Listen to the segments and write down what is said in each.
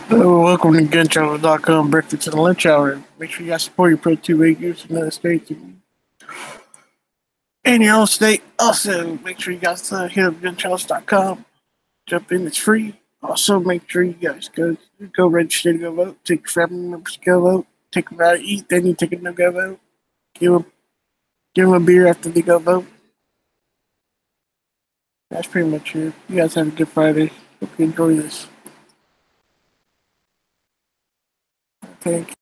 Welcome to GunChannel.com, Breakfast and Lunch Hour. Make sure you guys support your Pro 2 users in the States and your own state. Also, make sure you guys hit up GunChannels.com. Jump in, it's free. Also, make sure you guys go register to go vote. Take your family members to go vote. Take them out to eat, then you take them to go vote. Give them a beer after they go vote. That's pretty much it. You guys have a good Friday. Hope you enjoy this. Thank you.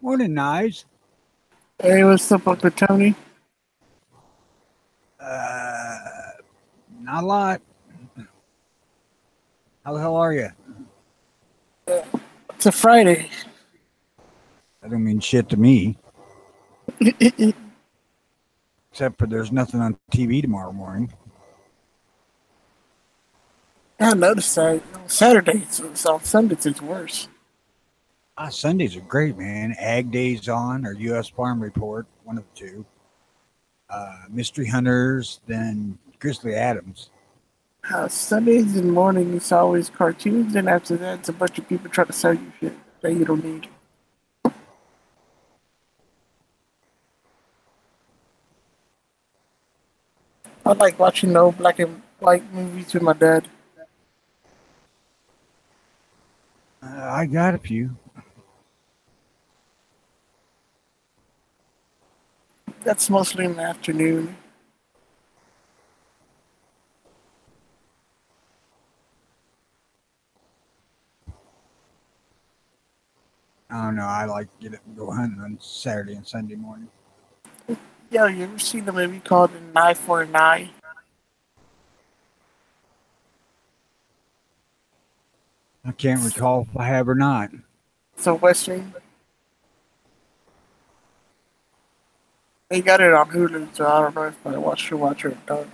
Morning, Knives. Hey, what's up, Uncle Tony? Not a lot. How the hell are you? It's a Friday. That don't mean shit to me. Except for there's nothing on TV tomorrow morning. I noticed that on Saturdays, so on Sundays it's worse. Sundays are great, man. Ag Days on or U.S. Farm Report, one of the two. Mystery Hunters, then Grizzly Adams. Sundays in the morning it's always cartoons, and after that it's a bunch of people trying to sell you shit that you don't need. I like watching old black and white movies with my dad. I got a few. That's mostly in the afternoon. I don't know. I like to get up and go hunting on Saturday and Sunday morning. Yo, you ever seen the movie called An Eye for an Eye? I can't recall if I have or not. It's a western. They got it on Hulu, so I don't know if I should watch it or not.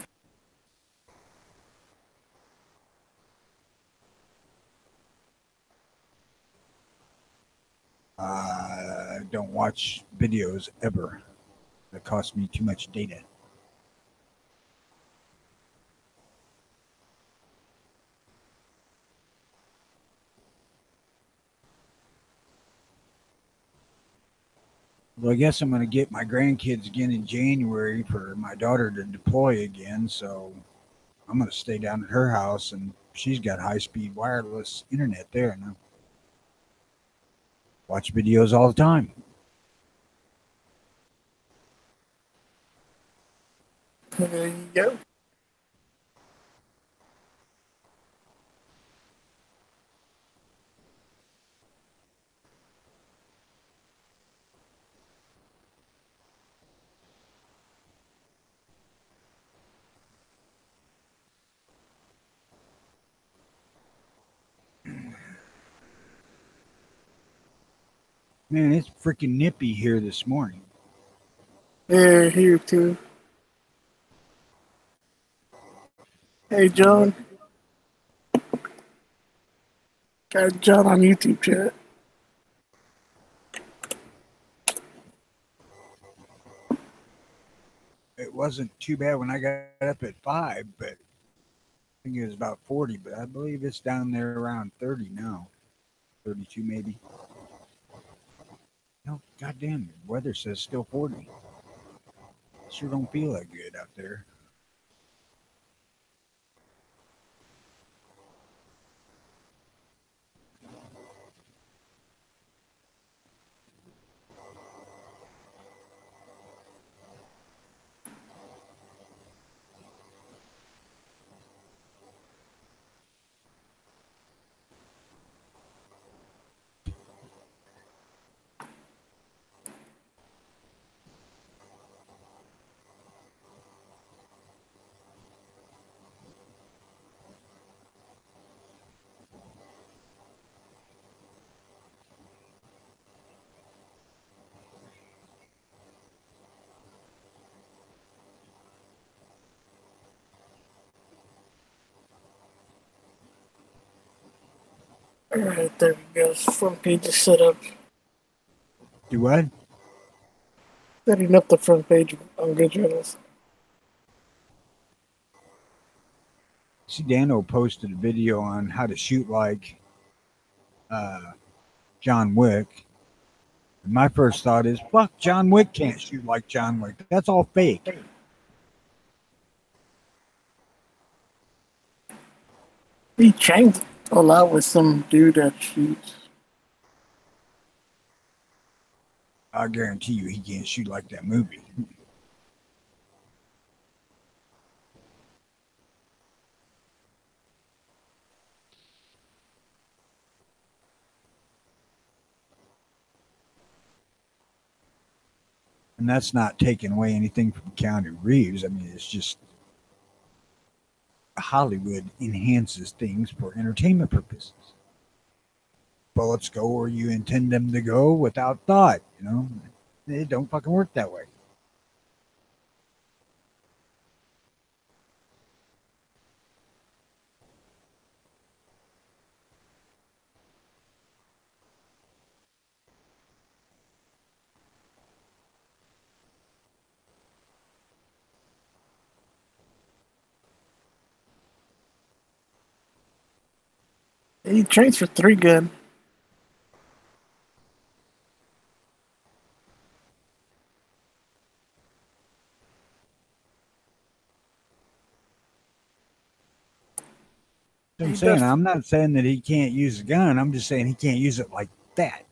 I don't watch videos ever. That cost me too much data. Well, I guess I'm going to get my grandkids again in January for my daughter to deploy again. So I'm going to stay down at her house, and she's got high-speed wireless internet there. And I watch videos all the time. There you go. Man, it's freaking nippy here this morning. Yeah, here too. Hey, John. Got John on YouTube chat. It wasn't too bad when I got up at 5, but I think it was about 40, but I believe it's down there around 30 now. 32 maybe. No, goddamn, the weather says still 40. Sure don't feel that good out there. All right, there we go. Front page is set up. Do what? Setting up the front page on Good Journals. See, Dano posted a video on how to shoot like John Wick. And my first thought is, fuck, John Wick can't shoot like John Wick. That's all fake. He trained a lot with some dude that shoots. I guarantee you he can't shoot like that movie. And that's not taking away anything from Keanu Reeves. I mean, it's just Hollywood enhances things for entertainment purposes. Bullets go where you intend them to go without thought, you know? They don't fucking work that way. He trains for 3 gun. I'm saying, I'm not saying that he can't use a gun. I'm just saying he can't use it like that.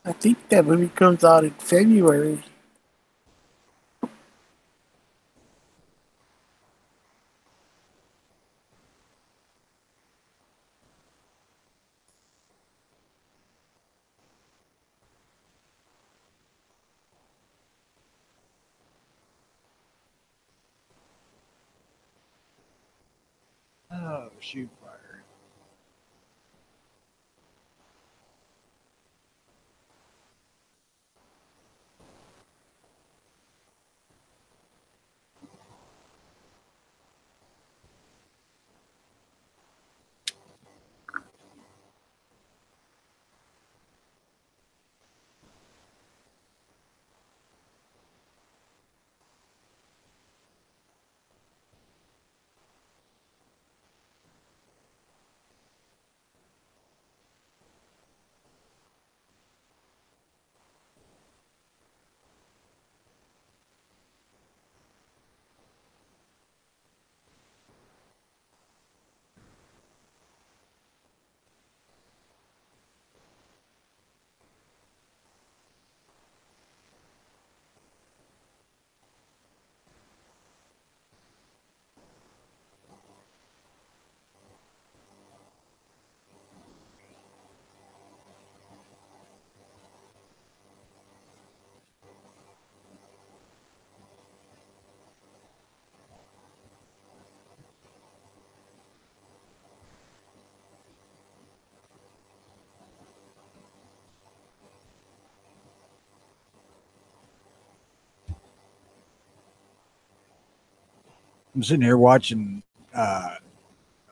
I think that movie comes out in February. Oh, shoot fire. I'm sitting here watching a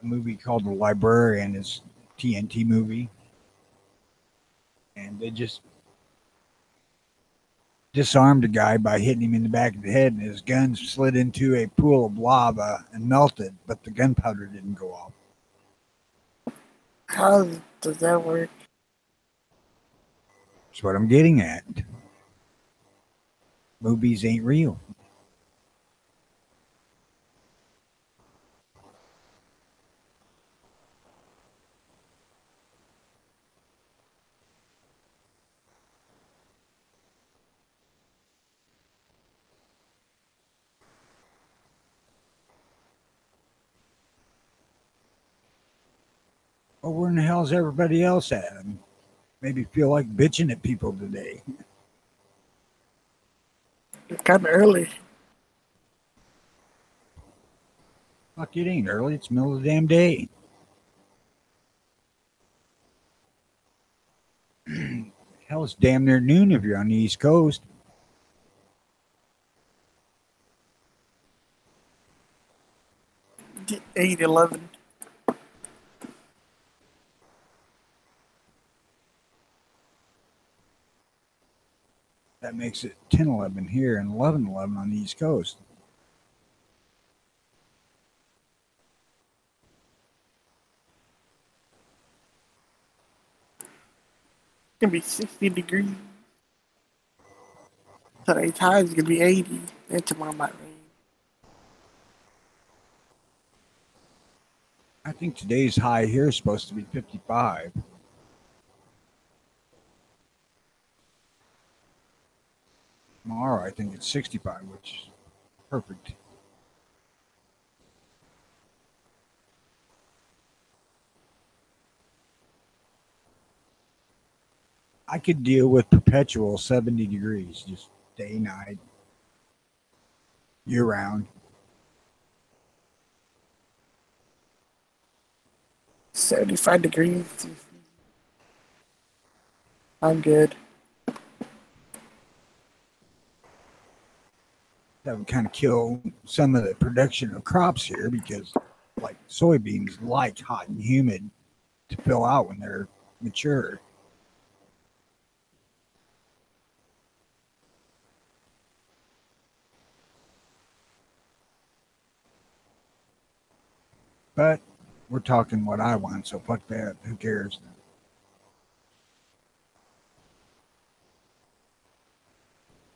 movie called The Librarian. It's a TNT movie. And they just disarmed a guy by hitting him in the back of the head, and his gun slid into a pool of lava and melted, but the gunpowder didn't go off. How does that work? That's what I'm getting at. Movies ain't real. Well, where in the hell's everybody else at? Maybe feel like bitching at people today. It's kind of early. Fuck, it ain't early. It's middle of the damn day. Hell, it's damn near noon if you're on the East Coast. 8, 11. That makes it 10-11 here and 11-11 on the East Coast. It's gonna be 60 degrees. Today's high is gonna be 80, and tomorrow might rain. I think today's high here is supposed to be 55. Tomorrow, I think it's 65, which is perfect. I could deal with perpetual 70 degrees, just day, night, year round. 75 degrees. I'm good. That would kind of kill some of the production of crops here because, like, soybeans like hot and humid to fill out when they're mature. But we're talking what I want, so fuck that. Who cares?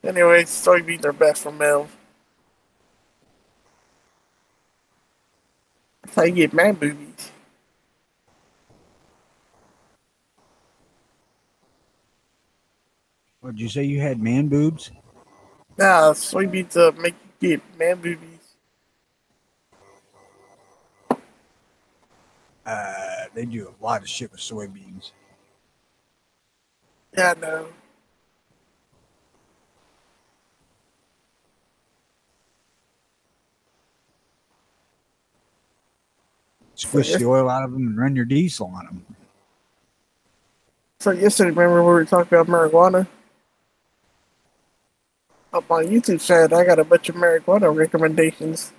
Anyway, soybeans are best for males. That's how you get man boobies. What did you say? You had man boobs? Nah, soybeans make you get man boobies. They do a lot of shit with soybeans. Yeah, I know. Squish the oil out of them and run your diesel on them. So yesterday, remember we were talking about marijuana? Up on YouTube channel, I got a bunch of marijuana recommendations.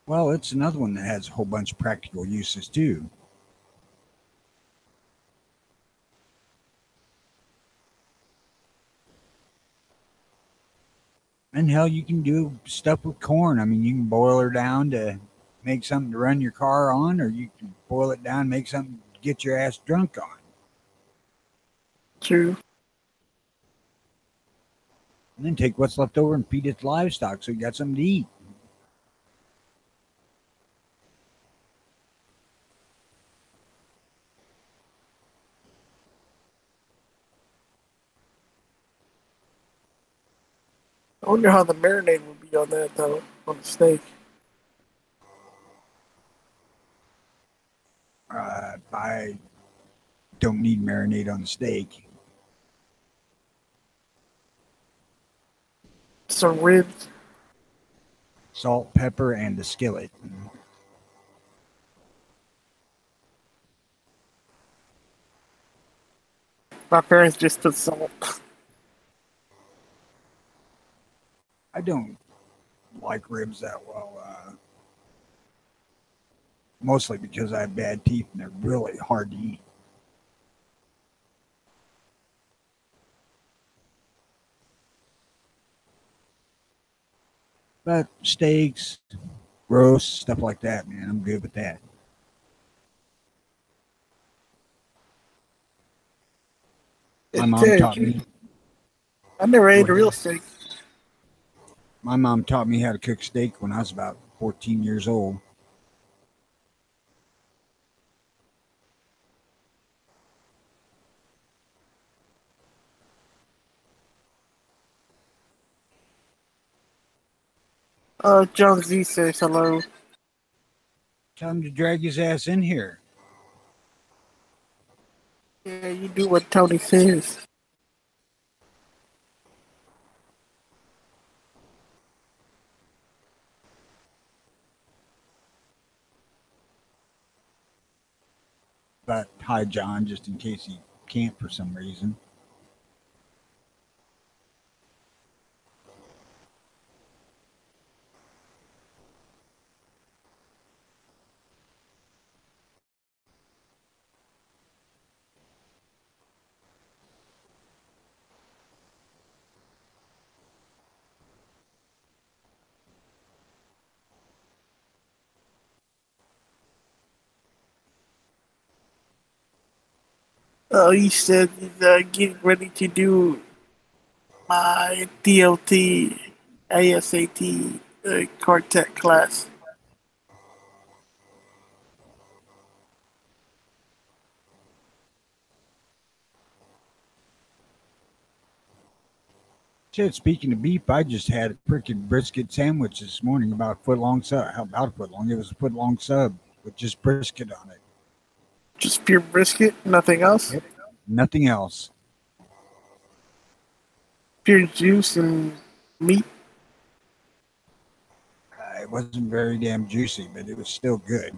Well, it's another one that has a whole bunch of practical uses too. And hell, you can do stuff with corn. I mean, you can boil her down to make something to run your car on, or you can boil it down and make something to get your ass drunk on. True. And then take what's left over and feed it to livestock so you got something to eat. I wonder how the marinade would be on that though, on the steak. I don't need marinade on the steak. Some ribs. Salt, pepper, and the skillet. My parents just put salt. I don't like ribs that well. Mostly because I have bad teeth and they're really hard to eat. But steaks, roasts, stuff like that, man, I'm good with that. My mom taught me. I never ate a real steak. My mom taught me how to cook steak when I was about 14 years old. John Z says hello. Tell him to drag his ass in here. Yeah, you do what Tony says. But hi, John, just in case he can't for some reason. Oh, you said getting ready to do my DLT ASAT quartet class. Shit, speaking of beef, I just had a freaking brisket sandwich this morning, about a foot long sub. How about a foot long? It was a foot long sub with just brisket on it. Just pure brisket, nothing else. Yep. Nothing else. Pure juice and meat. It wasn't very damn juicy, but it was still good.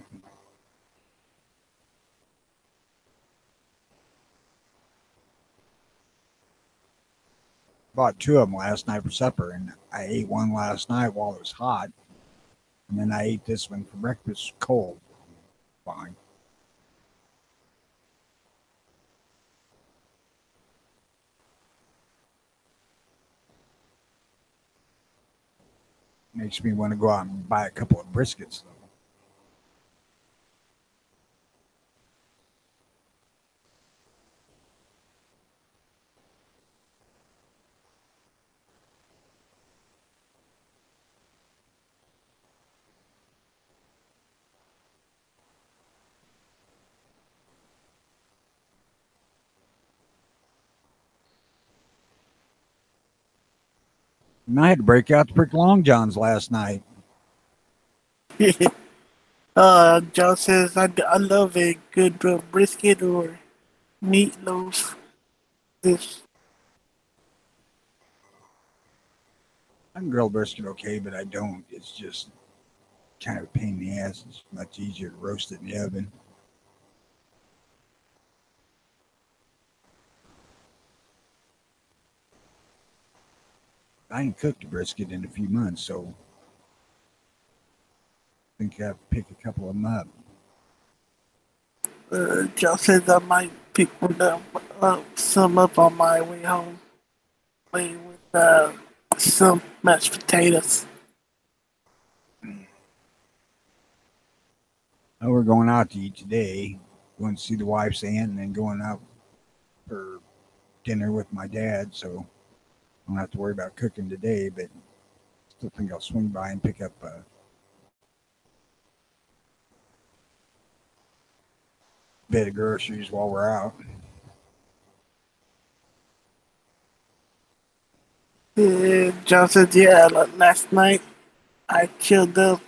Bought two of them last night for supper, and I ate one last night while it was hot, and then I ate this one for breakfast cold. Fine. Makes me want to go out and buy a couple of briskets, though. And I had to break out the brick long johns last night. John says I love a good brisket or meatloaf. This I can grill brisket okay, but I don't. It's just kind of a pain in the ass. It's much easier to roast it in the oven. I ain't cooked a brisket in a few months, so I think I have to pick a couple of them up. John says I might pick some up on my way home. With some mashed potatoes. Oh, we're going out to eat today. Going to see the wife's aunt and then going out for dinner with my dad. So I don't have to worry about cooking today, but still think I'll swing by and pick up a bit of groceries while we're out. John says, yeah, last night I chilled up,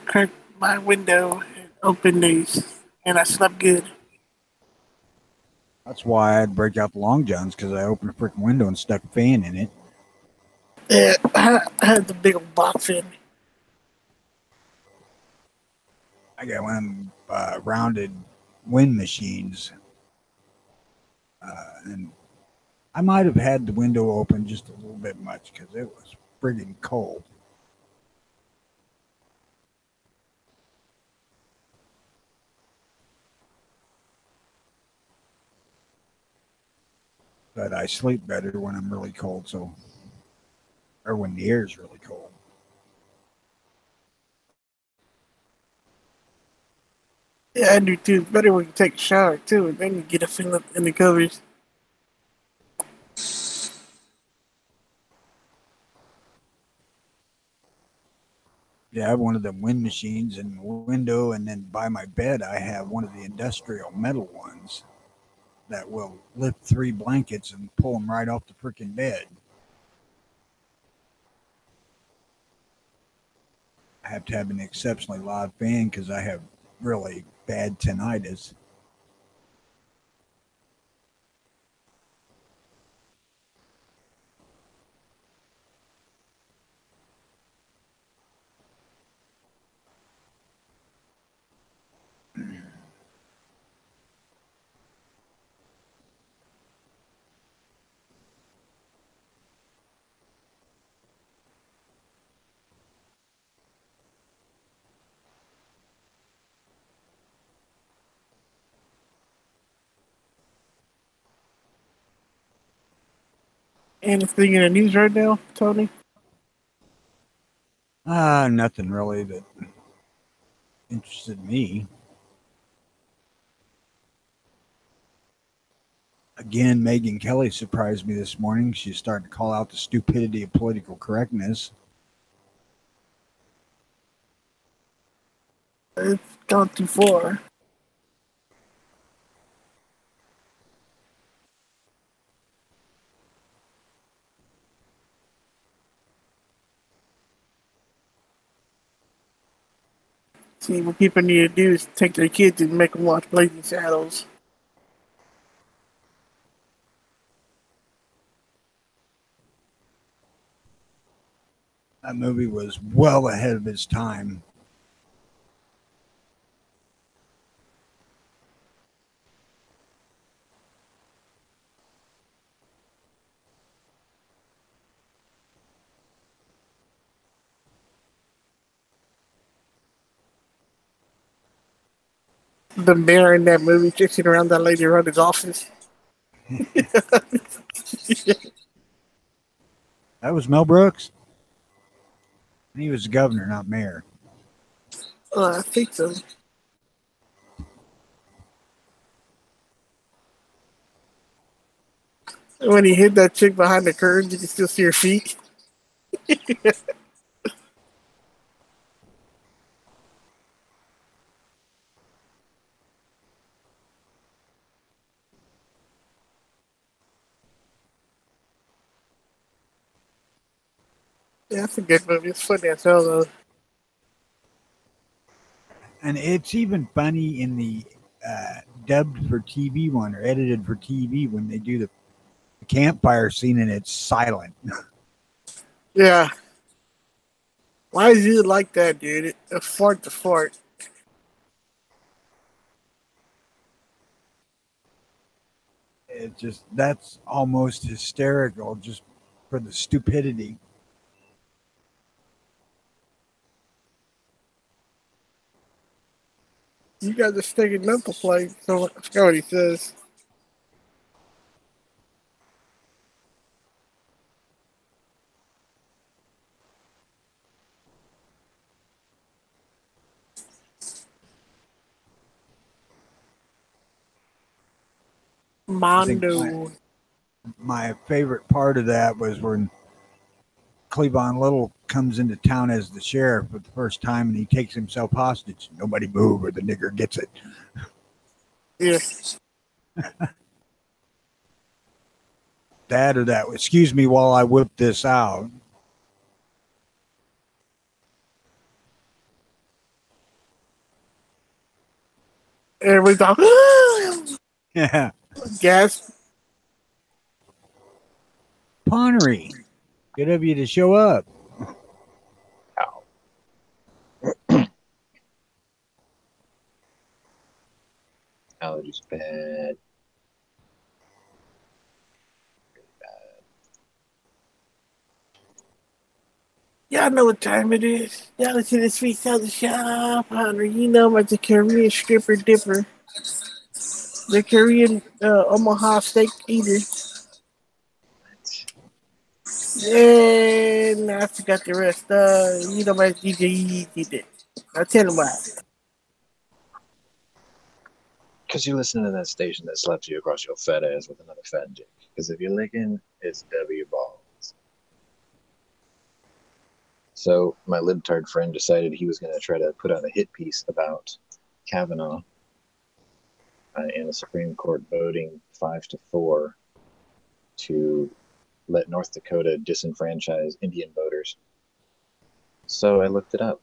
cracked my window, and opened these, and I slept good. That's why I'd break out the long johns, because I opened a freaking window and stuck a fan in it. Yeah, I had the big old box in. I got one of them rounded wind machines. And I might have had the window open just a little bit much because it was friggin' cold. But I sleep better when I'm really cold, so or when the air is really cold. Yeah, I do too. It's better when you take a shower too, and then you get a feel in the covers. Yeah, I have one of them wind machines in the window, and then by my bed, I have one of the industrial metal ones that will lift 3 blankets and pull them right off the freaking bed. I have to have an exceptionally loud fan because I have really bad tinnitus. Anything in the news right now, Tony? Nothing really that interested me. Again, Megyn Kelly surprised me this morning. She's starting to call out the stupidity of political correctness. It's gone too far. See, what people need to do is take their kids and make them watch Blazing Saddles. That movie was well ahead of its time. The mayor in that movie chasing around that lady around his office. That was Mel Brooks. He was the governor, not mayor. I think so. When he hid that chick behind the curtain, you can still see her feet. Yeah, that's a good movie. It's funny as hell, though. And it's even funny in the dubbed for TV one or edited for TV when they do the campfire scene and it's silent. Yeah. Why is it like that, dude? A fart to fart. It just, that's almost hysterical just for the stupidity. You guys are sticking mental plate, so I forgot what he says. Mondo. My favorite part of that was when Cleavon Little comes into town as the sheriff for the first time and he takes himself hostage. Nobody move or the nigger gets it. Yeah. That or that. Excuse me while I whip this out. Everybody's like, Yeah. gasp. Ponery. Good of you to show up. Allergies bad. Y'all know what time it is. Y'all listen to the Sweet Southern Shop, Hunter. You know I'm the Korean stripper dipper. The Korean Omaha steak eater. And I forgot the rest. You know my DJ did it. I'll tell him why. Because you listen to that station that slaps you across your fat ass with another fat dick. Because if you're licking, it's W balls. So my libtard friend decided he was going to try to put out a hit piece about Kavanaugh and the Supreme Court voting 5-4 to let North Dakota disenfranchise Indian voters. So I looked it up.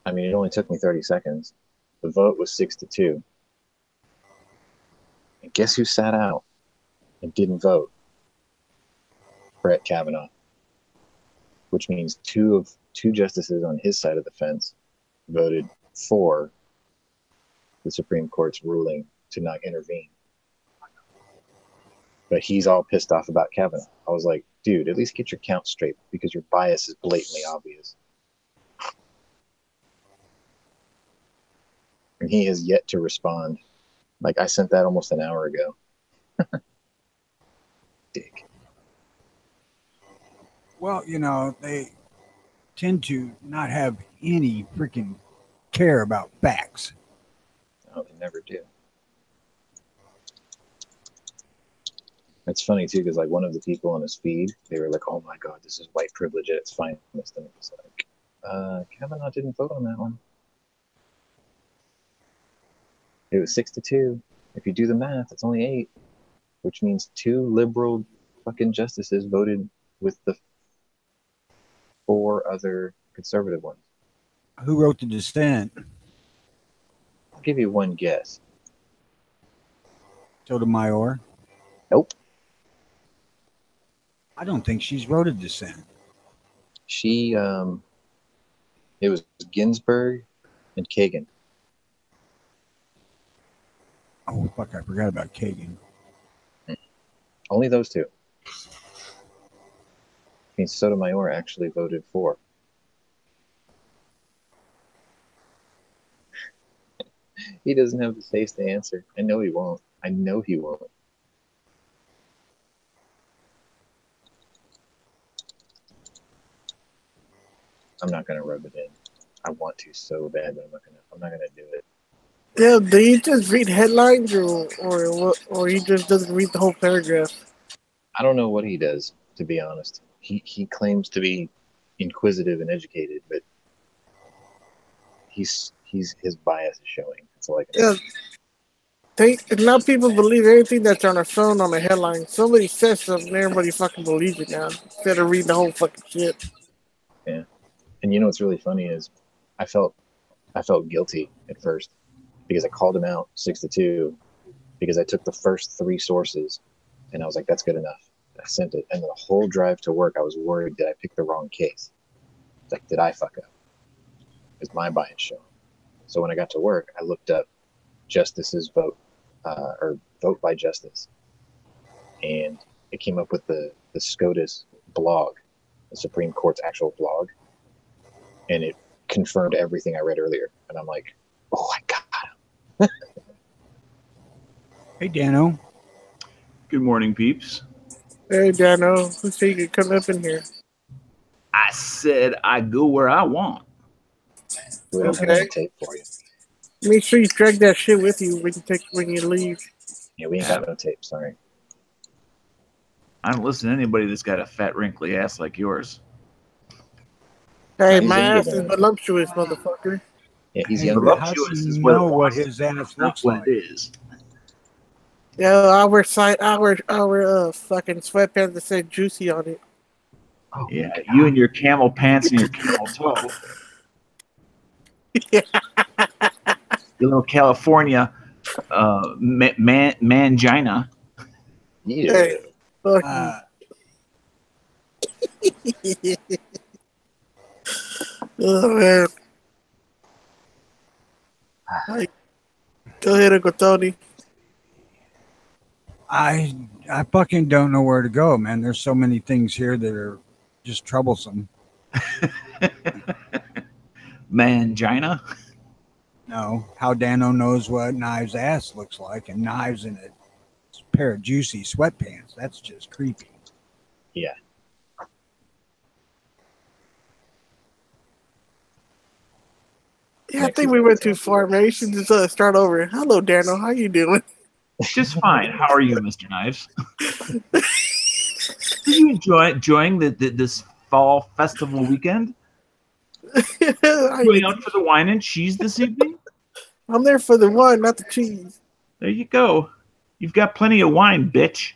I mean, it only took me 30 seconds. The vote was 6-2. And guess who sat out and didn't vote? Brett Kavanaugh. Which means two justices on his side of the fence voted for the Supreme Court's ruling to not intervene. But he's all pissed off about Kavanaugh. I was like, dude, at least get your count straight because your bias is blatantly obvious. And he has yet to respond. Like, I sent that almost an hour ago. dick. Well, they tend to not have any freaking care about facts. No, they never do. It's funny too, because like one of the people on his feed, they were like, "Oh my god, this is white privilege at its finest," and it was like, Kavanaugh didn't vote on that one. It was 6-2. If you do the math, it's only 8, which means 2 liberal fucking justices voted with the 4 other conservative ones. Who wrote the dissent? I'll give you one guess. Sotomayor? Nope. I don't think she's wrote a dissent. She, it was Ginsburg and Kagan. Oh, fuck, I forgot about Kagan. Only those 2. I mean, Sotomayor actually voted for. He doesn't have the face to answer. I know he won't. I know he won't. I'm not gonna rub it in. I want to so bad, but I'm not gonna do it. Yeah, do you just read headlines or he just doesn't read the whole paragraph? I don't know what he does, to be honest. He claims to be inquisitive and educated, but his bias is showing. That's all I can say. Now people believe everything that's on their phone on the headline. Somebody says something, everybody fucking believes it now instead of reading the whole fucking shit. Yeah, and you know what's really funny is I felt guilty at first because I called him out 6-2 because I took the first 3 sources and I was like, that's good enough. I sent it, and the whole drive to work I was worried that I picked the wrong case. Like, did I fuck up? Is my bias showing? So when I got to work, I looked up Justice's vote or vote by justice, and it came up with the SCOTUS blog, the Supreme Court's actual blog, and it confirmed everything I read earlier. And I'm like, oh, I got him. Hey, Dano. Good morning, peeps. Hey, Dano, who said you could come up in here? I said I go where I want. We don't have Okay. any tape for you. Make sure you drag that shit with you when you leave. Yeah, we ain't got no tape. Sorry. I don't listen to anybody that's got a fat, wrinkly ass like yours. Hey, He's my into ass is that. voluptuous, motherfucker. Yeah, he's Hey, younger. how do Voluptuous is you what it know what was. his ass That's not looks what like? it is. Yeah, our fucking sweatpants that said juicy on it. Oh, Yeah, you and your camel pants and your camel toe. Yeah. Your little California mangina. yeah. Hey, fuck Uh, you. Oh, man. Hey, go ahead, Uncle Tony. I fucking don't know where to go, man. There's so many things here that are just troublesome. Mangina. No, how Dano knows what Knives' ass looks like, and Knives in a pair of juicy sweatpants. That's just creepy. Yeah. Yeah, I think we went too far, man. You should just start over. Hello, Dano. How you doing? Just fine. How are you, Mr. Knives? Are you enjoying this fall festival weekend? Going out for the wine and cheese this evening? I'm there for the wine, not the cheese. There you go. You've got plenty of wine, bitch.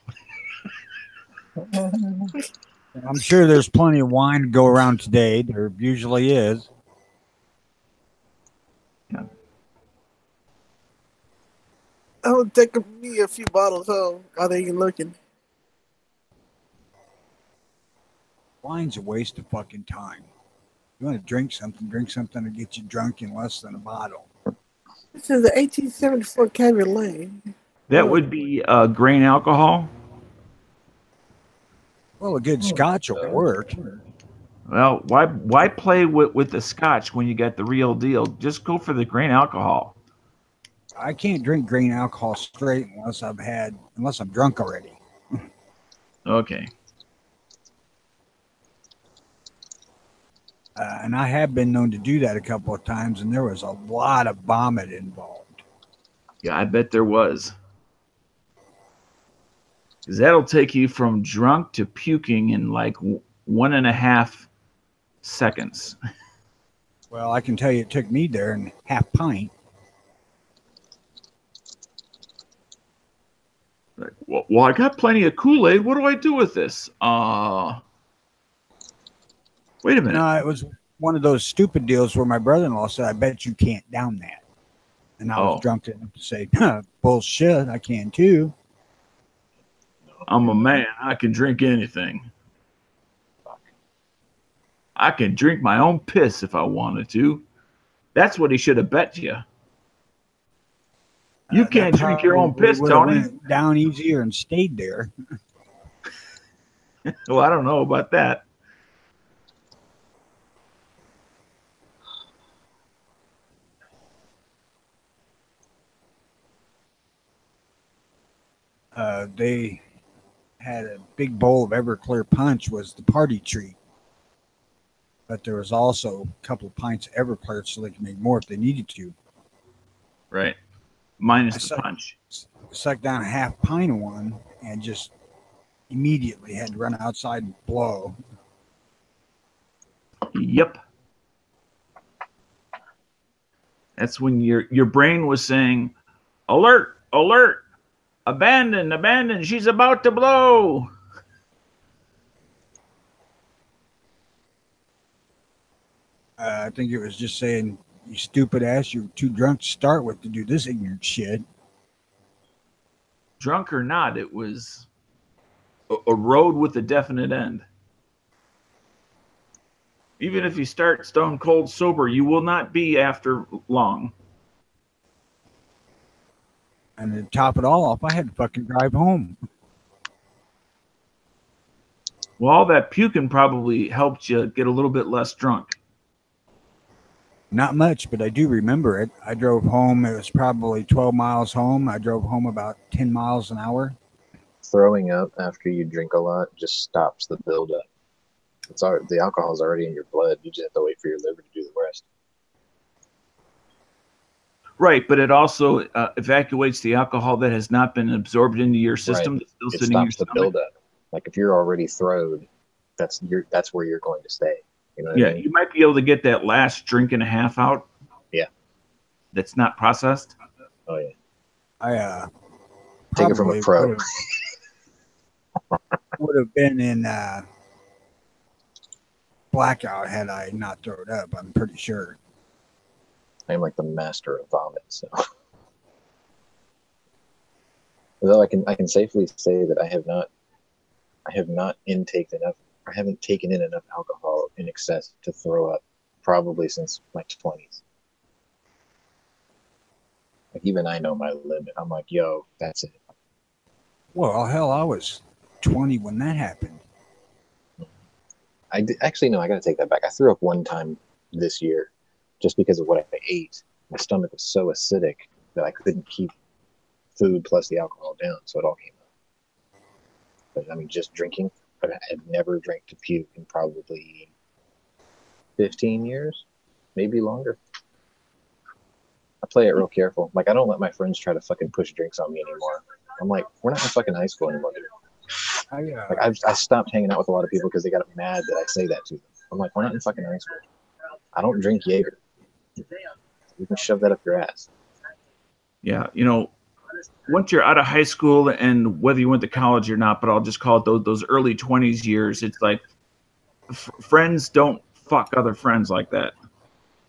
I'm sure there's plenty of wine to go around today. There usually is. I'll take me a few bottles home while they ain't looking. Wine's a waste of fucking time. You want to drink something to get you drunk in less than a bottle. This is the 1874 Cabernet. That would be grain alcohol. Well, a good scotch will work. Well, why play with the scotch when you got the real deal? Just go for the grain alcohol. I can't drink grain alcohol straight unless I'm drunk already. Okay. And I have been known to do that a couple of times, and there was a lot of vomit involved. Yeah, I bet there was. Because that'll take you from drunk to puking in like 1.5 seconds. Well, I can tell you it took me there in half pint. Like, well, I got plenty of Kool-Aid. What do I do with this? Wait a minute. No, it was one of those stupid deals where my brother-in-law said, I bet you can't down that. And I was drunk enough to say, bullshit, I can too. I'm a man. I can drink anything. I can drink my own piss if I wanted to. That's what he should have bet you. You can't drink your own piss, Tony. Went down easier and stayed there. Well, I don't know about that. They had a big bowl of Everclear Punch was the party treat. But there was also a couple of pints of Everclear so they could make more if they needed to. Right. Minus the punch. Sucked down a half pint of one and just immediately had to run outside and blow. Yep. That's when your brain was saying, alert, alert, abandon, abandon, she's about to blow. I think it was just saying, you stupid ass, you're too drunk to start with to do this ignorant shit. Drunk or not, it was a road with a definite end. Even if you start stone cold sober, you will not be after long. And to top it all off, I had to fucking drive home. Well, all that puking probably helped you get a little bit less drunk. Not much, but I do remember it. I drove home. It was probably 12 miles home. I drove home about 10 miles an hour. Throwing up after you drink a lot just stops the buildup. The alcohol's already in your blood. You just have to wait for your liver to do the rest. Right, but it also evacuates the alcohol that has not been absorbed into your system. Right. That's still It sitting in your stops the stomach. buildup. Like if you're already throwed, that's where you're going to stay. You know what I mean? You might be able to get that last drink and a half out. Yeah. That's not processed. Oh yeah. I Take it from a pro. Would have been in blackout had I not thrown up. I'm pretty sure. I'm like the master of vomit. So, although I can safely say that I have not intaked enough. I haven't taken in enough alcohol in excess to throw up probably since my 20s. Like even I know my limit. I'm like, yo, that's it. Well, hell, I was 20 when that happened. Actually, no, I got to take that back. I threw up one time this year just because of what I ate. My stomach was so acidic that I couldn't keep food plus the alcohol down, so it all came out. But I mean, just drinking, I had never drank to puke in probably 15 years, maybe longer. I play it real careful. Like, I don't let my friends try to fucking push drinks on me anymore. I'm like, we're not in fucking high school anymore, dude. I stopped hanging out with a lot of people because they got mad that I say that to them. I'm like, we're not in fucking high school. I don't drink Jaeger. You can shove that up your ass. Yeah, once you're out of high school and whether you went to college or not, but I'll just call it those early 20s years, it's like friends don't fuck other friends like that.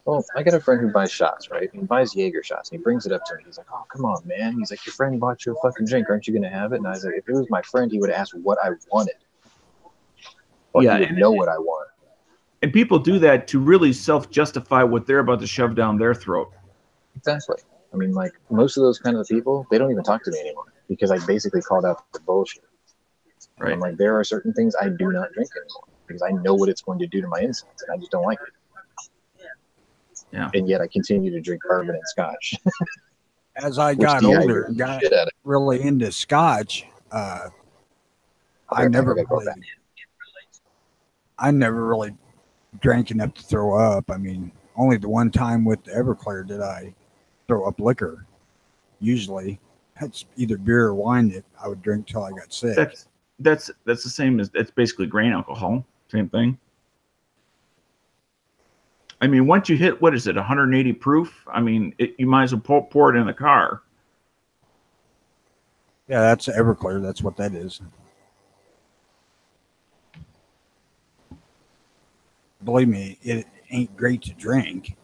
Well, I got a friend who buys shots, right? He buys Jaeger shots, and he brings it up to me. He's like, oh, come on, man. He's like, your friend bought you a fucking drink. Aren't you going to have it? And I was like, if it was my friend, he would have asked what I wanted. Well, Yeah, he would know what I want. And people do that to really self-justify what they're about to shove down their throat. Exactly. I mean, like, most of those kind of people, they don't even talk to me anymore because I basically called out the bullshit. Right. I'm like, there are certain things I do not drink anymore because I know what it's going to do to my insides, and I just don't like it. Yeah. And yet I continue to drink bourbon and scotch. As I got older and got really into scotch, I I never really drank enough to throw up. I mean, only the one time with Everclear did I throw up liquor. Usually, that's either beer or wine that I would drink till I got sick. That's the same as it's basically grain alcohol. Same thing. I mean, once you hit, what is it, 180 proof? I mean, you might as well pour it in the car. Yeah, that's Everclear. That's what that is. Believe me, it ain't great to drink.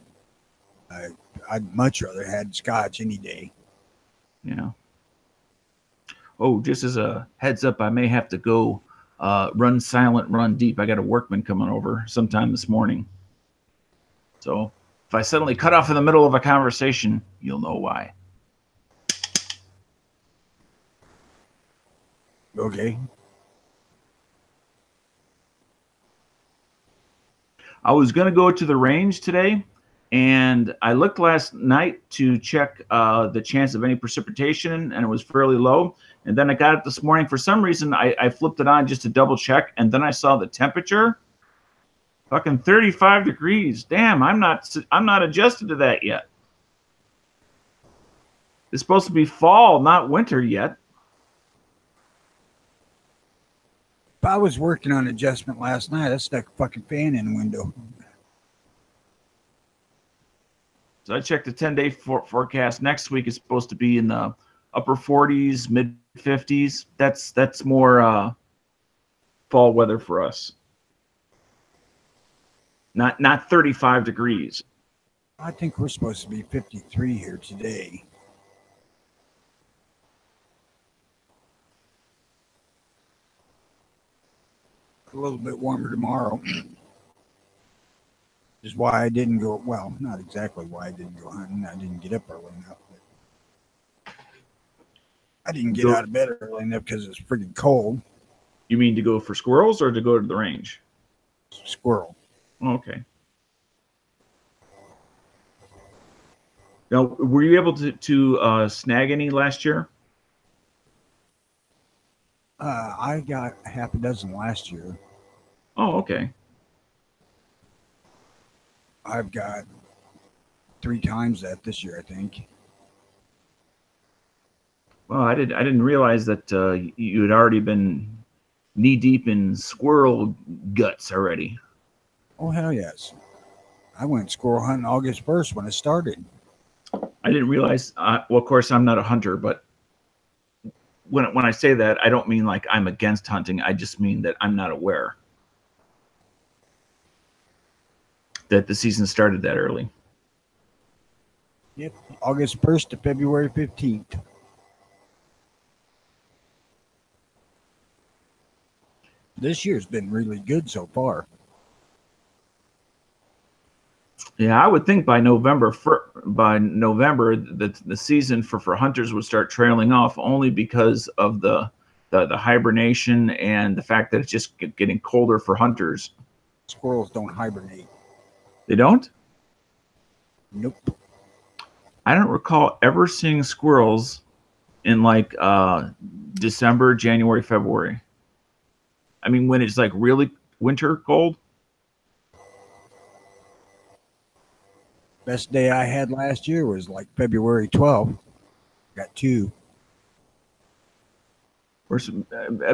I'd much rather had scotch any day. Yeah. Oh, just as a heads up, I may have to go run silent, run deep. I got a workman coming over sometime this morning. So if I suddenly cut off in the middle of a conversation, you'll know why. Okay. I was going to go to the range today, and I looked last night to check the chance of any precipitation, and it was fairly low. And then I got it this morning. For some reason, I flipped it on just to double check, and then I saw the temperature. Fucking 35 degrees. Damn, I'm not adjusted to that yet. It's supposed to be fall, not winter yet. I was working on adjustment last night. I stuck a fucking fan in the window. So I checked the 10-day forecast. Next week is supposed to be in the upper 40s, mid 50s. That's more fall weather for us. Not 35 degrees. I think we're supposed to be 53 here today. A little bit warmer tomorrow. Is why I didn't go, well, not exactly why I didn't go hunting. I didn't get up early enough. But I didn't get out of bed early enough because it's freaking cold. You mean to go for squirrels or to go to the range? Squirrel. Okay. Now, were you able to snag any last year? I got half a dozen last year. Oh, okay. I've got 3 times that this year, I think. Well, I didn't realize that you had already been knee deep in squirrel guts already. Oh, hell yes. I went squirrel hunting August 1st when it started. I didn't realize, well, of course, I'm not a hunter, but when I say that, I don't mean like I'm against hunting. I just mean that I'm not aware that the season started that early. Yep, August 1st to February 15th. This year's been really good so far. Yeah, I would think by November the season for hunters would start trailing off, only because of the hibernation and the fact that it's just getting colder for hunters. Squirrels don't hibernate. They don't? Nope. I don't recall ever seeing squirrels in like December, January, February. I mean, when it's like really winter cold. Best day I had last year was like February 12th. Got 2.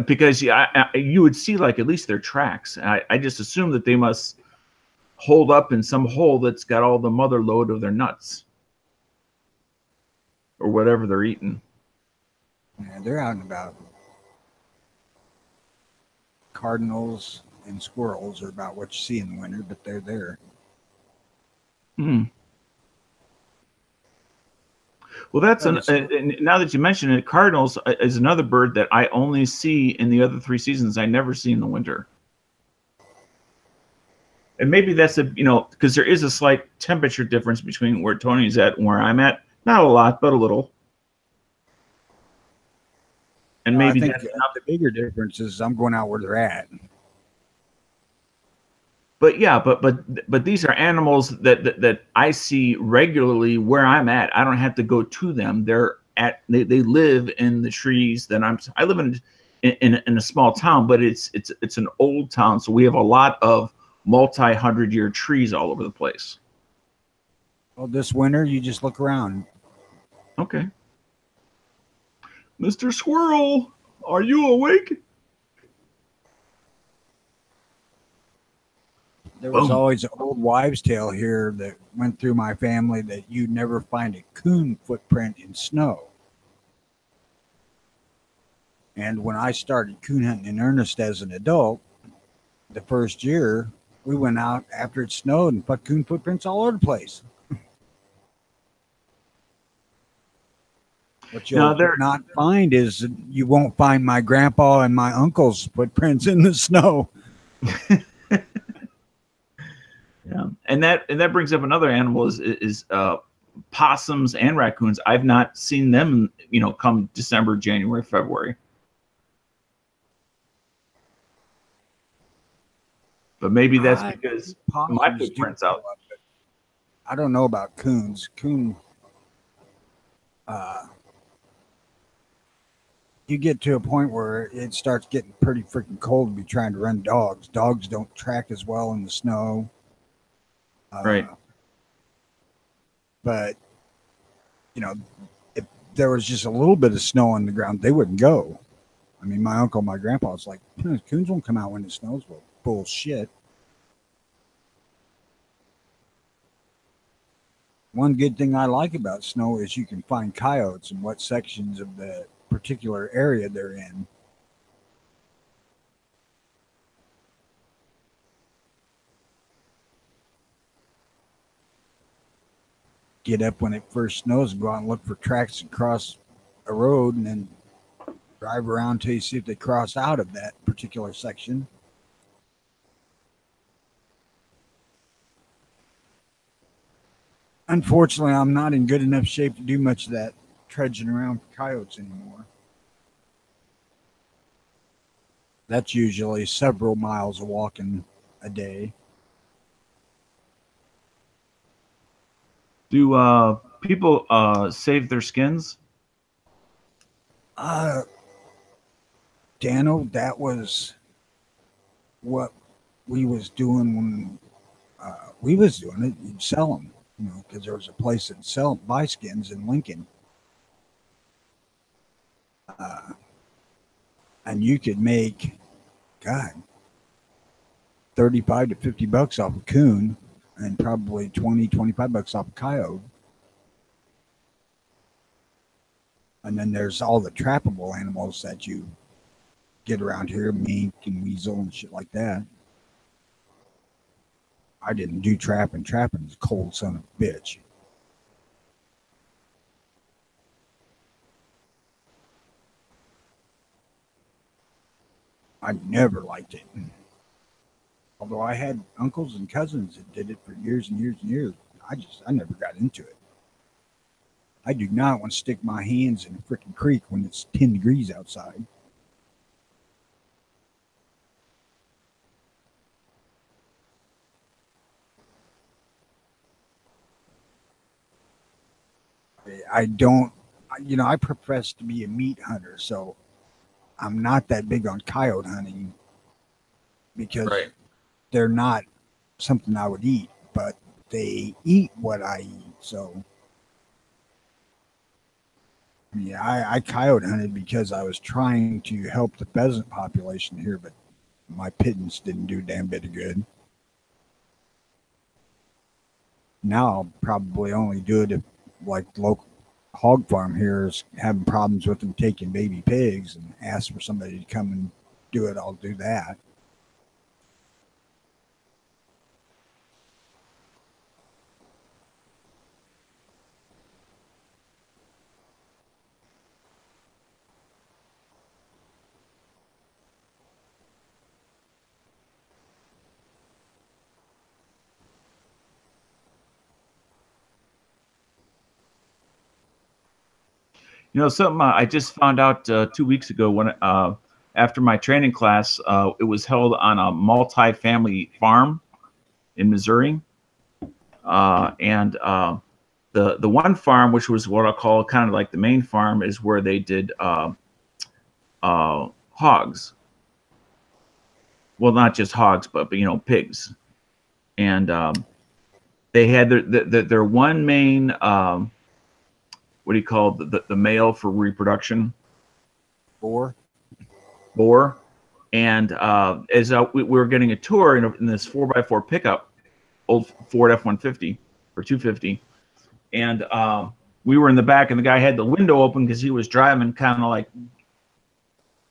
Because you would see like at least their tracks. I just assume that they must hold up in some hole that's got all the mother load of their nuts or whatever they're eating. Yeah, they're out and about. Cardinals and squirrels are about what you see in the winter, but they're there. Well, that's now that you mention it, cardinals is another bird that I only see in the other 3 seasons. I never see in the winter. And maybe that's because there is a slight temperature difference between where Tony's at and where I'm at. Not a lot, but a little. And maybe I think the bigger difference is I'm going out where they're at. But yeah, but these are animals that I see regularly where I'm at. I don't have to go to them. They live in the trees that I live in a small town, but it's an old town, so we have a lot of multi-hundred-year trees all over the place. Well, this winter, you just look around. Okay. Mr. Squirrel, are you awake? There was Boom. always an old wives' tale here that went through my family that you'd never find a coon footprint in snow. And when I started coon hunting in earnest as an adult, the first year, we went out after it snowed and put coon footprints all over the place. What you'll not find is you won't find my grandpa and my uncle's footprints in the snow. Yeah, and that brings up another animal is possums and raccoons. I've not seen them, come December, January, February. But maybe that's because my footprint's out. I don't know about coons. You get to a point where it starts getting pretty freaking cold to be trying to run dogs. Dogs don't track as well in the snow. Right. But, if there was just a little bit of snow on the ground, they wouldn't go. I mean, my uncle, my grandpa was like, coons won't come out when it snows. Well, bullshit. One good thing I like about snow is you can find coyotes in what sections of the particular area they're in. Get up when it first snows and go out and look for tracks across a road and then drive around till you see if they cross out of that particular section. Unfortunately, I'm not in good enough shape to do much of that trudging around for coyotes anymore. That's usually several miles of walking a day. Do people save their skins? Dano, that was what we was doing when we was doing it. You'd sell them, because there was a place that buy skins in Lincoln. And you could make, God, $35 to $50 off a coon and probably $20, $25 off a coyote. And then there's all the trappable animals that you get around here, mink and weasel and shit like that. I didn't do trapping. Trapping is a cold son of a bitch. I never liked it. Although I had uncles and cousins that did it for years and years and years. I never got into it. I do not want to stick my hands in a freaking creek when it's 10 degrees outside. I profess to be a meat hunter, so I'm not that big on coyote hunting because they're not something I would eat, but they eat what I eat. So, I coyote hunted because I was trying to help the pheasant population here, but my pittance didn't do a damn bit of good. Now I'll probably only do it if, like, the local hog farm here is having problems with them taking baby pigs and ask for somebody to come and do it. I'll do that. Something I just found out 2 weeks ago when after my training class, it was held on a multi-family farm in Missouri, and the one farm, which was what I'll call kind of like the main farm, is where they did hogs. Well, not just hogs, but you know, pigs. And they had their one main what do you call the male for reproduction? Boar. And as we were getting a tour in this 4x4 pickup, old Ford F-150 or 250, and we were in the back, and the guy had the window open because he was driving, kind of like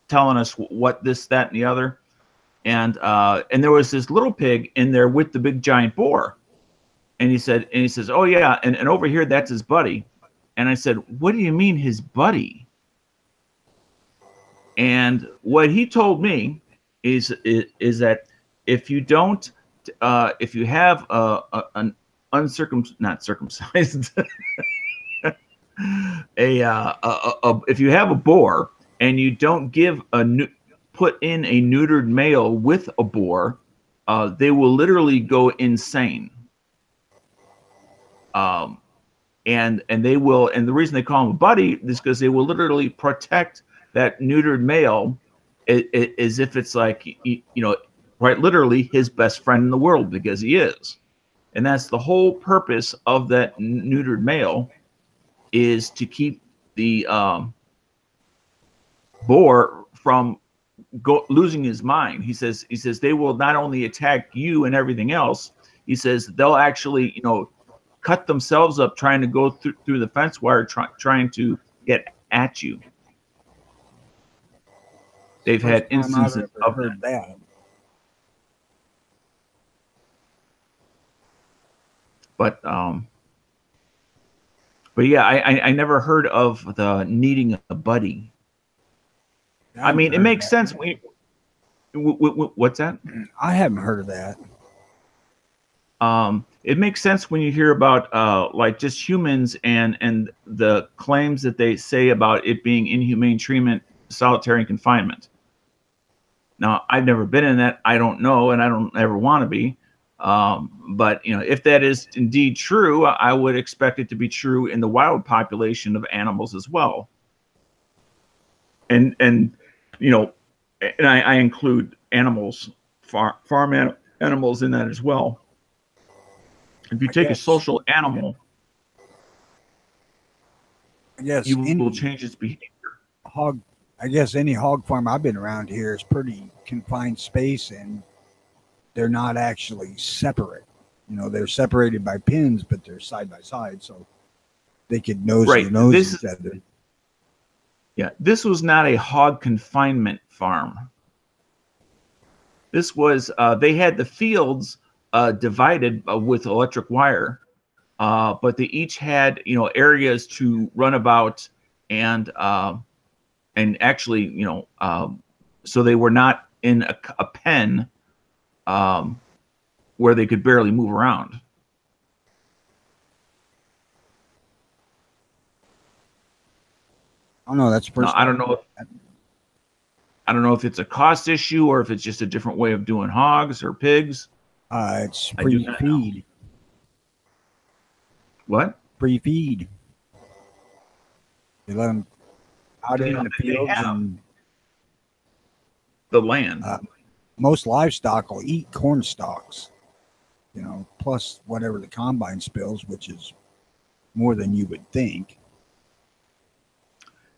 telling us what this, that, and the other. And there was this little pig in there with the big giant boar. And he says, oh yeah, and over here that's his buddy. And I said, what do you mean his buddy? And what he told me is that if you don't, if you have an not circumcised, if you have a boar and you don't give put in a neutered male with a boar, they will literally go insane. And they will, and the reason they call him a buddy is because they will literally protect that neutered male as if it's like, you know, quite literally his best friend in the world, because he is. And that's the whole purpose of that neutered male, is to keep the boar from losing his mind. He says they will not only attack you and everything else, he says they'll actually, you know, cut themselves up trying to go through the fence wire, trying to get at you. They've had instances of that. But yeah, I never heard of the needing a buddy. I mean, it makes sense. What's that? I haven't heard of that. It makes sense when you hear about like just humans and the claims that they say about it being inhumane treatment, solitary confinement. Now, I've never been in that. I don't know, and I don't ever want to be. But you know, if that is indeed true, I would expect it to be true in the wild population of animals as well. And you know, and I include animals, farm animals in that as well. If you take a social animal, you will change its behavior. I guess any hog farm I've been around here is pretty confined space, and they're not actually separate. You know, they're separated by pins, but they're side by side, so they could nose each other. Yeah, this was not a hog confinement farm. This was they had the fields divided with electric wire, but they each had, you know, areas to run about and actually, you know, so they were not in a pen where they could barely move around. Oh no, that's no, I don't know if it's a cost issue or if it's just a different way of doing hogs or pigs. It's pre-feed. What? Pre-feed. They let them out in the fields and the land. Most livestock will eat corn stalks, you know, plus whatever the combine spills, which is more than you would think.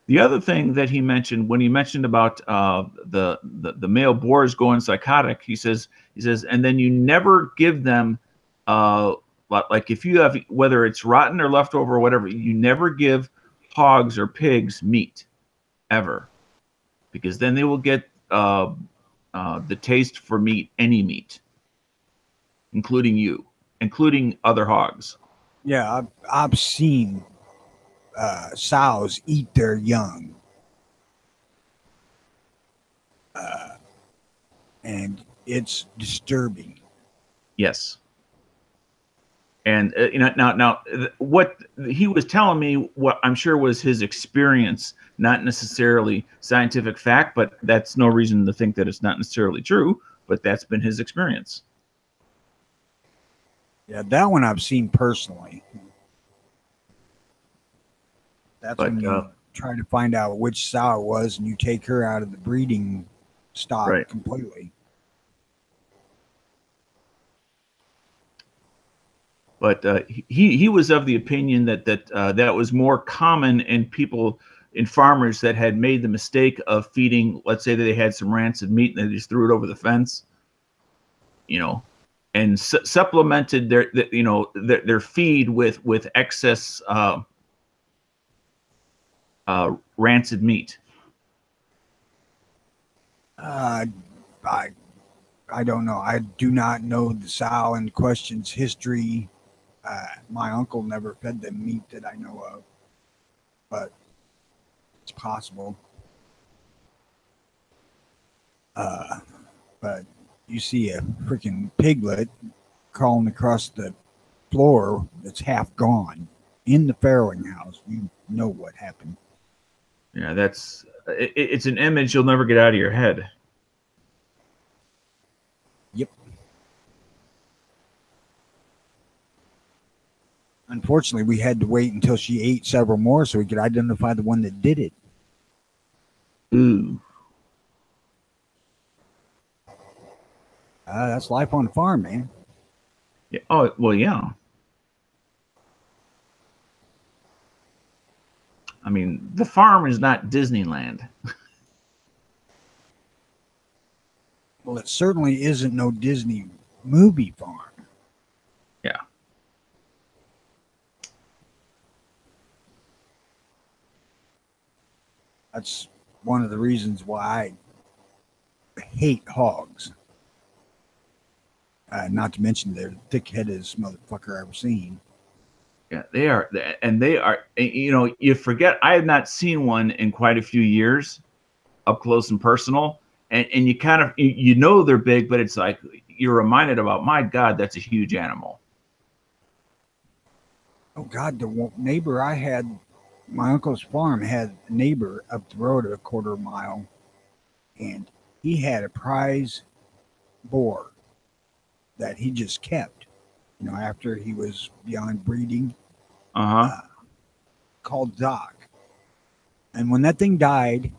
The other thing that he mentioned when he mentioned about the male boars going psychotic, he says, and then you never give them like if you have, whether it's rotten or leftover or whatever, you never give hogs or pigs meat ever, because then they will get the taste for meat, any meat, including you, including other hogs. Yeah, I've seen sows eat their young, and it's disturbing. Yes. And you know, now what he was telling me, what I'm sure was his experience, not necessarily scientific fact, but that's no reason to think that it's not necessarily true, but that's been his experience. Yeah, that one I've seen personally. That's when you try to find out which sow it was, and you take her out of the breeding stock Right. completely. But he was of the opinion that was more common in farmers that had made the mistake of feeding. Let's say that they had some rancid meat and they just threw it over the fence, and supplemented their feed with excess rancid meat. I don't know. I do not know the sow in question's history. My uncle never fed them meat that I know of, but it's possible. But you see a freaking piglet crawling across the floor that's half gone in the farrowing house. You know what happened. Yeah, it's an image you'll never get out of your head. Yep. Unfortunately, we had to wait until she ate several more so we could identify the one that did it. Ooh. That's life on the farm, man. Yeah. Oh, well, yeah. I mean, the farm is not Disneyland. Well, it certainly isn't no Disney movie farm. Yeah. That's one of the reasons why I hate hogs. Not to mention they're the thick-headedest motherfucker I've ever seen. Yeah, they are. And they are, you forget, I have not seen one in quite a few years up close and personal. And you kind of, they're big, but it's like you're reminded about, my God, that's a huge animal. Oh, God, the neighbor I had, my uncle's farm had a neighbor up the road a quarter mile, and he had a prize boar that he just kept, after he was beyond breeding, called Doc. And when that thing died,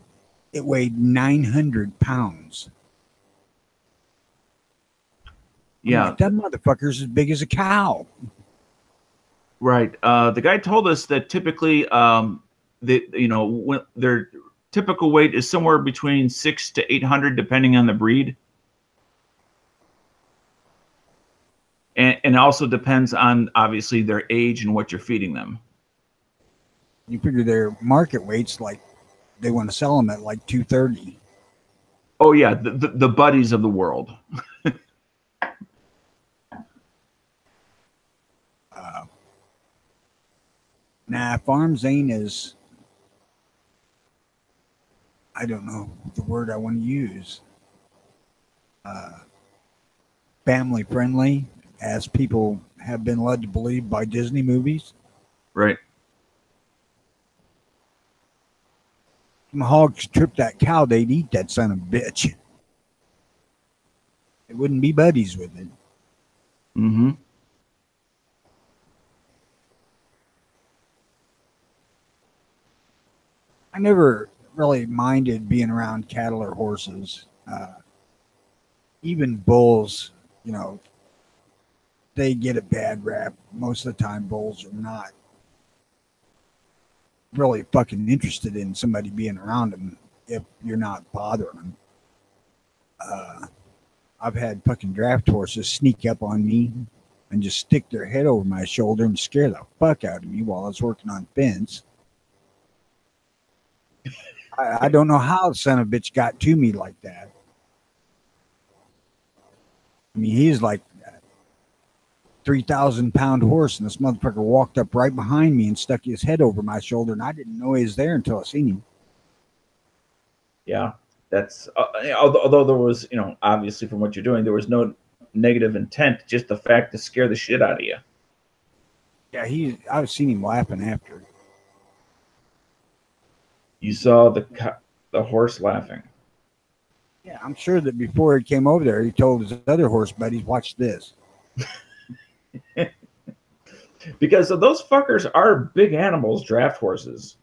it weighed 900 pounds. Yeah. Like, that motherfucker's as big as a cow. Right. The guy told us that typically, when their typical weight is somewhere between 600 to 800, depending on the breed. And it also depends on, obviously, their age and what you're feeding them. You figure their market weights, like, they want to sell them at like 230. Oh, yeah. The buddies of the world. Farms ain't as, I don't know the word I want to use, family friendly as people have been led to believe by Disney movies. Right. When the hogs tripped that cow, they'd eat that son of a bitch. They wouldn't be buddies with it. Mm-hmm. I never really minded being around cattle or horses. Even bulls, they get a bad rap. Most of the time, bulls are not really fucking interested in somebody being around them if you're not bothering them. I've had fucking draft horses sneak up on me and just stick their head over my shoulder and scare the fuck out of me while I was working on fence. I don't know how the son of a bitch got to me like that. I mean, he's like a 3,000-pound horse, and this motherfucker walked up right behind me and stuck his head over my shoulder, and I didn't know he was there until I seen him. Yeah, that's although there was, obviously from what you're doing, there was no negative intent, just the fact to scare the shit out of you. Yeah, I've seen him laughing after. You saw the horse laughing. Yeah, I'm sure that before he came over there, he told his other horse buddies, watch this. Because those fuckers are big animals, draft horses.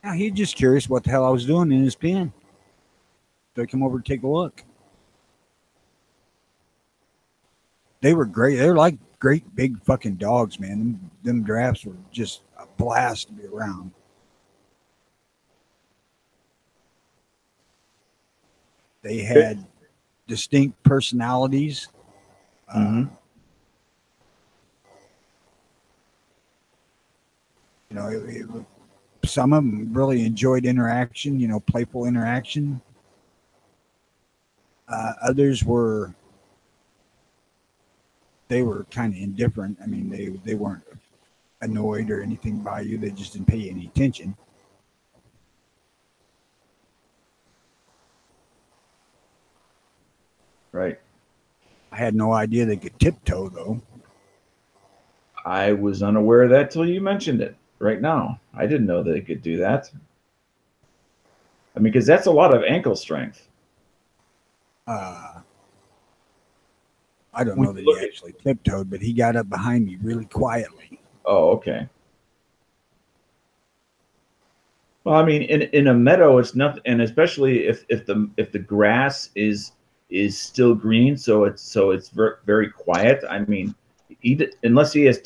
Yeah, he's just curious what the hell I was doing in his pen. So I come over to take a look. They were great. They're like great big fucking dogs, man. Them drafts were just a blast to be around. They had distinct personalities. Mhm. You know, some of them really enjoyed interaction, you know, playful interaction. Others were kind of indifferent. I mean, they weren't annoyed or anything by you. They just didn't pay any attention. Right. I had no idea they could tiptoe, though. I was unaware of that till you mentioned it right now. I didn't know they could do that. I mean, because that's a lot of ankle strength. I don't When know that you look he at- actually tiptoed, but he got up behind me really quietly. Oh, okay. Well, I mean, in a meadow, it's nothing, and especially if the grass is still green, so it's very quiet. I mean, unless he has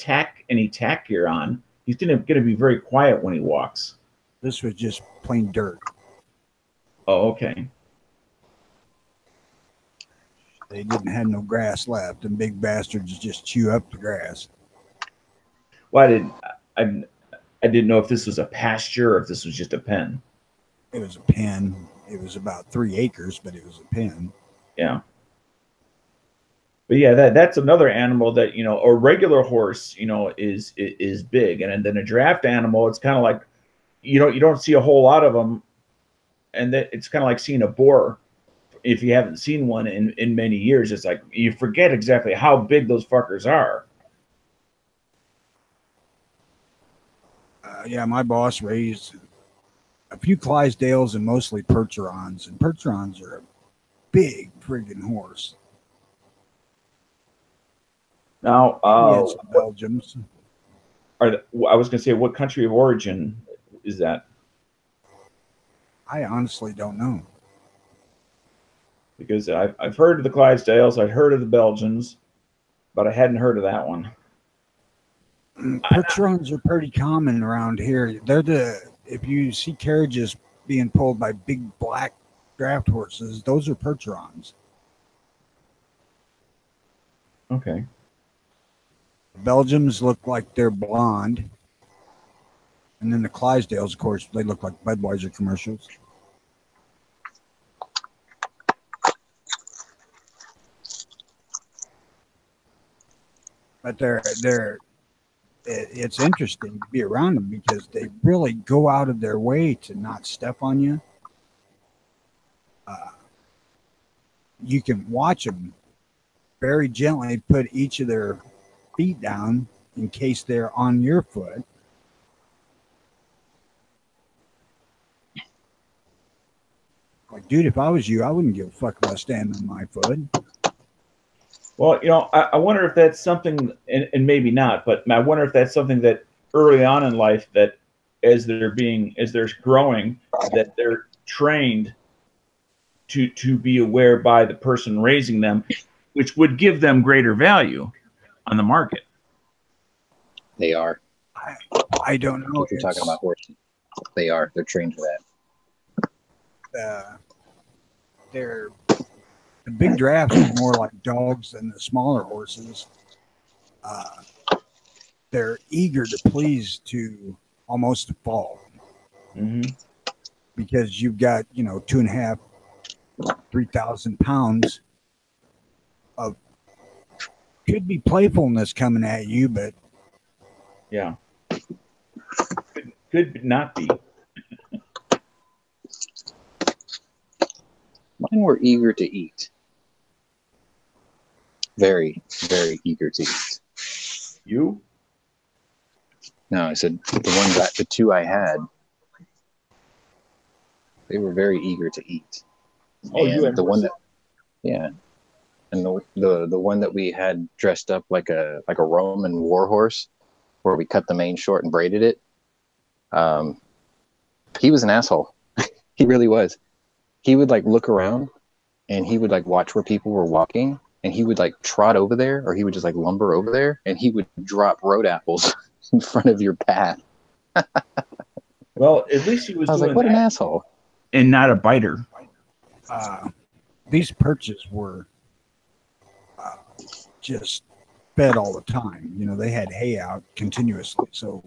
any tack gear on, he's gonna be very quiet when he walks. This was just plain dirt. Oh, okay. They didn't have no grass left, and big bastards just chew up the grass. Well, I didn't know if this was a pasture or if this was just a pen. It was a pen. It was about 3 acres, but it was a pen. Yeah. But yeah, that's another animal that, you know, a regular horse, you know, is big, and then a draft animal, it's kind of like, you don't see a whole lot of them, and that it's kind of like seeing a boar. If you haven't seen one in many years, it's like you forget exactly how big those fuckers are. Yeah, my boss raised a few Clydesdales and mostly Percherons, and Percherons are a big friggin' horse. Now, He had some Belgians. I was going to say, what country of origin is that? I honestly don't know. Because I've heard of the Clydesdales, I've heard of the Belgians, but I hadn't heard of that one. Percherons are pretty common around here. If you see carriages being pulled by big black draft horses, those are Percherons. Okay. Belgians look like they're blonde. And then the Clydesdales, of course, they look like Budweiser commercials. But it's interesting to be around them because they really go out of their way to not step on you. You can watch them very gently put each of their feet down in case they're on your foot. Like, dude, if I was you, I wouldn't give a fuck about standing on my foot. Well, you know, I wonder if that's something, and maybe not, but I wonder if that's something that early on in life, that as they're growing, that they're trained to be aware by the person raising them, which would give them greater value on the market. They are. I don't know. If you're talking about horses, they are. They're trained for that. The big drafts are more like dogs than the smaller horses. They're eager to please to almost a fault. Mm-hmm. Because you've got, 2.5, 3,000 pounds of could be playfulness coming at you, but yeah, could not be. Mine were eager to eat. Very, very eager to eat. You? No, I said the two I had, they were very eager to eat. Oh, and you had the one that, yeah, and the one that we had dressed up like a Roman war horse, where we cut the mane short and braided it. He was an asshole. He really was. He would like look around and he would like watch where people were walking, and he would like trot over there, or he would just like lumber over there, and he would drop road apples in front of your path. Well, at least he was I was doing like, what an that asshole. and not a biter. These perches were just fed all the time. You know, they had hay out continuously, so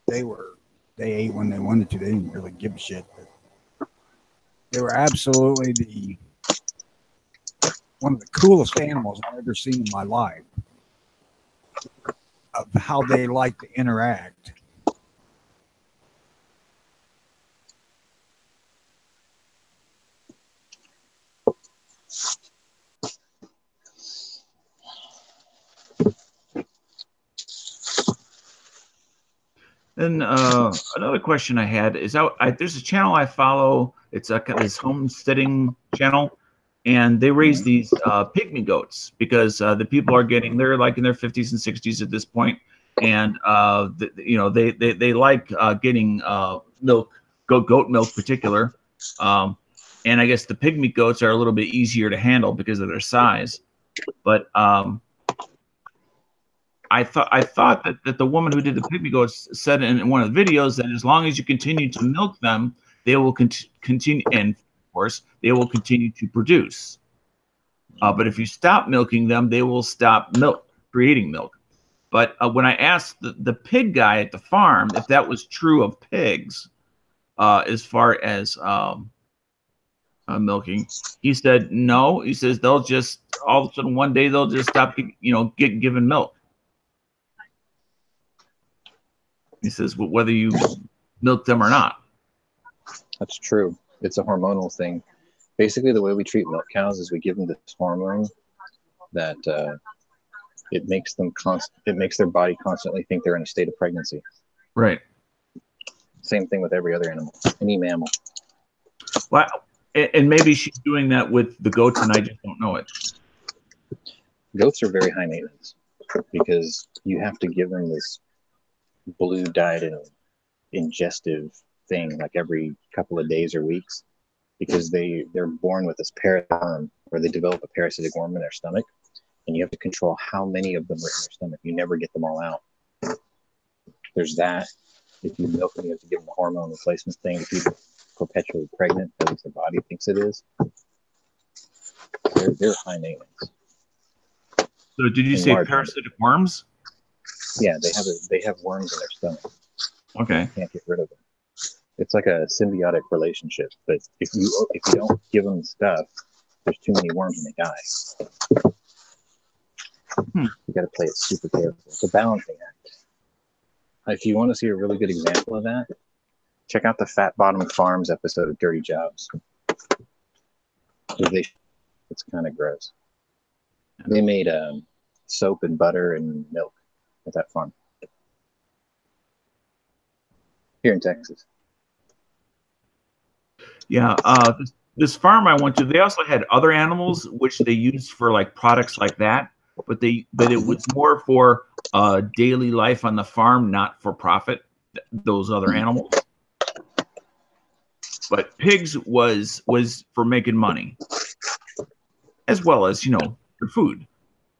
they ate when they wanted to. They didn't really give a shit. But they were absolutely one of the coolest animals I've ever seen in my life. Of how they like to interact. Then another question I had is there's a channel I follow. It's this homesteading channel, and they raise these pygmy goats because the people are they're like in their 50s and 60s at this point, and they like getting milk, goat milk particular, and I guess the pygmy goats are a little bit easier to handle because of their size, but I thought that the woman who did the pygmy goats said in one of the videos that as long as you continue to milk them, they will continue, and of course they will continue to produce. But if you stop milking them, they will stop creating milk. But when I asked the pig guy at the farm if that was true of pigs, as far as milking, he said no. He says they'll just all of a sudden one day they'll just stop, giving milk. He says whether you milk them or not. That's true. It's a hormonal thing. Basically, the way we treat milk cows is we give them this hormone that it makes their body constantly think they're in a state of pregnancy. Right. Same thing with every other animal, any mammal. Well, and maybe she's doing that with the goats, and I just don't know it. Goats are very high maintenance because you have to give them this blue diet and ingestive thing like every couple of days or weeks, because they're born with this parasite, or they develop a parasitic worm in their stomach, and you have to control how many of them are in their stomach. You never get them all out. There's that. If you milk them, you have to give them a hormone replacement thing to keep them perpetually pregnant, at least their body thinks it is. They're high maintenance. So did you say parasitic worms? Yeah, they have worms in their stomach. Okay. You can't get rid of them. It's like a symbiotic relationship. But if you don't give them stuff, there's too many worms and they die. You got to play it super careful. It's a balancing act. If you want to see a really good example of that, check out the Fat Bottom Farms episode of Dirty Jobs. It's kind of gross. They made soap and butter and milk at that farm here in Texas. Yeah, this farm I went to, they also had other animals which they used for like products like that, but it was more for daily life on the farm, not for profit. Those other animals, but pigs was for making money, as well as for food.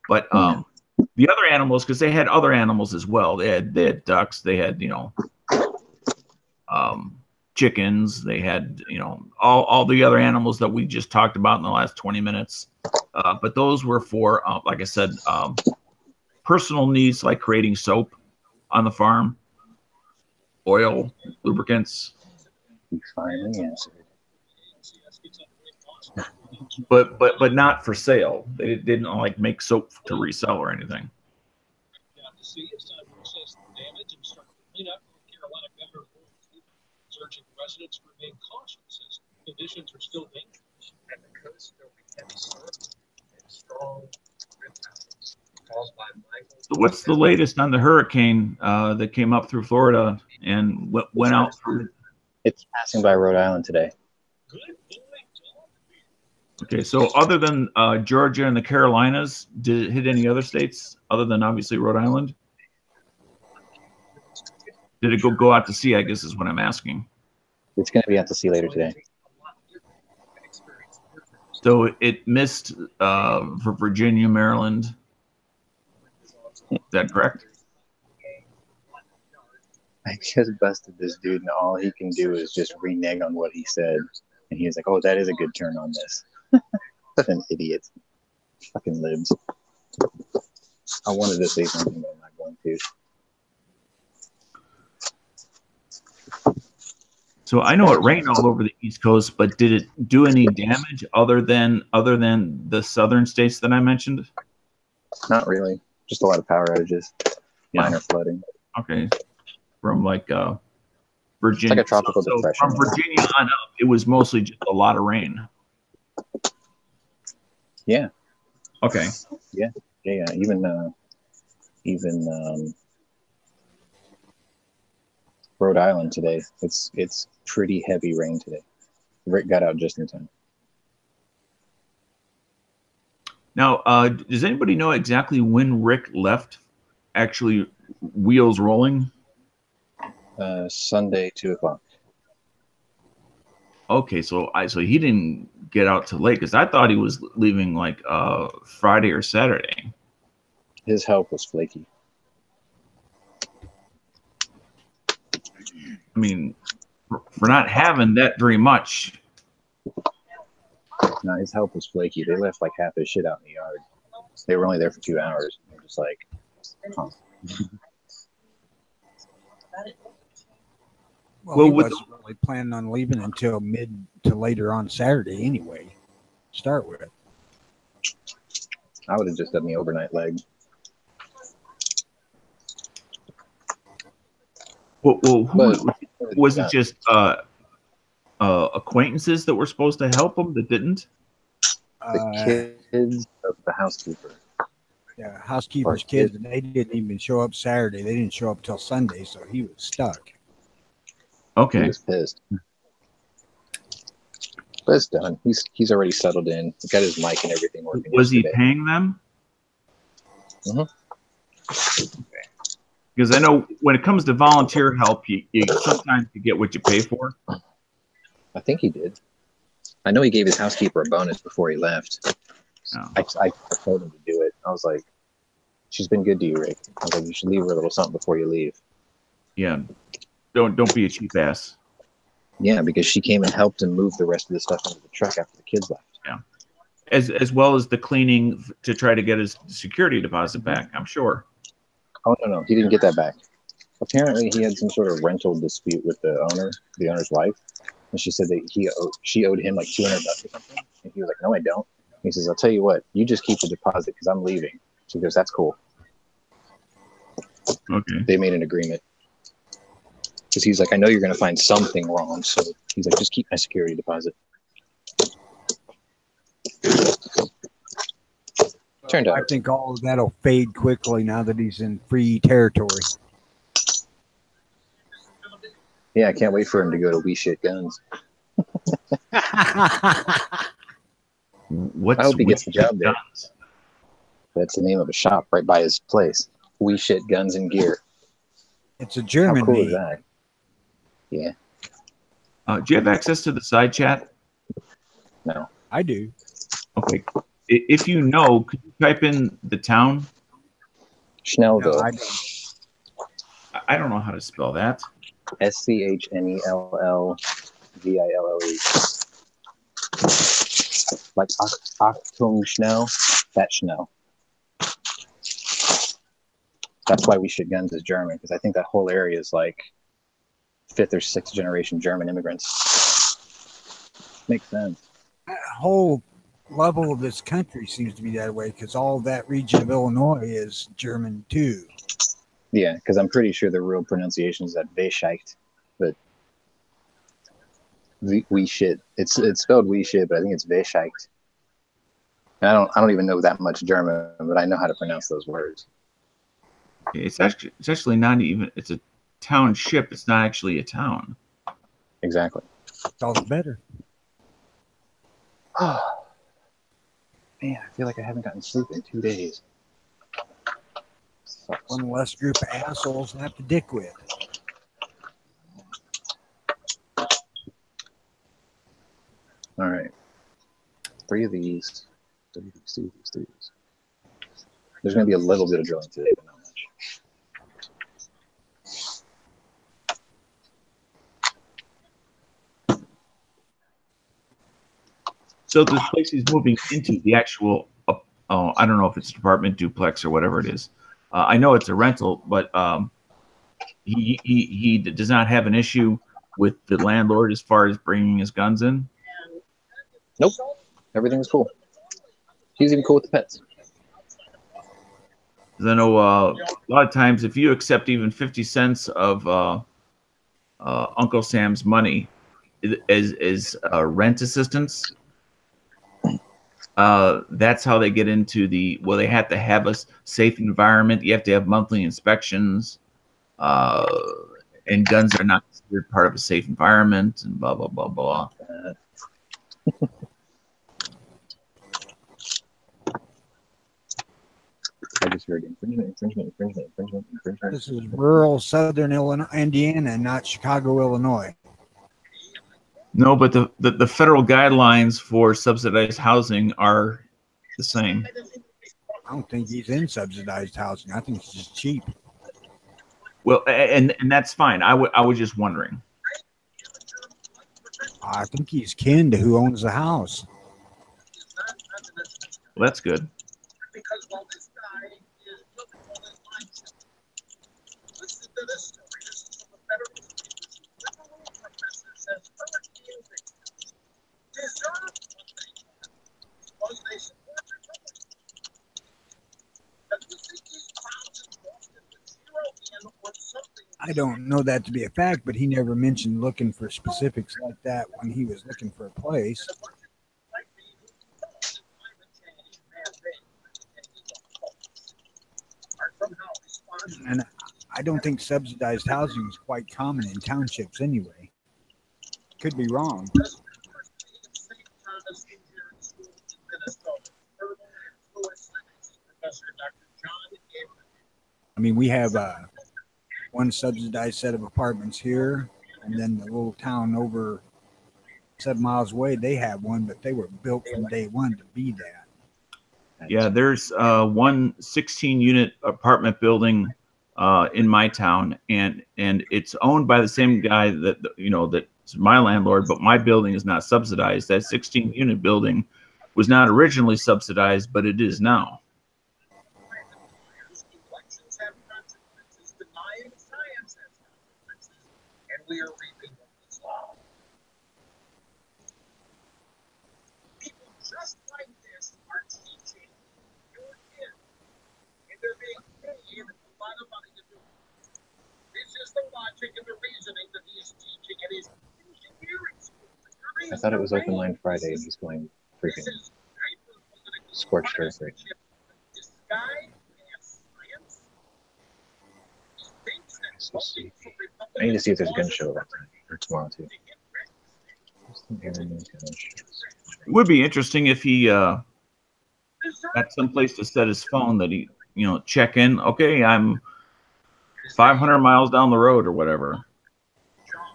But the other animals, because they had other animals as well. They had ducks. They had chickens. They had all the other animals that we just talked about in the last 20 minutes. But those were for like I said, personal needs like creating soap on the farm, oil, lubricants. You finally answered. But not for sale. They didn't like make soap to resell or anything. It's time to assess the damage and start to clean up. Carolina Governor urging residents remain cautious as conditions are still dangerous. At the coast, there will be heavy storms and strong wind patterns caused by Michael. So what's the latest on the hurricane that came up through Florida and went out through? It's passing by Rhode Island today. Good boy, Tom. Okay, so other than Georgia and the Carolinas, did it hit any other states other than obviously Rhode Island? Did it go out to sea? I guess is what I'm asking. It's going to be out to sea later today. So it missed for Virginia, Maryland. Is that correct? I just busted this dude, and all he can do is just renege on what he said. And he's like, "Oh, that is a good turn on this." What an idiot! Fucking libs. I wanted to say something, but I'm not going to. So I know it rained all over the East Coast, but did it do any damage other than the southern states that I mentioned? Not really. Just a lot of power outages, minor flooding. Okay, from like Virginia. It's like a tropical depression. From Virginia on up, it was mostly just a lot of rain. Yeah. Okay. Yeah. Even Rhode Island today. It's pretty heavy rain today. Rick got out just in time. Now, does anybody know exactly when Rick left? Actually, wheels rolling. Sunday, 2:00. Okay, so he didn't get out till late because I thought he was leaving like Friday or Saturday. His help was flaky. I mean, for not having that very much. No, his help was flaky. They left like half his shit out in the yard. They were only there for 2 hours. They're just like, huh. Well, he wasn't really planning on leaving until mid to later on Saturday anyway. Start with. I would have just done the overnight leg. Well, was it just acquaintances that were supposed to help him that didn't? The kids of the housekeeper. Yeah, housekeeper's kids, and they didn't even show up Saturday. They didn't show up till Sunday, so he was stuck. Okay. He was pissed. But it's done. He's already settled in. He's got his mic and everything working. Was he paying them? Mm-hmm. Because I know when it comes to volunteer help, you sometimes you get what you pay for. I think he did. I know he gave his housekeeper a bonus before he left. Oh. I told him to do it. I was like, she's been good to you, Rick. I was like, you should leave her a little something before you leave. Yeah. Don't be a cheap ass. Yeah, because she came and helped him move the rest of the stuff into the truck after the kids left. Yeah. As well as the cleaning to try to get his security deposit back, I'm sure. Oh, no. He didn't get that back. Apparently, he had some sort of rental dispute with the owner's wife. And she said that she owed him like $200 or something. And he was like, no, I don't. He says, I'll tell you what, you just keep the deposit because I'm leaving. She goes, that's cool. Okay. They made an agreement. Because he's like, I know you're going to find something wrong. So he's like, just keep my security deposit. Turned out. I think all of that'll fade quickly now that he's in free territory. Yeah, I can't wait for him to go to We Shit Guns. I hope he gets the job there. Guns? That's the name of a shop right by his place. We Shit Guns and Gear. It's a German How cool made. is that? Yeah. Do you have access to the side chat? No. I do. Okay. If you know, could you type in the town? Schnellville. No, I don't. I don't know how to spell that. SCHNELLVILLE. Like Achtung Schnell, that Schnell. That's why We Shit Guns is German, because I think that whole area is like 5th or 6th generation German immigrants. Makes sense. That whole level of this country seems to be that way because all that region of Illinois is German too. Yeah, because I'm pretty sure the real pronunciation is that Weisheit, but we shit. It's spelled we shit, but I think it's Weisheit. And I don't even know that much German, but I know how to pronounce those words. It's actually not even. It's a township. It's not actually a town. Exactly. It's all the better. Oh, man, I feel like I haven't gotten sleep in 2 days. Sucks. One less group of assholes to have to dick with. three of these. Three of these. There's going to be a little bit of drilling today, but not much. So this place he's moving into the actual, I don't know if it's an apartment duplex or whatever it is. I know it's a rental, but he does not have an issue with the landlord as far as bringing his guns in. Nope, everything's cool. He's even cool with the pets. I know a lot of times if you accept even 50 cents of Uncle Sam's money as rent assistance, that's how they get into they have to have a safe environment. You have to have monthly inspections, and guns are not considered part of a safe environment, and blah, blah, blah, blah. I just heard infringement. This is rural southern Illinois, Indiana, not Chicago, Illinois. No, but the federal guidelines for subsidized housing are the same. I don't think he's in subsidized housing. I think it's just cheap. Well, and that's fine. I was just wondering. I think he's kin to who owns the house. Well, that's good. Because while this guy is looking for his mindset, listen to this story. This is from the federal newspapers. Literal professor says hurricane victims deserve what they get because they support their government. But you think these clowns in Boston with zero in or something? I don't know that to be a fact, but he never mentioned looking for specifics like that when he was looking for a place. And I don't think subsidized housing is quite common in townships anyway. Could be wrong. I mean, we have one subsidized set of apartments here, and then the little town over 7 miles away, they have one, but they were built from day one to be that. Yeah, there's one 16-unit apartment building in my town, and it's owned by the same guy that's my landlord, but my building is not subsidized. That 16-unit building was not originally subsidized, but it is now. Elections have consequences. Denying science has consequences, and we are reaping what we sow. People just like this are teaching your kids, and they're being paid a lot of money to do it. This is the logic and the reasoning that he is teaching at his engineering school. I thought it was open line Friday, and he's going freaking scorched earth right now. This guy has science. He thinks that So see. I need to see if there's a gun show around tonight or tomorrow too. It would be interesting if he had some place to set his phone that he, check in. Okay, I'm 500 miles down the road or whatever.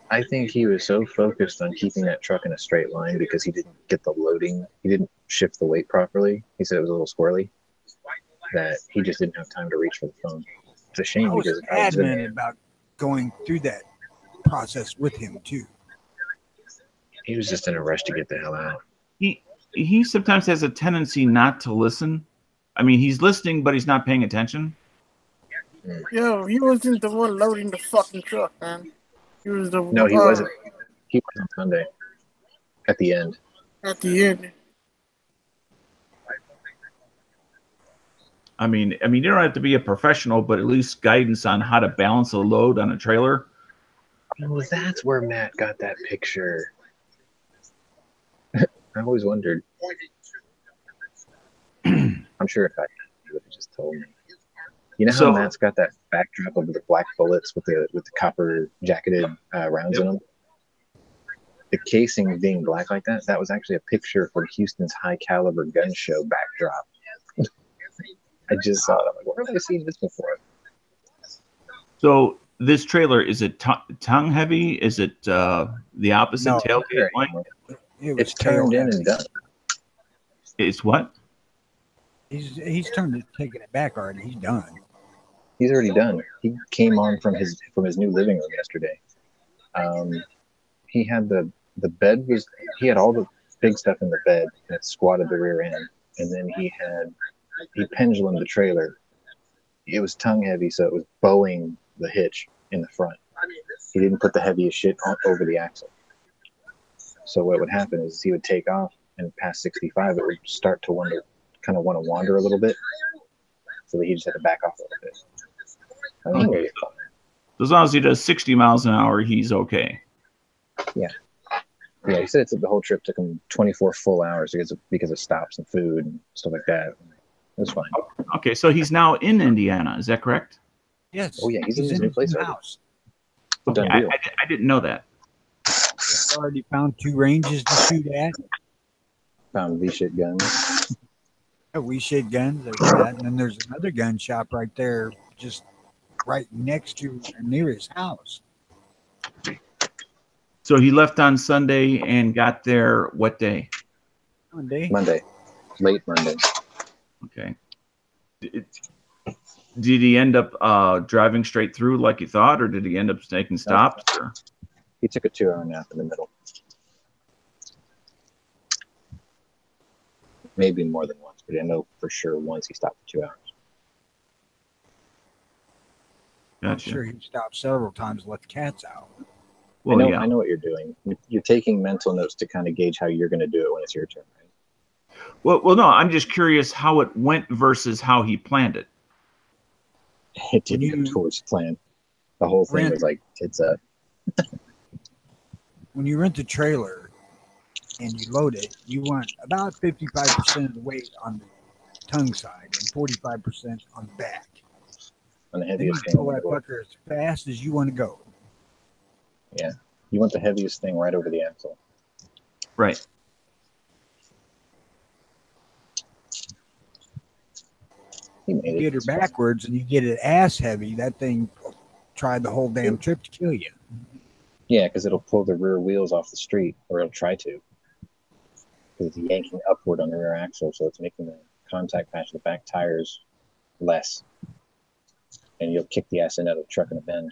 I think he was so focused on keeping that truck in a straight line because he didn't get the loading. He didn't shift the weight properly. He said it was a little squirrely, that he just didn't have time to reach for the phone. It's a shame I was because adamant about going through that process with him too. he was just in a rush to get the hell out. He sometimes has a tendency not to listen. I mean, he's listening, but he's not paying attention. Yo, he wasn't the one loading the fucking truck, man. He was the No, he wasn't. He was on Sunday at the end. at the end. I mean, you don't have to be a professional, but at least guidance on how to balance a load on a trailer. Oh, that's where Matt got that picture. I always wondered. I'm sure if I would have just told me. You know how Matt's got that backdrop of the black bullets with the copper jacketed rounds in them? The casing being black like that, that was actually a picture for Houston's high caliber gun show backdrop. I just saw it. I'm like, where have I seen this before? So this trailer, is it tongue heavy? Is it the opposite No, tailgate length? It was It's turned in tail and done. It's what? He's taking it back already. He's done. He's already done. He came on from his new living room yesterday. He had the bed was he had all the big stuff in the bed that squatted the rear end, and then he pendulumed the trailer. It was tongue heavy, so it was bowing the hitch in the front. He didn't put the heaviest shit over the axle. So what would happen is he would take off, and past 65, it would start to want to wander a little bit. So he just had to back off a little bit. I mean, Okay. So as long as he does 60 miles an hour, he's okay. Yeah, he said the whole trip took him 24 full hours because of stops and food and stuff like that. It was fine. Okay, so he's now in Indiana. Is that correct? Yes. Oh yeah, he's in his new place already. house. Okay, Done deal. I didn't know that. Already found 2 ranges to shoot at. Found V-shit guns. We shit guns, there's that, and then there's another gun shop right there, just right next to near his house. So he left on Sunday and got there what day? Monday. Late Monday. Okay. Did he end up driving straight through like you thought, or did he end up taking stops? Or? He took a 2-hour nap in the middle. Maybe more than once, but I know for sure once he stopped for 2 hours. Gotcha. I'm sure he stopped several times to let the cats out. Well, I know what you're doing. You're taking mental notes to kind of gauge how you're going to do it when it's your turn, right? Well, no, I'm just curious how it went versus how he planned it. It didn't go towards plan. The whole thing was like, it's a... When you rent a trailer and you load it, you want about 55% of the weight on the tongue side and 45% on the back. On the Then heaviest you thing. pull that fucker as fast as you want to go. Yeah. You want the heaviest thing right over the axle. Right. He made You it. get her It's fine. backwards and you get it ass heavy, that thing tried the whole damn trip to kill you. Yeah, because it'll pull the rear wheels off the street, or it'll try to. Because it's yanking upward on the rear axle, so it's making the contact patch of the back tires less. And you'll kick the ass end out of the truck in a bend.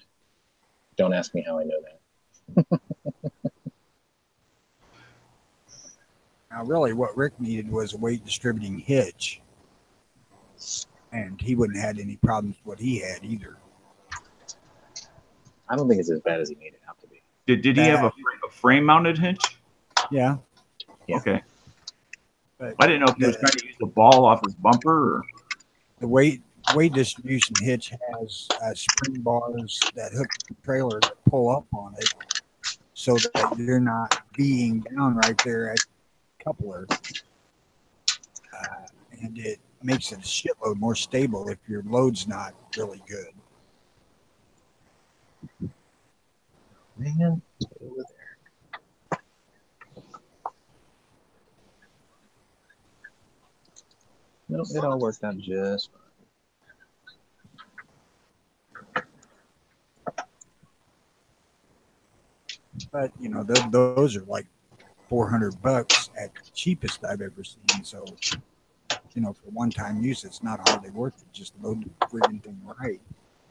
Don't ask me how I know that. Now, really, what Rick needed was a weight distributing hitch. And he wouldn't have had any problems with what he had either. I don't think it's as bad as he made it out to be. Did he have a frame mounted hitch? Yeah. Yeah. Okay. But I didn't know if he was trying to use the ball off his bumper or. the weight distribution hitch has spring bars that hook the trailer that pull up on it so that you're not being down right there at the coupler. And it makes it a shitload more stable if your load's not really good. Man, over there. Nope, it all worked out just fine. But you know, those are like $400 at the cheapest I've ever seen. So, you know, for one-time use, it's not hardly worth it. Just load the friggin' thing right,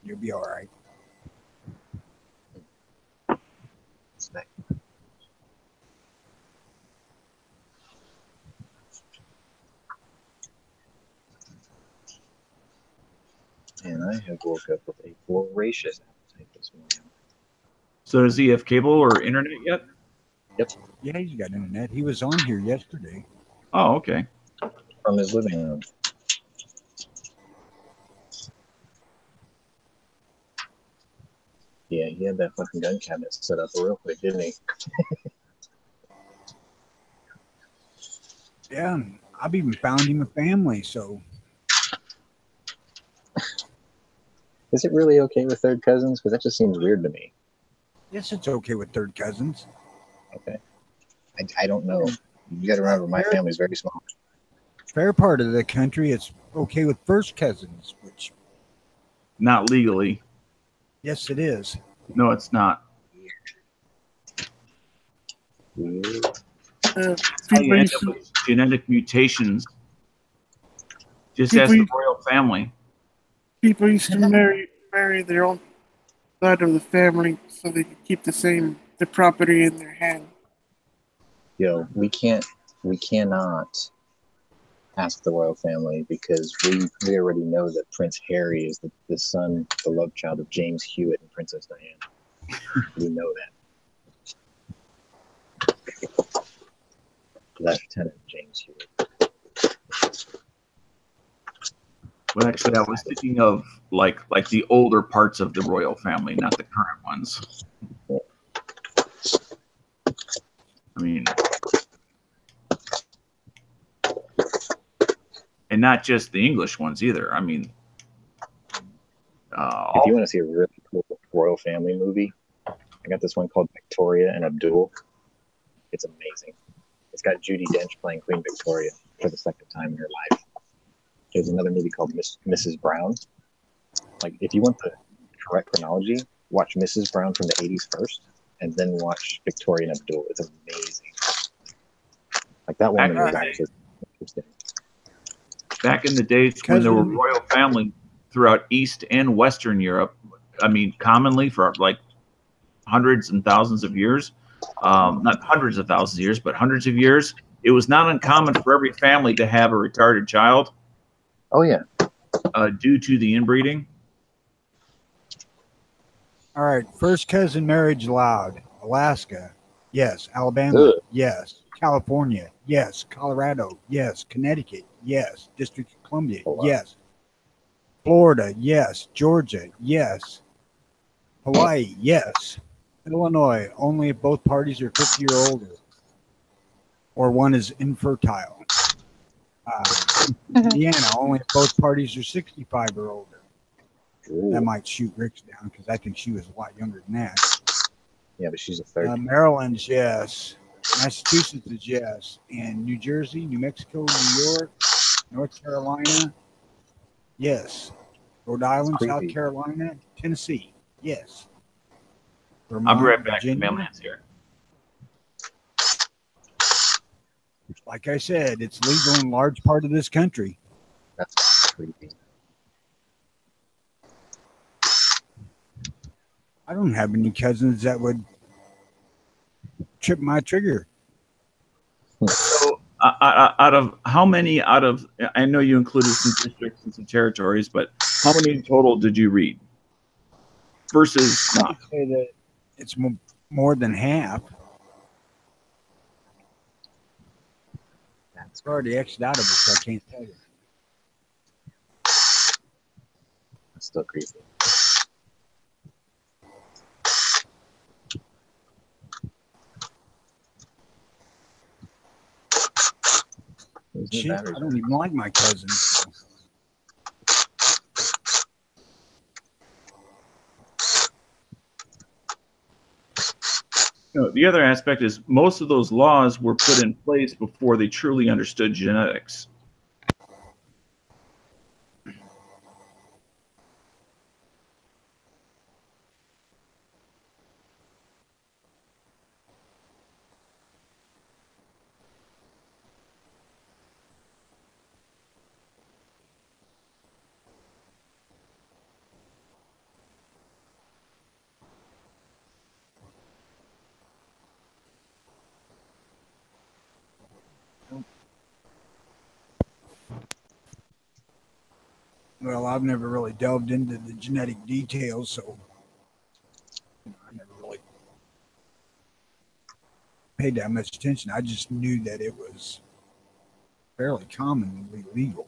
you'll be all right. Snack. And I have woke up with a voracious appetite this morning. So does he have cable or internet yet? Yeah, he's got internet. He was on here yesterday. Oh, okay. From his living room. Yeah, he had that fucking gun cabinet set up real quick, didn't he? Yeah, and I've even found him a family. So Is it really okay with third cousins? Because that just seems weird to me. yes, it's okay with third cousins. Okay. I don't know. You got to remember, my family's very small. Fair part of the country, it's okay with first cousins, which Not legally. yes, it is. No, it's not. Weird. Uh, How people you end used up to with genetic mutations. Just as the royal family. people used to marry their own side of the family so they could keep the property in their hand. Yo, we cannot ask the royal family because we already know that Prince Harry is the son, the love child of James Hewitt and Princess Diana. We know that. Lieutenant James Hewitt. Well, actually, I was thinking of like the older parts of the royal family, not the current ones. I mean, and not just the English ones either. I mean, if you want to see a really cool royal family movie, I got this one called Victoria and Abdul. It's amazing. It's got Judi Dench playing Queen Victoria for the second time in her life. There's another movie called Mrs. Brown. Like, if you want the correct chronology, watch Mrs. Brown from the 80s first, and then watch Victoria and Abdul. It's amazing. Like, that woman was actually interesting. Back in the days when there were royal families throughout East and Western Europe, I mean, commonly for like hundreds and thousands of years, not hundreds of thousands of years, but hundreds of years, it was not uncommon for every family to have a retarded child. Oh, yeah. Due to the inbreeding. All right. First cousin marriage allowed. Alaska. Yes. Alabama. Ugh. Yes. California. Yes. Colorado. Yes. Connecticut. Yes. District of Columbia. Oh, wow. Yes. Florida. Yes. Georgia. Yes. Hawaii. Yes. Illinois. Only if both parties are 50 or older, or one is infertile. Indiana. Only if both parties are 65 or older. Ooh. That might shoot Rick's down because I think she was a lot younger than that. Yeah, but she's a third. Maryland's yes. Massachusetts is yes. And New Jersey, New Mexico, New York, North Carolina, yes. Rhode Island, Creepy. South Carolina, Tennessee, yes. Vermont, I'll be right back. Virginia. Mailman's here. Like I said, it's legal in large part of this country. That's creepy. I don't have any cousins that would trip my trigger. So, out of how many I know you included some districts and some territories, but how many in total did you read? Versus I'd say that it's more than half. That's It's already X'd out of it, so I can't tell you. still creepy. Shit, I don't even like my cousins. So. You know, the other aspect is most of those laws were put in place before they truly understood genetics. Well, I've never really delved into the genetic details, so I never really paid that much attention. I just knew that it was fairly commonly legal.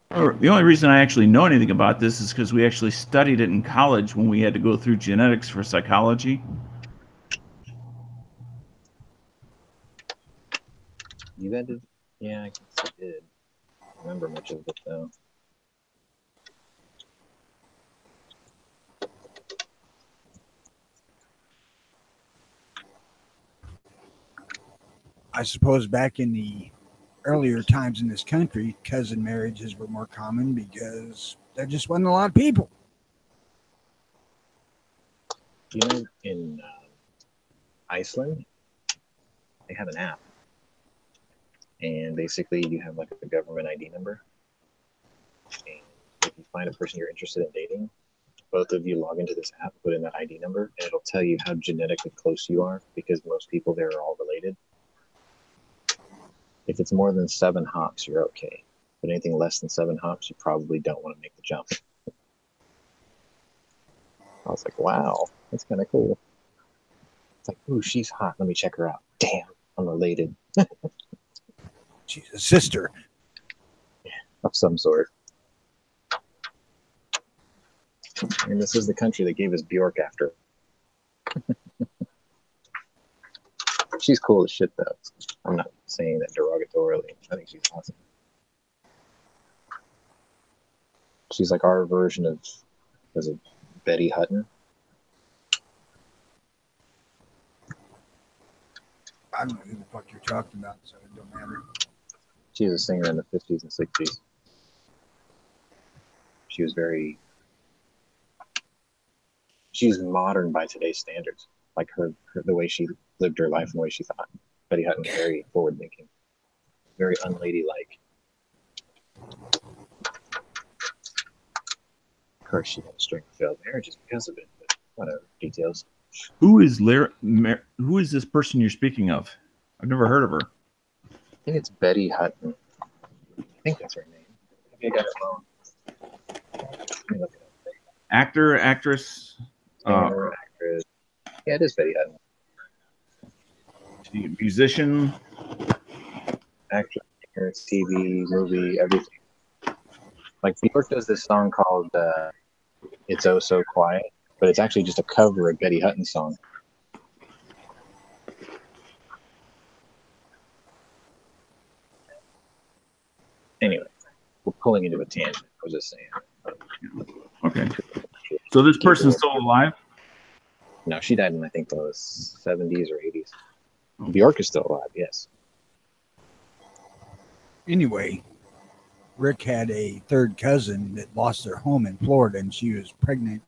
The only reason I actually know anything about this is because we actually studied it in college when we had to go through genetics for psychology. You guys did? Yeah, I guess I did. I don't remember much of it though. I suppose back in the earlier times in this country, cousin marriages were more common because there just wasn't a lot of people. You know, in Iceland, They have an app, and basically you have like a government ID number. And if you find a person you're interested in dating, both of you log into this app, put in that ID number, and it'll tell you how genetically close you are, because most people there are all related. If it's more than 7 hops, you're okay. But anything less than 7 hops, you probably don't want to make the jump. I was like, wow, that's kind of cool. It's like, ooh, she's hot. Let me check her out. Damn, I'm related. She's a sister. Of some sort. And this is the country that gave us Bjork after. She's cool as shit, though. I'm not saying that derogatorily. I think she's awesome. She's like our version of, was it Betty Hutton? I don't know who the fuck you're talking about, so it don't matter. She was a singer in the 50s and 60s. She was very... She's modern by today's standards. Like her the way she lived her life and the way she thought. Betty Hutton was very forward-thinking. Very unladylike. Of course, she had a string of failed marriages because of it, but whatever. Details. Who is this person you're speaking of? I've never heard of her. I think it's Betty Hutton. I think that's her name. Maybe I got it wrong. Let me look it up. Actor, actress, Singer, actress. Yeah, it is Betty Hutton. musician. Actress, singer, TV, movie, everything. Like Bjork does this song called "It's Oh So Quiet," but it's actually just a cover of Betty Hutton's song. Anyway, we're pulling into a tangent. I was just saying. Okay. So this person's still alive? No, she died in, I think, the 70s or 80s. Bjork is still alive, yes. Anyway, Rick had a third cousin that lost their home in Florida, and she was pregnant,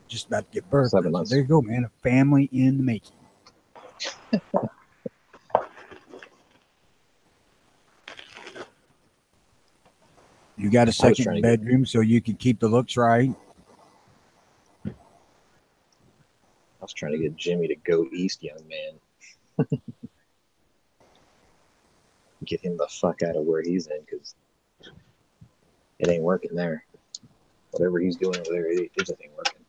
just about to give birth. 7 So months. there you go, man. A family in the making. You got a trying second to bedroom so you can keep the looks right. I was trying to get Jimmy to go east, young man. Get him the fuck out of where he's in, because it ain't working there. Whatever he's doing over there, it ain't working.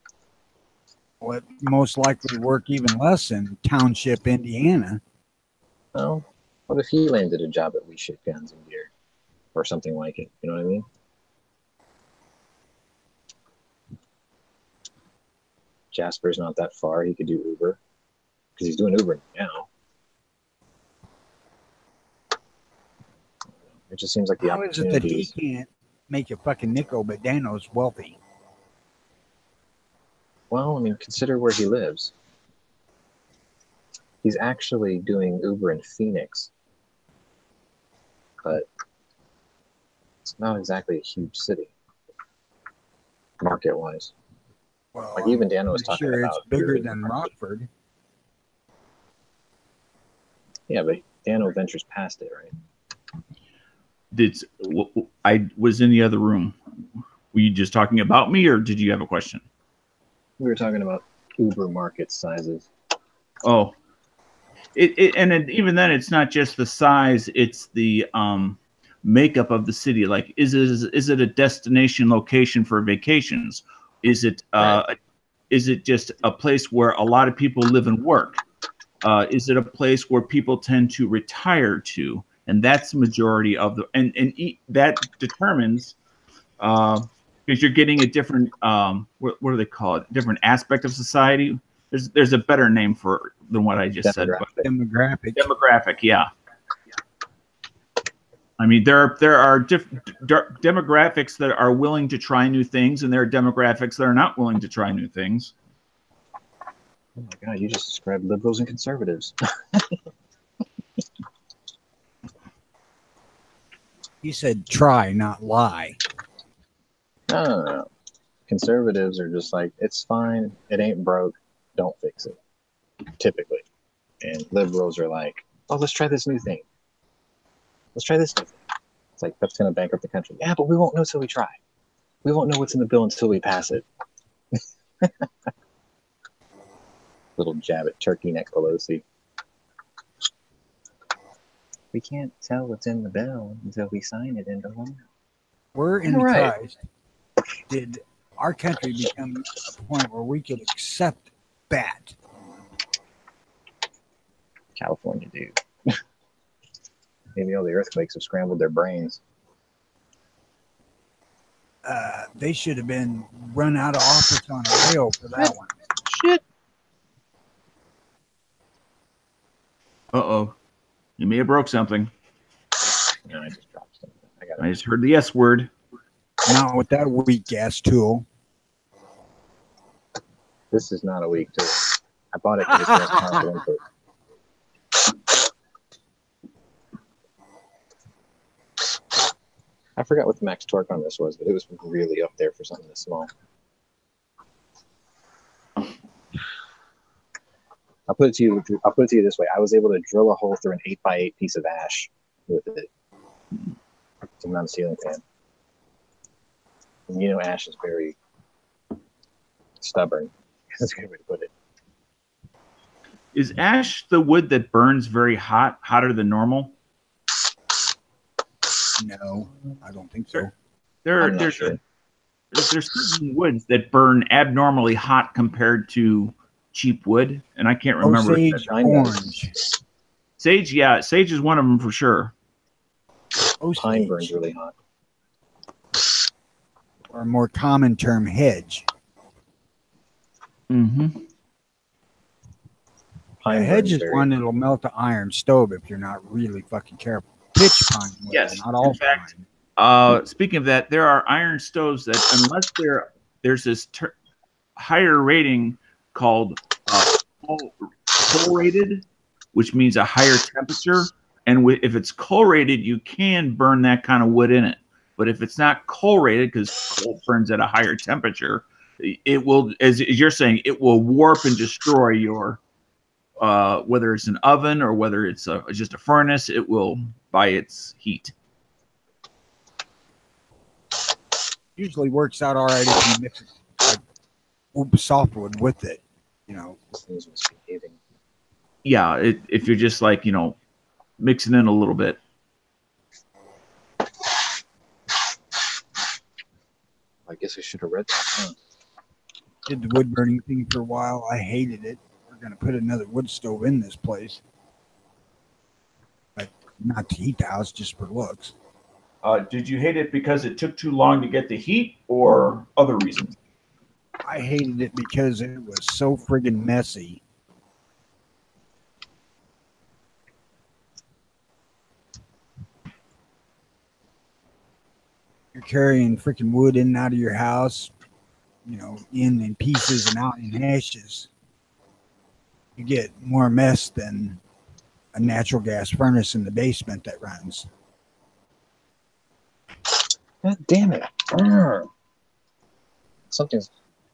Well, it most likely work even less in Township, Indiana. Well, what if he landed a job at We Shit Guns and Beer? Or something like it. You know what I mean? Jasper's not that far. He could do Uber. Because he's doing Uber now. It just seems like the How is it that he opportunities. can't make a fucking nickel, but Dano's wealthy? Well, I mean, consider where he lives. He's actually doing Uber in Phoenix. But it's not exactly a huge city, market-wise. Well, Like even Dano was I'm talking sure about it's bigger Uber. than Rockford. Yeah, but Dano ventures past it, right? I was in the other room. Were you just talking about me, or did you have a question? We were talking about Uber market sizes. Oh, even then, it's not just the size; it's the makeup of the city. Like, is it a destination location for vacations? Is it just a place where a lot of people live and work? Is it a place where people tend to retire to? And that's the majority of the that determines because you're getting a different what do they call it? Different aspect of society. There's a better name for than what I just said. But demographic, yeah. I mean, there are demographics that are willing to try new things, and there are demographics that are not willing to try new things. Oh my God, you just described liberals and conservatives. He said try, not lie. No. Conservatives are just like, it's fine, it ain't broke, don't fix it. Typically. And liberals are like, Oh, let's try this new thing. Let's try this new thing. It's like, that's going to bankrupt the country. Yeah, but we won't know till we try. We won't know what's in the bill until we pass it. Little jab at turkey neck Pelosi. We can't tell what's in the bill until we sign it into law. Where in Right. Christ did our country become a point where we could accept that? California, dude. Maybe all the earthquakes have scrambled their brains. They should have been run out of office on a rail for that one. Shit. Uh-oh. You may have broke something. No, I just dropped something. I just heard the S word. Not with that weak ass tool. This is not a weak tool. I bought it because it's less powerful input. I forgot what the max torque on this was, but it was really up there for something this small. I'll put it to you this way. I was able to drill a hole through an 8x8 piece of ash with it. It's a non-ceiling fan. And you know ash is very stubborn. That's a good way to put it. Is ash the wood that burns very hot, hotter than normal? No, I don't think so. I'm not sure. There's certain woods that burn abnormally hot compared to cheap wood, and I can't remember. Osage orange. Sage, yeah, sage is one of them for sure. Pine burns really hot. Or a more common term, hedge. Mm-hmm. A hedge is one that'll melt the iron stove if you're not really fucking careful. Pitch pine will, Yes, not all in fact, pine. Speaking of that, there are iron stoves that, unless there's this higher rating called coal rated, which means a higher temperature, and if it's coal rated, you can burn that kind of wood in it. But if it's not coal rated, because coal burns at a higher temperature, it will, as you're saying, it will warp and destroy your, whether it's an oven or whether it's just a furnace, it will by its heat. Usually works out all right if you mix like softwood with it, you know. This thing's misbehaving. Yeah, if you're just like, mixing in a little bit. I guess I should have read that, huh? Did the wood burning thing for a while. I hated it. We're going to put another wood stove in this place. But not to heat the house, just for looks. Did you hate it because it took too long to get the heat or other reasons? I hated it because it was so friggin' messy. You're carrying freaking wood in and out of your house, in pieces and out in ashes. You get more mess than a natural gas furnace in the basement that runs. God damn it.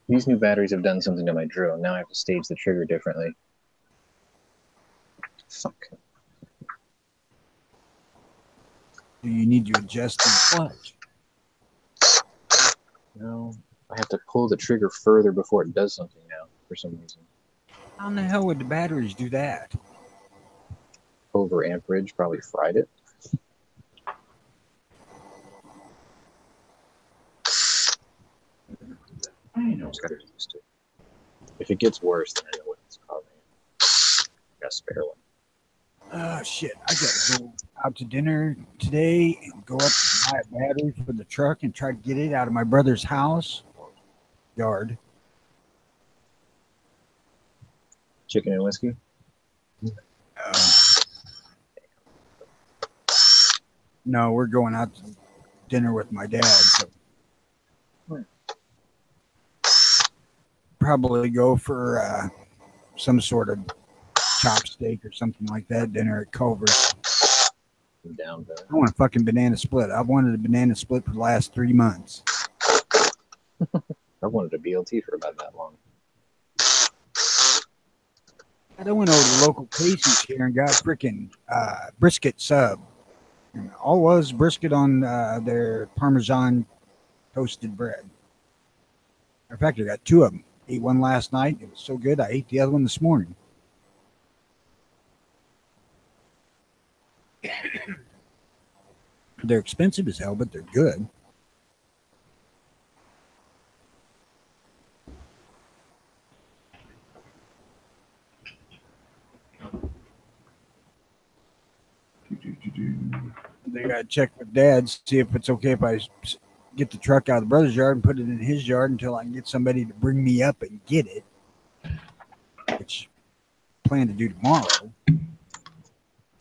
These new batteries have done something to my drill. Now I have to stage the trigger differently. Fuck. Do you need to adjust the clutch? No, I have to pull the trigger further before it does something now, for some reason. How in the hell would the batteries do that? Over amperage probably fried it. I know. Just gotta get used to it. If it gets worse, then I know what it's causing. I got a spare one. Oh, shit. I got to go out to dinner today and go up and buy a battery for the truck and try to get it out of my brother's house yard. Chicken and whiskey? No, we're going out to dinner with my dad. So probably go for some sort of chopstick or something like that dinner at Culver's. I'm down there. I want a fucking banana split. I've wanted a banana split for the last 3 months. I've wanted a BLT for about that long. I went over to local Casey's here and got freaking brisket sub. And all was brisket on their Parmesan toasted bread. In fact, I got 2 of them. Ate one last night. It was so good, I ate the other one this morning. They're expensive as hell, but they're good. They got to check with Dad, see if it's okay if I get the truck out of the brother's yard and put it in his yard until I can get somebody to bring me up and get it, which I plan to do tomorrow.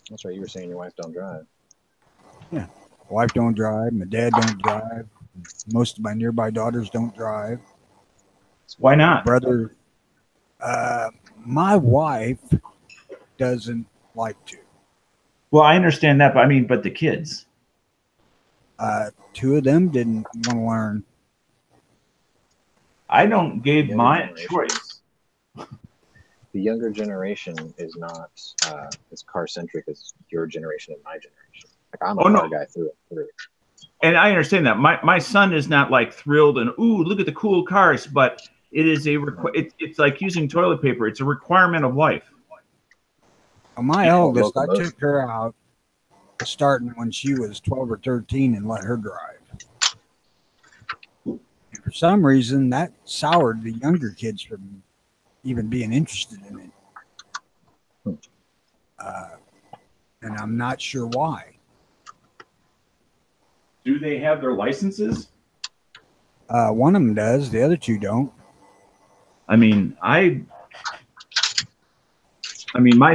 That's right. You were saying your wife don't drive. Yeah. My wife don't drive. My dad don't drive. Most of my nearby daughters don't drive. Why not? Brother, my wife doesn't like to. Well, I understand that, but I mean, but the kids. 2 of them didn't want to learn. I don't give Younger my generation. choice. The younger generation is not as car centric as your generation and my generation. Like I'm a car guy through and through. And I understand that. My son is not like thrilled and ooh, look at the cool cars, but it is it's like using toilet paper. It's a requirement of life. My eldest, I locomotive. took her out starting when she was 12 or 13 and let her drive. And for some reason, that soured the younger kids from even being interested in it. And I'm not sure why. Do they have their licenses? One of them does. The other 2 don't. I mean, my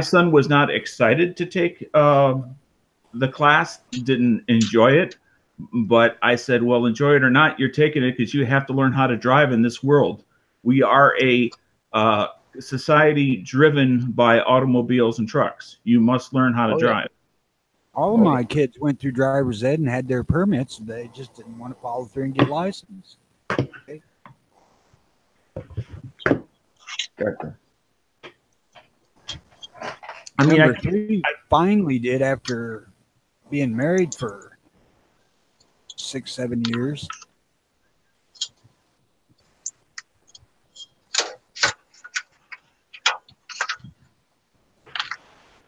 son was not excited to take the class, didn't enjoy it, but I said, well, enjoy it or not, you're taking it because you have to learn how to drive in this world. We are a society driven by automobiles and trucks. You must learn how to drive. All of my kids went through driver's ed and had their permits. They just didn't want to follow through and get licensed. Okay. I mean, Number 3 finally did after being married for 6-7 years.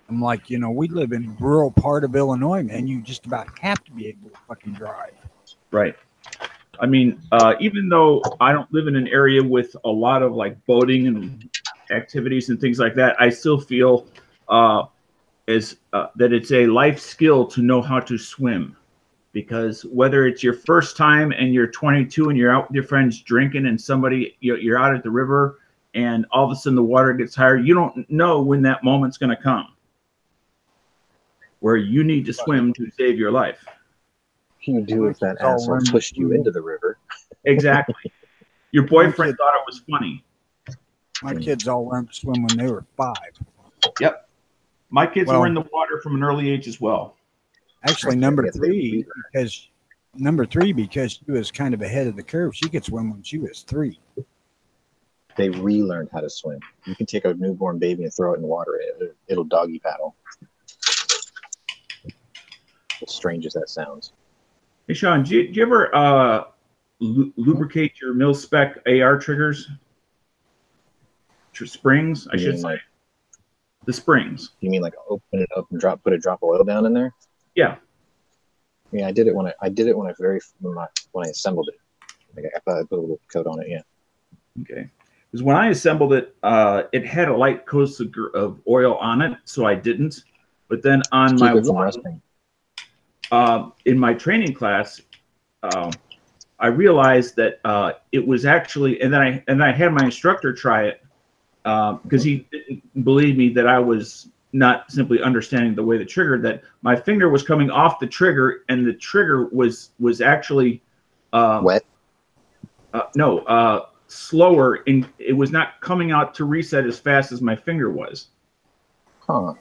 I'm like, we live in a rural part of Illinois, man. You just about have to be able to fucking drive. Right. I mean, even though I don't live in an area with a lot of like boating and activities and things like that, I still feel that it's a life skill to know how to swim. Because whether it's your first time and you're 22 and you're out with your friends drinking and you're out at the river and all of a sudden the water gets higher, you don't know when that moment's going to come where you need to swim to save your life. You do if that asshole pushed you into the river. Exactly. Your boyfriend thought it was funny. My kids all learned to swim when they were 5. Yep. My kids were in the water from an early age as well. Actually, number three because she was kind of ahead of the curve. She could swim when she was 3. They relearned how to swim. You can take a newborn baby and throw it in water. It'll doggy paddle. As strange as that sounds. Hey, Sean, do you ever lubricate your mil-spec AR triggers? Springs, I should say. The springs. You mean like open it up and put a drop of oil down in there? Yeah. Yeah, I did it when I assembled it. Like I put a little coat on it. Yeah. Okay. Because when I assembled it, it had a light coat of oil on it, so I didn't. But then on my in my training class, I realized that it was actually, and then I had my instructor try it because he didn't believe me that I was not simply understanding the way the trigger, that my finger was coming off the trigger and the trigger was actually wet. Slower, and it was not coming out to reset as fast as my finger was. Huh.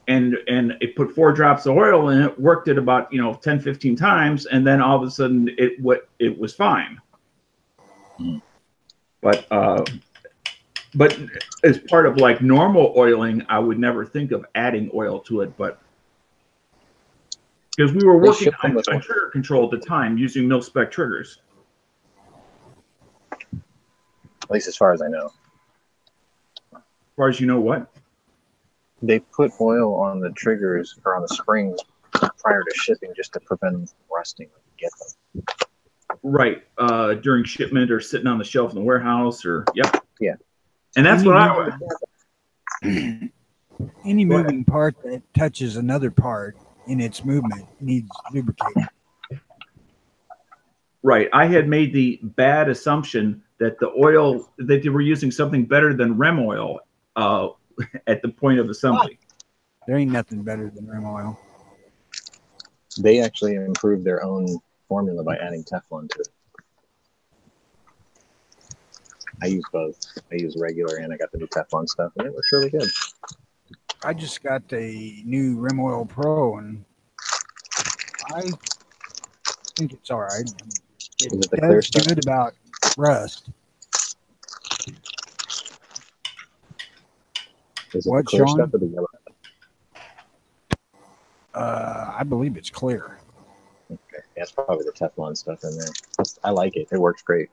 And it put 4 drops of oil in it, worked it about 10, 15 times, and then all of a sudden it was fine. But But as part of like normal oiling, I would never think of adding oil to it. But because we were They working ship them on with one. trigger control at the time using mil-spec triggers. At least as far as I know. As far as you know what? They put oil on the triggers or on the springs prior to shipping just to prevent them from rusting when you get them. Right. During shipment or sitting on the shelf in the warehouse or, yep. Yeah. And that's Any what I moving- would. Any Go ahead. moving part that touches another part in its movement needs lubricating. Right. I had made the bad assumption that the oil, that they were using something better than REM oil at the point of assembly. There ain't nothing better than rim oil. They actually improved their own formula by adding Teflon to it. I use both. I use regular and I got the new Teflon stuff, and it looks really good. I just got a new Rim Oil Pro, and I think it's all right. It Is it the clear does stuff? good about rust. Is it What, the clear Sean? stuff or the yellow? I believe it's clear. Okay. Yeah, it's probably the Teflon stuff in there. I like it. It works great.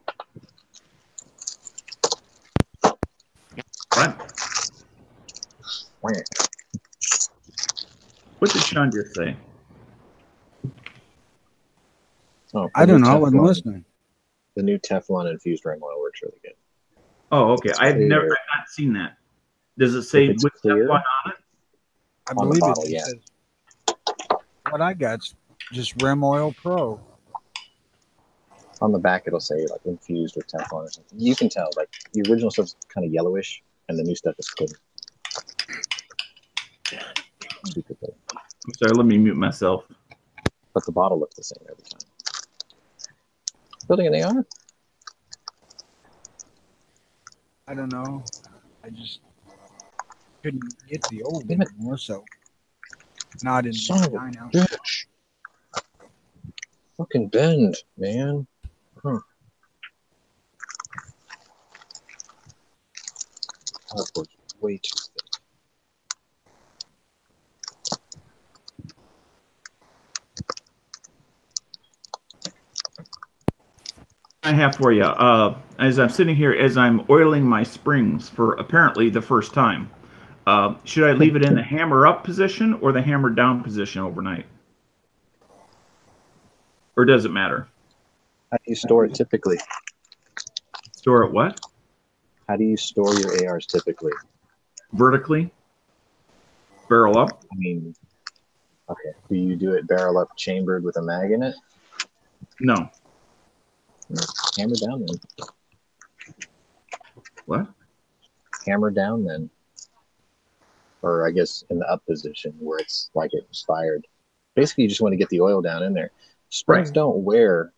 What? Wah. What did Sean just say? Oh, I the don't new know. I wasn't Teflon- listening. The new Teflon infused rim oil works really good. Oh, okay. I've Clear. never not seen that. Does it say If it's with clear, Teflon on it? I On the believe bottle, it. yeah. Says, what I got's just Rim Oil Pro. on the back it'll say like infused with Teflon or something. You can tell like the original stuff's kind of yellowish and the new stuff is clear. Super clear. I'm sorry, let me mute myself. But the bottle looks the same every time. Building an AR? I don't know. I just couldn't get the old Damn it. anymore, so not in Son of a 9 ounce. bitch. Fucking bend, man. Huh. Cardboard's way too thick. I have for you. As I'm sitting here, as I'm oiling my springs for apparently the first time, should I leave it in the hammer up position or the hammer down position overnight? Or does it matter? How do you store it typically? Store it what? How do you store your ARs typically? Vertically? Barrel up? I mean, okay. Do you do it barrel up chambered with a mag in it? No. Hammer down then. What? Hammer down then. Or I guess in the up position where it's like it was fired. Basically, you just want to get the oil down in there. Springs Right. don't wear.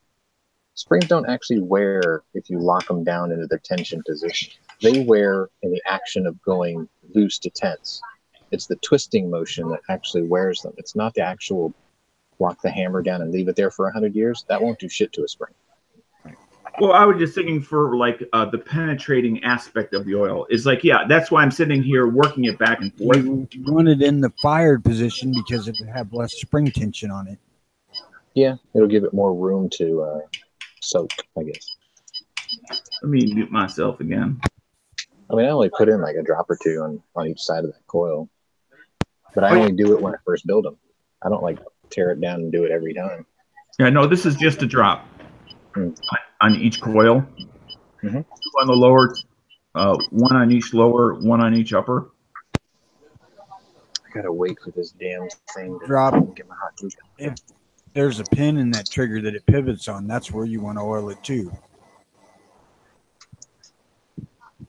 Springs don't actually wear if you lock them down into their tension position. They wear in the action of going loose to tense. It's the twisting motion that actually wears them. It's not the actual lock the hammer down and leave it there for 100 years. That won't do shit to a spring. Well, I was just thinking for like the penetrating aspect of the oil. Is like, yeah, that's why I'm sitting here working it back and forth. You want it in the fired position because it'll have less spring tension on it. Yeah, it'll give it more room to soak, I guess. Let me mute myself again. I mean, I only put in like a drop or two on each side of that coil. But I Oh, yeah. only do it when I first build them. I don't like tear it down and do it every time. Yeah, no, this is just a drop on each coil. Mhm. Two on the lower, one on each lower, one on each upper. I gotta wait for this damn thing to Drop. get my hot glue. If there's a pin in that trigger that it pivots on, that's where you want to oil it too.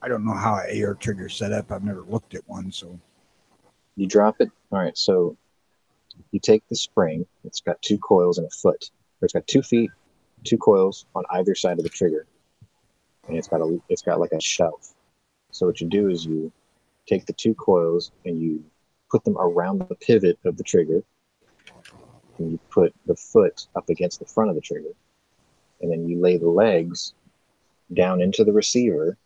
I don't know how an AR trigger is set up. I've never looked at one, so You drop it. All right, so you take the spring. It's got two coils and a foot. Or it's got 2 feet, 2 coils on either side of the trigger, and it's got like a shelf. So what you do is you take the 2 coils and you put them around the pivot of the trigger, and you put the foot up against the front of the trigger, and then you lay the legs down into the receiver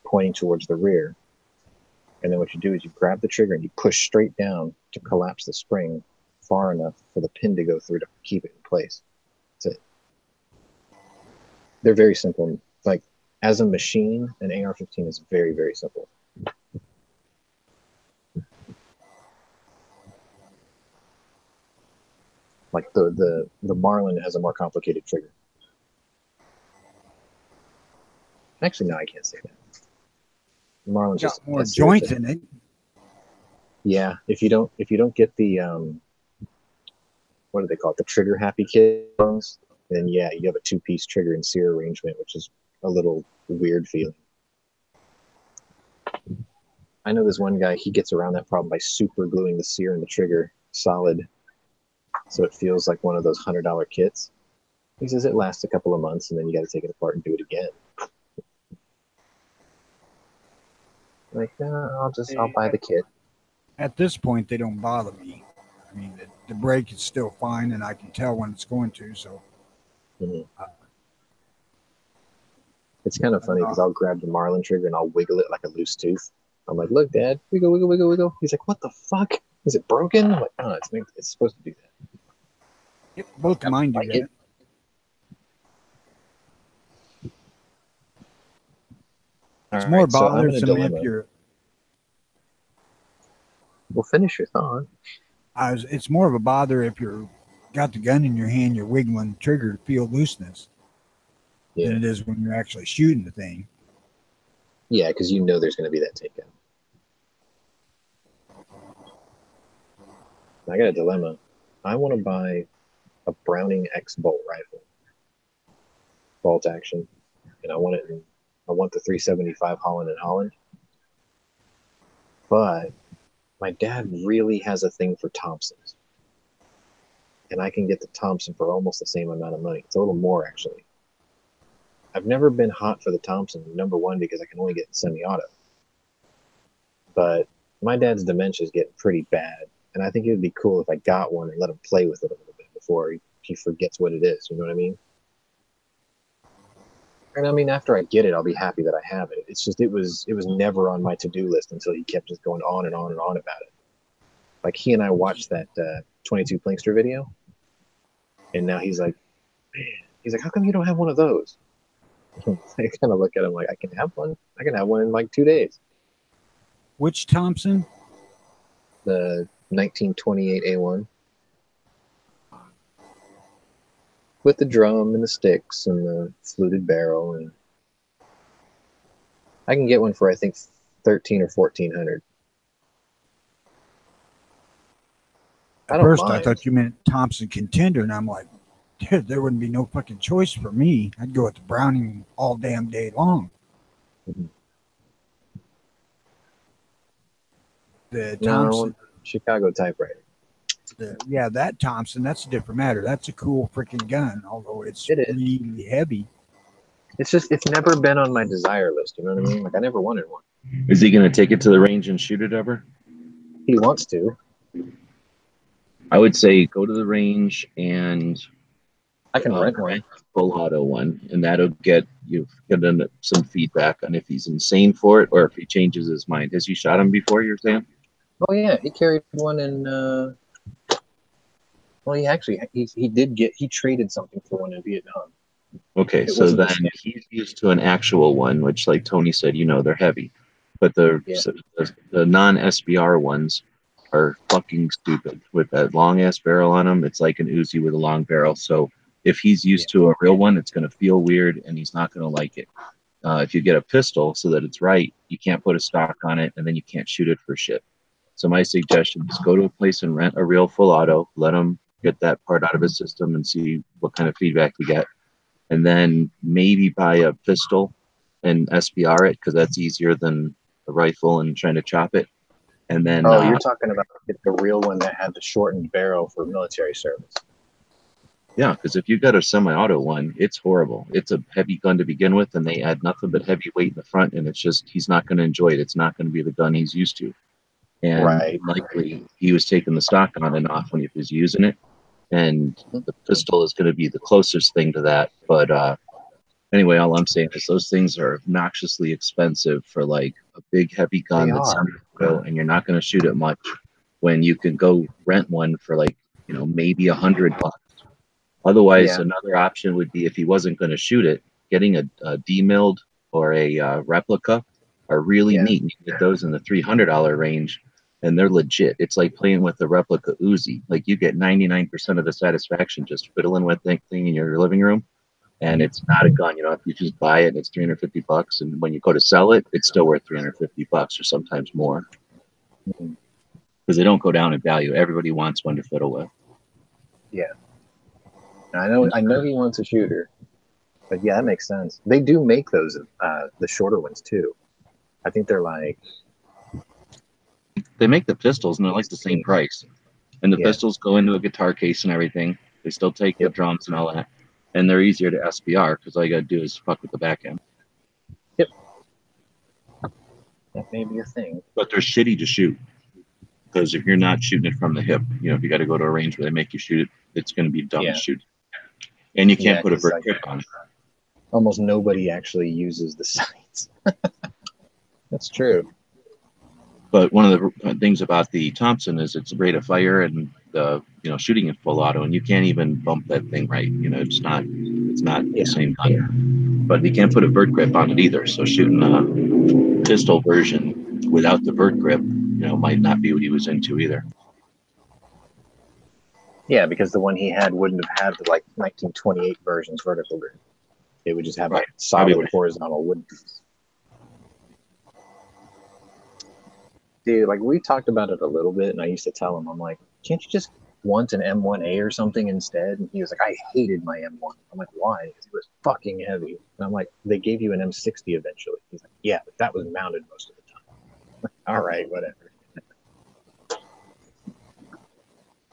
pointing towards the rear. And then what you do is you grab the trigger and you push straight down to collapse the spring far enough for the pin to go through to keep it in place. That's it. They're very simple. Like, as a machine, an AR-15 is very, very simple. Like the Marlin has a more complicated trigger. Actually, no, I can't say that. The Marlin's Got just more joints in it. Yeah, if you don't get the what do they call it? The trigger happy kit, then yeah, you have a 2-piece trigger and sear arrangement, which is a little weird feeling. I know this one guy, he gets around that problem by super gluing the sear and the trigger solid, so it feels like one of those $100 kits. He says it lasts a couple of months, and then you got to take it apart and do it again. Like, no, I'll buy the kit. At this point, they don't bother me. I mean, the brake is still fine, and I can tell when it's going to. So It's kind of funny because I'll grab the Marlin trigger and I'll wiggle it like a loose tooth. I'm like, look, Dad, wiggle, wiggle, wiggle, wiggle. He's like, what the fuck? Is it broken? I'm like, oh, it's supposed to do that. Yep, both of mine do Like that. it. It's All more right, so I'm in a bothersome if dilemma. you're. Well, finish your thought. It's more of a bother if you're got the gun in your hand, you're wiggling the trigger to feel looseness Yeah, than it is when you're actually shooting the thing. yeah, because you know there's going to be that takeout. I got a dilemma. I want to buy a Browning X bolt rifle, bolt action, and I want the 375 Holland and Holland. But my dad really has a thing for Thompsons, and I can get the Thompson for almost the same amount of money. It's a little more, actually. I've never been hot for the Thompson, number one, because I can only get semi-auto. But my dad's dementia is getting pretty bad, and I think it would be cool if I got one and let him play with it a little bit before he forgets what it is. You know what I mean? And I mean, after I get it, I'll be happy that I have it. It's just it was never on my to-do list until he kept just going on and on and on about it. Like, he and I watched that 22 Plinkster video, and now he's like, man, how come you don't have one of those? I kind of look at him like, I can have one. I can have one in like 2 days. Which Thompson? The 1928 A1 with the drum and the sticks and the fluted barrel, and I can get one for I think $1,300 or $1,400. At first, I thought you meant Thompson Contender, and I'm like, dude, there wouldn't be no fucking choice for me. I'd go with the Browning all damn day long. Mm-hmm. The Thompson, Chicago typewriter. Yeah, that Thompson, that's a different matter. That's a cool freaking gun, although it's It is. really heavy. It's just, it's never been on my desire list. You know what I mean? Like, I never wanted one. Is he going to take it to the range and shoot it ever? He wants to. I would say go to the range and I can rent one. full auto one, and that'll get you some feedback on if he's insane for it or if he changes his mind. Has you shot him before, you're saying? Oh yeah, he carried one in. Well, he traded something for one in Vietnam. Okay, It so wasn't then the same. he's used to an actual one, which, like Tony said, they're heavy, but the non-SBR ones are fucking stupid with that long ass barrel on them. It's like an Uzi with a long barrel. So if he's used to a real one, it's going to feel weird and he's not going to like it. If you get a pistol so that it's right, you can't put a stock on it and then you can't shoot it for shit. So my suggestion is go to a place and rent a real full auto, let him get that part out of his system and see what kind of feedback you get. And then maybe buy a pistol and SBR it, because that's easier than a rifle and trying to chop it. And then you're talking about the real one that had the shortened barrel for military service. Yeah, because if you got a semi-auto one, it's horrible. It's a heavy gun to begin with, and they add nothing but heavy weight in the front, and it's just, he's not going to enjoy it. It's not going to be the gun he's used to. And Right. likely he was taking the stock on and off when he was using it. And the pistol is going to be the closest thing to that. But Anyway, all I'm saying is those things are obnoxiously expensive for like a big heavy gun They that's are. semi-auto, and you're not going to shoot it much when you can go rent one for like, you know, maybe $100. Otherwise, Yeah. another option would be if he wasn't going to shoot it, getting a demilled or a replica are really Yeah. neat. You get those in the $300 range, and they're legit. It's like playing with a replica Uzi. Like you get 99% of the satisfaction just fiddling with that thing in your living room. And it's not a gun, you know. If you just buy it, it's $350, and when you go to sell it, it's still worth $350 or sometimes more, because they don't go down in value. Everybody wants one to fiddle with. Yeah. I know he wants a shooter, but yeah, that makes sense. They do make those, the shorter ones too. I think they're like, They make the pistols, and they're like the same price. And the Yeah. pistols go into a guitar case and everything. They still take the Yep. drums and all that, and they're easier to SBR because all you got to do is fuck with the back end. that may be a thing. But they're shitty to shoot because if you're not shooting it from the hip, you know, if you got to go to a range where they make you shoot it, it's going to be dumb Yeah. to shoot. And you can't Yeah, put a 'cause, vert like, grip on it. Almost nobody actually uses the sights. That's true. But one of the things about the Thompson is its rate of fire and the, you know, shooting it full auto, and you can't even bump that thing right. You know, it's not Yeah. the same gun. But you can't put a vert grip on it either. So shooting a pistol version without the vert grip, you know, might not be what he was into either. Yeah, because the one he had wouldn't have had the like 1928 version's vertical grip. It would just have Right. a solid Probably. horizontal wood piece. Dude, like we talked about it a little bit, and I used to tell him, I'm like, can't you just want an M1A or something instead? And he was like, I hated my M1. I'm like, why? Because it was fucking heavy. And I'm like, they gave you an M60 eventually. He's like, yeah, but that was mounted most of the time. I'm like, all right, whatever.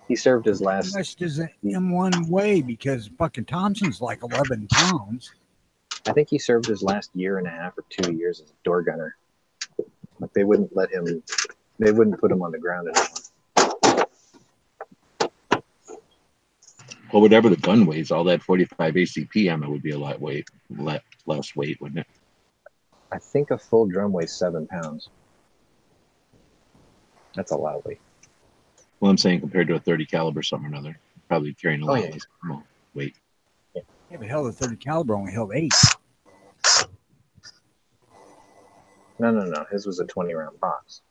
He served his How last. much does an M1 weigh? Because fucking Thompson's like 11 pounds. I think he served his last year and a half or 2 years as a door gunner. Like they wouldn't let him. They wouldn't put him on the ground anymore. Well, whatever the gun weighs, all that 45 ACP ammo would be a lot less weight, wouldn't it? I think a full drum weighs 7 pounds. That's a lot of weight. Well, I'm saying compared to a 30 caliber something or another, probably carrying a lot yeah. less weight. Yeah, but hell, the 30 caliber only held 8. No. His was a 20-round box.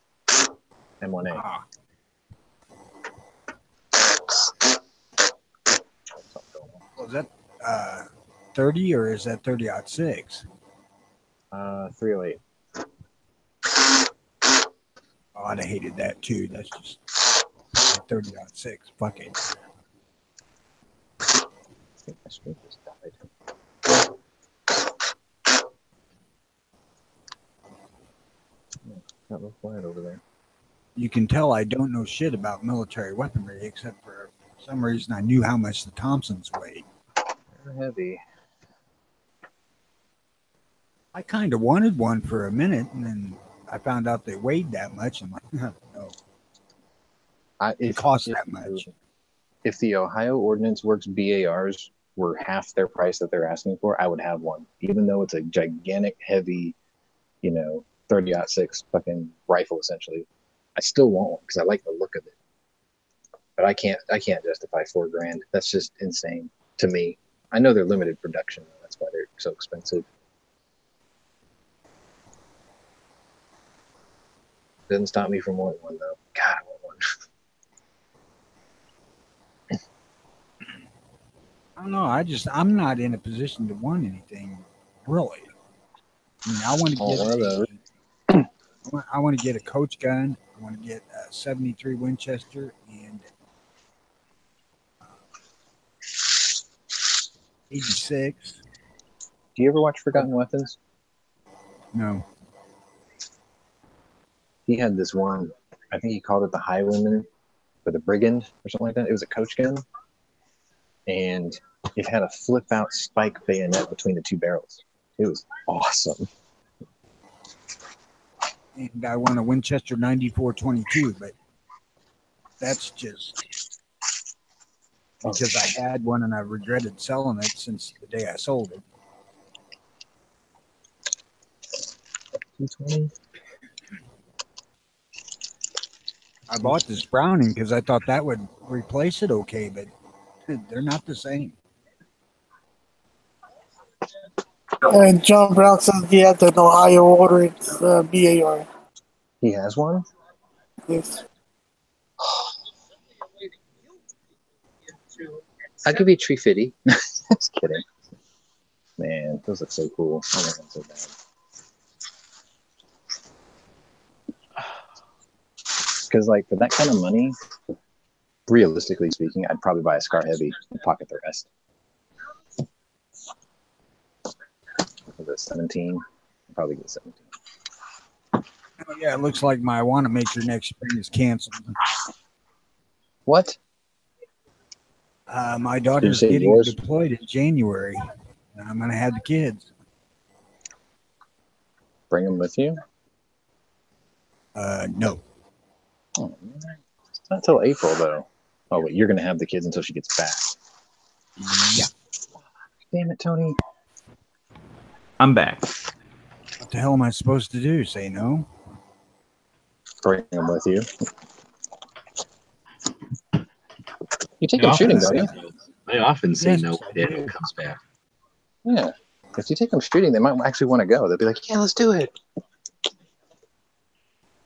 M1A. Ah, was that 30 or is that 30-06? 308. Oh, I'd have hated that too. That's just 30-06. Fuck it. I think my screen just died. That looked quiet over there. You can tell I don't know shit about military weaponry, except for some reason I knew how much the Thompsons weighed. They're heavy. I kind of wanted one for a minute, and then I found out they weighed that much. I'm like, no, it costs that much. If the Ohio Ordnance Works BARs were half their price that they're asking for, I would have one. Even though it's a gigantic, heavy, 30-06 fucking rifle, essentially. I still want one because I like the look of it. But I can't justify $4,000. That's just insane to me. I know they're limited production. That's why they're so expensive. Doesn't stop me from wanting one, though. God, I want one. I don't know. I'm not in a position to want anything, really. I mean, I want to get a coach gun. I want to get a 73 Winchester and 86. Do you ever watch Forgotten Weapons? No. He had this one, I think he called it the Highwayman or the Brigand or something like that. It was a coach gun. And it had a flip out spike bayonet between the two barrels. It was awesome. And I want a Winchester 94-22, but that's just because I had one and I regretted selling it since the day I sold it. 220. I bought this Browning because I thought that would replace it okay, but they're not the same. And John Brown says he had an Ohio order. It's BAR. He has one? Yes. I'll give you 350. Just kidding. Man, those look so cool. I want them so bad. Because, like, for that kind of money, realistically speaking, I'd probably buy a Scar Heavy and pocket the rest. For the 17, I'd probably get 17. Oh, yeah, it looks like my Wanamaker next spring is canceled. What? My daughter's say getting yours? deployed in January. And I'm going to have the kids. Bring them with you? No. Oh, man. It's not until April, though. Oh, wait, you're going to have the kids until she gets back. Yeah. Damn it, Tony. I'm back. What the hell am I supposed to do? Say no? Bring them with you. You take them shooting, don't you? I often say Yes, no I when Daniel do. comes back. Yeah. If you take them shooting, they might actually want to go. They'll be like, yeah, let's do it.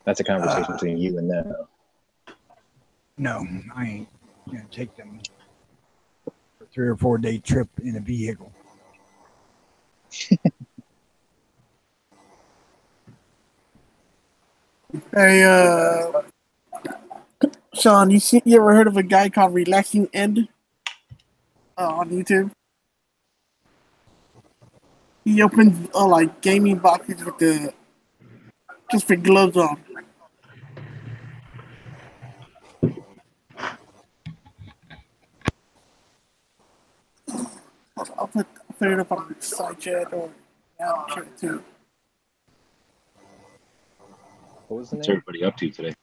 That's a conversation between you and them. No, I ain't going to take them for a 3 or 4 day trip in a vehicle. Hey, Sean, you ever heard of a guy called Relaxing End on YouTube? He opens like gaming boxes with the just with gloves on. I'll put it up on the side chat or out chat too. What was the What's name? everybody up to today?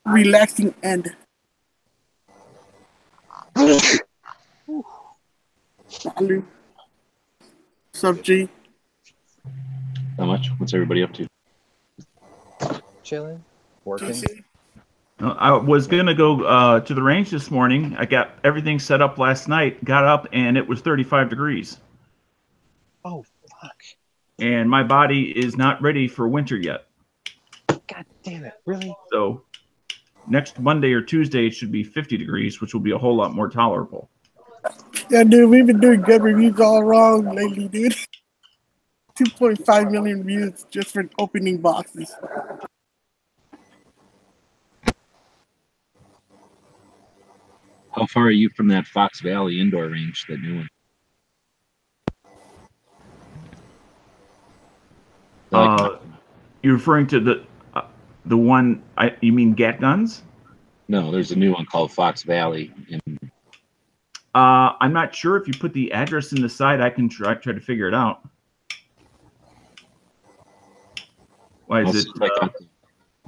Relaxing End. Sub G. How much? What's everybody up to? Chilling? Working? I was going to go to the range this morning. I got everything set up last night, got up, and it was 35 degrees. Oh, fuck. And my body is not ready for winter yet. God damn it. Really? So next Monday or Tuesday, it should be 50 degrees, which will be a whole lot more tolerable. Yeah, dude, we've been doing good reviews all wrong lately, dude. 2.5 million views just for opening boxes. How far are you from that Fox Valley indoor range, that new one? You're referring to the one? You mean Gat Guns? No, there's a new one called Fox Valley. I'm not sure. If you put the address in the side, I can try to figure it out. Why is it?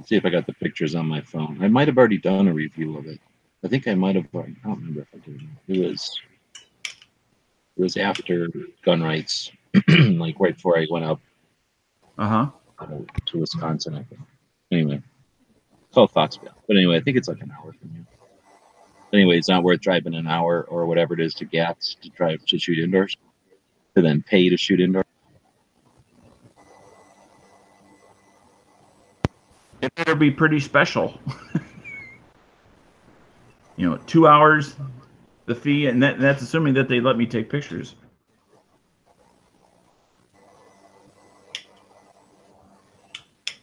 See if I got the pictures on my phone. I might have already done a review of it. I think I might have. I don't remember if I did. It was after gun rights, like right before I went up to Wisconsin, I think. Anyway, it's called Foxville. But anyway, I think it's like an hour from here. Anyway, it's not worth driving an hour or whatever it is to Gats to shoot indoors, to then pay to shoot indoors. It better be pretty special. 2 hours, the fee, and that's assuming that they let me take pictures.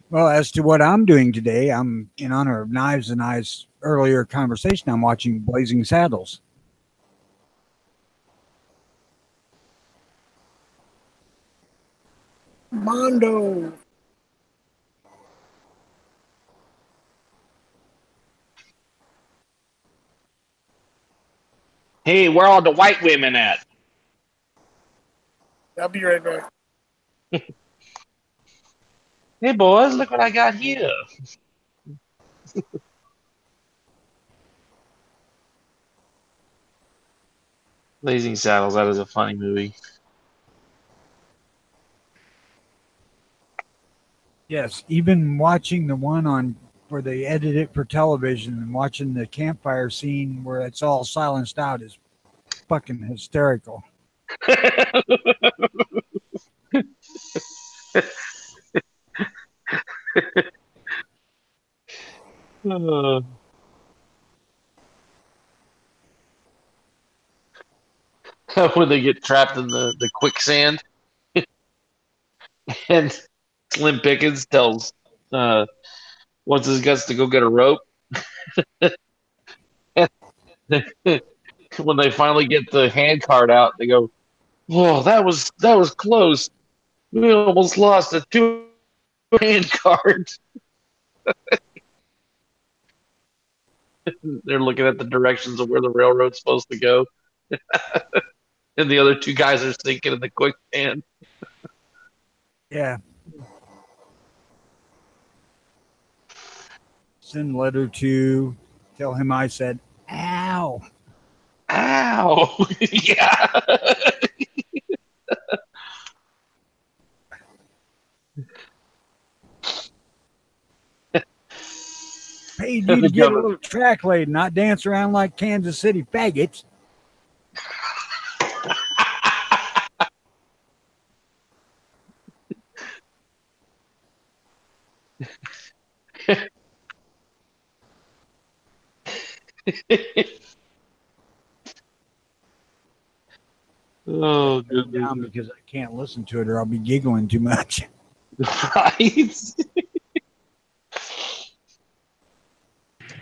Well, as to what I'm doing today, I'm in honor of Knives and I's earlier conversation. I'm watching Blazing Saddles. Mondo. Hey, where are all the white women at? I'll be right back. Hey, boys, look what I got here. Blazing Saddles, that is a funny movie. Yes, even watching the one on where they edit it for television and watching the campfire scene where it's all silenced out is fucking hysterical. Uh, when they get trapped in the quicksand, and Slim Pickens tells wants his guts to go get a rope. And when they finally get the hand card out, they go, "Whoa, that was close. We almost lost a two hand card." They're looking at the directions of where the railroad's supposed to go, and the other two guys are sinking in the quicksand. Yeah. Send letter to tell him I said, ow. Ow! Yeah. Paid you to get a little track laid, not dance around like Kansas City faggots. Oh, Good down because I can't listen to it or I'll be giggling too much. Right?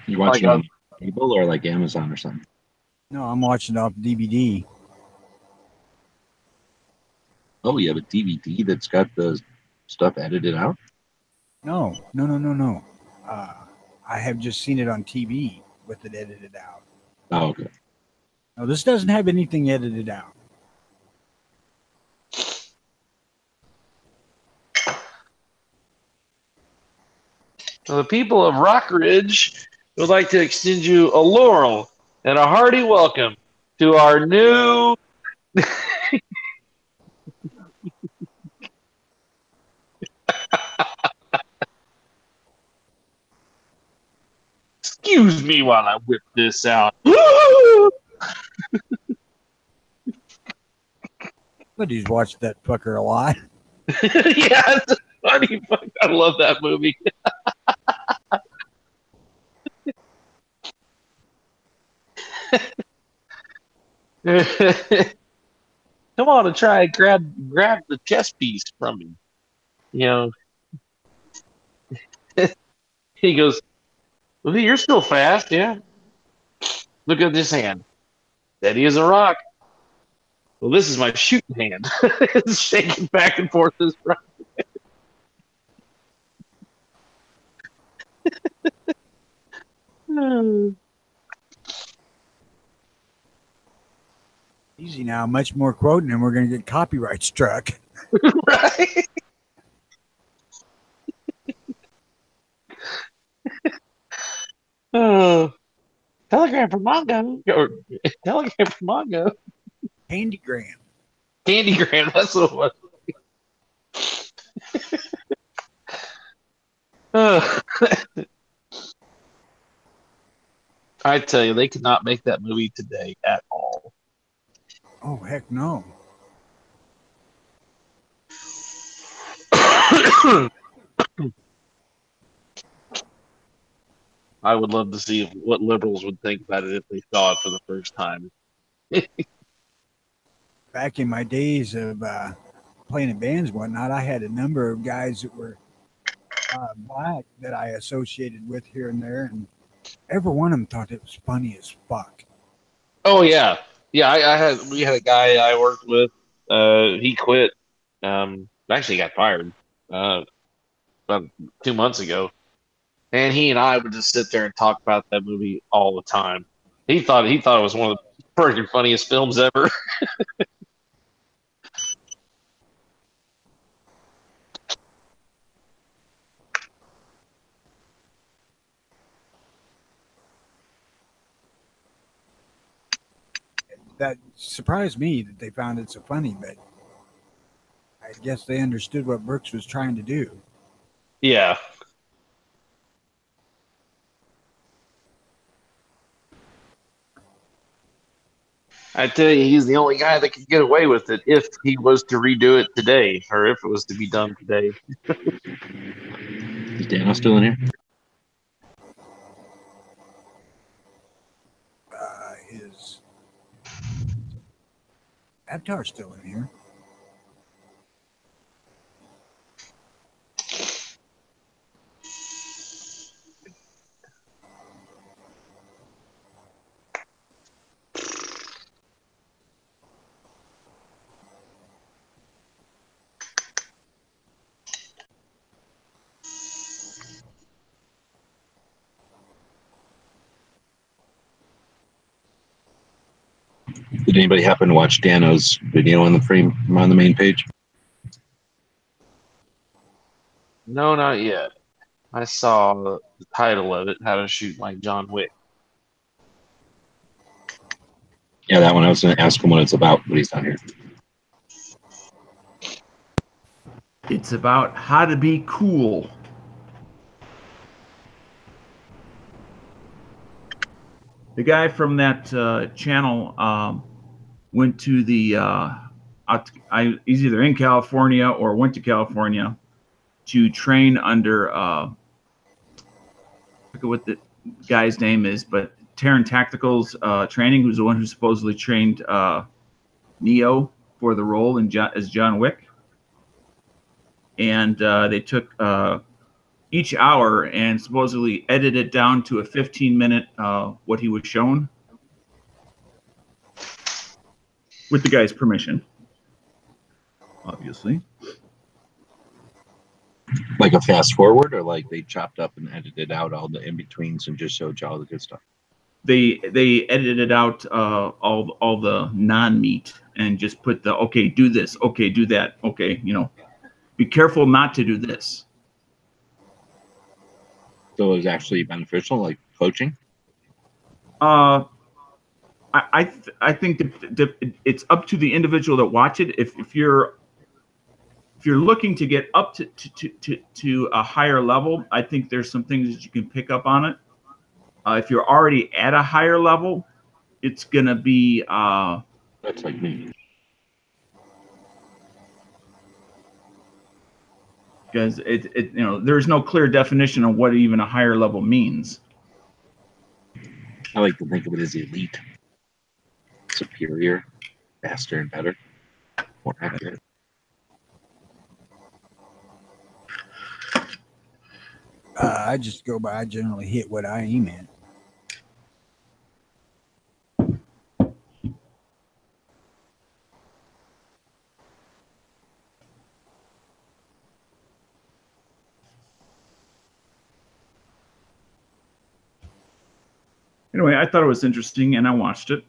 You watching on cable or like Amazon or something? No, I'm watching it off DVD. Oh, you have a DVD that's got the stuff edited out? No. I have just seen it on TV with it edited out. Oh, okay. No, this doesn't have anything edited out. Well, the people of Rock Ridge would like to extend you a laurel and a hearty welcome to our new. Excuse me while I whip this out. But he's watched that fucker a lot. Yeah, it's funny. I love that movie. Come on and try and grab the chess piece from me. You know. He goes, "Well, you're still fast, yeah. Look at this hand. Steady as a rock. Well, this is my shooting hand." It's shaking back and forth as right. Easy now, much more quoting and we're going to get copyright struck. Right? Oh, telegram from Mongo. Or telegram from Mongo. Candygram. Candygram, that's what it was. I tell you, they could not make that movie today at all. Oh, heck no. I would love to see what liberals would think about it if they saw it for the first time. Back in my days of playing in bands and whatnot, I had a number of guys that were black that I associated with here and there, and every one of them thought it was funny as fuck. Oh yeah, yeah. We had a guy I worked with. He quit. Actually got fired about 2 months ago, and he and I would just sit there and talk about that movie all the time. He thought it was one of the freaking funniest films ever. That surprised me that they found it so funny, but I guess they understood what Brooks was trying to do. Yeah. I tell you, he's the only guy that could get away with it if he was to redo it today, or if it was to be done today. Is Dano still in here? Is Avatar still in here? Did anybody happen to watch Dano's video on the main page? No, not yet. I saw the title of it, How to Shoot Like John Wick. Yeah, that one. I was going to ask him what it's about, but he's not here. It's about how to be cool. The guy from that channel went to the he's either in California or went to California to train under I forget what the guy's name is, but Terran Tactical's training, who's the one who supposedly trained Neo for the role as John Wick. And they took each hour and supposedly edited it down to a 15-minute what he was shown with the guy's permission, obviously. Like a fast forward, or like they chopped up and edited out all the in-betweens and just showed you all the good stuff? They edited out all the non-meat and just put the, okay, do this, okay, do that, okay, be careful not to do this. So it was actually beneficial, like coaching? I think that it's up to the individual that watch it. If you're looking to get up to a higher level, I think there's some things that you can pick up on it. If you're already at a higher level, it's gonna be That's like me. because there's no clear definition of what even a higher level means. I like to think of it as elite, superior, faster and better, more accurate. I just go by. I generally hit what I aim at. Anyway, I thought it was interesting, and I watched it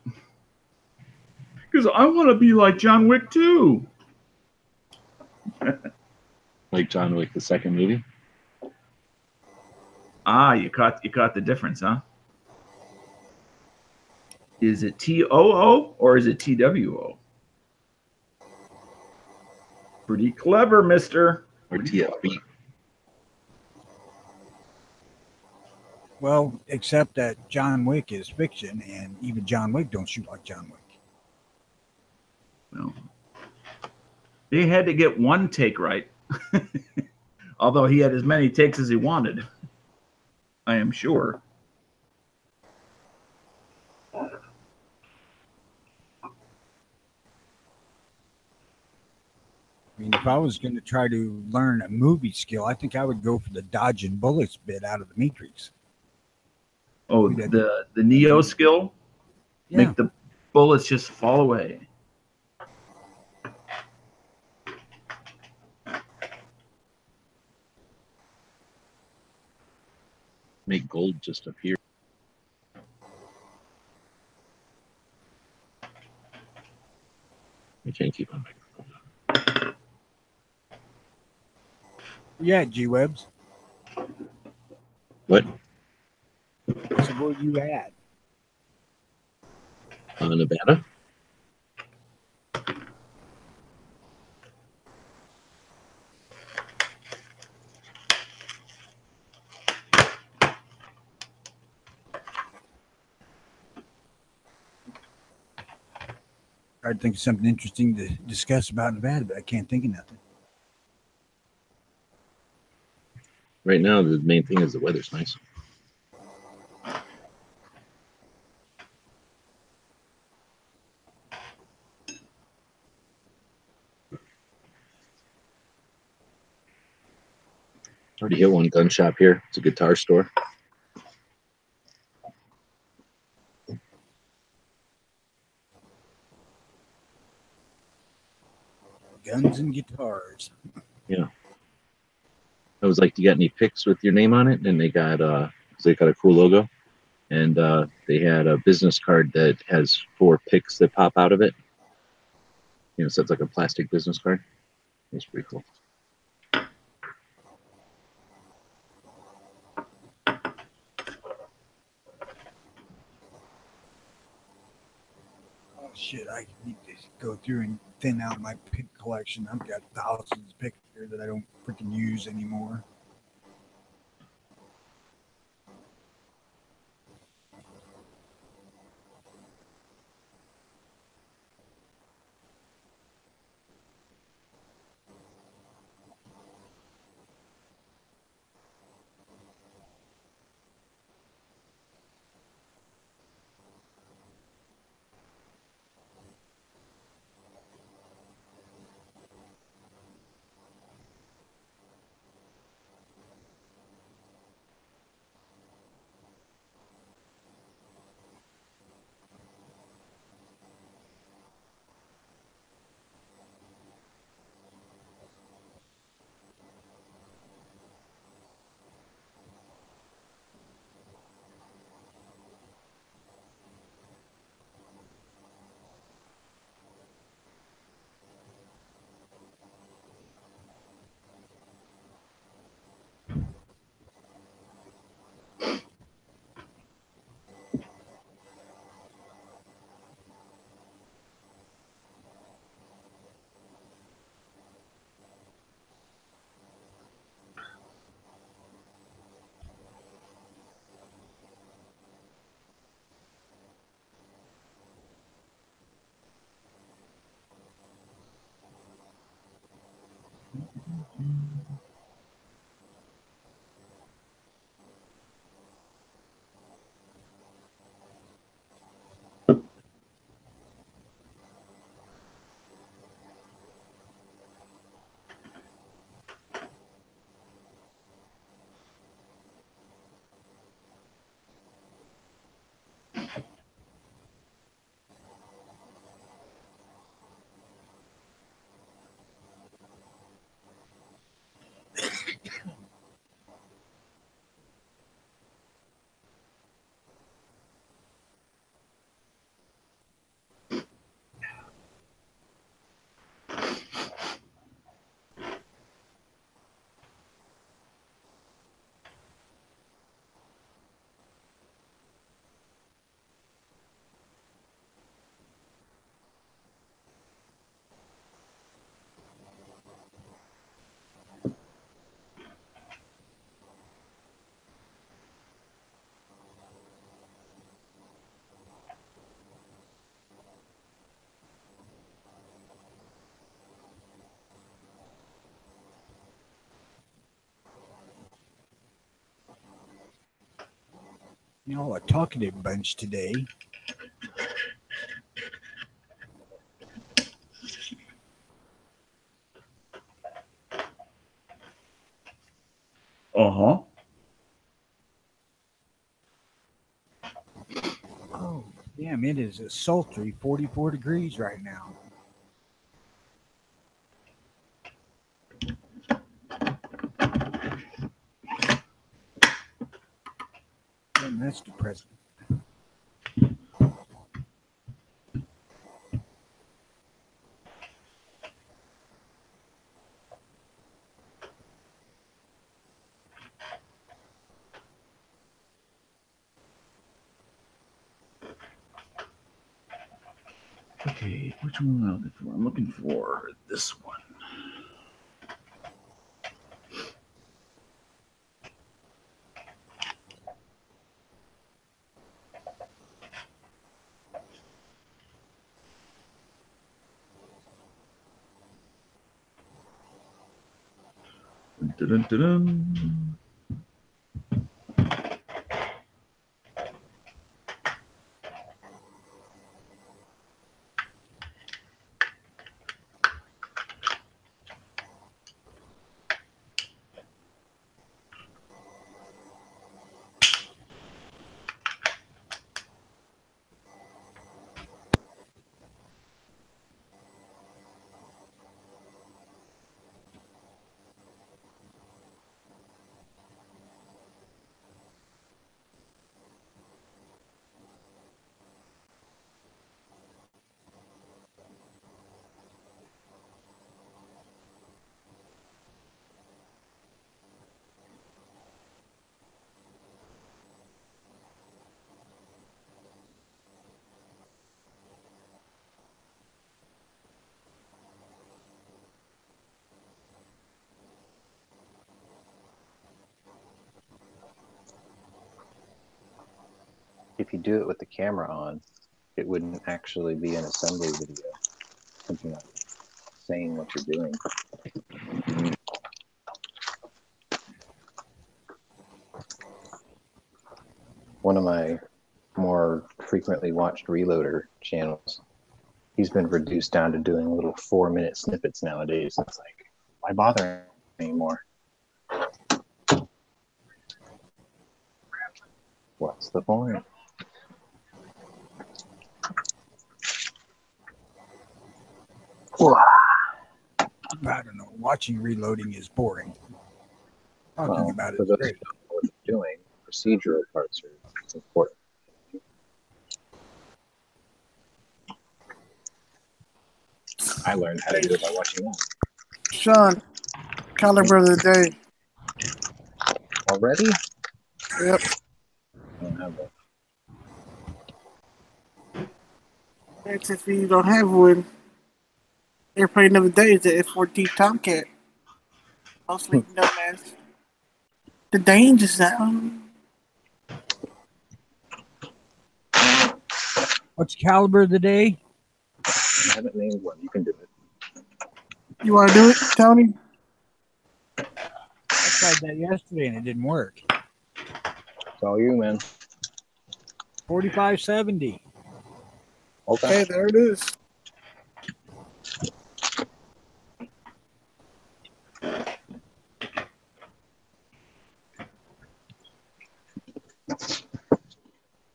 because I want to be like John Wick too. Like John Wick, the second movie. Ah, you caught the difference, huh? Is it TOO or is it TWO? Pretty clever, mister. Or TFB. Well, except that John Wick is fiction, and even John Wick don't shoot like John Wick. No. They had to get one take right. Although he had as many takes as he wanted. I am sure. I mean, if I was going to try to learn a movie skill, I think I would go for the dodging bullets bit out of the Matrix. Oh, the Neo skill? Yeah. Make the bullets just fall away. Make gold just appear. I can't keep on microphone. Yeah, G-Webs. What? So where you at? Nevada? Try to think of something interesting to discuss about Nevada, but I can't think of nothing. Right now, the main thing is the weather's nice. Already hit one gun shop here. It's a guitar store. Guns and guitars. Yeah. I was like, "Do you got any picks with your name on it?" And they got 'cause they got a cool logo, and they had a business card that has 4 picks that pop out of it. So it's like a plastic business card. It's pretty cool. Oh shit! I need to go through and thin out my pick collection. I've got thousands of picks here that I don't freaking use anymore. A talkative bunch today. Uh-huh. Oh, damn, it is a sultry 44 degrees right now. And that's depressing. Okay, which one am I looking for? I'm looking for this one. Dun-dun-dun-dun. If you do it with the camera on, it wouldn't actually be an assembly video. Since you're not saying what you're doing. One of my more frequently watched Reloader channels, he's been reduced down to doing little 4-minute snippets nowadays. It's like, why bother anymore? What's the point? I don't know. Watching reloading is boring. Talking Well, about it for is those who great. don't know what they're doing, procedural parts are important. I learned how to do it by watching them. Sean, caliber of the day. Already? Yep. I don't have that. That's if you don't have one. Airplane of the day is the F-14 Tomcat. Mostly known as the Danger Zone. What's caliber of the day? I haven't named one. You can do it. You want to do it, Tony? I tried that yesterday and it didn't work. It's all you, man. 4570. Okay. Okay, there it is.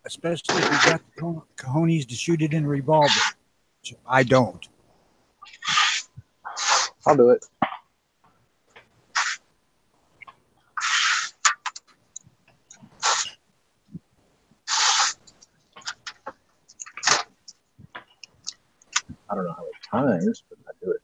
Especially if you got the cojones to shoot it in a revolver. Which I don't. I'll do it. I don't know how many times, but I do it.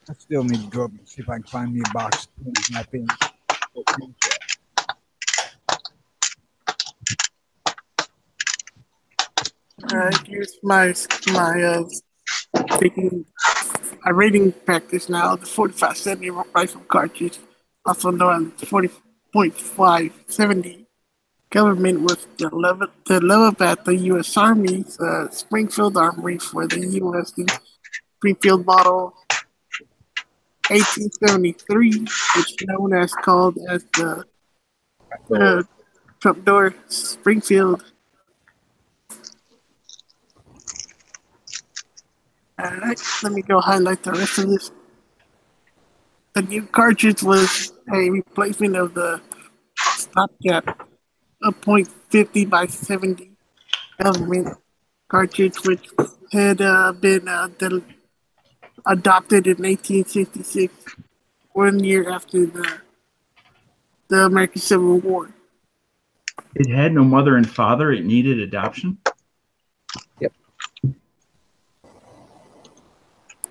I still need to go up and see if I can find me a box of my pins. All right, here's my taking a rating practice now. The 4570 rifle cartridge, also known as 40.570. Government was delivered at the U.S. Army's Springfield Armory for the U.S. Springfield model 1873, which is known as called as the Trapdoor Springfield. Alright, let me go highlight the rest of this. The new cartridge was a replacement of the stopgap, a .50 by 70 government cartridge, which had been adopted in 1866, 1 year after the American Civil War. It had no mother and father. It needed adoption. Yep.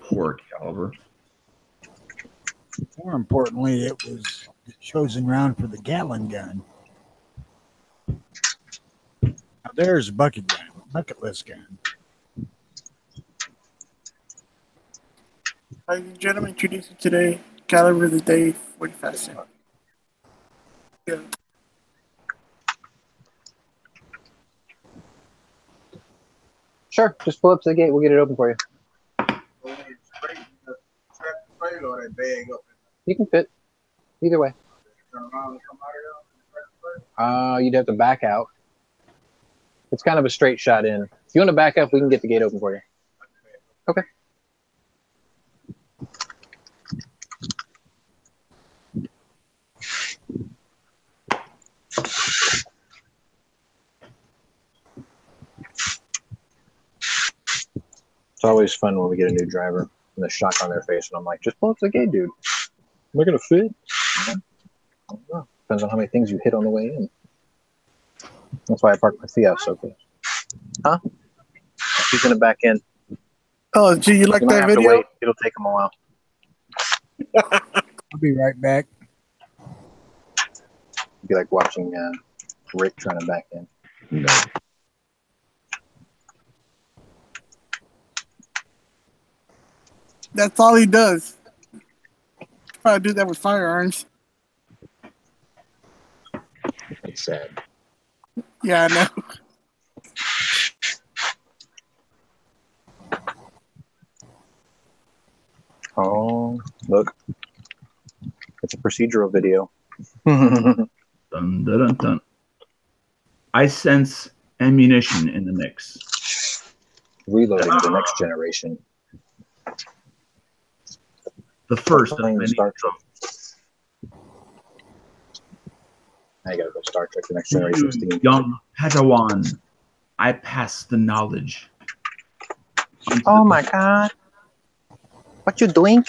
Poor caliber. More importantly, it was the chosen round for the Gatling gun. Now there's a bucket list gun. Ladies and gentlemen, introducing today, caliber of the day, 45 cents. Yeah. Sure, just pull up to the gate. We'll get it open for you. You can fit. Either way. You'd have to back out. It's kind of a straight shot in. If you want to back up, we can get the gate open for you. Okay. It's always fun when we get a new driver and the shock on their face, and I'm like, just pull up to the gate, dude. Am I gonna fit? I don't know. Depends on how many things you hit on the way in. That's why I parked my Fiat so close. Huh? He's gonna back in. Oh, gee, you like You might that have to video? wait. It'll take him a while. I'll be right back. It'd be like watching Rick trying to back in. No. That's all he does. Probably do that with firearms. It's sad. Yeah, I know. Oh, look. It's a procedural video. Dun, dun, dun, dun. I sense ammunition in the mix. Reloading the next generation. The first of Playing the many. Star Trek. I gotta go Star Trek: The Next Generation. You young Padawan, I pass the knowledge. Oh my god. What you doing?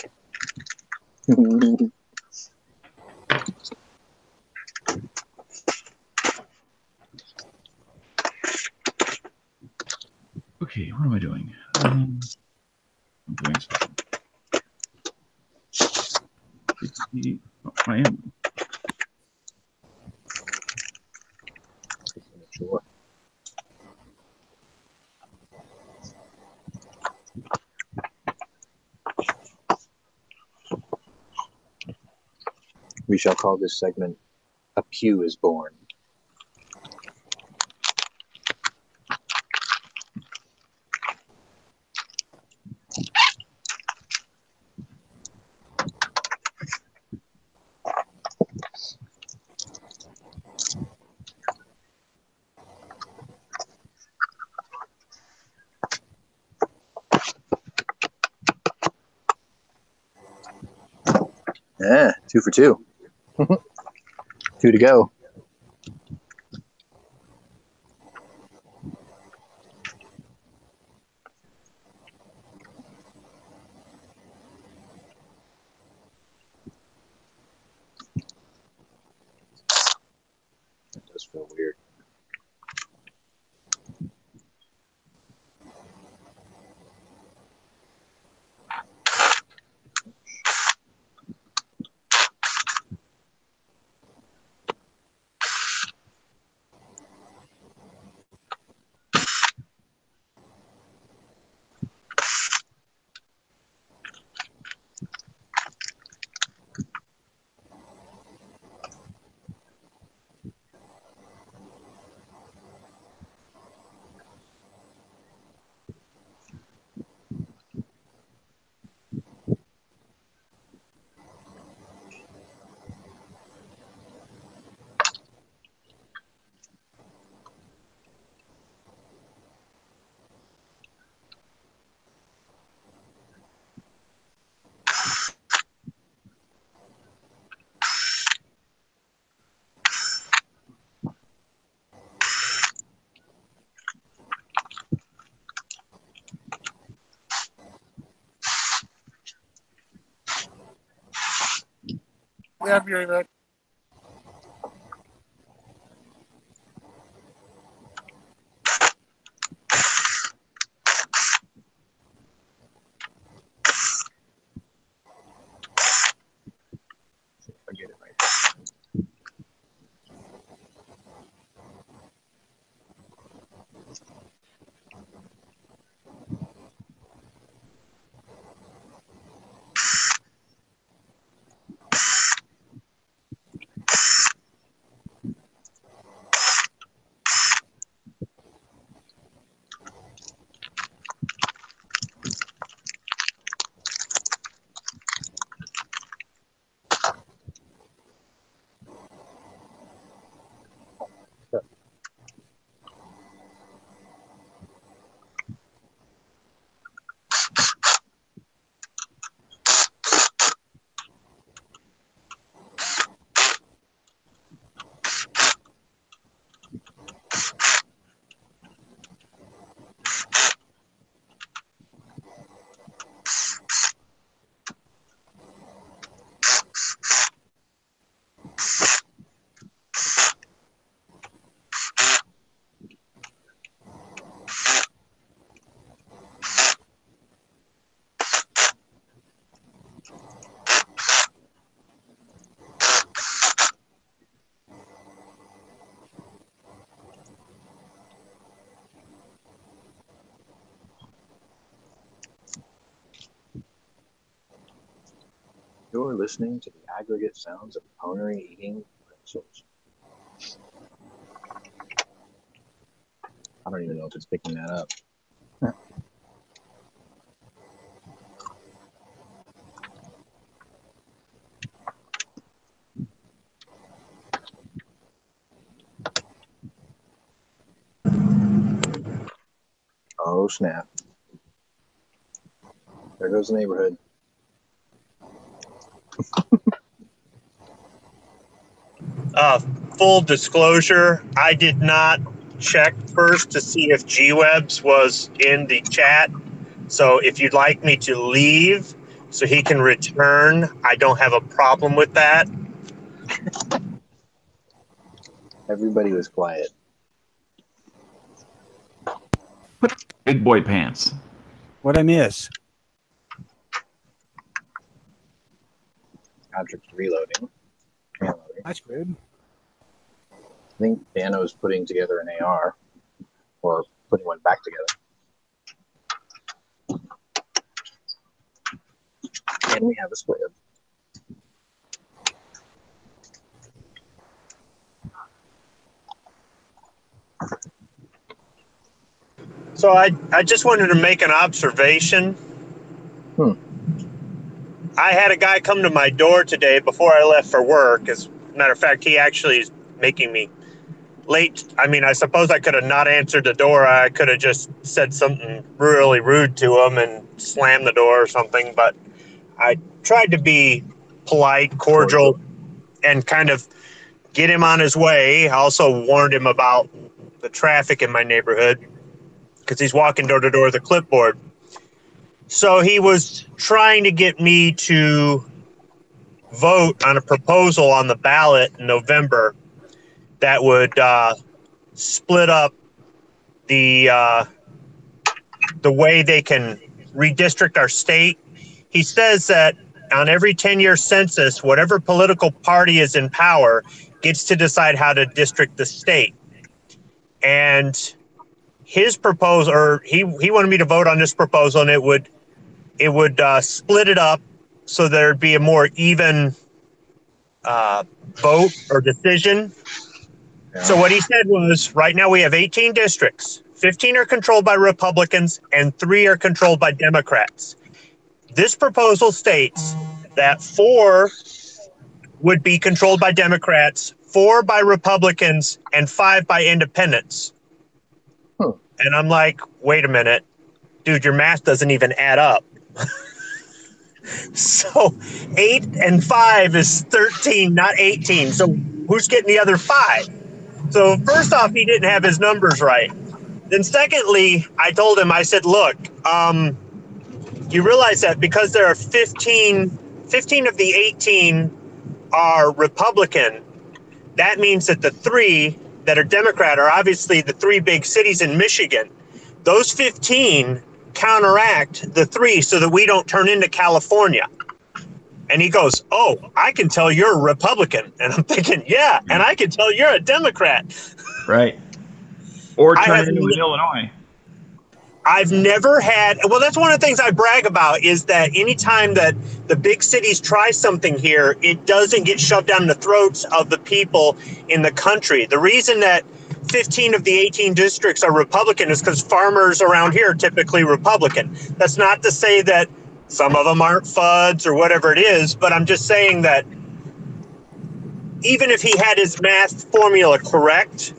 Okay, what am I doing? I'm doing something. Oh, I am. Sure. We shall call this segment "A Pew is Born." Yeah, 2 for 2. 2 to go. That does feel weird. Yeah, I'll be right back. See if I get it right. You're listening to the aggregate sounds of ponies eating pretzels. I don't even know if it's picking that up. Oh, snap. There goes the neighborhood. Full disclosure, I did not check first to see if G-Webs was in the chat. So if you'd like me to leave so he can return, I don't have a problem with that. Everybody was quiet. Big boy pants. What'd I miss? Patrick's reloading. That's good. I think Dano's putting together an AR, or putting one back together. And we have a squib. So I just wanted to make an observation. I had a guy come to my door today before I left for work. As a matter of fact, he actually is making me late. I mean, I suppose I could have not answered the door. I could have just said something really rude to him and slammed the door or something. But I tried to be polite, cordial, and kind of get him on his way. I also warned him about the traffic in my neighborhood because he's walking door to door with a clipboard. So he was trying to get me to vote on a proposal on the ballot in November that would split up the way they can redistrict our state. He says that on every 10-year census, whatever political party is in power gets to decide how to district the state. And his proposal, or he wanted me to vote on this proposal, and it would split it up so there'd be a more even vote or decision. Yeah. So what he said was, right now we have 18 districts. 15 are controlled by Republicans and 3 are controlled by Democrats. This proposal states that 4 would be controlled by Democrats, 4 by Republicans, and 5 by independents. And I'm like, wait a minute, dude, your math doesn't even add up. So 8 and 5 is 13, not 18. So who's getting the other 5? So first off, he didn't have his numbers right. Then secondly, I told him, I said, look, you realize that because there are 15 of the 18 are Republican, that means that the 3 that are Democrat are obviously the 3 big cities in Michigan. Those 15 counteract the 3 so that we don't turn into California. And he goes, oh, I can tell you're a Republican. And I'm thinking, yeah, and I can tell you're a Democrat. Right. Or turn into an Illinois. I've never had, well, that's one of the things I brag about is that anytime that the big cities try something here, it doesn't get shoved down the throats of the people in the country. The reason that 15 of the 18 districts are Republican is because farmers around here are typically Republican. That's not to say that some of them aren't FUDs or whatever it is, but I'm just saying that even if he had his math formula correct,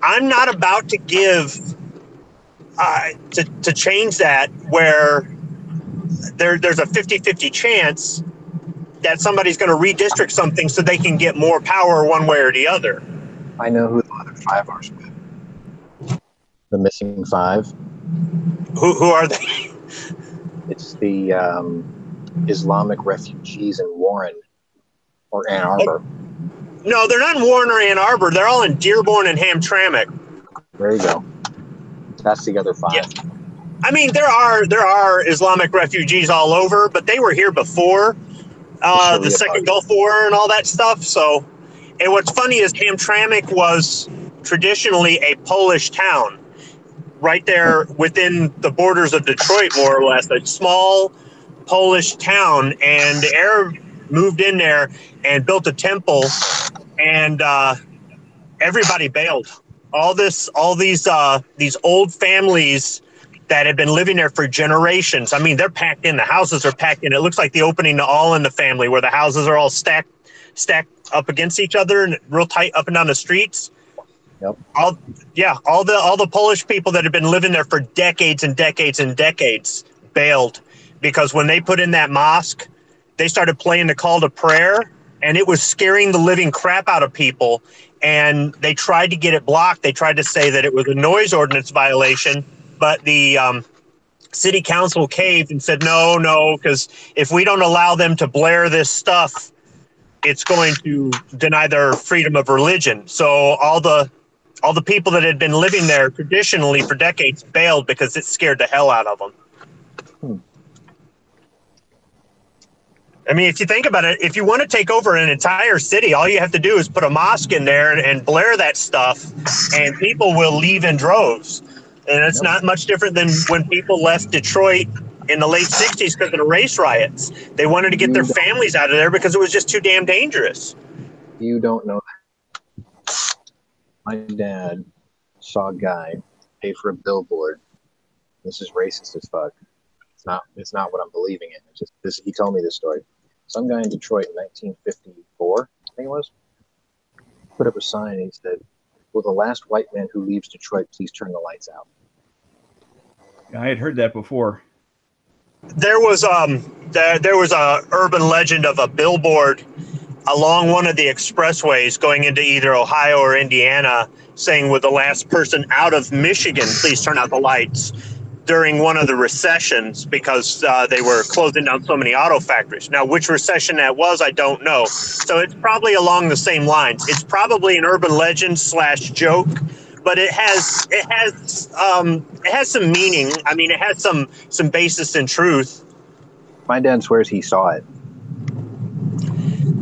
I'm not about to give to change that where there's a 50-50 chance that somebody's going to redistrict something so they can get more power one way or the other. I know who the other 5 are. The missing 5. Who are they? It's the Islamic refugees in Warren or Ann Arbor. No, they're not in Warren or Ann Arbor. They're all in Dearborn and Hamtramck. There you go. That's the other 5. Yeah. I mean, there are Islamic refugees all over, but they were here before the Second Gulf War and all that stuff. So, and what's funny is Hamtramck was traditionally a Polish town, right there within the borders of Detroit, more or less, a small Polish town. And moved in there and built a temple, and everybody bailed. All these old families that had been living there for generations. I mean, they're packed in. The houses are packed in. It looks like the opening to All in the Family, where the houses are all stacked up against each other and real tight up and down the streets. Yep. All the Polish people that had been living there for decades and decades and decades bailed, because when they put in that mosque, they started playing the call to prayer, and it was scaring the living crap out of people. And they tried to get it blocked. They tried to say that it was a noise ordinance violation, but the city council caved and said, no, because if we don't allow them to blare this stuff, it's going to deny their freedom of religion. So all the people that had been living there traditionally for decades bailed because it scared the hell out of them. I mean, if you think about it, if you want to take over an entire city, all you have to do is put a mosque in there and blare that stuff, and people will leave in droves. And it's not much different than when people left Detroit in the late 60s because of the race riots. They wanted to get their families out of there because it was just too damn dangerous. You don't know that. My dad saw a guy pay for a billboard. This is racist as fuck. It's not what I'm believing in. It's just this. He told me this story. Some guy in Detroit in 1954, I think it was, put up a sign and he said, "Will the last white man who leaves Detroit please turn the lights out?" I had heard that before. There was a urban legend of a billboard along one of the expressways going into either Ohio or Indiana saying, "Will the last person out of Michigan please turn out the lights?" during one of the recessions, because they were closing down so many auto factories. Now, which recession that was, I don't know. So it's probably along the same lines. It's probably an urban legend / joke, but it has some meaning. I mean, it has some basis in truth. My dad swears he saw it.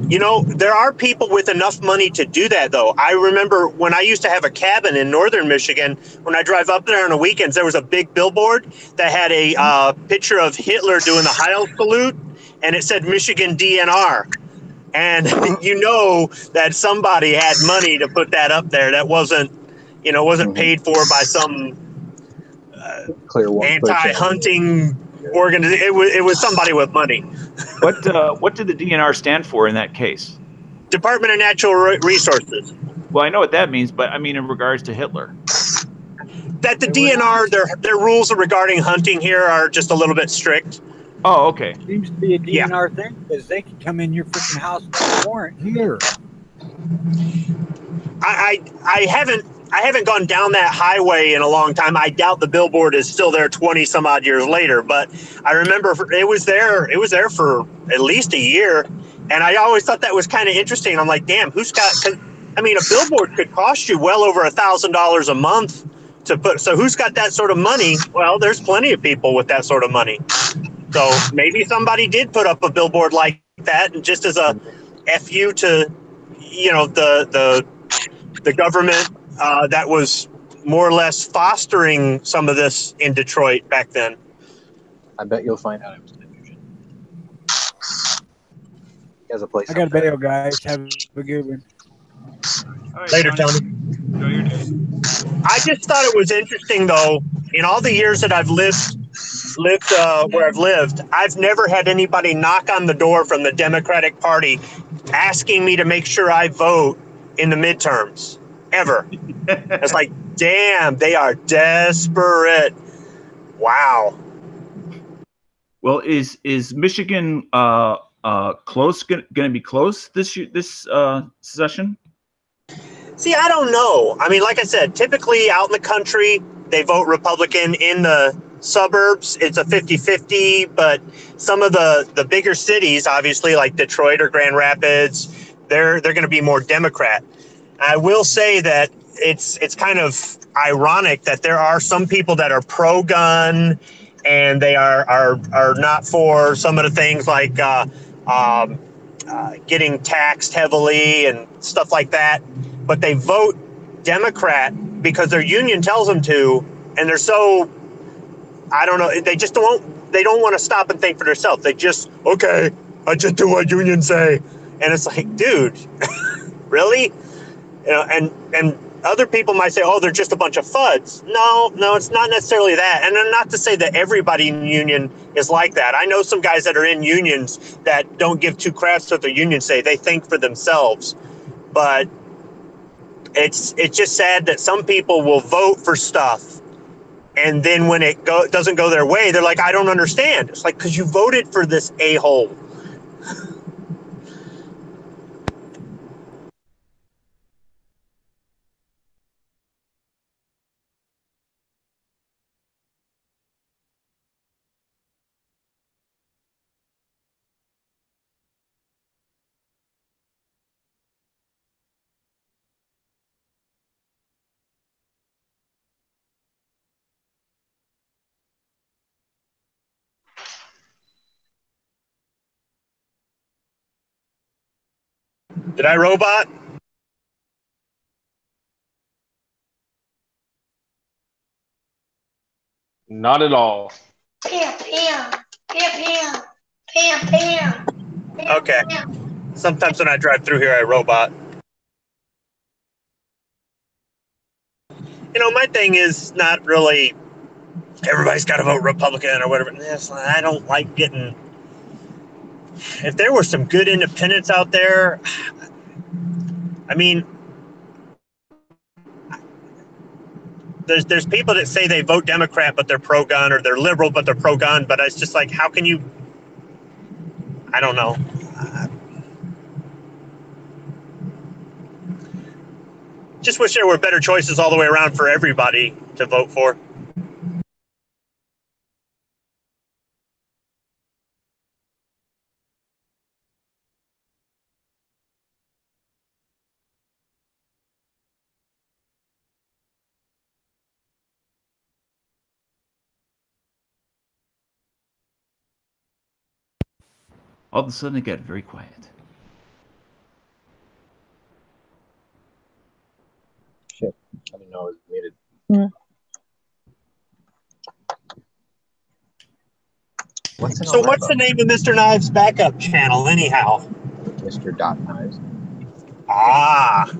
You know, there are people with enough money to do that, though. I remember when I used to have a cabin in northern Michigan, when I drive up there on the weekends, there was a big billboard that had a picture of Hitler doing the Heil salute, and it said Michigan DNR. And you know that somebody had money to put that up there. That wasn't paid for by some anti-hunting organization. It was somebody with money. What did the DNR stand for in that case? Department of Natural Resources. Well, I know what that means, but I mean in regards to Hitler. That the DNR, their rules regarding hunting here are just a little bit strict. Oh, okay. Seems to be a DNR thing because they can come in your freaking house without a warrant here. I haven't gone down that highway in a long time. I doubt the billboard is still there 20 some odd years later, but I remember it was there for at least a year. And I always thought that was kind of interesting. I'm like, damn, a billboard could cost you well over $1,000 a month to put. So who's got that sort of money? Well, there's plenty of people with that sort of money. So maybe somebody did put up a billboard like that, and just as a FU to, the government that was more or less fostering some of this in Detroit back then. I bet you'll find out it was delusion. He has a place. I got a bail, guys. Have a good one. Right, Later, Tony. Enjoy your day. I just thought it was interesting, though. In all the years that I've lived where I've lived, I've never had anybody knock on the door from the Democratic Party asking me to make sure I vote in the midterms. Ever. It's like, damn, they are desperate. Wow. Well, is Michigan close? Going to be close this session? See, I don't know. I mean, like I said, typically out in the country, they vote Republican. In the suburbs, it's a 50-50, but some of the bigger cities, obviously, like Detroit or Grand Rapids, they're going to be more Democrat. I will say that it's kind of ironic that there are some people that are pro-gun and they are not for some of the things like getting taxed heavily and stuff like that, but they vote Democrat because their union tells them to, and they're so, I don't know, they don't want to stop and think for themselves. They just, okay, I just do what unions say. And it's like, dude, really? You know, and other people might say, oh, they're just a bunch of fuds. No, it's not necessarily that. And not to say that everybody in union is like that. I know some guys that are in unions that don't give two craps what their unions say. They think for themselves. But it's just sad that some people will vote for stuff, and then when it doesn't go their way, they're like, I don't understand. It's like, because you voted for this a-hole. Did I robot? Not at all. Pam, Pam, Pam, Pam, Pam, Pam. Okay. Sometimes when I drive through here, I robot. You know, my thing is not really everybody's got to vote Republican or whatever. I don't like getting... If there were some good independents out there, I mean, there's people that say they vote Democrat, but they're pro-gun, or they're liberal, but they're pro-gun. But it's just like, how can you... I don't know. Just wish there were better choices all the way around for everybody to vote for. All of a sudden, it got very quiet. Shit, I didn't know it was muted. What's the name of Mr. Knives' backup channel, anyhow? Mr. Dot Knives. Ah.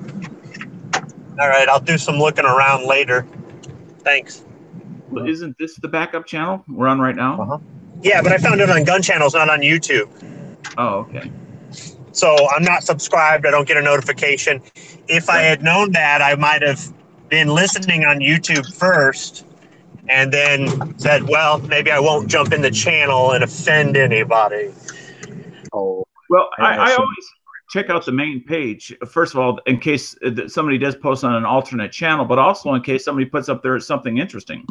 All right, I'll do some looking around later. Thanks. Well, isn't this the backup channel we're on right now? Uh-huh. Yeah, but I found it on Gun Channels, not on YouTube. Oh, okay. So I'm not subscribed. I don't get a notification. If I had known that, I might have been listening on YouTube first and then said, well, maybe I won't jump in the channel and offend anybody. Oh, well, I always check out the main page, first of all, in case somebody does post on an alternate channel, but also in case somebody puts up there something interesting.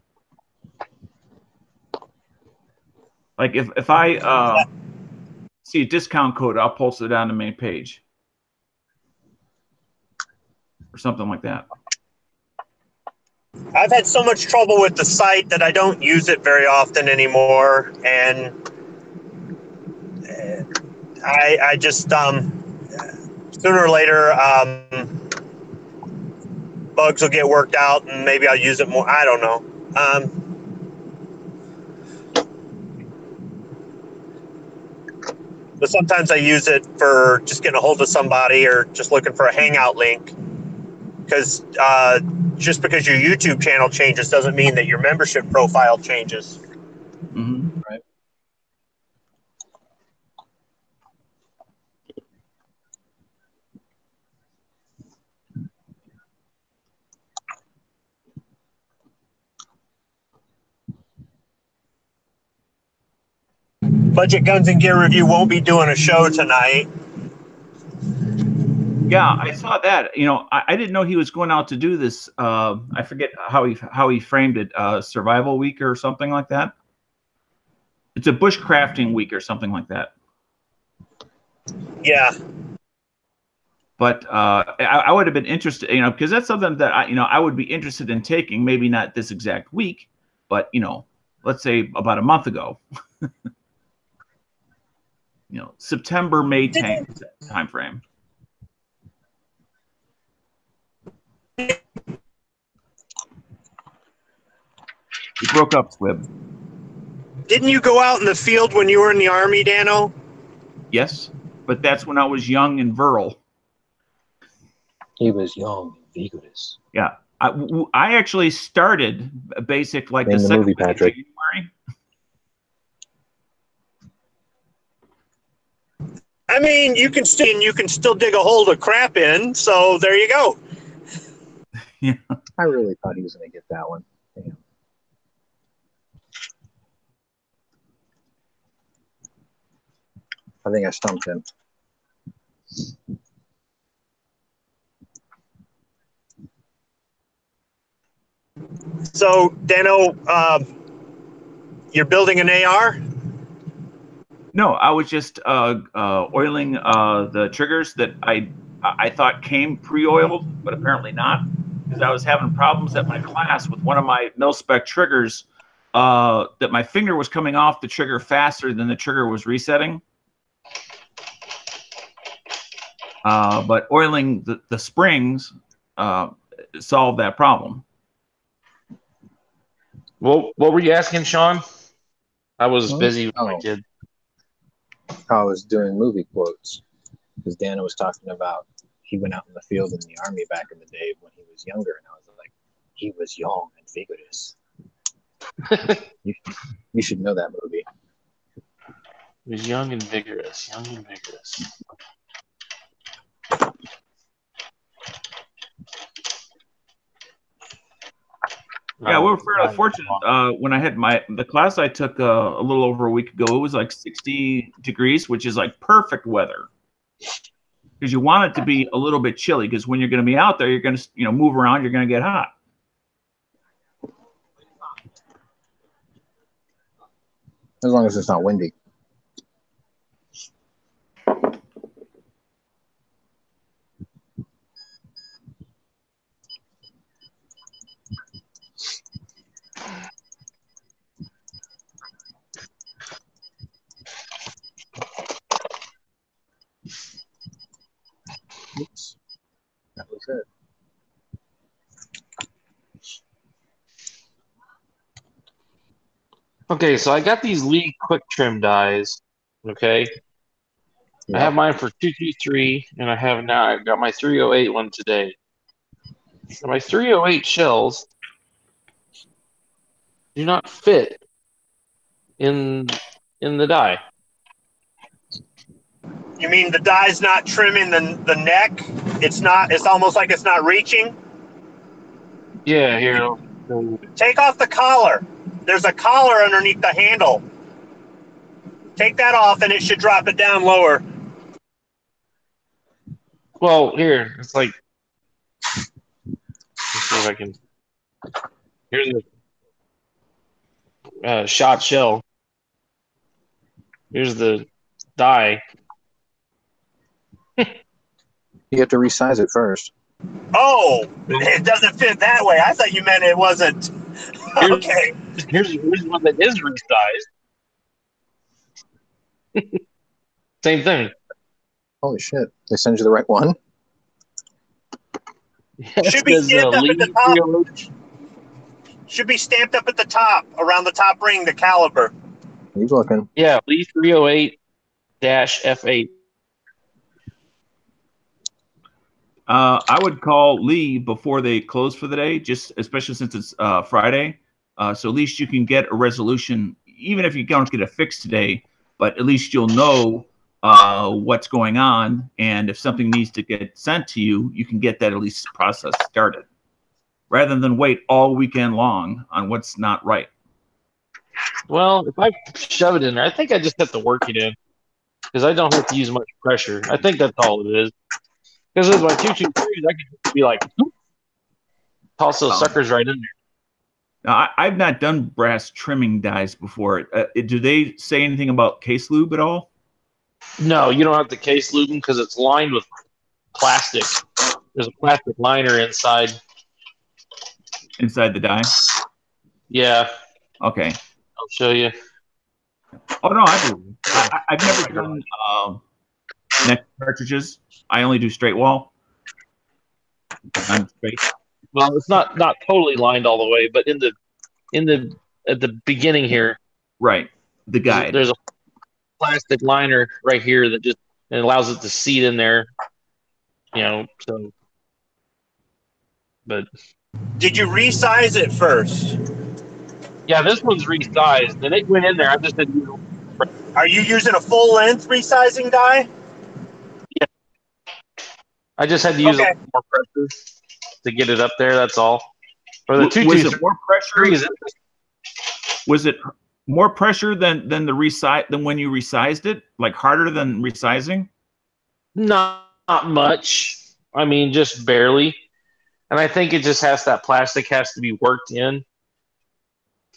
Like if I see a discount code, I'll post it on the main page or something like that. I've had so much trouble with the site that I don't use it very often anymore, and I just sooner or later bugs will get worked out, and maybe I'll use it more. I don't know. But sometimes I use it for just getting a hold of somebody or just looking for a hangout link. Because just because your YouTube channel changes doesn't mean that your membership profile changes. Mm-hmm. Right. Budget Guns and Gear Review won't be doing a show tonight. Yeah, I saw that. You know, I didn't know he was going out to do this. I forget how he framed it. Survival week or something like that. It's a bushcrafting week or something like that. Yeah. But I would have been interested, you know, because that's something that I would be interested in taking. Maybe not this exact week, but let's say about a month ago. September, May 10th time frame. You broke up, Squib. Didn't you go out in the field when you were in the Army, Dano? Yes, but that's when I was young and virile. He was young and vigorous. Yeah. I actually started basic like Name the the second movie, week of Patrick. January. I mean, you can still dig a hole to crap in. So there you go. Yeah. I really thought he was going to get that one. Damn. I think I stumped him. So, Dano, you're building an AR? No, I was just oiling the triggers that I thought came pre-oiled, but apparently not, because I was having problems at my class with one of my mil-spec triggers that my finger was coming off the trigger faster than the trigger was resetting. But oiling the springs solved that problem. Well, what were you asking, Sean? I was busy with my Oh. kid. I was doing movie quotes because Dana was talking about he went out in the field in the army back in the day when he was younger, and I was like, he was young and vigorous. you should know that movie. He was young and vigorous. Young and vigorous. Yeah, we were fairly fortunate. When I had the class I took a little over a week ago, it was like 60 degrees, which is like perfect weather. Because you want it to be a little bit chilly, because when you're going to be out there, you're going to move around, you're going to get hot. As long as it's not windy. Oops. That was it. Okay, so I got these Lee Quick Trim dies. Okay, I have mine for 223, and I've got my 308 one today. So my 308 shells do not fit in the die. You mean the die's not trimming the neck? It's almost like it's not reaching? Yeah, here. Take off the collar. There's a collar underneath the handle. Take that off and it should drop it down lower. Well, here, it's like, let's see if I can. Here's the shot shell. Here's the die. You have to resize it first. Oh, it doesn't fit that way. I thought you meant it wasn't. Okay. Here's one that is resized. Same thing. Holy shit. They send you the right one? Should be stamped up at the top. Should be stamped up at the top, around the top ring, the caliber. He's looking. Yeah, Lee 308-F8. I would call Lee before they close for the day, just especially since it's Friday. So at least you can get a resolution, even if you don't get a fix today, but at least you'll know what's going on. And if something needs to get sent to you, you can get that at least process started, rather than wait all weekend long on what's not right. Well, if I shove it in there, I think I just have to work it in, because I don't have to use much pressure. I think that's all it is. Because with my 223s, I could just be like, toss those suckers right in there. Now, I've not done brass trimming dies before. Do they say anything about case lube at all? No, you don't have to case lube them because it's lined with plastic. There's a plastic liner inside. Inside the die? Yeah. Okay. I'll show you. Oh, no, I do. I've never done neck cartridges. I only do straight wall. I'm straight. Well, it's not totally lined all the way, but at the beginning here, right, the guide. plastic liner right here that just it allows it to seat in there. So. But Did you resize it first? yeah, this one's resized, and it went in there. I just didn't use it. Are you using a full length resizing die? Yeah. I just had to use a Okay. little more pressure to get it up there. That's all. Or the Was it more pressure? $223. Was it more pressure than when you resized it? Like harder than resizing? Not much. I mean, just barely. And I think it just that plastic has to be worked in.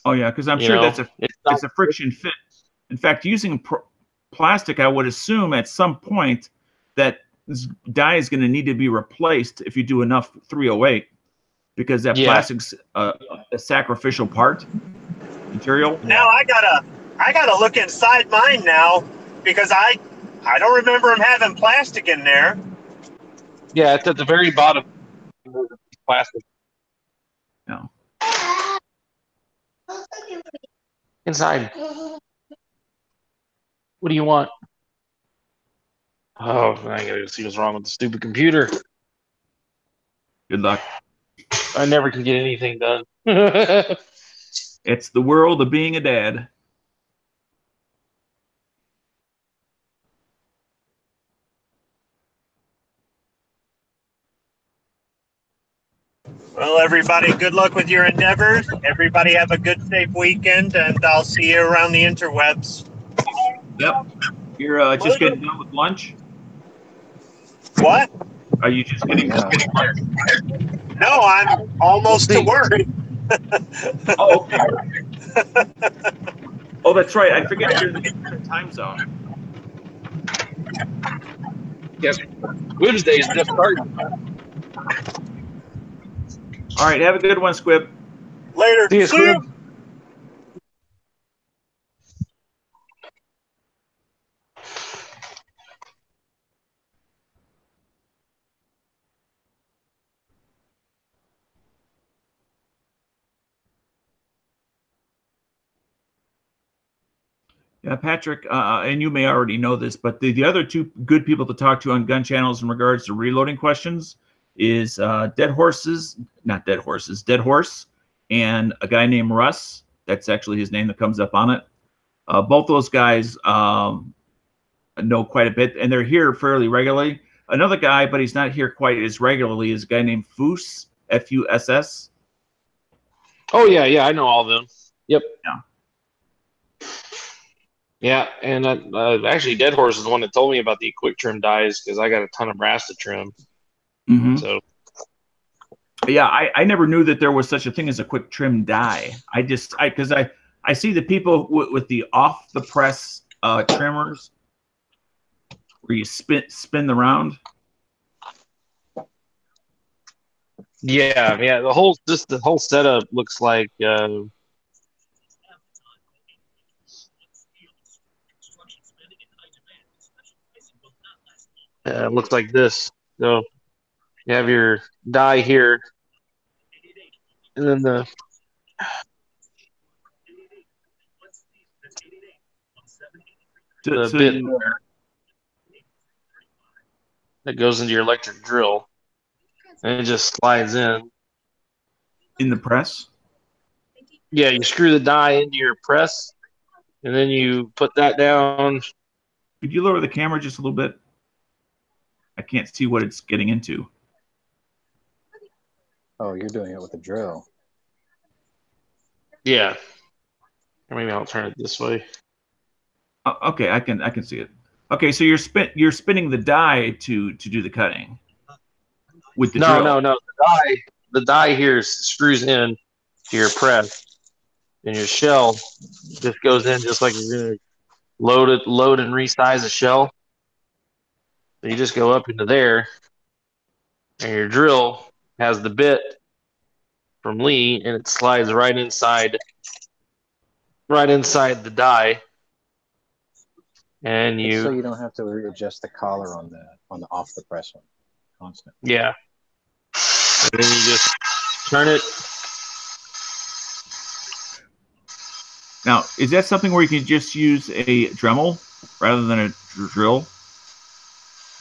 Oh yeah, because I'm sure that's it's a friction fit. In fact, using plastic, I would assume at some point that this die is going to need to be replaced if you do enough 308, because that plastic's a sacrificial part material. Now I gotta look inside mine now because I don't remember them having plastic in there. Yeah, it's at the very bottom. Plastic. No. Inside. What do you want? Oh, I gotta go see what's wrong with the stupid computer. Good luck. I never can get anything done. It's the world of being a dad. Well, everybody, good luck with your endeavors. Everybody have a good, safe weekend, and I'll see you around the interwebs. Yep. You're just getting done with lunch? What? Are you just getting done with lunch? No, I'm almost to work. Oh, okay. Oh, that's right. I forget you're in a different time zone. Yes. Wednesday's just starting. All right. Have a good one, Squib. Later. See you, Squib. Yeah, Patrick, and you may already know this, but the other two good people to talk to on gun channels in regards to reloading questions is Dead Horse, and a guy named Russ. That's actually his name that comes up on it. Both those guys know quite a bit, and they're here fairly regularly. Another guy, but he's not here quite as regularly, is a guy named Fuss, Fuss. Oh, yeah, I know all of them. Yep. Yeah. Yeah, and actually, Dead Horse is the one that told me about the quick trim dies because I got a ton of brass to trim. Mm-hmm. So, yeah, I never knew that there was such a thing as a quick trim die. Because I see the people with the off the press trimmers where you spin the round. yeah, the whole setup looks like. It looks like this. So you have your die here, and then the bit there that goes into your electric drill, and it just slides in the press. Yeah, you screw the die into your press, and then you put that down. Could you lower the camera just a little bit? I can't see what it's getting into. Oh, you're doing it with a drill. Yeah. Or maybe I'll turn it this way. Okay, I can see it. Okay, so you're spinning the die to do the cutting with the drill. No. The die here screws in to your press, and your shell just goes in just like you're gonna load and resize a shell. So you just go up into there, and your drill has the bit from Lee, and it slides right inside the die. And so you don't have to readjust the collar on the off the press one constantly. Yeah. And then you just turn it. Now, is that something where you can just use a Dremel rather than a drill?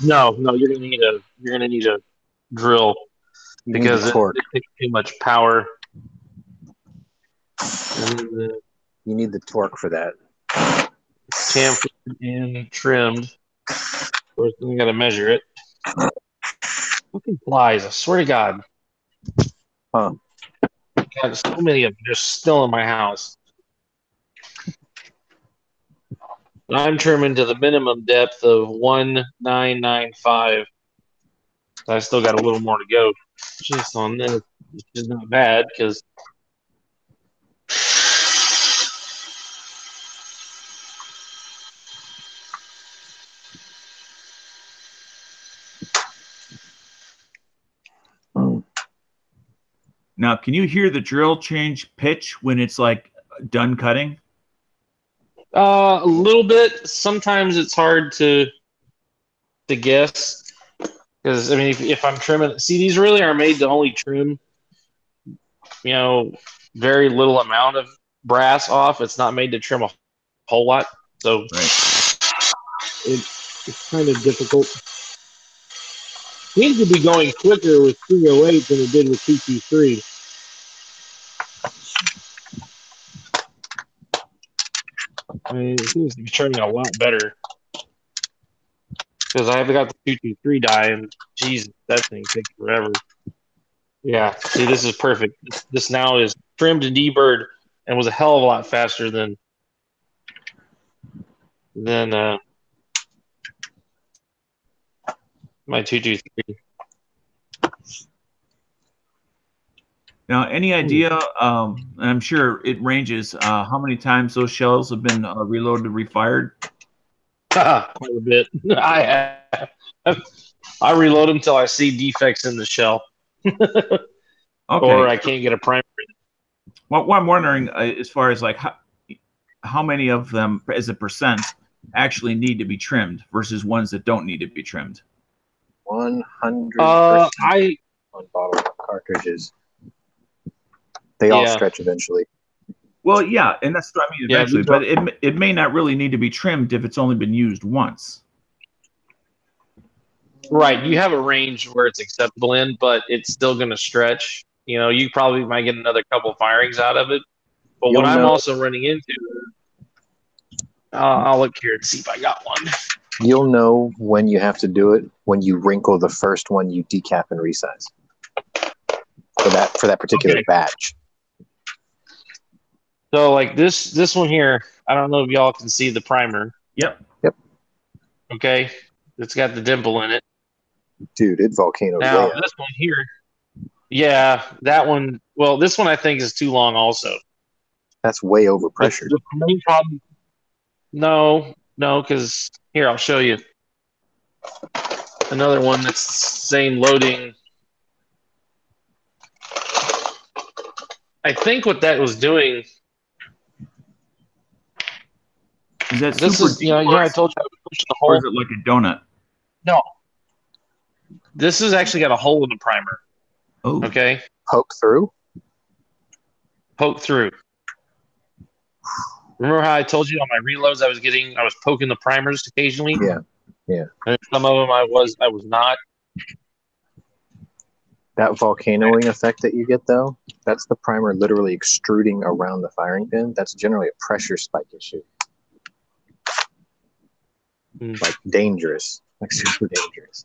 No, you're gonna need a drill You because need the torque. it takes too much power. And then the You need the torque for that. chamfered and trimmed. Of course, then you got to measure it. Fucking flies! I swear to God. Huh. God, so many of them are still in my house. I'm trimming to the minimum depth of 1995. I still got a little more to go. Just on this, which is not bad because Now, can you hear the drill change pitch when it's like done cutting? a little bit. Sometimes it's hard to guess because I mean, if I'm trimming, see, these really are made to only trim, very little amount of brass off. It's not made to trim a whole lot, so it's kind of difficult. Seems to be going quicker with 308 than it did with 223. I mean, it seems to be turning a lot better. Because I've got the 223 die, and geez, that thing takes forever. Yeah, see, this is perfect. This now is trimmed and deburred, and was a hell of a lot faster than my 223. Now, any idea? And I'm sure it ranges. How many times those shells have been reloaded, refired? Quite a bit. I reload them until I see defects in the shell, or I can't get a primer. Well, what I'm wondering, as far as like how many of them, as a percent, actually need to be trimmed versus ones that don't need to be trimmed. 100% on bottle cartridges. They all stretch eventually. Well, yeah, and that's what I mean eventually, but it may not really need to be trimmed if it's only been used once. Right, you have a range where it's acceptable in, but it's still going to stretch. You probably might get another couple firings out of it. But what I'm also running into, I'll look here and see if I got one. You'll know when you have to do it when you wrinkle the first one you decap and resize for that particular batch. So like this one here, I don't know if y'all can see the primer. Yep. Okay, it's got the dimple in it. Dude, it volcanoed now way this one here. Yeah, that one. Well, this one I think is too long also. That's way overpressured. The main problem. No, because here I'll show you another one that's the same loading. I think what that was doing. Is that this super is I told you I was pushing the hole. Or is it like a donut? No, this has actually got a hole in the primer. Oh, okay. Poke through. Remember how I told you on my reloads I was poking the primers occasionally? Yeah. And some of them I was not. That volcanoing effect that you get though, that's the primer literally extruding around the firing pin. That's generally a pressure spike issue. Like dangerous, like super dangerous.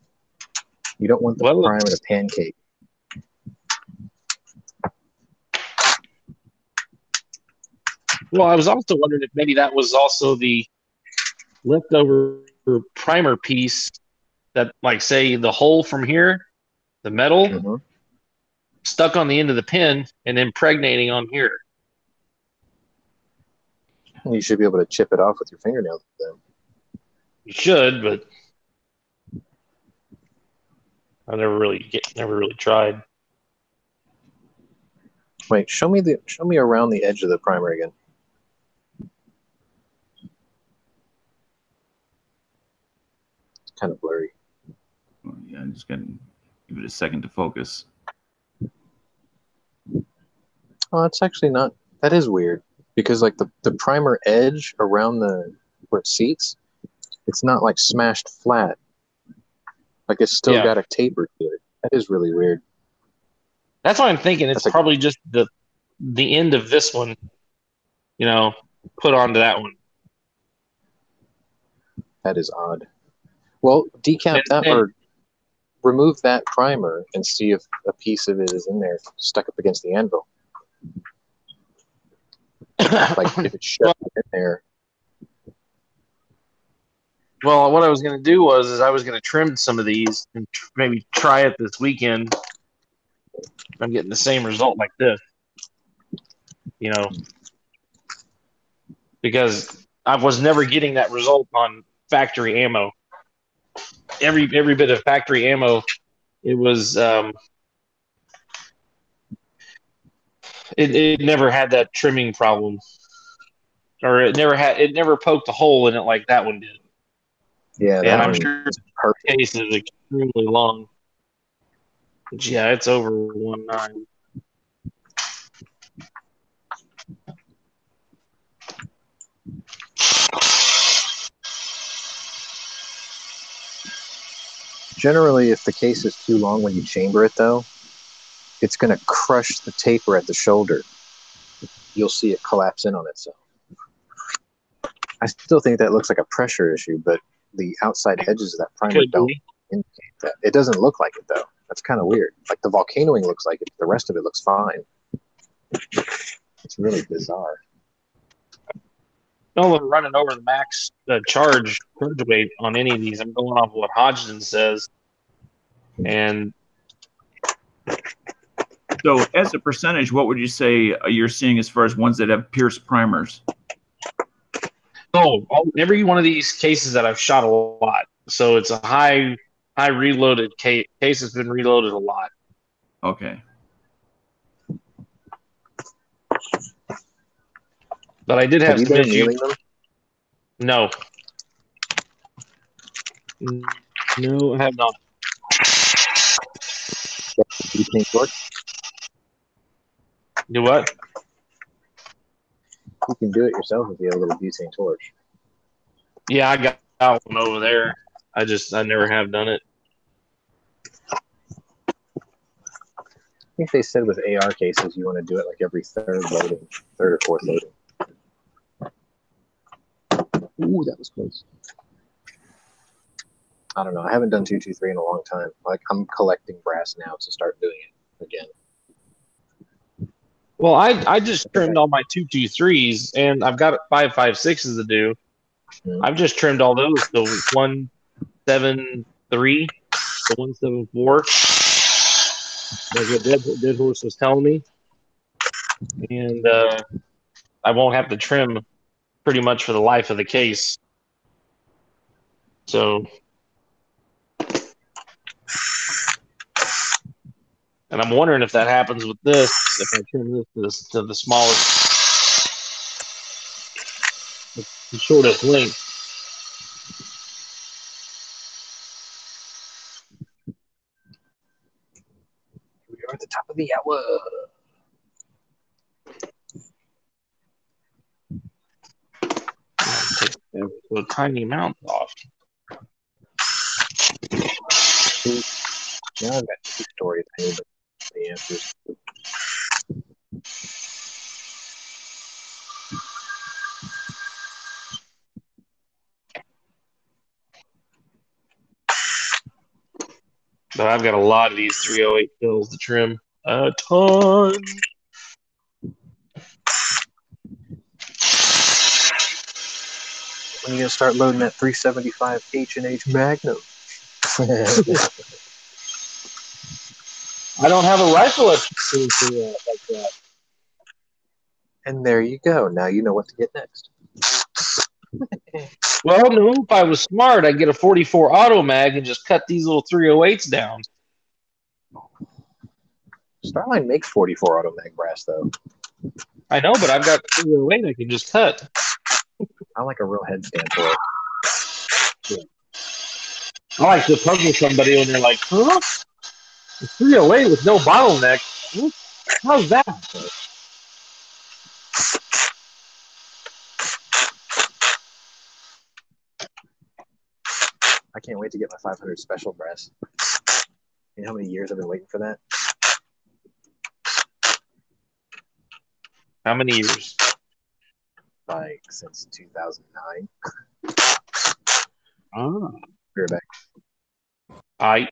You don't want the primer to pancake. Well, I was also wondering if maybe that was also the leftover primer piece that, like, say, the hole from here, the metal, stuck on the end of the pin and impregnating on here. You should be able to chip it off with your fingernails then. You should, but I never really tried. Wait, show me around the edge of the primer again. It's kind of blurry. Oh, yeah, I'm just gonna give it a second to focus. Oh, it's actually not. That is weird because like the primer edge around where it seats It's not like smashed flat. Like it's still got a taper to it. That is really weird. That's what I'm thinking. It's That's probably just the end of this one, put onto that one. That is odd. Well, decap that or remove that primer and see if a piece of it is in there, stuck up against the anvil. Like if it's shut in there. Well, what I was going to do is I was going to trim some of these and maybe try it this weekend. I'm getting the same result like this, because I was never getting that result on factory ammo. Every bit of factory ammo, it was it never had that trimming problem, or it never poked a hole in it like that one did. Yeah, and I'm sure the case is extremely long. But yeah, it's over 1.9. Generally, if the case is too long when you chamber it, though, it's going to crush the taper at the shoulder. You'll see it collapse in on itself. I still think that looks like a pressure issue, but the outside edges of that primer don't indicate that. It doesn't look like it, though. That's kind of weird. Like the volcanoing looks like it, but the rest of it looks fine. It's really bizarre. No, we're running over the max charge weight on any of these. I'm going off what Hodgson says. And so, as a percentage, what would you say you're seeing as far as ones that have pierced primers? Every one of these cases that I've shot a lot. So it's a high reloaded case. Case has been reloaded a lot. Okay. But I did have you some been issues. annealing them? No, I have not. Butane torch? Do what? You can do it yourself if you have a little butane torch. Yeah, I got one over there. I never have done it. I think they said with AR cases you want to do it like every third or fourth loading. Ooh, that was close. I don't know. I haven't done 223 in a long time. Like I'm collecting brass now to start doing it again. Well, I just trimmed all my 223s, and I've got 5.56s to do. I've just trimmed all those to 173 to 174. Like what Dead Horse was telling me. And I won't have to trim pretty much for the life of the case. So, and I'm wondering if that happens with this, if I trim this to the smallest, the shortest length. We are at the top of the hour. Take the tiny amount off. Now I've got 2 stories. I need the answers. But I've got a lot of these 308 fills to trim. A ton. When are you gonna start loading that 375 H&H Magnum? I don't have a rifle like that. And there you go. Now you know what to get next. Well, no, if I was smart, I'd get a 44 auto mag and just cut these little 308s down. Starline makes 44 auto mag brass, though. I know, but I've got 308 I can just cut. I like a real headstand for it. I like to puzzle somebody when they're like, huh? A 308 with no bottleneck? How's that? I can't wait to get my 500 special brass. You know how many years I've been waiting for that? How many years? Like since 2009. Oh. Be right back. I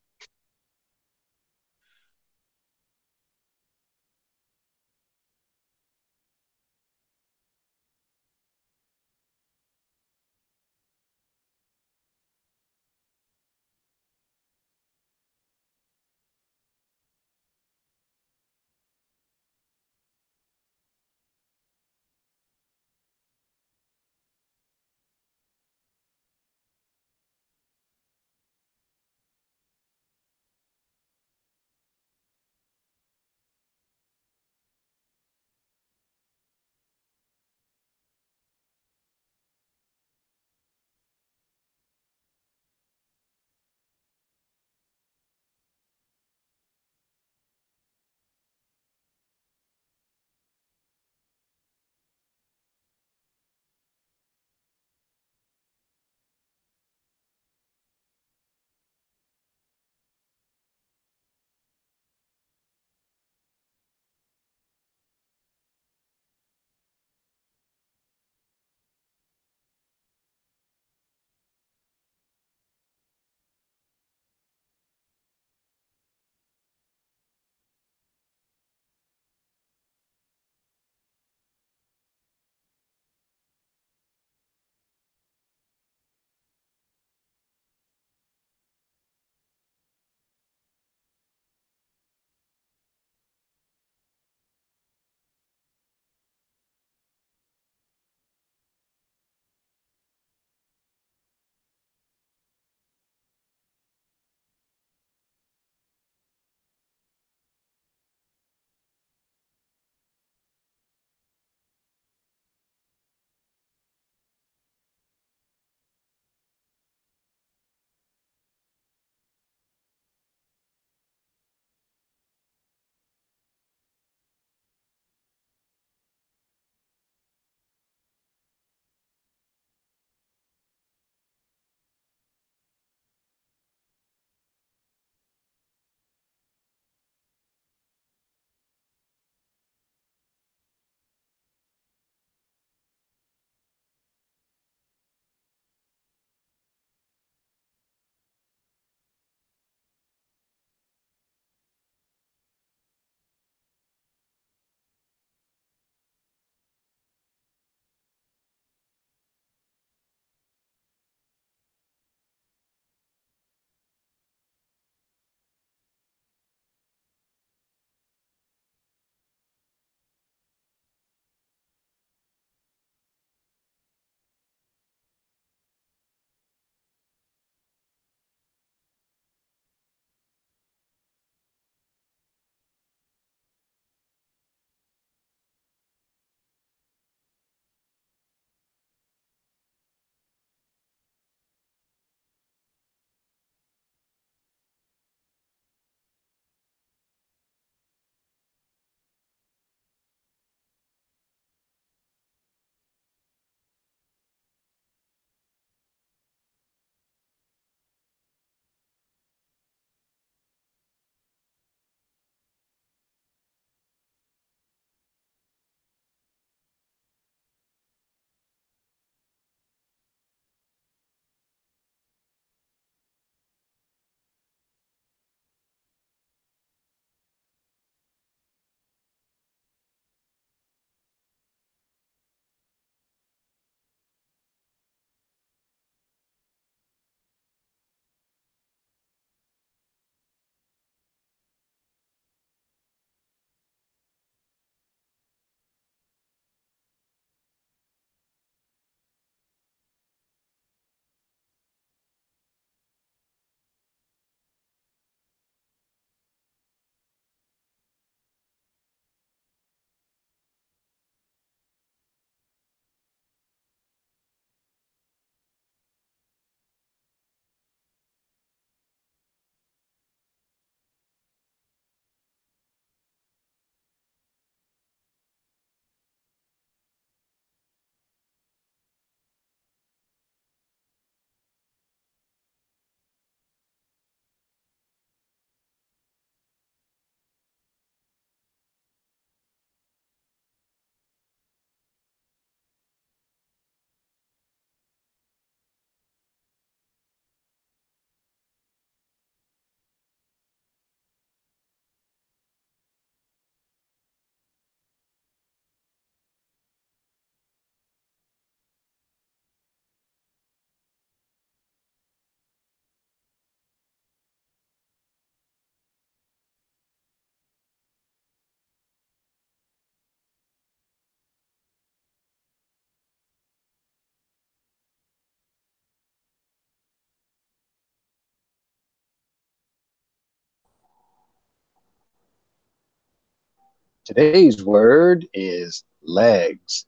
Today's word is legs.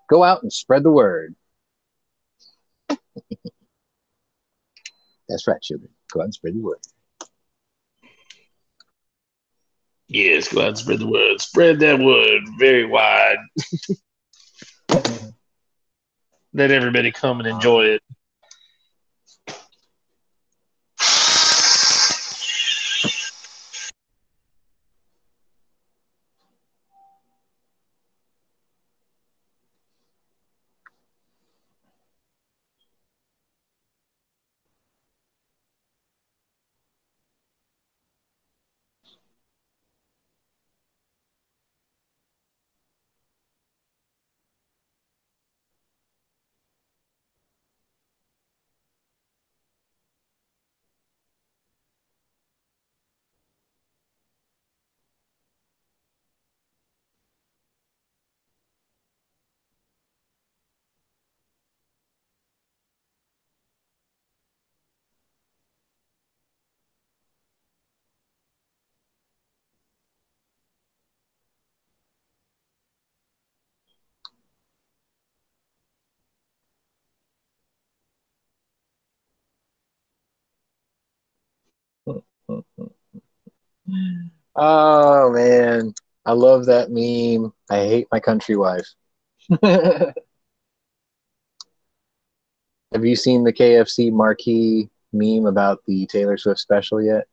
Go out and spread the word. That's right, children. Go out and spread the word. Yes, go out and spread the word. Spread that word very wide. Let everybody come and enjoy it. Oh man, I love that meme. I hate my country wife. Have you seen the KFC marquee meme about the Taylor Swift special yet?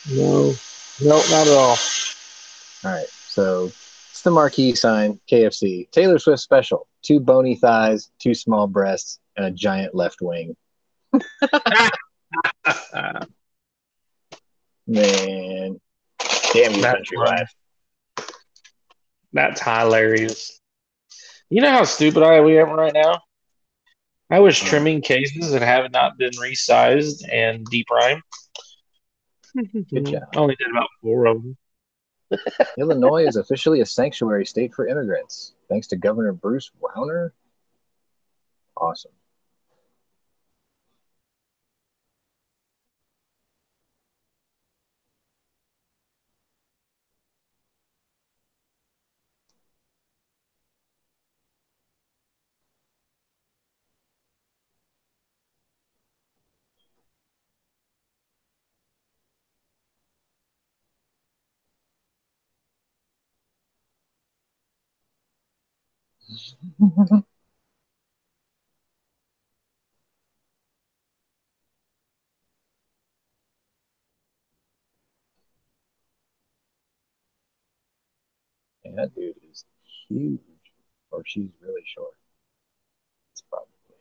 No, not at all. All right, so it's the marquee sign, KFC. Taylor Swift special. 2 bony thighs, 2 small breasts, and a giant left wing. Man, damn you, That's country funny. wife. That's hilarious. You know how stupid we am right now? I was trimming cases that have not been resized and deprimed. Good job. I only did about 4 of them. Illinois is officially a sanctuary state for immigrants, thanks to Governor Bruce Rauner. Awesome. And that dude is huge, or she's really short. That's probably it.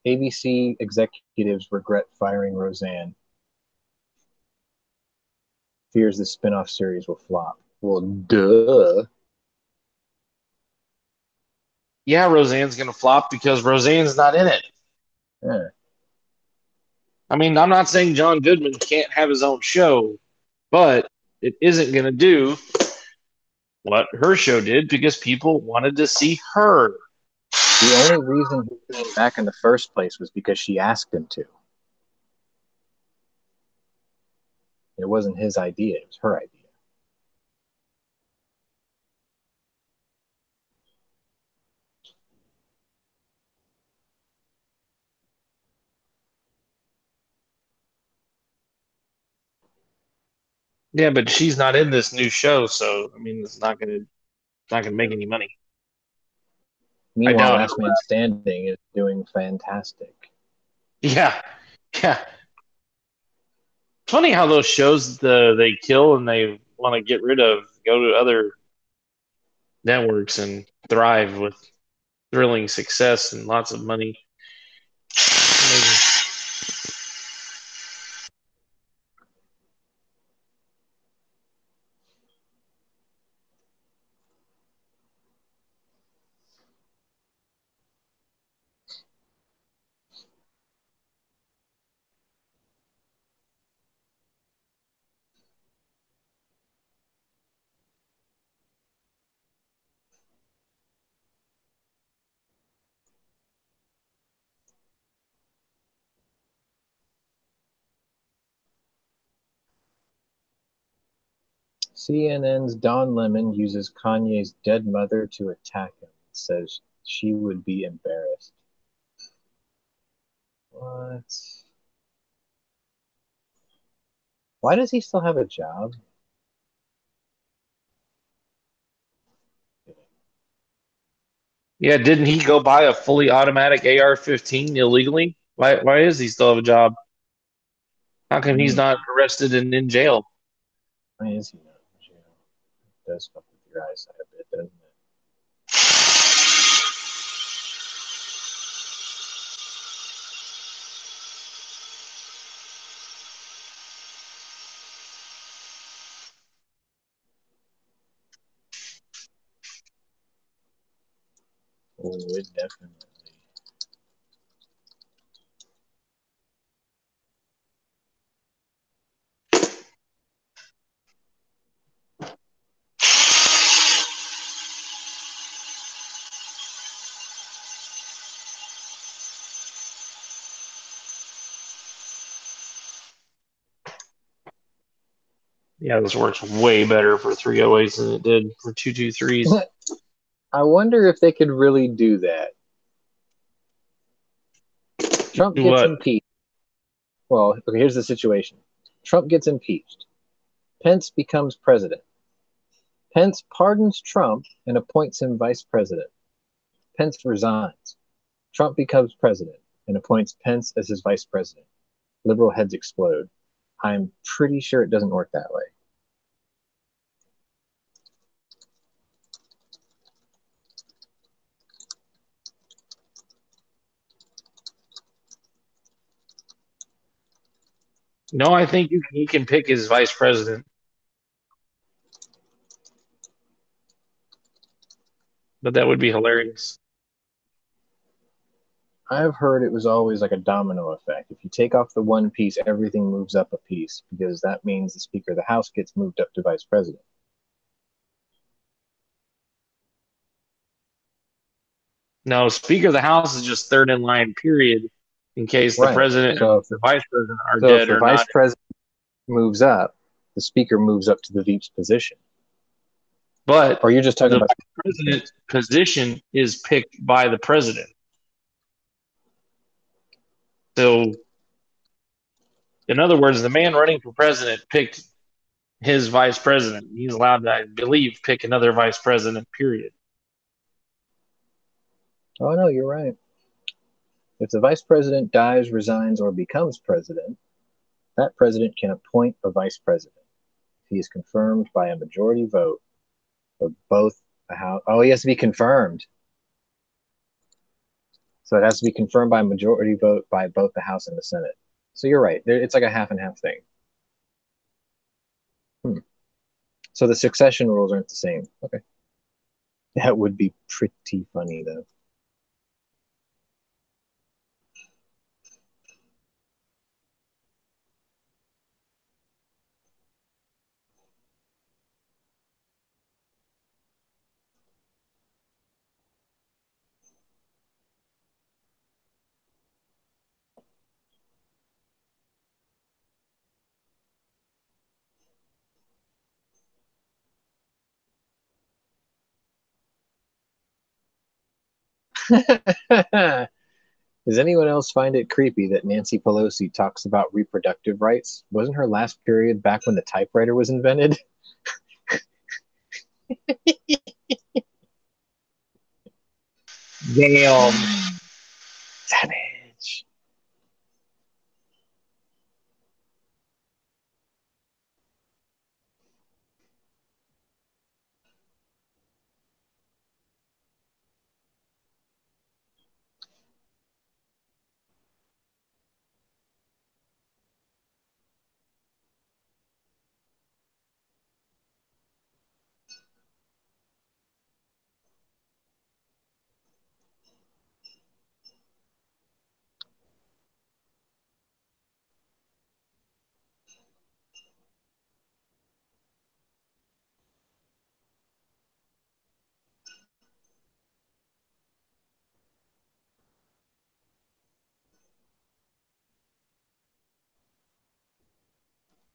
ABC executives regret firing Roseanne. Fears the spin-off series will flop. Well, duh. Yeah, Roseanne's going to flop because Roseanne's not in it. Yeah. I mean, I'm not saying John Goodman can't have his own show, but it isn't going to do what her show did because people wanted to see her. The only reason he came back in the first place was because she asked him to. It wasn't his idea, it was her idea. Yeah, but she's not in this new show, so I mean, it's not gonna make any money. Meanwhile, doubt Last Man Standing is doing fantastic. Yeah, yeah. Funny how those shows they kill and they want to get rid of go to other networks and thrive with thrilling success and lots of money. Amazing. CNN's Don Lemon uses Kanye's dead mother to attack him. Says she would be embarrassed. What? Why does he still have a job? Yeah, didn't he go buy a fully automatic AR-15 illegally? Why does he still have a job? How come he's not arrested and in jail? Why is he not in jail? It does fuck with your eyesight a bit, doesn't it? Oh, it definitely. Yeah, this works way better for 308s than it did for 223s. I wonder if they could really do that. Trump Do gets what? impeached. Well, okay, here's the situation. Trump gets impeached. Pence becomes president. Pence pardons Trump and appoints him vice president. Pence resigns. Trump becomes president and appoints Pence as his vice president. Liberal heads explode. I'm pretty sure it doesn't work that way. No, I think he can pick his vice president. But that would be hilarious. I've heard it was always like a domino effect. If you take off the one piece, everything moves up a piece because that means the Speaker of the House gets moved up to vice president. No, Speaker of the House is just third in line, period, in case the Right. president So and the vice president are if dead the or vice not. president moves up, the Speaker moves up to the VP's position. But Or you're just talking the about vice president position is picked by the president. So, in other words, the man running for president picked his vice president. He's allowed to, I believe, pick another vice president, period. Oh, no, you're right. If the vice president dies, resigns, or becomes president, that president can appoint a vice president. If he is confirmed by a majority vote of both the House. Oh, he has to be confirmed. So it has to be confirmed by a majority vote by both the House and the Senate. So you're right. It's like a half and half thing. So the succession rules aren't the same. Okay. That would be pretty funny, though. Does anyone else find it creepy that Nancy Pelosi talks about reproductive rights? Wasn't her last period back when the typewriter was invented? Damn. Savage.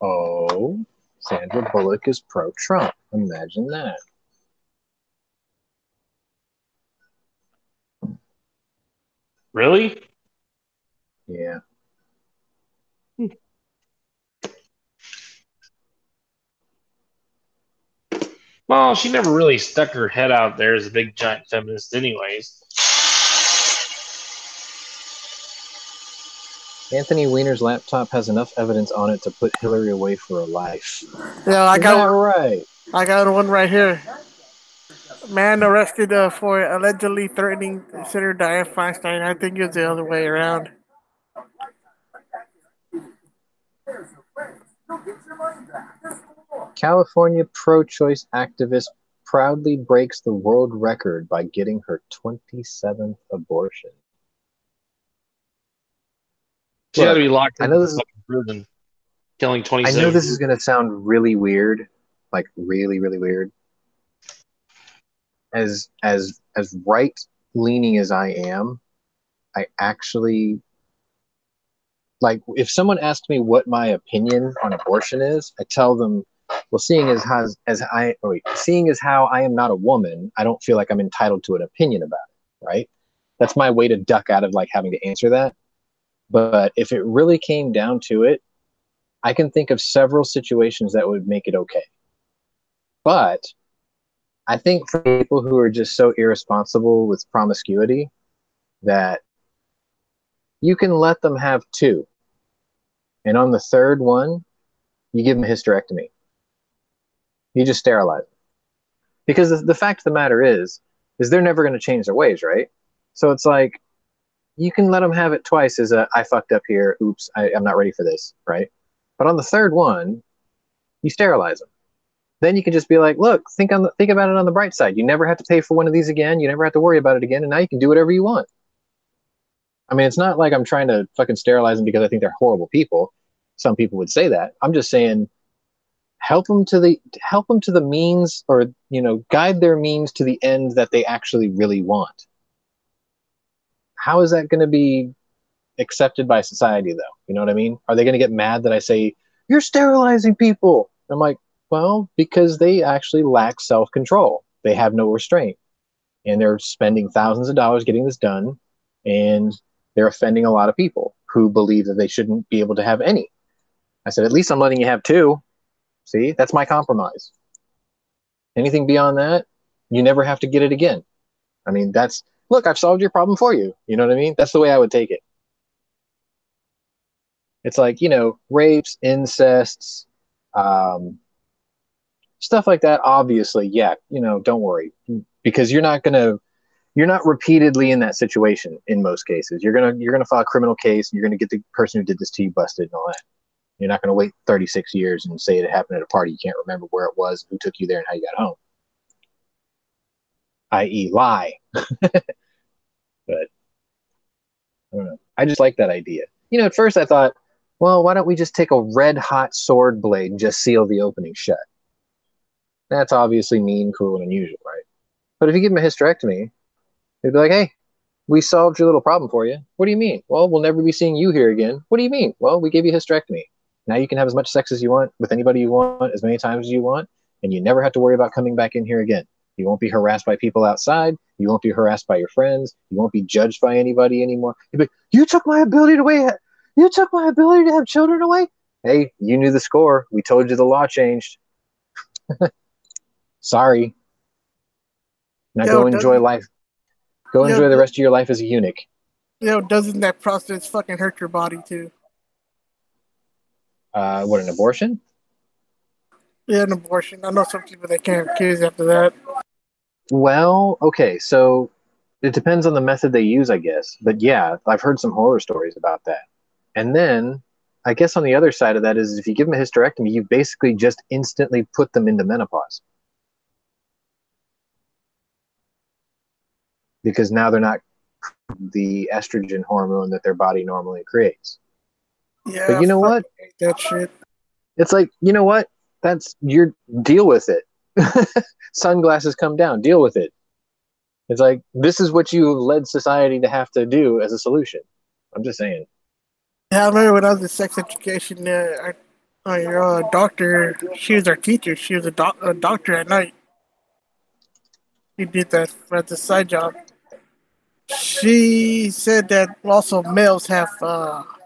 Oh. Sandra Bullock is pro-Trump. Imagine that. Really? Yeah. Well, she never really stuck her head out there as a big giant feminist, anyways. Anthony Weiner's laptop has enough evidence on it to put Hillary away for a life. Yeah, I Is got that right? I got one right here. Man arrested for allegedly threatening Senator Dianne Feinstein. I think it's the other way around. California pro-choice activist proudly breaks the world record by getting her 27th abortion. She got to Look, be locked I in know this is prison, killing I 27. know this is going to sound really weird, like really, really weird. As right leaning as I am, I actually like if someone asked me what my opinion on abortion is, I tell them, well, seeing as how I am not a woman, I don't feel like I'm entitled to an opinion about it, right? That's my way to duck out of like having to answer that. But if it really came down to it, I can think of several situations that would make it okay. But I think for people who are just so irresponsible with promiscuity that you can let them have two. And on the third one, you give them a hysterectomy. You just sterilize them. Because the fact of the matter is they're never going to change their ways, right? So it's like, you can let them have it twice as a, I fucked up here, oops, I'm not ready for this, right? But on the third one, you sterilize them. Then you can just be like, look, think about it on the bright side. You never have to pay for one of these again. You never have to worry about it again. And now you can do whatever you want. I mean, it's not like I'm trying to fucking sterilize them because I think they're horrible people. Some people would say that. I'm just saying, help them to the means, or, guide their means to the end that they actually really want. How is that going to be accepted by society, though? You know what I mean? Are they going to get mad that I say, you're sterilizing people? I'm like, well, because they actually lack self-control. They have no restraint. And they're spending thousands of dollars getting this done, and they're offending a lot of people who believe that they shouldn't be able to have any. I said, at least I'm letting you have two. See, that's my compromise. Anything beyond that, you never have to get it again. I mean, look, I've solved your problem for you. You know what I mean? That's the way I would take it. It's like, rapes, incests, stuff like that. Obviously, yeah, don't worry, because you're not repeatedly in that situation in most cases. You're gonna file a criminal case, and you're gonna get the person who did this to you busted and all that. You're not gonna wait 36 years and say it happened at a party. You can't remember where it was, who took you there, and how you got home. I.e., lie. But I don't know. I just like that idea. At first I thought, well, why don't we just take a red hot sword blade and just seal the opening shut? That's obviously mean, cruel, and unusual, right? But if you give them a hysterectomy, they'd be like, hey, we solved your little problem for you. What do you mean? Well, we'll never be seeing you here again. What do you mean? Well, we gave you a hysterectomy. Now you can have as much sex as you want with anybody you want, as many times as you want, and you never have to worry about coming back in here again. You won't be harassed by people outside. You won't be harassed by your friends. You won't be judged by anybody anymore. You'll be like, you took my ability away. You took my ability to have children away? Hey, you knew the score. We told you the law changed. Sorry. Now go enjoy life. Go enjoy the rest of your life as a eunuch. Doesn't that process fucking hurt your body too? What, an abortion? Yeah, an abortion. I know some people that can't have kids after that. Well, okay, so it depends on the method they use, I guess. But yeah, I've heard some horror stories about that. And then, I guess on the other side of that is if you give them a hysterectomy, you basically just instantly put them into menopause. Because now they're not the estrogen hormone that their body normally creates. Yeah, but you know what? Hate that shit. It's like, you know what? That's your deal with it. Sunglasses come down. Deal with it. It's like, this is what you led society to have to do as a solution. I'm just saying. Yeah, I remember when I was in sex education, My doctor, she was our teacher. She was a doctor at night. She did that at the side job. She said that also males have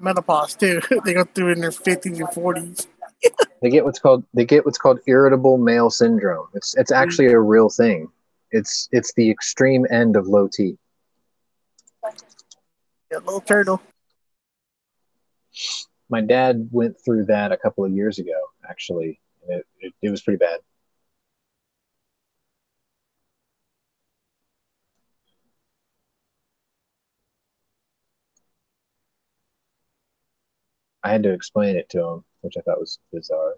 menopause too. They go through in their 50s and 40s. They get what's called irritable male syndrome. It's actually a real thing. It's the extreme end of low T. Yeah, little turtle. My dad went through that a couple of years ago, actually. And it was pretty bad. I had to explain it to him, which I thought was bizarre.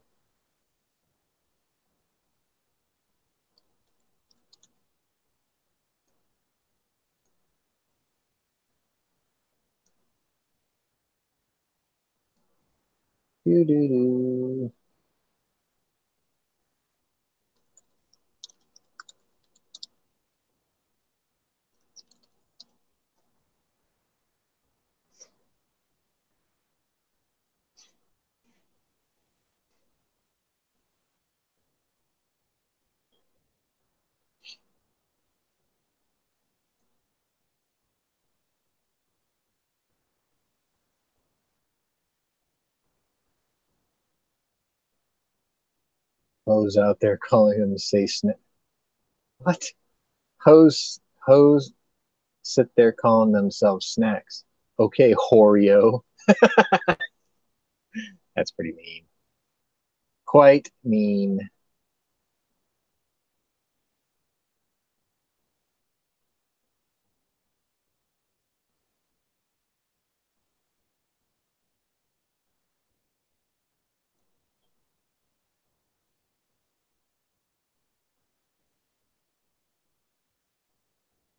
Doo-doo-doo. Hoes out there calling him to say snap. What? Hoes sit there calling themselves snacks. Okay, Horeo. That's pretty mean. Quite mean.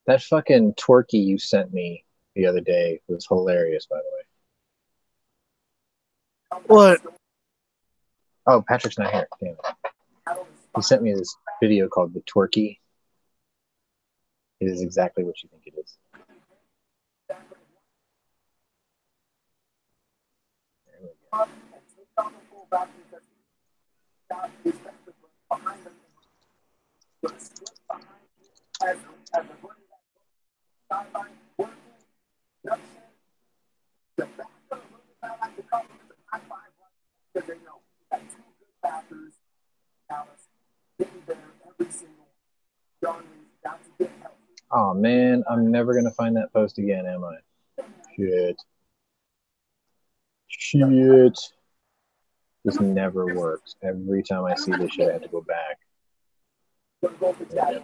That fucking twerky you sent me the other day was hilarious, by the way. What? Oh, Patrick's not here. Damn it. He sent me this video called The Twerky. It is exactly what you think it is. There we go. Oh man, I'm never gonna find that post again, am I? Shit. This never works. Every time I see this shit, I have to go back. Yeah.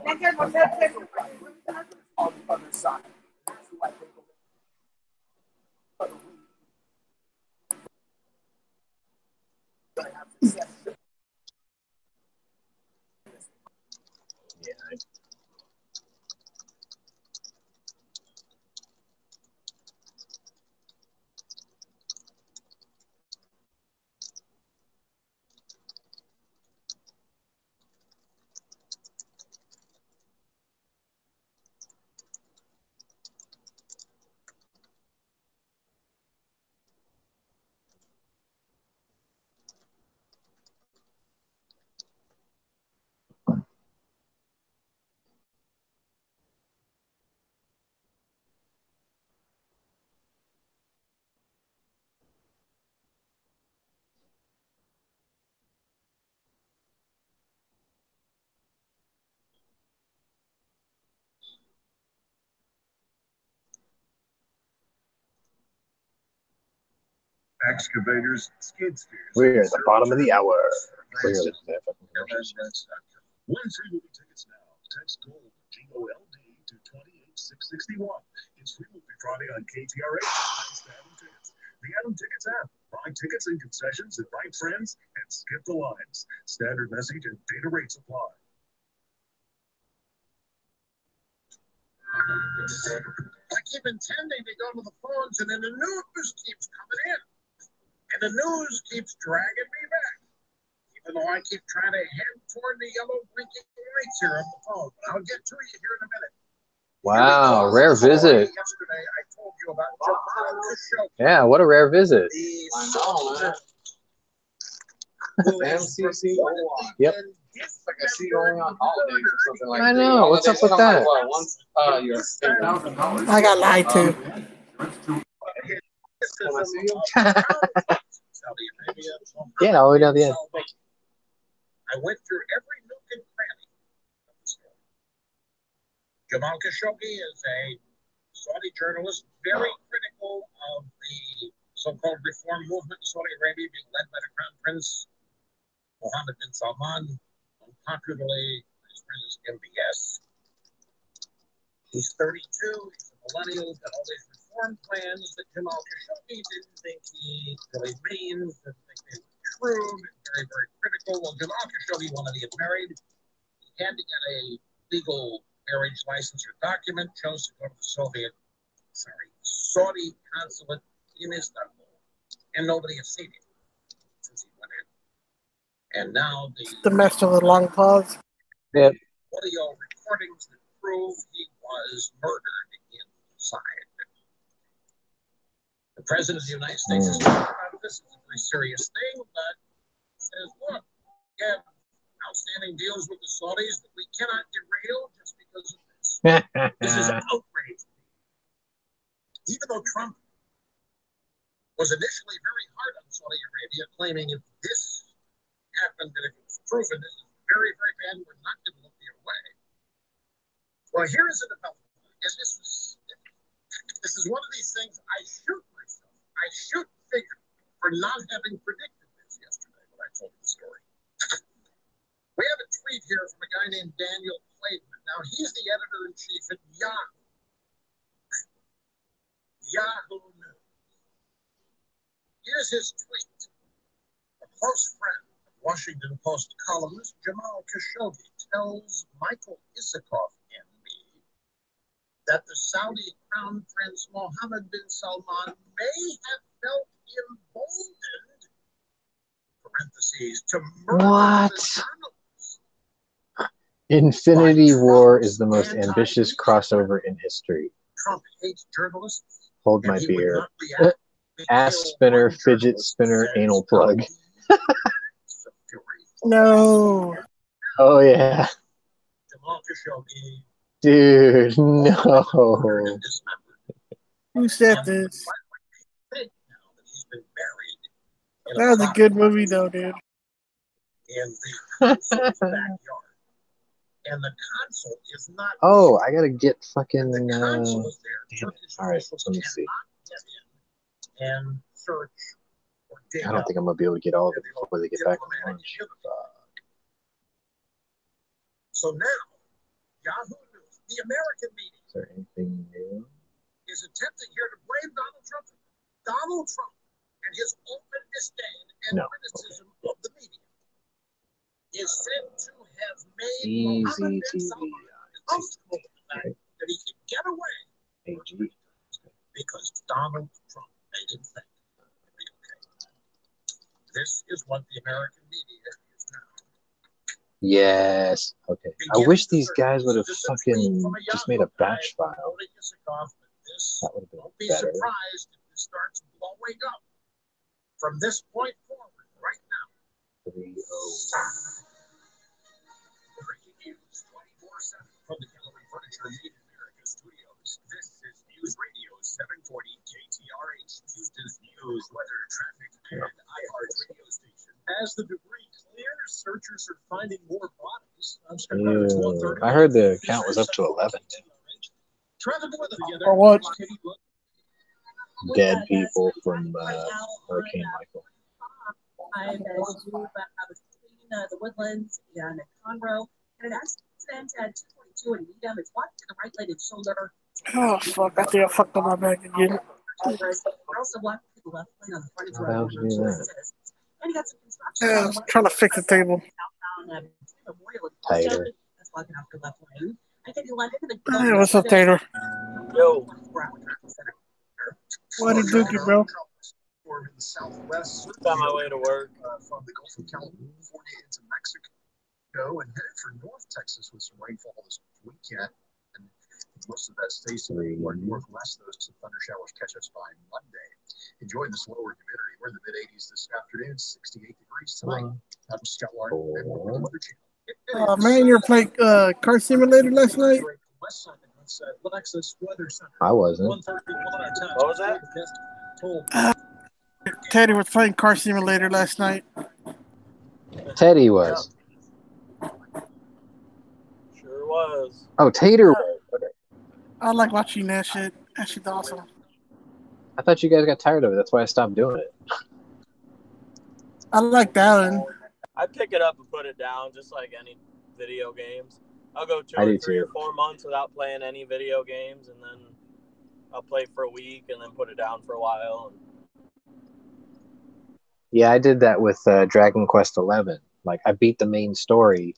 Excavators, skid steers. We're at the bottom of the hour. Clearly, Win free movie tickets now. Text GOLD, GOLD to 28661. It's free movie Friday on KTRA. Thanks to Adam Tickets. The Adam Tickets app. Buy tickets and concessions, invite friends, and skip the lines. Standard message and data rates apply. I keep intending to go to the phones, and then the news keeps coming in. And the news keeps dragging me back. Even though I keep trying to head toward the yellow blinking lights here on the phone. But I'll get to you here in a minute. wow, rare visit. Yesterday, I told you about Jamal Khashoggi. Yeah, what a rare visit. MCC. Yep. It's like I see going on holidays or something like that. I know. What's up with that? I got lied to. Yeah, all the way down the end. I went through every nook and cranny of the story. Jamal Khashoggi is a Saudi journalist, very critical of the so-called reform movement in Saudi Arabia being led by the Crown Prince Mohammed bin Salman, unpopularly his friend is MBS. He's 32, he's a millennial, got all these reform plans that Jamal Khashoggi didn't think he really means, didn't think they were true, but very, very critical. Well, Jamal Khashoggi wanted to get married. He had to get a legal marriage license or document, chose to go to the Saudi consulate in Istanbul, and nobody has seen him since he went in. And now the master with a long pause. Yep. Audio recordings that prove he was murdered inside. The President of the United States has talked about this. It's a very serious thing, but says, look, we have outstanding deals with the Saudis that we cannot derail just because of this. This is outrage. Even though Trump was initially very hard on Saudi Arabia, claiming if this happened, that if it was proven, this is very, very bad, we're not going to look the other way. Well, here is a development, and this is one of these things I shoot myself. I shoot figure for not having predicted this yesterday when I told you the story. We have a tweet here from a guy named Daniel Clayton. Now, he's the editor-in-chief at Yahoo. Yahoo News. Here's his tweet. A close friend of Washington Post columnist Jamal Khashoggi tells Michael Isikoff NB that the Saudi Crown Prince Mohammed bin Salman may have felt emboldened, parentheses, to murder the journalist. Infinity War is the most ambitious crossover in history. Trump hates journalists. Hold my beer. Ass spinner, fidget spinner, anal plug. No. Oh, yeah. Jamal Khashoggi. Dude, no. Who said this? That was a good movie, though, dude. In the consul's backyard. And the consul is not. Oh, I gotta get fucking. The consul is there. Damn it. All right, let me see. And search or dig I don't think I'm gonna be able to get all of it before they get back from lunch. So now, Yahoo News, the American media, Is there anything new? is attempting here to blame Donald Trump. Donald Trump and his open disdain and criticism of the media is said to have made Mohammed bin Salman comfortable with the fact that he could get away because Donald Trump made him think it would be okay. This is what the American media is now. Yes. Okay. I wish these guys would have fucking just made a batch file. That would have been Don't be better. surprised if this starts blowing up from this point forward right now. 3-0. Breaking news 24/7 from the Gallery Furniture Made in America studios. This is News Radio 740 KTRH, Houston's news, weather, traffic, and iHeart radio station. As the debris clears, searchers are finding more bodies. Ew. I heard the count was up to 11. For what? Dead people from Hurricane Michael. I was between the Woodlands and Conroe, and an accident at 242 in Needham. It's blocked to the right lane and shoulder. Oh, fuck. I think I fucked up my back again. We're also blocked to the left lane on the frontage road. How'd you do that? And you got some construction. I was trying to fix the table. Tighter. That's blocking off your left lane. I think you landed in the Hey, what's up, Taylor? Yo. What are you doing, bro? In the southwest, on my way to work. From the Gulf of California into Mexico and headed for North Texas with some rainfall this weekend. And Most of that stays northwest. Those thunder showers catch us by Monday. Enjoying this lower humidity. We're in the mid-80s this afternoon, 68 degrees tonight. I'm Scott Larkin. Oh man, you were playing Car Simulator last night? I wasn't. What was that? Teddy was playing Car Simulator last night. Teddy was. Sure was. Oh, Tater. I like watching that shit. That shit's awesome. I thought you guys got tired of it. That's why I stopped doing it. I like that one. I pick it up and put it down just like any video games. I'll go 2 I or do 3 or too. 4 months without playing any video games, and then I'll play for a week and then put it down for a while. Yeah, I did that with Dragon Quest XI. Like, I beat the main story,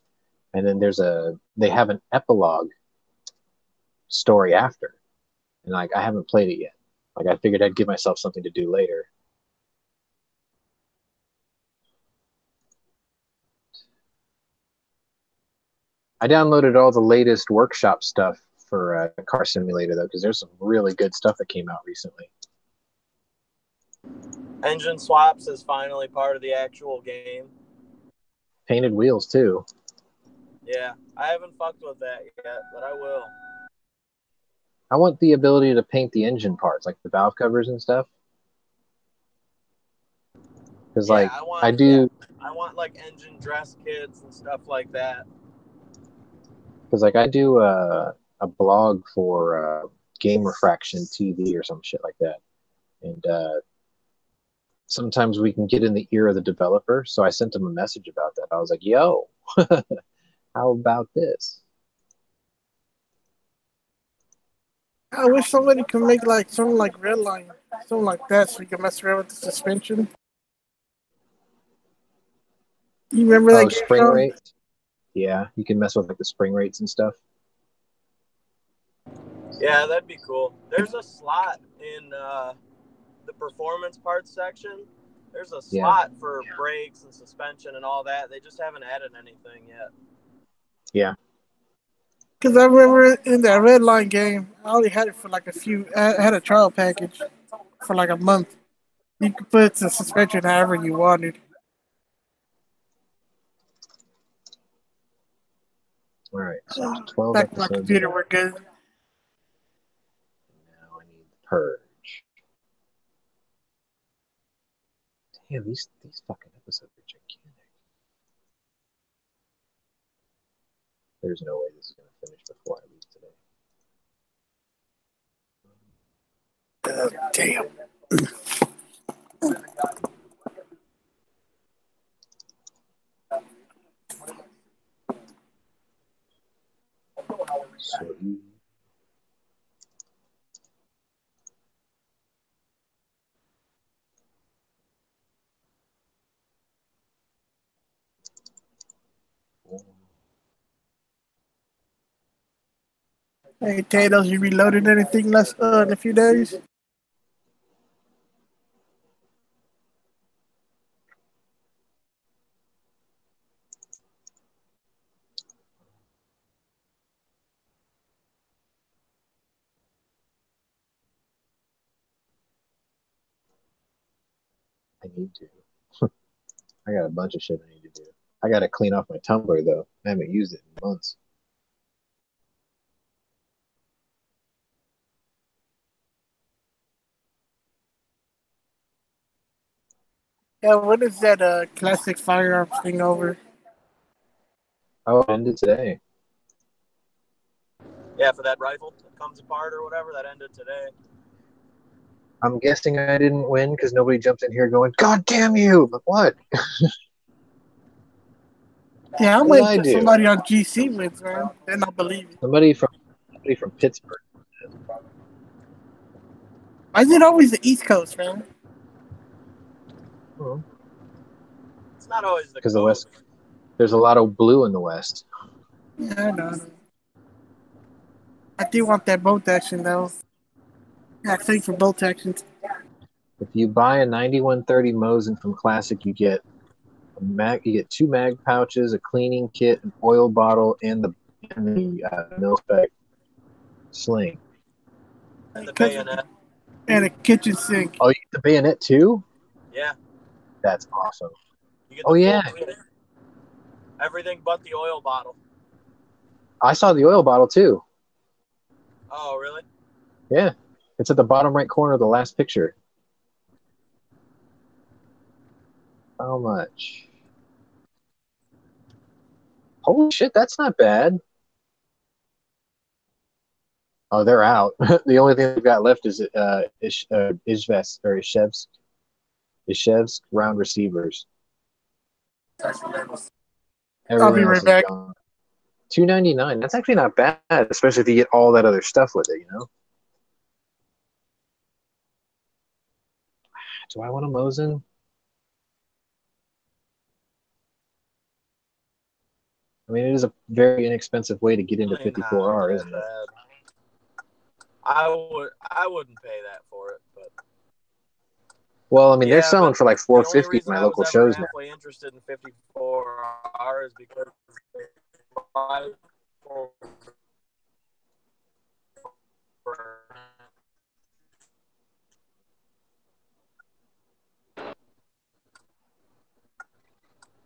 and then they have an epilogue story after. And, like, I haven't played it yet. Like, I figured I'd give myself something to do later. I downloaded all the latest workshop stuff for Car Simulator, though, because there's some really good stuff that came out recently. Engine swaps is finally part of the actual game. Painted wheels, too. Yeah, I haven't fucked with that yet, but I will. I want the ability to paint the engine parts, like the valve covers and stuff. Because, like, I want like engine dress kits and stuff like that. Because, like, I do a blog for Game Refraction TV or some shit like that. And sometimes we can get in the ear of the developer. So I sent him a message about that. I was like, yo, how about this? I wish somebody could make like something like Redline, something like that, so we can mess around with the suspension. You remember that game, spring Sean? rates? Yeah, you can mess with like the spring rates and stuff. Yeah, that'd be cool. There's a slot in the performance parts section. There's a slot for brakes and suspension and all that. They just haven't added anything yet. Yeah. Because I remember in that Redline game, I only had it for like I had a trial package for like a month. You could put the suspension however you wanted. All right, so 12 Back when my episodes. computer were good. Now I need the purge. Damn, these fucking episodes are gigantic. There's no way this is going to finish before I leave today. Damn. Sweet. Hey, Tatos, you reloaded anything in a few days? I need to. I got a bunch of shit I need to do. I got to clean off my Tumblr, though. I haven't used it in months. Yeah, what is that classic firearms thing over? Oh, it ended today. Yeah, for that rifle that comes apart or whatever, that ended today. I'm guessing I didn't win because nobody jumped in here going, God damn you! But what? Yeah, I'm waiting for somebody on GC wins, man. Then I'll believe it. Somebody from Pittsburgh. Why is it always the East Coast, man? Oh. It's not always Because the West, there's a lot of blue in the West. Yeah, I know. I do want that bolt action, though. Yeah, thanks for bolt actions. If you buy a 9130 Mosin from Classic, you get you get 2 mag pouches, a cleaning kit, an oil bottle, and the mil-spec Sling. And the bayonet. And a kitchen sink. Oh, you get the bayonet too? Yeah. That's awesome. You get Oh, the yeah. full kit. Everything but the oil bottle. I saw the oil bottle too. Oh, really? Yeah. It's at the bottom right corner of the last picture. How much? Holy shit, that's not bad. Oh, they're out. The only thing they've got left is Ishvest or Ishevsk round receivers. I'll be right back. $2.99. That's actually not bad, especially if you get all that other stuff with it, you know? Do I want a Mosin? I mean, it is a very inexpensive way to get into 54R, isn't it? I wouldn't pay that for it, but well, I mean, they're selling for like $4.50 at my local shows now. I'm halfway interested in 54R is because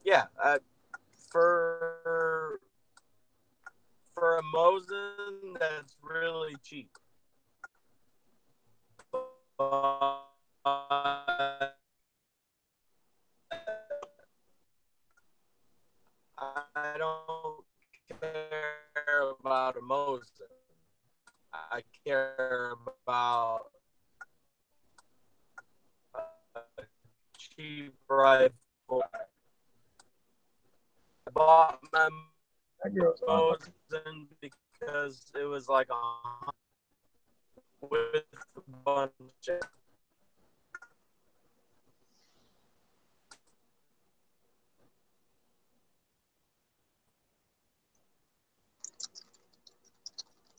yeah, for a Mosin, that's really cheap. I don't care about a Mosin. I care about a cheap rifle. I bought my Mosin because it was like with a bunch of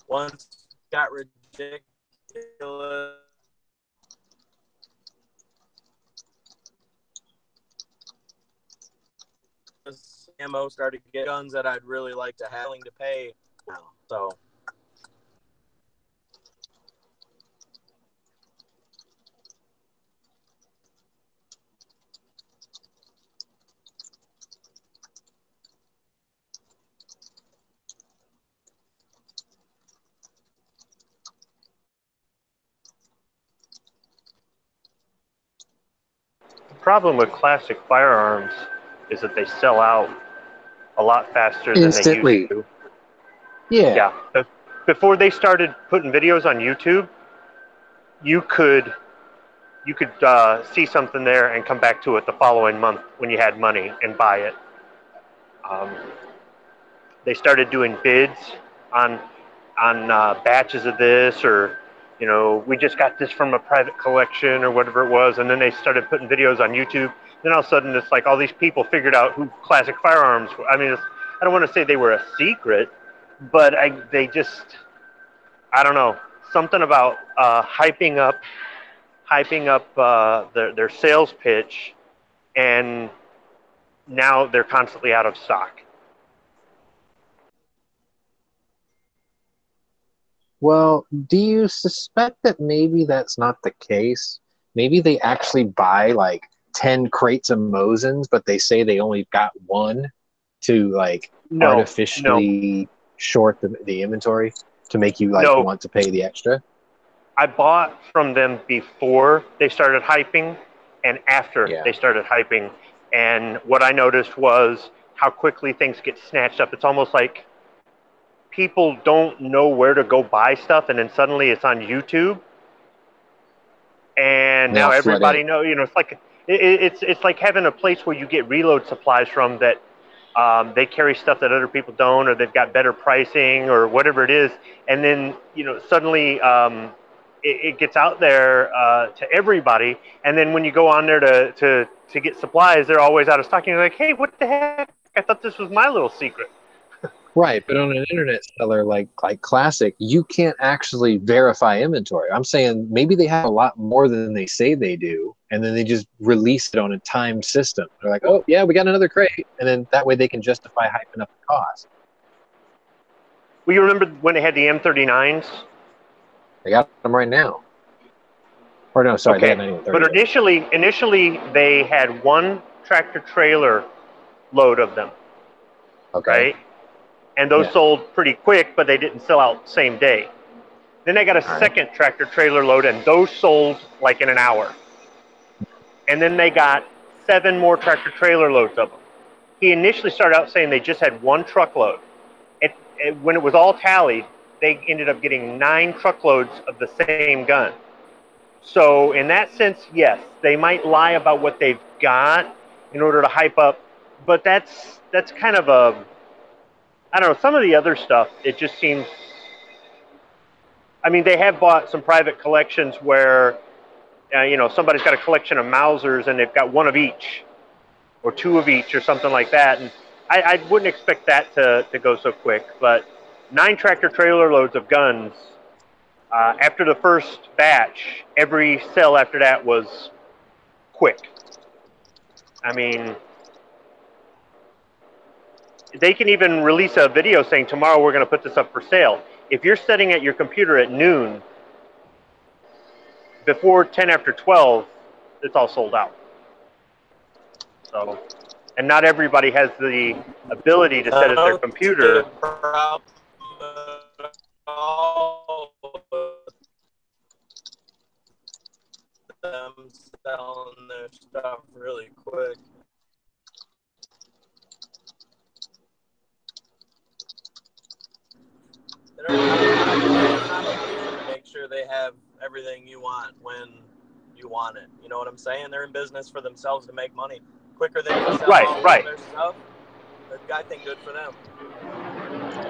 once got ridiculous. Ammo started to get guns that I'd really like to have to pay now. So The problem with classic firearms is that they sell out a lot faster than they used to. Yeah. Before they started putting videos on YouTube, you could see something there and come back to it the following month when you had money and buy it. They started doing bids on batches of this, or you know, we just got this from a private collection or whatever it was, and then they started putting videos on YouTube. Then all of a sudden, it's like all these people figured out who classic firearms were. I mean, I don't want to say they were a secret, but they just, I don't know, something about hyping up their sales pitch, and now they're constantly out of stock. Well, do you suspect that maybe that's not the case? Maybe they actually buy like 10 crates of Mosins, but they say they only got one to like artificially short the inventory to make you like want to pay the extra? I bought from them before they started hyping and after they started hyping. And what I noticed was how quickly things get snatched up. It's almost like people don't know where to go buy stuff, and then suddenly it's on YouTube. And now everybody knows, you know, it's like it's like having a place where you get reload supplies from that they carry stuff that other people don't, or they've got better pricing or whatever it is. And then, you know, suddenly it gets out there to everybody. And then when you go on there to get supplies, they're always out of stock. And you're like, hey, what the heck? I thought this was my little secret. Right, but on an internet seller like Classic, you can't actually verify inventory. I'm saying maybe they have a lot more than they say they do, and then they just release it on a timed system. They're like, oh, yeah, we got another crate, and then that way they can justify hyping up the cost. Well, you remember when they had the M39s, They got them right now. Or no, sorry, Okay, they have but initially they had one tractor trailer load of them, Okay. right? And those Yeah. sold pretty quick, but they didn't sell out same day. Then they got a All right. second tractor trailer load, and those sold like in an hour. And then they got 7 more tractor trailer loads of them. He initially started out saying they just had 1 truckload. When it was all tallied, they ended up getting 9 truckloads of the same gun. So in that sense, yes, they might lie about what they've got in order to hype up, but that's kind of I don't know, some of the other stuff, it just seems, I mean, they have bought some private collections where, somebody's got a collection of Mausers and they've got 1 of each or 2 of each or something like that. And I wouldn't expect that to go so quick, but 9 tractor trailer loads of guns. After the first batch, every sale after that was quick. I mean, they can even release a video saying, tomorrow we're going to put this up for sale. If you're sitting at your computer at noon, before 10 after 12, it's all sold out. So, and not everybody has the ability to set at their computer. Them selling their stuff really quick. They're not in business to make sure they have everything you want when you want it. You know what I'm saying? They're in business for themselves to make money. Quicker they can sell all their stuff, I think good for them.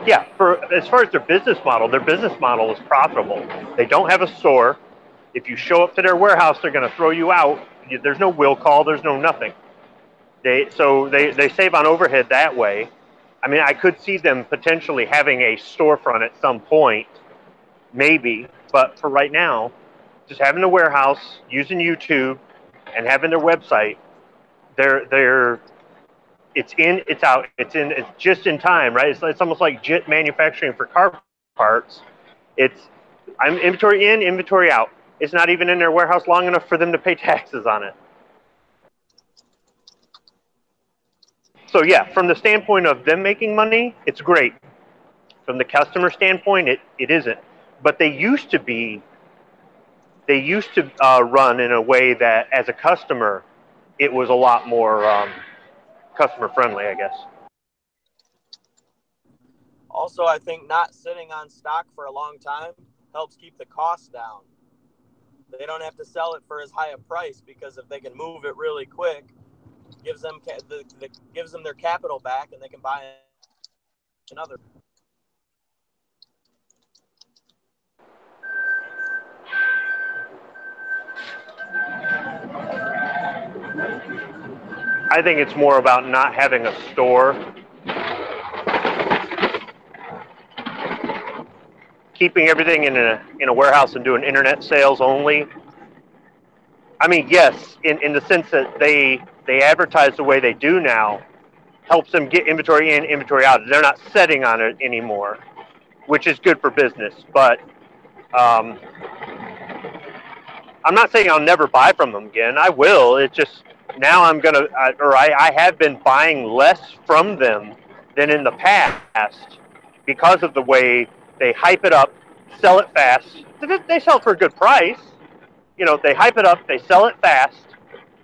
Yeah, as far as their business model is profitable. They don't have a store. If you show up to their warehouse, they're going to throw you out. There's no will call. There's no nothing. They save on overhead that way. I mean, I could see them potentially having a storefront at some point, maybe. But for right now, just having a warehouse, using YouTube, and having their website, it's in, it's out, it's just in time, right? It's almost like JIT manufacturing for car parts. I'm inventory in, inventory out. It's not even in their warehouse long enough for them to pay taxes on it. So yeah, from the standpoint of them making money, it's great. From the customer standpoint, it isn't. But they used to run in a way that, as a customer, it was a lot more customer friendly, I guess. Also, I think not sitting on stock for a long time helps keep the cost down. They don't have to sell it for as high a price, because if they can move it really quick, gives them their capital back, and they can buy another. I think it's more about not having a store. Keeping everything in a warehouse and doing internet sales only. I mean, yes, in the sense that they advertise the way they do now, helps them get inventory in, inventory out. They're not setting on it anymore, which is good for business. But I'm not saying I'll never buy from them again. I will. It's just now I have been buying less from them than in the past because of the way they hype it up, sell it fast. They sell it for a good price. They hype it up, they sell it fast,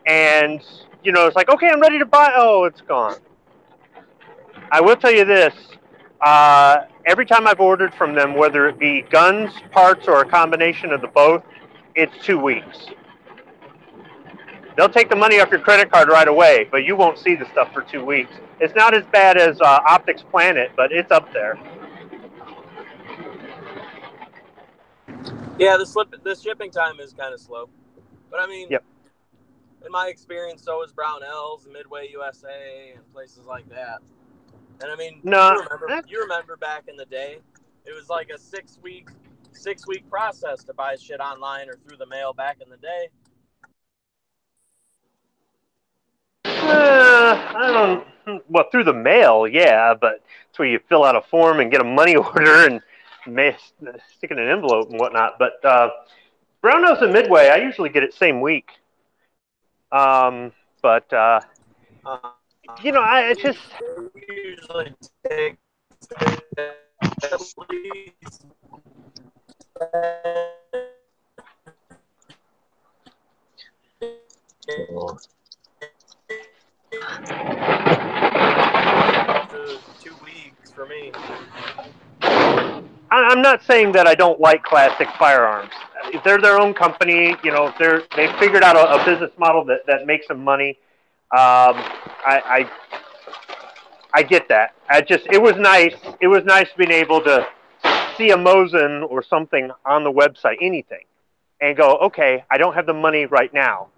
and, it's like, okay, I'm ready to buy. Oh, it's gone. I will tell you this. Every time I've ordered from them, whether it be guns, parts, or a combination of the both, it's 2 weeks. They'll take the money off your credit card right away, but you won't see the stuff for 2 weeks. It's not as bad as Optics Planet, but it's up there. Yeah, the shipping time is kind of slow. But I mean, yep. In my experience, so is Brownells, Midway USA, and places like that. And I mean, you remember back in the day, it was like a 6 week process to buy shit online or through the mail back in the day. I don't. Well, through the mail, yeah, but it's where you fill out a form and get a money order, and stick it in an envelope and whatnot. But Brownells and Midway, I usually get it same week. But you know, it just usually takes at least Oh. 2 weeks for me. I'm not saying that I don't like Classic Firearms. If they're their own company, you know, they figured out a business model that makes them money. I get that. It was nice. It was nice being able to see a Mosin or something on the website, anything, and go, okay, I don't have the money right now,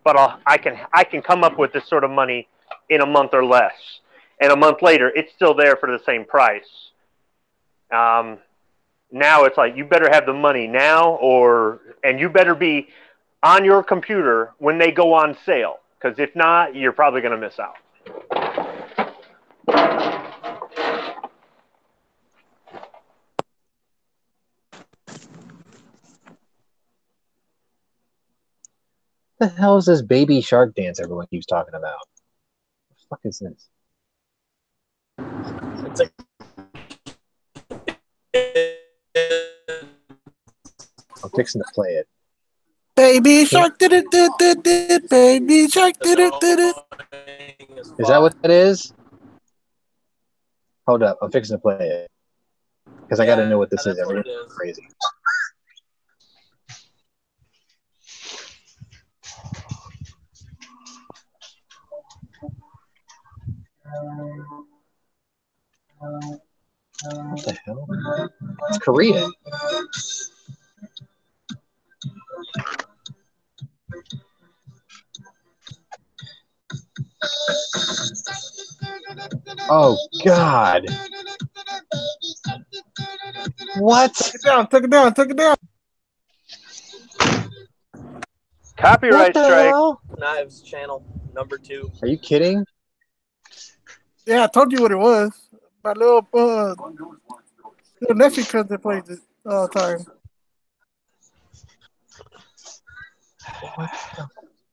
but I can come up with this sort of money in a month or less, and a month later, it's still there for the same price. Now it's like you better have the money now, and you better be on your computer when they go on sale, because if not, you're probably going to miss out. What the hell is this baby shark dance everyone keeps talking about? What the fuck is this? It's a I'm fixing to play it. Baby shark did it, baby shark did it. Is that what that is? Hold up, I'm fixing to play it. Because I gotta know what this is. Everyone's crazy. What the hell? It's Korean. Oh God! What? Take it down. Copyright What the strike. hell? Knives channel number 2. Are you kidding? Yeah, I told you what it was. My little nephew comes and plays it all the time.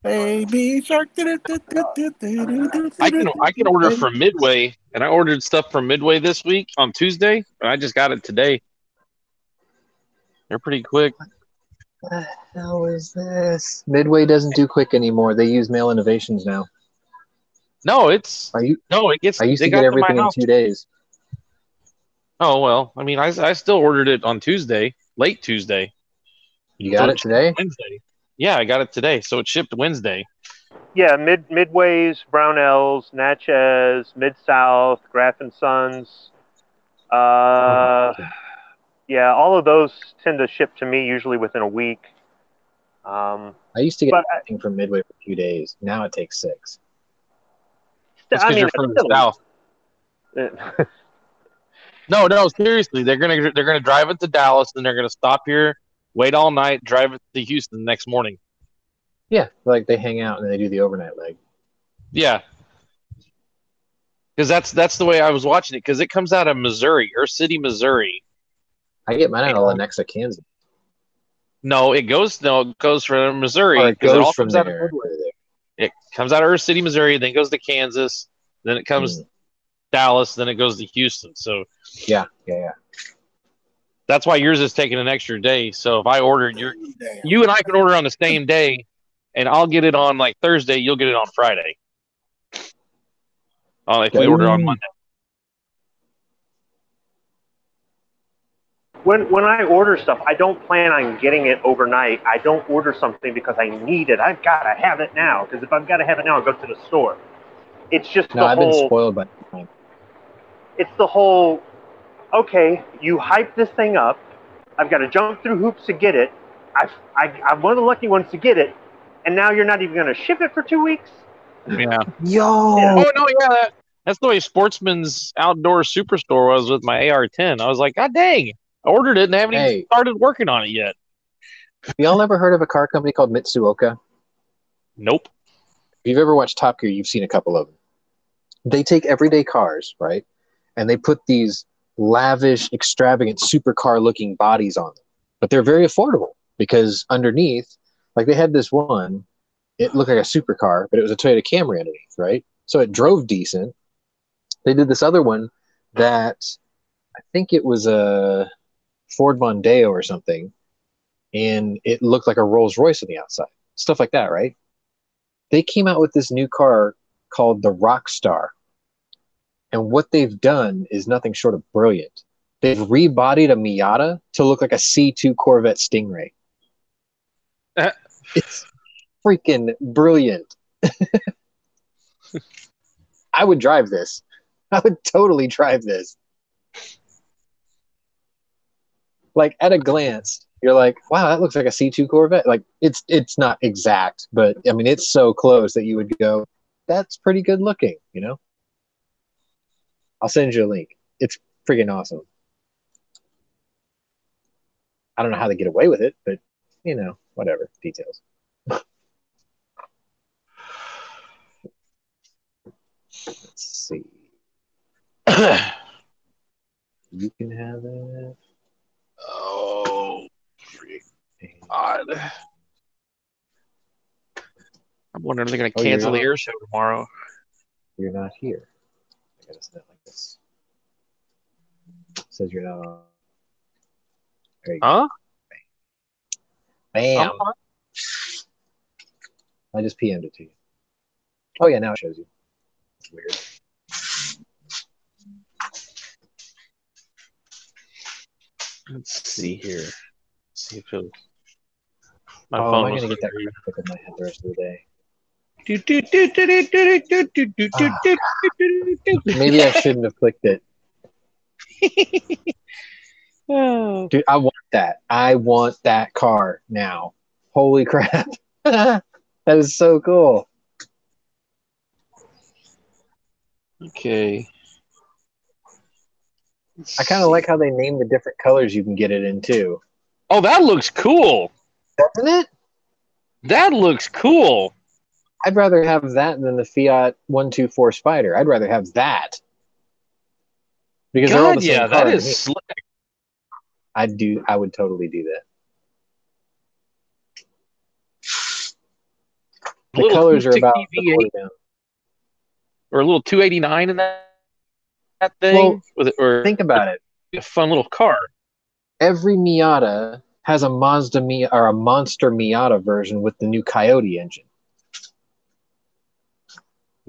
Baby shark. I can order from Midway, and I ordered stuff from Midway this week on Tuesday, and I just got it today. They're pretty quick. What the hell is this? Midway doesn't do quick anymore. They use Mail Innovations now. No, it gets. I used to get everything in 2 days. Oh well, I mean, I still ordered it on Tuesday, late Tuesday. You got it today? Wednesday. Yeah, I got it today, so it shipped Wednesday. Yeah, Midways, Brownells, Natchez, Mid-South, Graff & Sons. Yeah, all of those tend to ship to me usually within a week. I used to get everything from Midway for a few days. Now it takes 6. That's because you're from the South. No, seriously, they're gonna drive it to Dallas, and they're gonna stop here, wait all night, drive it to Houston the next morning. Yeah, like they hang out and they do the overnight leg. Yeah, because that's the way I was watching it. Because it comes out of Missouri, Earth City, Missouri. I get mine out of Lenexa, Kansas. No, it goes from Missouri. Or it goes from there. It comes out of Earth City, Missouri, then goes to Kansas, then it comes Dallas, then it goes to Houston. So yeah. That's why yours is taking an extra day. So if I ordered you and I can order on the same day, and I'll get it on like Thursday, you'll get it on Friday. If we order on Monday. When I order stuff, I don't plan on getting it overnight. I don't order something because I need it. I've got to have it now. Because if I've got to have it now, I'll go to the store. It's just I've been spoiled by that. It's the whole, okay, you hype this thing up. I've got to jump through hoops to get it. I'm one of the lucky ones to get it. And now you're not even going to ship it for 2 weeks? Yeah. Yo. Oh, no, yeah. That's the way Sportsman's Outdoor Superstore was with my AR-10. I was like, God dang. I ordered it and I haven't even started working on it yet. Y'all ever heard of a car company called Mitsuoka? Nope. If you've ever watched Top Gear, you've seen a couple of them. They take everyday cars, right? And they put these lavish, extravagant supercar-looking bodies on them. But they're very affordable because underneath, like they had this one, it looked like a supercar, but it was a Toyota Camry underneath, right? So it drove decent. They did this other one that I think it was a Ford Mondeo or something, and it looked like a Rolls Royce on the outside. Stuff like that, right? They came out with this new car called the Rockstar. And what they've done is nothing short of brilliant. They've rebodied a Miata to look like a C2 Corvette Stingray. It's freaking brilliant. I would drive this. I would totally drive this. Like at a glance, you're like, wow, that looks like a C2 Corvette. Like it's not exact, but I mean it's so close that you would go, that's pretty good looking, you know? I'll send you a link. It's freaking awesome. I don't know how they get away with it, but you know, whatever. Details. Let's see. You can have it. Oh, God. I'm wondering if they're going to cancel the air show tomorrow. You're not here. I gotta snap like this. It says you're not on. There you Huh? go. Bam. Uh-huh. I just PM'd it to you. Oh yeah, now it shows you. It's weird. Let's see here. Let's see if it'll... My Oh, phone am I was gonna get that stuck in my head the rest of the day? Maybe I shouldn't have clicked it. Dude, I want that. I want that car now. Holy crap. That is so cool. Okay. I kind of like how they name the different colors you can get it in too. Oh, that looks cool. Doesn't it? That looks cool. I'd rather have that than the Fiat 124 Spider. I'd rather have that. Because they're all the same car that is underneath. slick. I would totally do that. The colors are about V8 down. or a little 289 in that thing. Well, think about it. A fun little car. Every Miata has a Monster Miata version with the new Coyote engine.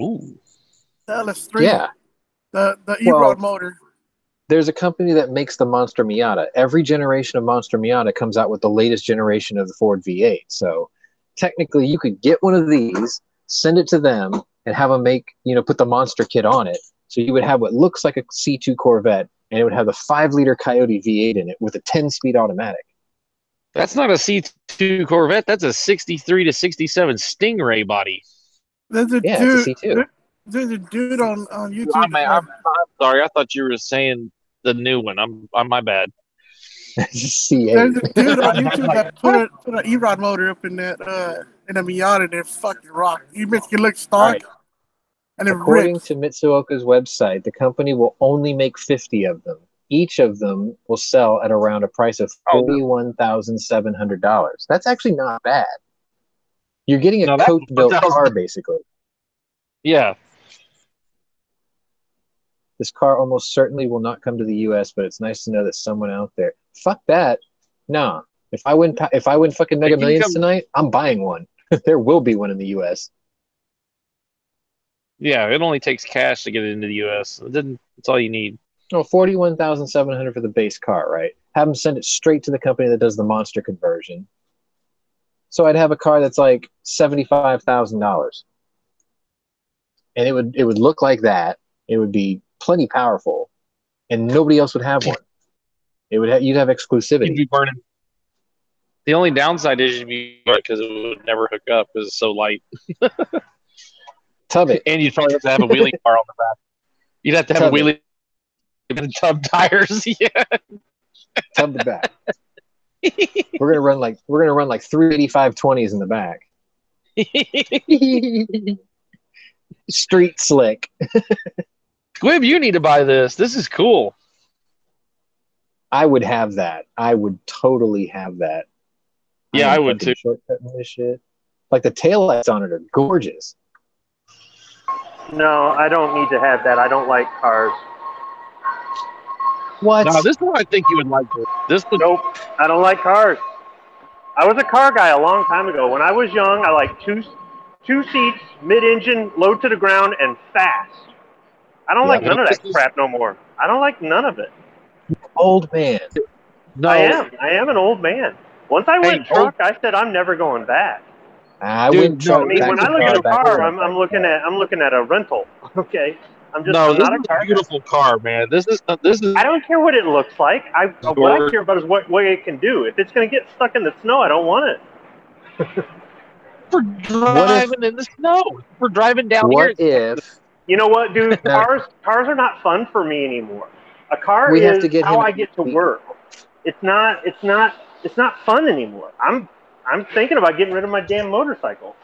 Ooh. The LS3. Yeah. The E-Rod motor. There's a company that makes the Monster Miata. Every generation of Monster Miata comes out with the latest generation of the Ford V8. So technically you could get one of these, send it to them, and have them put the Monster kit on it. So you would have what looks like a C2 Corvette, and it would have the 5-liter Coyote V8 in it with a 10-speed automatic. That's not a C2 Corvette. That's a 63 to 67 Stingray body. There's a Yeah, dude. it's a C2. There's a dude on YouTube. I'm sorry. I thought you were saying the new one. I'm my bad. C8. There's a dude on YouTube that put an E-Rod motor up in that in a Miata, and it fucking rocked. You make it look stock, Right. and it According rips. to Mitsuoka's website, the company will only make 50 of them. Each of them will sell at around a price of $41,700. That's actually not bad. You're getting a coach-built car, basically. Yeah. This car almost certainly will not come to the U.S., but it's nice to know that someone out there. Fuck that. Nah. If I win fucking Mega Millions tonight, I'm buying one. There will be one in the U.S. Yeah, it only takes cash to get it into the U.S. That's all you need. Oh, $41,700 for the base car, right? Have them send it straight to the company that does the Monster conversion. So I'd have a car that's like $75,000, and it would look like that. It would be plenty powerful, and nobody else would have one. You'd have exclusivity. You'd be burning. The only downside is you'd be because it would never hook up because it's so light. Tub it, and you'd probably have to have a wheelie bar on the back. You'd have to have a wheelie and tub tires. Yeah, tub the back. We're gonna run like 385 20s in the back. Street slick. Squib, you need to buy this. This is cool. I would have that. I would totally have that. Yeah, I would too. Shortcutting this shit. Like the taillights on it are gorgeous. No, I don't need to have that. I don't like cars. What? No, this one I think you would like. Nope, I don't like cars. I was a car guy a long time ago. When I was young, I liked two seats, mid-engine, low to the ground, and fast. I don't like none of that crap no more. I don't like none of it. Old man. No, I am an old man. Once I went truck, I said I'm never going back. I wouldn't truck. I mean, when I look at a car, I'm looking at a rental. Okay, I'm no, I'm this not is a car a beautiful car, man. This is. I don't care what it looks like. What I care about is what it can do. If it's going to get stuck in the snow, I don't want it. For driving in the snow. For driving down here. What if? You know what, dude? Cars are not fun for me anymore. A car We have is to get how him- I get to work. It's not fun anymore. I'm thinking about getting rid of my damn motorcycle.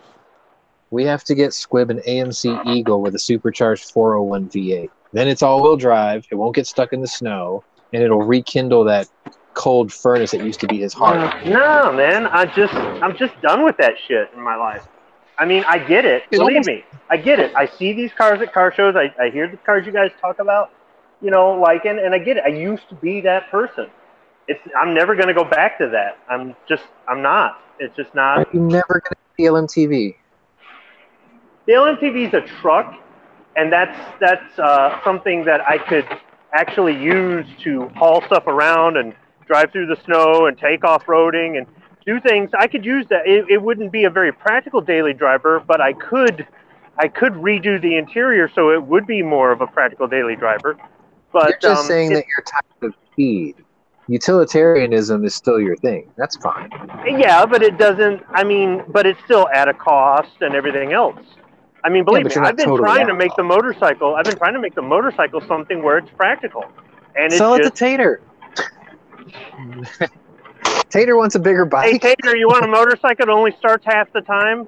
We have to get Squibb an AMC Eagle with a supercharged 401 V8. Then it's all-wheel drive. It won't get stuck in the snow, and it'll rekindle that cold furnace that used to be his heart. No, man. I'm just done with that shit in my life. I mean, I get it. Believe me, I get it. I see these cars at car shows. I hear the cars you guys talk about, and I get it. I used to be that person. I'm never going to go back to that. I'm not. It's just not. Are you never going to see LMTV? The LMTV is a truck, and that's something that I could actually use to haul stuff around and drive through the snow and take off-roading and do things. I could use that. It wouldn't be a very practical daily driver, but I could redo the interior so it would be more of a practical daily driver. But You're just saying that you're tired of speed. Utilitarianism is still your thing. That's fine. Yeah, but it doesn't. I mean, but it's still at a cost and everything else. I mean, believe me, I've been trying to make the motorcycle. I've been trying to make the motorcycle something where it's practical, and it's Sell it just, to Tater. Tater wants a bigger bike. Hey, Tater, you want a motorcycle that only starts half the time?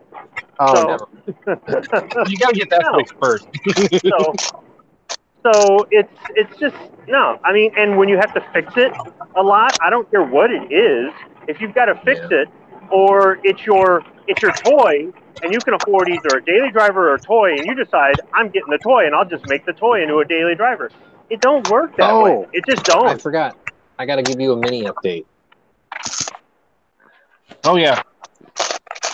Oh, no. You gotta get that fixed first. So it's just no. I mean, and when you have to fix it a lot, I don't care what it is. If you've got to fix it, or it's your toy, and you can afford either a daily driver or a toy, and you decide I'm getting the toy, and I'll just make the toy into a daily driver. It don't work that way. It just don't. I forgot. I got to give you a mini update. Oh yeah.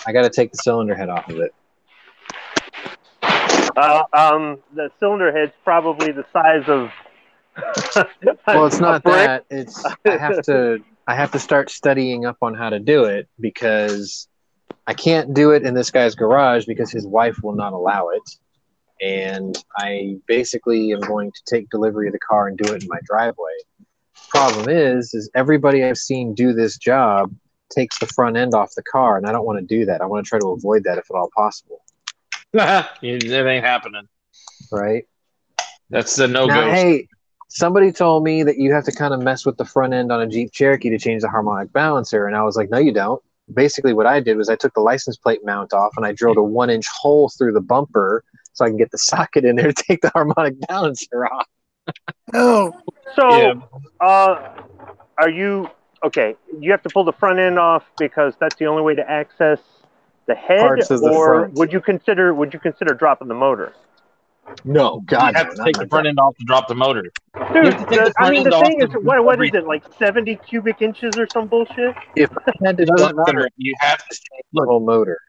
I got to take the cylinder head off of it. The cylinder head's probably the size of. Well, it's not that. It's I have to start studying up on how to do it because I can't do it in this guy's garage because his wife will not allow it. And I basically am going to take delivery of the car and do it in my driveway. Problem is everybody I've seen do this job takes the front end off the car, and I don't want to do that. I want to try to avoid that if at all possible. It ain't happening. Right? That's the no-go. Now, hey, somebody told me that you have to kind of mess with the front end on a Jeep Cherokee to change the harmonic balancer, and I was like, no, you don't. Basically, what I did was I took the license plate mount off, and I drilled a 1-inch hole through the bumper so I can get the socket in there to take the harmonic balancer off. Oh. So, are you okay? You have to pull the front end off because that's the only way to access the head, Parts of the or front. would you consider dropping the motor? No, God, you have to take the front end off to drop the motor. Dude, I mean, the thing is, what is it, like 70 cubic inches or some bullshit? If I had to doesn't matter. You have to the whole motor.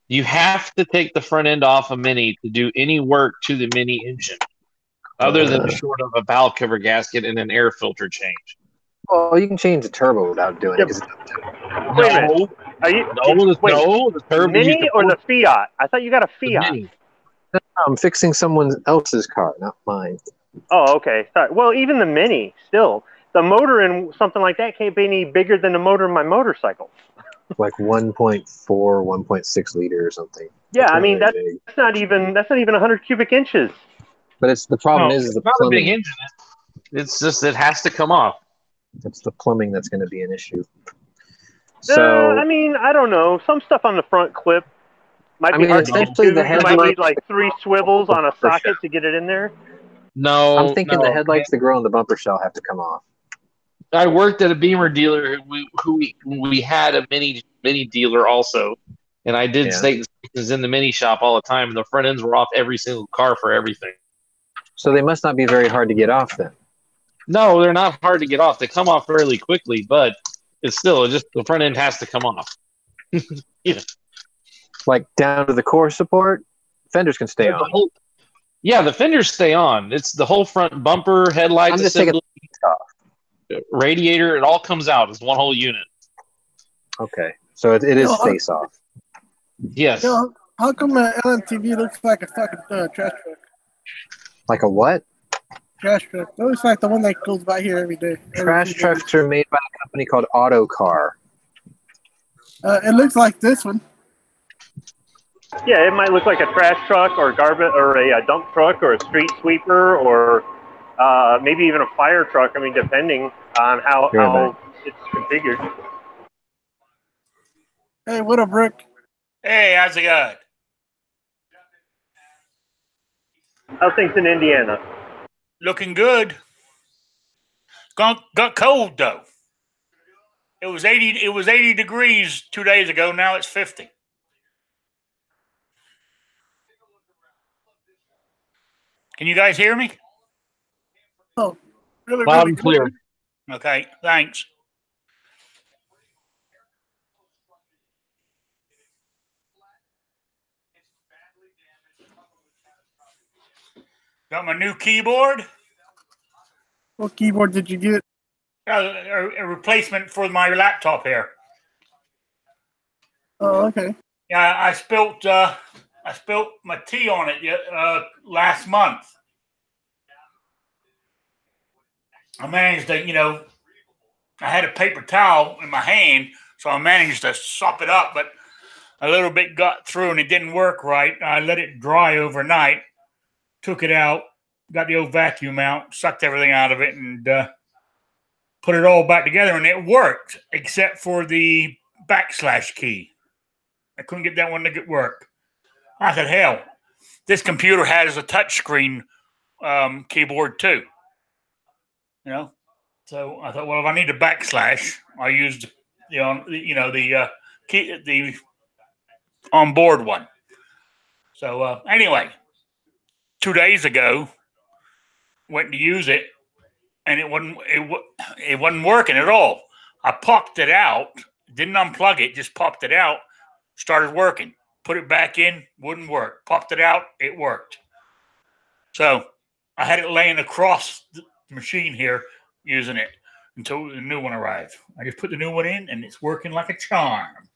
You have to take the front end off a Mini to do any work to the Mini engine, other than short of a valve cover gasket and an air filter change. Well, you can change the turbo without doing it. Wait a minute. Are you, the turbo. Mini or the Fiat? I thought you got a Fiat. I'm fixing someone else's car, not mine. Oh, okay. Sorry. Well, even the Mini, still. The motor in something like that can't be any bigger than the motor in my motorcycle. Like 1.4, 1.6 liter or something. Yeah, I mean, really that's not even 100 cubic inches. But it's the problem is the it's not a big plumbing. engine. It's just it has to come off. It's the plumbing that's going to be an issue. So I mean, I don't know. Some stuff on the front clip might be hard to get essentially to. the You might headlight- need like 3 swivels on a socket to get it in there. No, I'm thinking the headlights that grow on the bumper shell have to come off. I worked at a Beamer dealer who we had a mini dealer also, and I did Yeah. stations in the mini shop all the time, and the front ends were off every single car for everything. So they must not be very hard to get off then. No, they're not hard to get off. They come off fairly quickly, but it's still just the front end has to come off. Yeah. Like down to the core support, fenders can stay on. Yeah, the fenders stay on. It's the whole front bumper, headlights, I'm just taking radiator. It all comes out as one whole unit. Okay, so it is face off. Yes. Yo, how come LMTV looks like a fucking trash truck? Like a what? Trash truck. It looks like the one that goes by here every day. Trash trucks are made by a company called Autocar. It looks like this one. Yeah, it might look like a trash truck or garbage or a dump truck or a street sweeper or maybe even a fire truck. I mean, depending on how it's configured. Hey, what up, Rick? Hey, how's it going? How's things in Indiana? Looking good. Got cold though. It was 80. It was 80 degrees 2 days ago. Now it's 50. Can you guys hear me? Oh, really, Loud really and clear. Okay, thanks. Got my new keyboard. What keyboard did you get? A replacement for my laptop here. Oh, okay. Yeah, I spilt my tea on it last month. I managed to, I had a paper towel in my hand, so I managed to sop it up, but a little bit got through and it didn't work right. I let it dry overnight, took it out, got the old vacuum out, sucked everything out of it, and put it all back together, and it worked, except for the / key. I couldn't get that one to work. I said, hell, this computer has a touchscreen keyboard too. So I thought, well, if I need a / I used, the onboard one. So anyway, 2 days ago, went to use it, and it wasn't working at all. I popped it out, didn't unplug it, just popped it out, started working. Put it back in, wouldn't work. Popped it out, it worked. So I had it laying across the machine here, using it until the new one arrived. I just put the new one in, and it's working like a charm.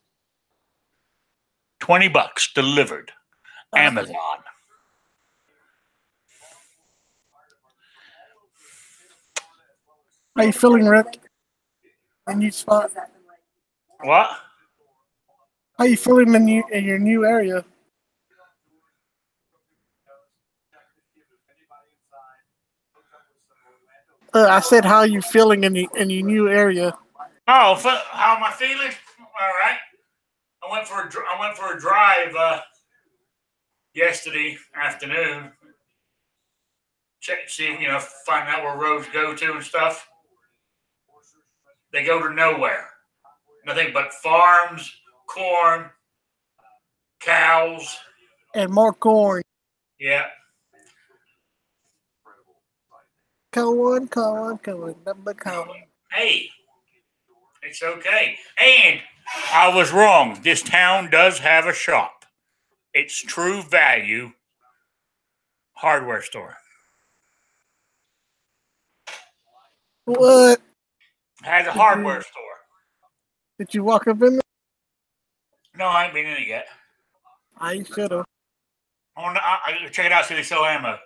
$20 delivered. Amazon. How you feeling, Rick? In your spot? What? How you feeling in your new area? I said, how you feeling in your new area? Oh, how am I feeling? All right. I went for a drive yesterday afternoon. Check, see, find out where roads go to and stuff. They go to nowhere. Nothing but farms, corn, cows, and more corn. Yeah. Corn, number corn. Hey, it's okay. And I was wrong. This town does have a shop. It's True Value hardware store. What? Has a hardware store. Did you walk up in there? No, I ain't been in it yet. I should have. I check it out, see they sell ammo.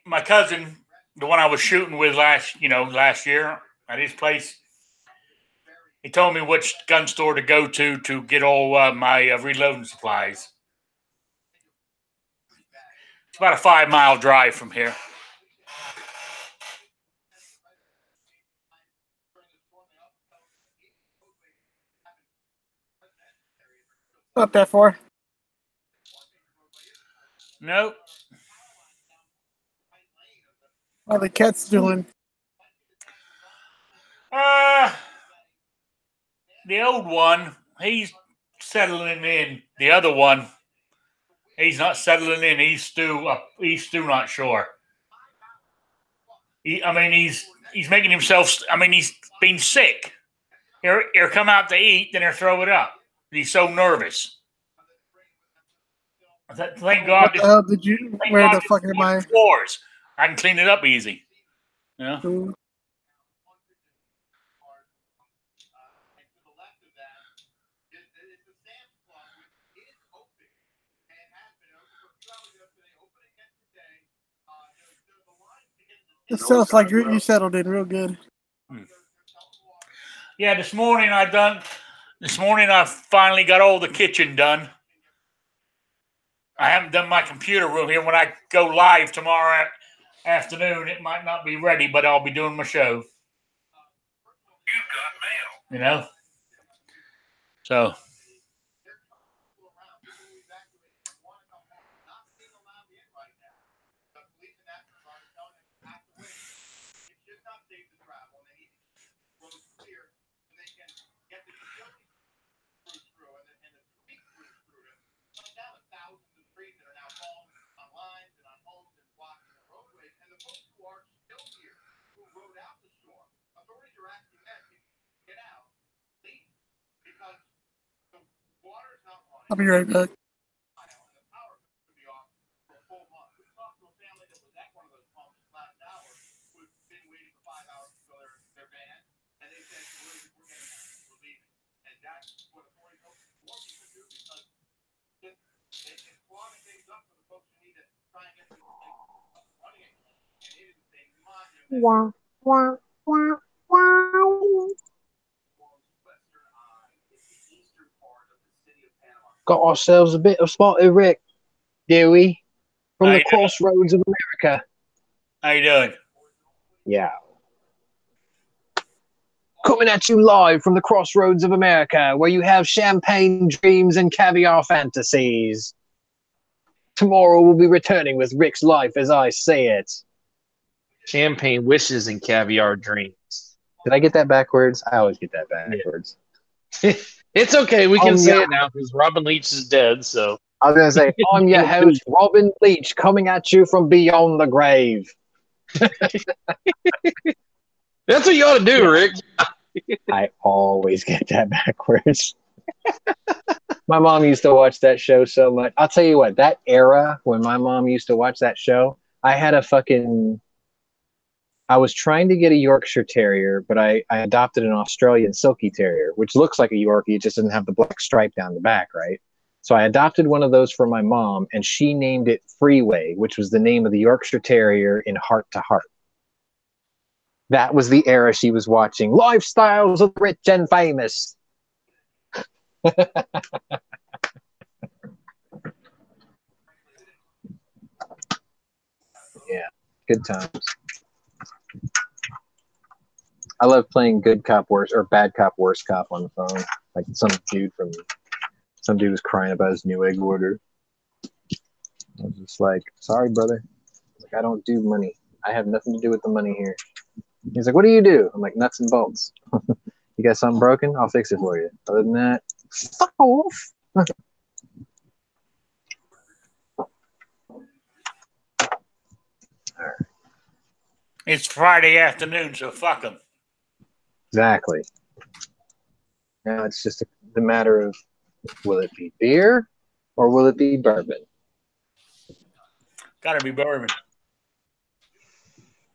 My cousin, the one I was shooting with last year at his place, he told me which gun store to go to get all my reloading supplies. It's about a 5-mile drive from here. Not that far. Nope. How the cat's doing? The old one, he's settling in. The other one, he's not settling in. He's still not sure. He's making himself. He's been sick. He'll come out to eat, then he'll throw it up. He's so nervous. Thank God. What the hell did you? Where the fuck am I? Floors. I can clean it up easy. You know? It sounds like you settled in real good. Yeah, this morning I finally got all the kitchen done. I haven't done my computer room here. When I go live tomorrow afternoon, it might not be ready, but I'll be doing my show. You know? So. I'll be right back. Wah, wah, wah, wah. Got ourselves a bit of Spotted Rick, Dewey, from the crossroads of America. How you doing? Yeah. Coming at you live from the crossroads of America, where you have champagne dreams and caviar fantasies. Tomorrow we'll be returning with Rick's life as I say it. Champagne wishes and caviar dreams. Did I get that backwards? I always get that backwards. It's okay. We can say it now because Robin Leach is dead. So I was going to say, I'm your host, Robin Leach, coming at you from beyond the grave. That's what you ought to do, Rick. I always get that backwards. My mom used to watch that show so much. I'll tell you what, that era when my mom used to watch that show, I was trying to get a Yorkshire Terrier, but I adopted an Australian Silky Terrier, which looks like a Yorkie. It just doesn't have the black stripe down the back, right? So I adopted one of those for my mom, and she named it Freeway, which was the name of the Yorkshire Terrier in Heart to Heart. That was the era she was watching. Lifestyles of the rich and famous. Yeah, good times. I love playing good cop, worse, or bad cop, worse cop on the phone. Like some dude was crying about his new egg order. I was just like, sorry, brother. Like, I don't do money. I have nothing to do with the money here. He's like, what do you do? I'm like, nuts and bolts. You got something broken? I'll fix it for you. Other than that, fuck off. It's Friday afternoon, so fuck them. Exactly. Now it's just the matter of, will it be beer or will it be bourbon? Gotta be bourbon.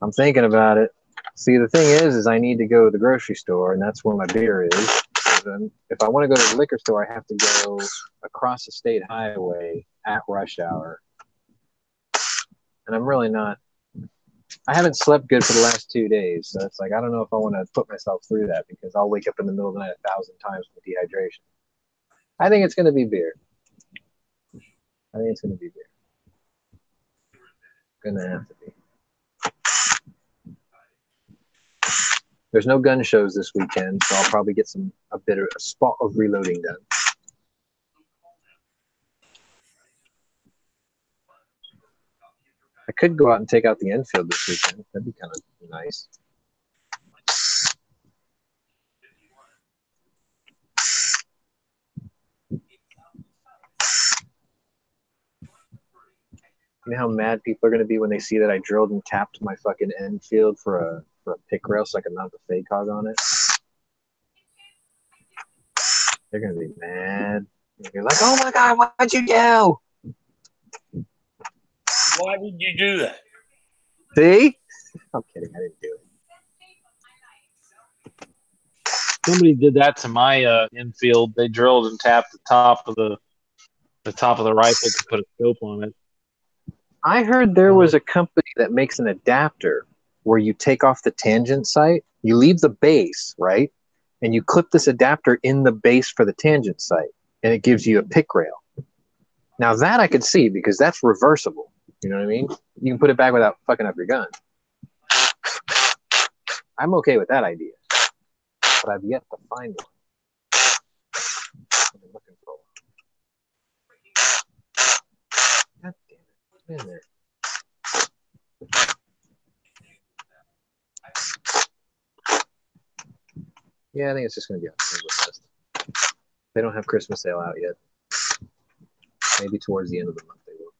I'm thinking about it. See, the thing is I need to go to the grocery store, and that's where my beer is. So then if I want to go to the liquor store, I have to go across the state highway at rush hour. And I'm really not. I haven't slept good for the last 2 days, so it's like I don't know if I want to put myself through that because I'll wake up in the middle of the night 1,000 times with dehydration. I think it's going to be beer. Gonna have to be. There's no gun shows this weekend, so I'll probably get a spot of reloading done. I could go out and take out the infield this weekend. That'd be kind of nice. You know how mad people are going to be when they see that I drilled and tapped my fucking infield for a pick rail so I can mount the fake hog on it? They're going to be mad. You're like, oh my God, what'd you do? Why would you do that? See? I'm kidding. I didn't do it. Somebody did that to my infield. They drilled and tapped the top of the rifle to put a scope on it. I heard there was a company that makes an adapter where you take off the tangent sight, you leave the base, right? And you clip this adapter in the base for the tangent sight, and it gives you a pick rail. Now that I could see because that's reversible. You know what I mean? You can put it back without fucking up your gun. I'm okay with that idea, but I've yet to find one. I'm looking for one. God damn it. Get in there. Yeah, I think it's just going to be on Fest. They don't have Christmas sale out yet. Maybe towards the end of the month they will.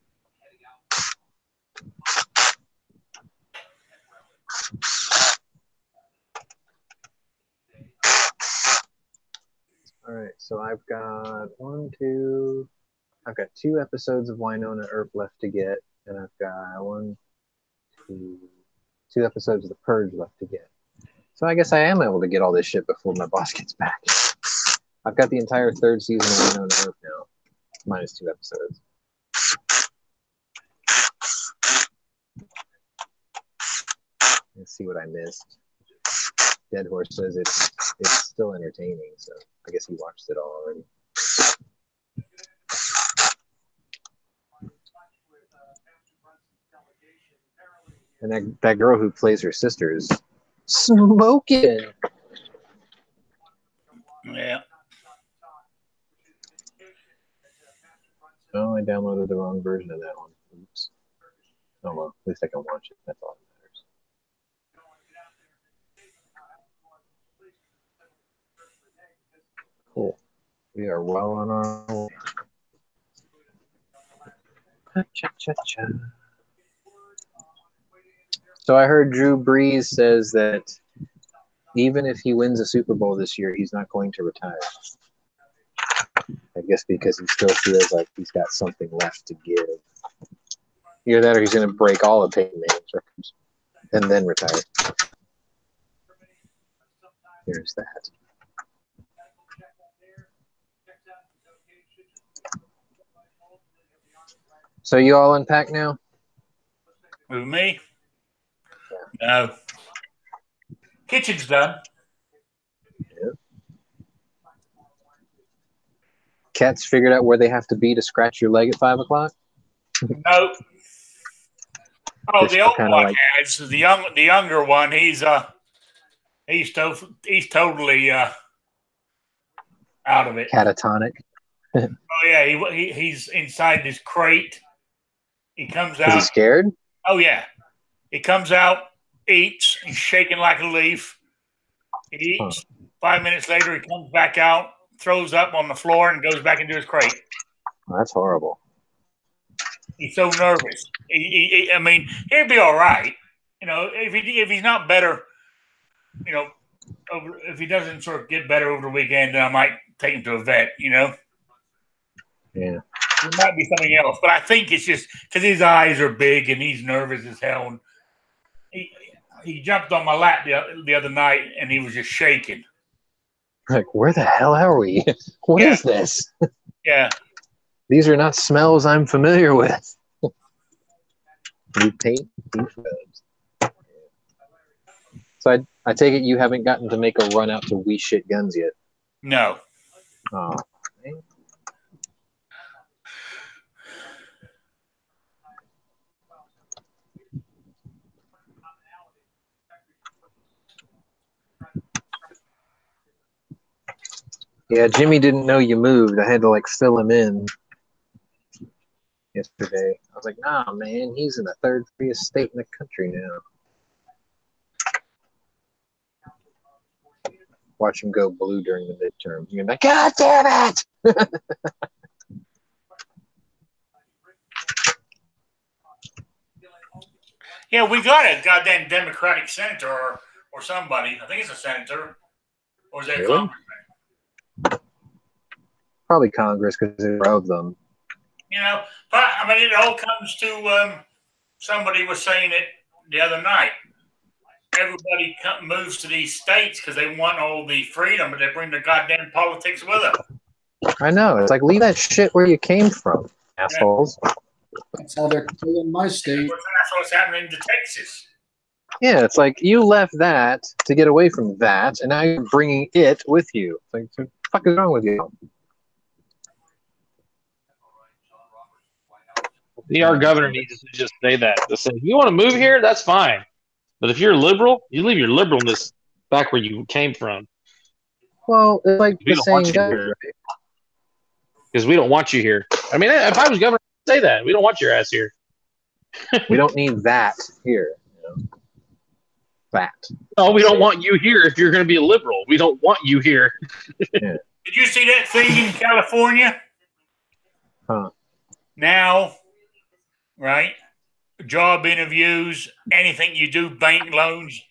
All right, so I've got I've got 2 episodes of Wynonna Earp left to get, and I've got 2 episodes of The Purge left to get. So I guess I am able to get all this shit before my boss gets back. I've got the entire 3rd season of Wynonna Earp now, minus 2 episodes. Let's see what I missed. Dead Horse says it's still entertaining, so I guess he watched it all already. And that girl who plays her sister is smoking. Yeah. Oh, I downloaded the wrong version of that one. Oops. Oh well, at least I can watch it. That's all that matters. Cool. We are well on our way. Cha-cha-cha-cha. So I heard Drew Brees says that even if he wins a Super Bowl this year, he's not going to retire. I guess because he still feels like he's got something left to give. Either that or he's going to break all of Peyton Manning's records and then retire. Here's that. So you all unpack now? With me? No. Kitchen's done. Yeah. Cats figured out where they have to be to scratch your leg at 5 o'clock? No. Oh, the old one has. The younger one, he's totally out of it. Catatonic. Oh yeah, he's inside this crate. He comes out. Is he scared? Oh yeah. He comes out, eats, he's shaking like a leaf. He eats. 5 minutes later, he comes back out, throws up on the floor, and goes back into his crate. Oh, that's horrible. He's so nervous. I mean, he'll be all right. You know, if he's not better, you know, if he doesn't sort of get better over the weekend, then I might take him to a vet, you know? Yeah. It might be something else, but I think it's just because his eyes are big and he's nervous as hell. And he jumped on my lap the other night and he was just shaking. Like, where the hell are we? What is this? Yeah. These are not smells I'm familiar with. You paint defibs. So I take it you haven't gotten to make a run out to We Shit Guns yet? No. Oh. Yeah, Jimmy didn't know you moved. I had to like fill him in. yesterday. I was like, nah, man, he's in the third freest state in the country now. Watch him go blue during the midterms. You're like, God damn it! Yeah, we got a goddamn Democratic senator or somebody. I think it's a senator. Or is that Really? Congressman? Probably Congress because there are of them. You know, but I mean, it all comes to somebody was saying it the other night. Everybody moves to these states because they want all the freedom, but they bring the goddamn politics with them. I know. It's like, leave that shit where you came from, assholes. That's how they're killing my state. That's what's happening to Texas. Yeah, it's like you left that to get away from that, and now you're bringing it with you. It's like, what the fuck is wrong with you? Our governor needs to just say that. To say, if you want to move here, that's fine. But if you're liberal, you leave your liberalness back where you came from. Well, it's like We the don't want saying you goes. here. Because we don't want you here. I mean, if I was governor, I'd say that. We don't want your ass here. We don't need that here. You know? That. No, we don't want you here if you're going to be a liberal. We don't want you here. Yeah. Did you see that thing in California? Huh. Now, right? Job interviews, anything you do, bank loans,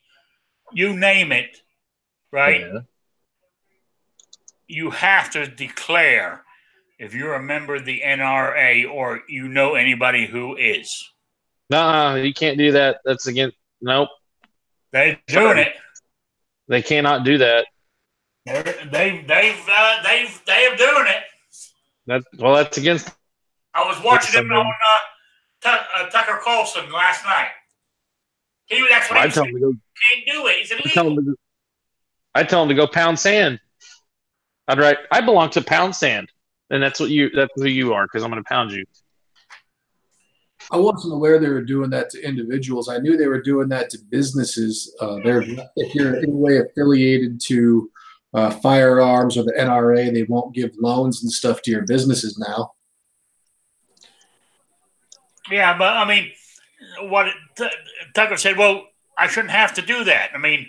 you name it, right? Yeah. You have to declare if you're a member of the NRA or you know anybody who is. No, you can't do that. That's against. Nope. They're doing it. They cannot do that. They're doing it. That's against. I was watching them on Tucker Carlson last night. That's what he I said. tell him to go. Can't do it. It's illegal. I tell him to go pound sand. I'd write. I belong to Pound Sand, and that's who you are because I'm going to pound you. I wasn't aware they were doing that to individuals. I knew they were doing that to businesses. If you're in any way affiliated to firearms or the NRA, they won't give loans and stuff to your businesses now. Yeah, but I mean, Tucker said, well, I shouldn't have to do that. I mean,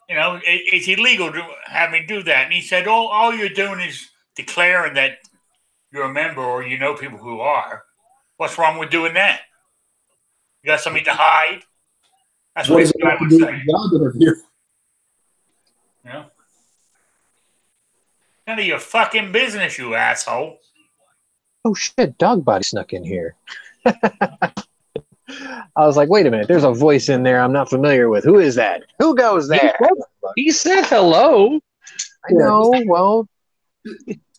you know, it's illegal to have me do that. And he said, all you're doing is declaring that you're a member or you know people who are. What's wrong with doing that? You got something to hide? That's what he's trying to say. Job interview. You know? None of your fucking business, you asshole. Oh shit, dog body snuck in here. I was like, wait a minute, there's a voice in there I'm not familiar with. Who is that? Who goes there? He said hello. I know, well.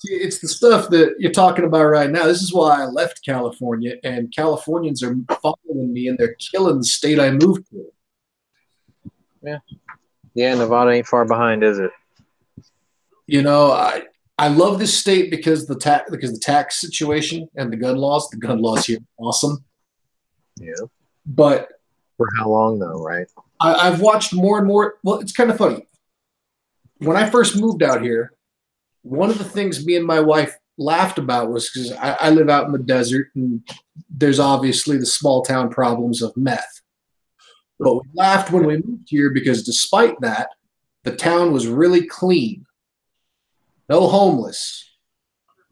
It's the stuff that you're talking about right now. This is why I left California, and Californians are following me, and they're killing the state I moved to. Yeah, Nevada ain't far behind, is it? You know, I love this state because the tax situation and the gun laws. The gun laws here are awesome. Yeah. But for how long though, right? I've watched more and more. Well, it's kind of funny. When I first moved out here, one of the things me and my wife laughed about was because I live out in the desert and there's obviously the small town problems of meth. But we laughed when we moved here because despite that, the town was really clean. No homeless.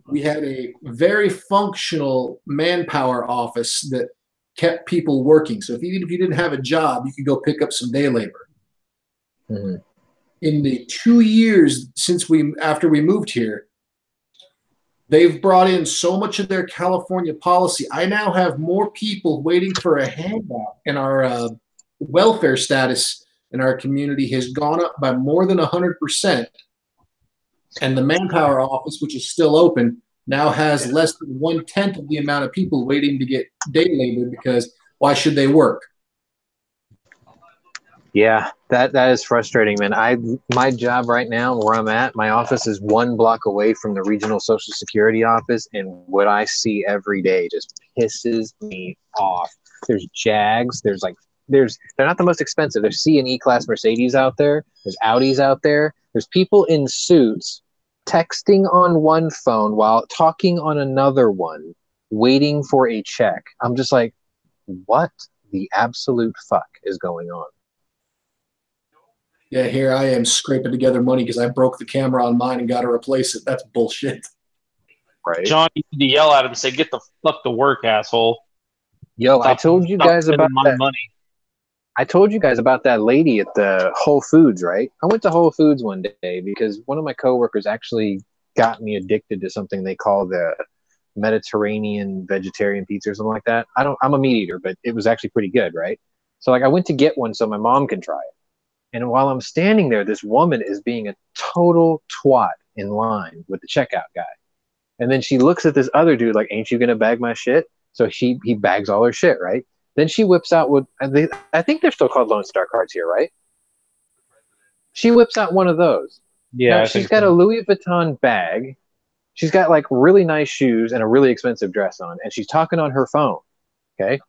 We had a very functional manpower office that kept people working. So even if you didn't have a job, you could go pick up some day labor. Mm-hmm. In the 2 years after we moved here, they've brought in so much of their California policy. I now have more people waiting for a handout, and our welfare status in our community has gone up by more than 100%. And the manpower office, which is still open, now has less than 1/10 of the amount of people waiting to get day labor because why should they work? Yeah, that is frustrating, man. My job right now, where I'm at, my office is 1 block away from the regional Social Security office, and what I see every day just pisses me off. There's Jags, they're not the most expensive. There's C and E class Mercedes out there. There's Audis out there. There's people in suits texting on one phone while talking on another one waiting for a check. I'm just like, what the absolute fuck is going on? Yeah, here I am scraping together money because I broke the camera on mine and got to replace it. That's bullshit. Right. John, you need to yell at him and say, "Get the fuck to work, asshole." Yo, I Stop- told you stop guys spending about my that. money. I told you guys about that lady at the Whole Foods, right? I went to Whole Foods one day because one of my coworkers actually got me addicted to something they call the Mediterranean vegetarian pizza or something like that. I'm a meat eater, but it was actually pretty good, right? So like I went to get one so my mom can try it. And while I'm standing there, this woman is being a total twat in line with the checkout guy. And then she looks at this other dude like, ain't you going to bag my shit? So he bags all her shit, right? Then she whips out what I think they're still called Lone Star cards here, right? She whips out one of those. Yeah, Now, I she's think got so. a Louis Vuitton bag. She's got like really nice shoes and a really expensive dress on, and she's talking on her phone. Okay.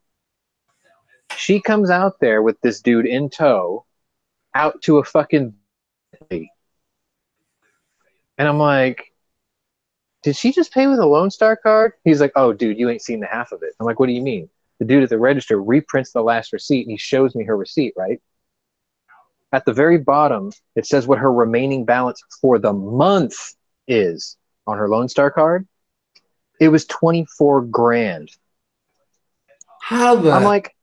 She comes out there with this dude in tow out to a fucking. And I'm like, did she just pay with a Lone Star card? He's like, oh, dude, you ain't seen the half of it. I'm like, what do you mean? The dude at the register reprints the last receipt and he shows me her receipt, right? At the very bottom, it says what her remaining balance for the month is on her Lone Star card. It was 24 grand. How the? I'm like,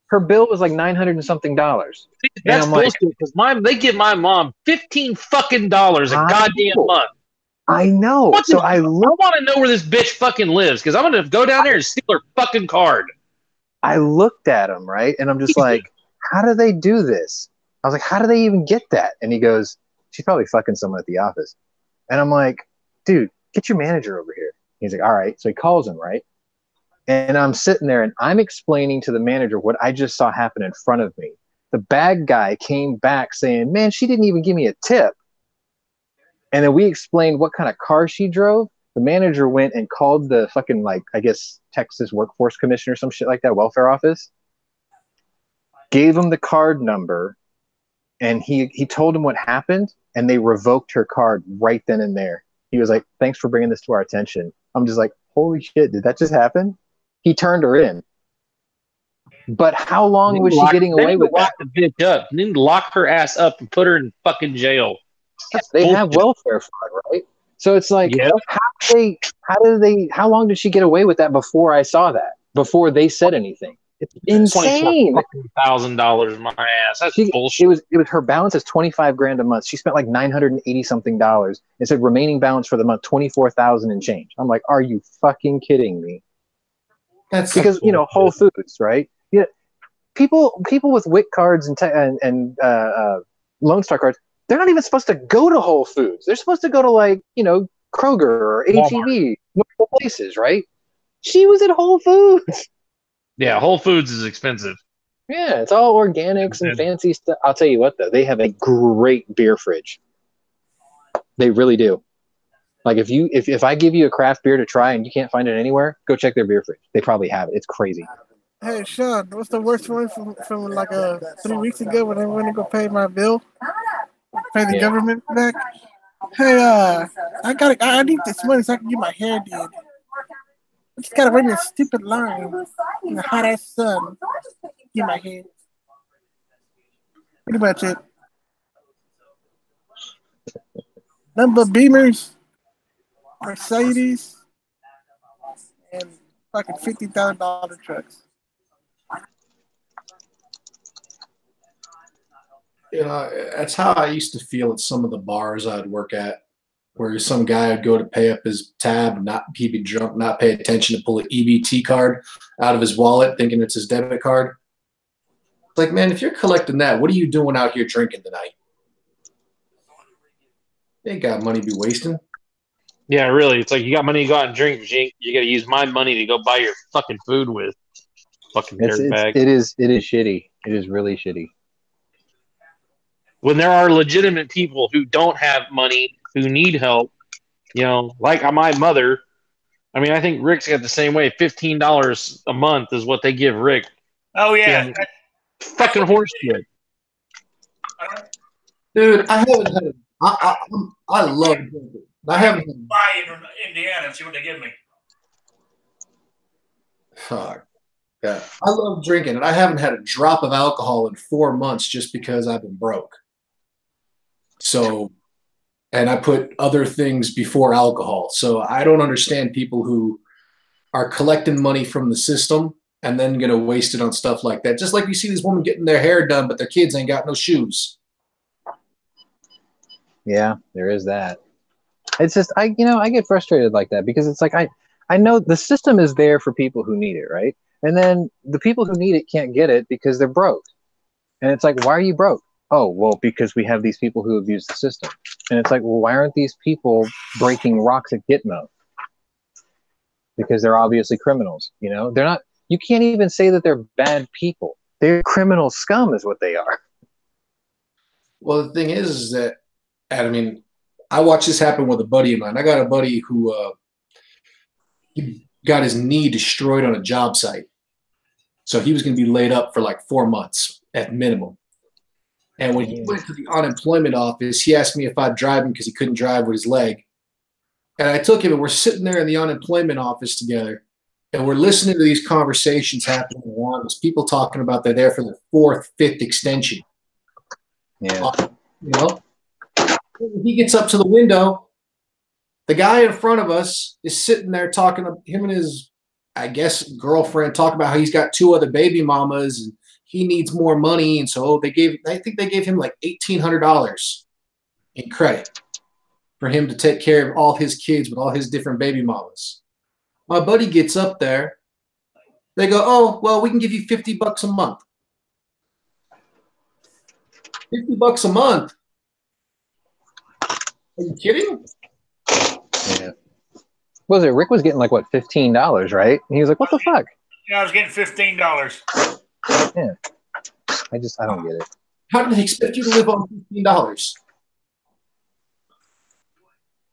her bill was like $900 and something. That's and I'm bullshit because they give my mom $15 fucking a goddamn month. I know. So I want to know where this bitch fucking lives because I'm gonna go down there and steal her fucking card. I looked at him, right? And I'm just like, how do they do this? I was like, how do they even get that? And he goes, she's probably fucking someone at the office. And I'm like, dude, get your manager over here. He's like, all right. So he calls him, right? And I'm sitting there and I'm explaining to the manager what I just saw happen in front of me. The bag guy came back saying, man, she didn't even give me a tip. And then we explained what kind of car she drove. The manager went and called the fucking, like, I guess, Texas Workforce Commission or some shit like that, welfare office. Gave him the card number. And he told him what happened. And they revoked her card right then and there. He was like, thanks for bringing this to our attention. I'm just like, holy shit, did that just happen? He turned her in. But how long was she getting away with that? Lock the bitch up. You need to lock her ass up and put her in fucking jail. They have welfare fraud, right? So it's like, how long did she get away with that before I saw that? Before they said anything? It's insane. $24,000 in my ass. That's bullshit. It was her balance is 25 grand a month. She spent like $980 something. It said remaining balance for the month 24,000 and change. I'm like, are you fucking kidding me? That's because Whole Foods, right? Yeah, people with WIC cards and Lone Star cards, they're not even supposed to go to Whole Foods. They're supposed to go to like Kroger or H-E-B, normal places, right? She was at Whole Foods. Yeah, Whole Foods is expensive. Yeah, it's all organics and fancy stuff. I'll tell you what, though, they have a great beer fridge. They really do. Like if I give you a craft beer to try and you can't find it anywhere, go check their beer fridge. They probably have it. It's crazy. Hey, Sean, what's the worst one from like 3 weeks ago when I went to go pay my bill? Pay the government back? Hey, I need this money so I can get my hair did. I just gotta wait in a stupid line in the hot ass sun. Get my hair. Pretty much it. Number Beamers, Mercedes, and fucking $50,000 trucks. That's how I used to feel at some of the bars I'd work at, where some guy would go to pay up his tab and he'd be drunk, not pay attention to pull an EBT card out of his wallet, thinking it's his debit card. It's like, man, if you're collecting that, what are you doing out here drinking tonight? You ain't got money to be wasting. Yeah, really. It's like you got money to go out and drink, but you got to use my money to go buy your fucking food with. Fucking dirtbag. It is shitty. It is really shitty. When there are legitimate people who don't have money, who need help, like my mother. I mean, I think Rick's got the same way. $15 a month is what they give Rick. Oh yeah, fucking horseshit. Dude, I haven't had. I love drinking. I haven't. Buy in Indiana and see what they give me. Fuck. Yeah. I love drinking, and I haven't had a drop of alcohol in 4 months just because I've been broke. So, and I put other things before alcohol. So I don't understand people who are collecting money from the system and then going to waste it on stuff like that. Just like you see these women getting their hair done, but their kids ain't got no shoes. Yeah, there is that. It's just I get frustrated like that because it's like I know the system is there for people who need it, right? And then the people who need it can't get it because they're broke. And it's like, why are you broke? Oh, well, because we have these people who abuse the system. And it's like, well, why aren't these people breaking rocks at Gitmo? Because they're obviously criminals, you know? They're not, you can't even say that they're bad people. They're criminal scum is what they are. Well, the thing is that, I mean, I watched this happen with a buddy of mine. I got a buddy who he got his knee destroyed on a job site. So he was going to be laid up for like 4 months at minimum. And when he went to the unemployment office, he asked me if I'd drive him because he couldn't drive with his leg. And I took him, and we're sitting there in the unemployment office together, and we're listening to these conversations happening around us, people talking about they're there for their 4th, 5th extension. Yeah. You know? He gets up to the window. The guy in front of us is sitting there talking to him and his, I guess, girlfriend, talking about how he's got 2 other baby mamas and he needs more money. And so I think they gave him like $1,800 in credit for him to take care of all his kids with all his different baby mamas. My buddy gets up there. They go, oh, well, we can give you $50 a month. $50 a month? Are you kidding? Yeah. What was it? Rick was getting like, what, $15, right? And he was like, what the fuck? Yeah, I was getting $15. Yeah. I don't get it. How did they expect you to live on $15?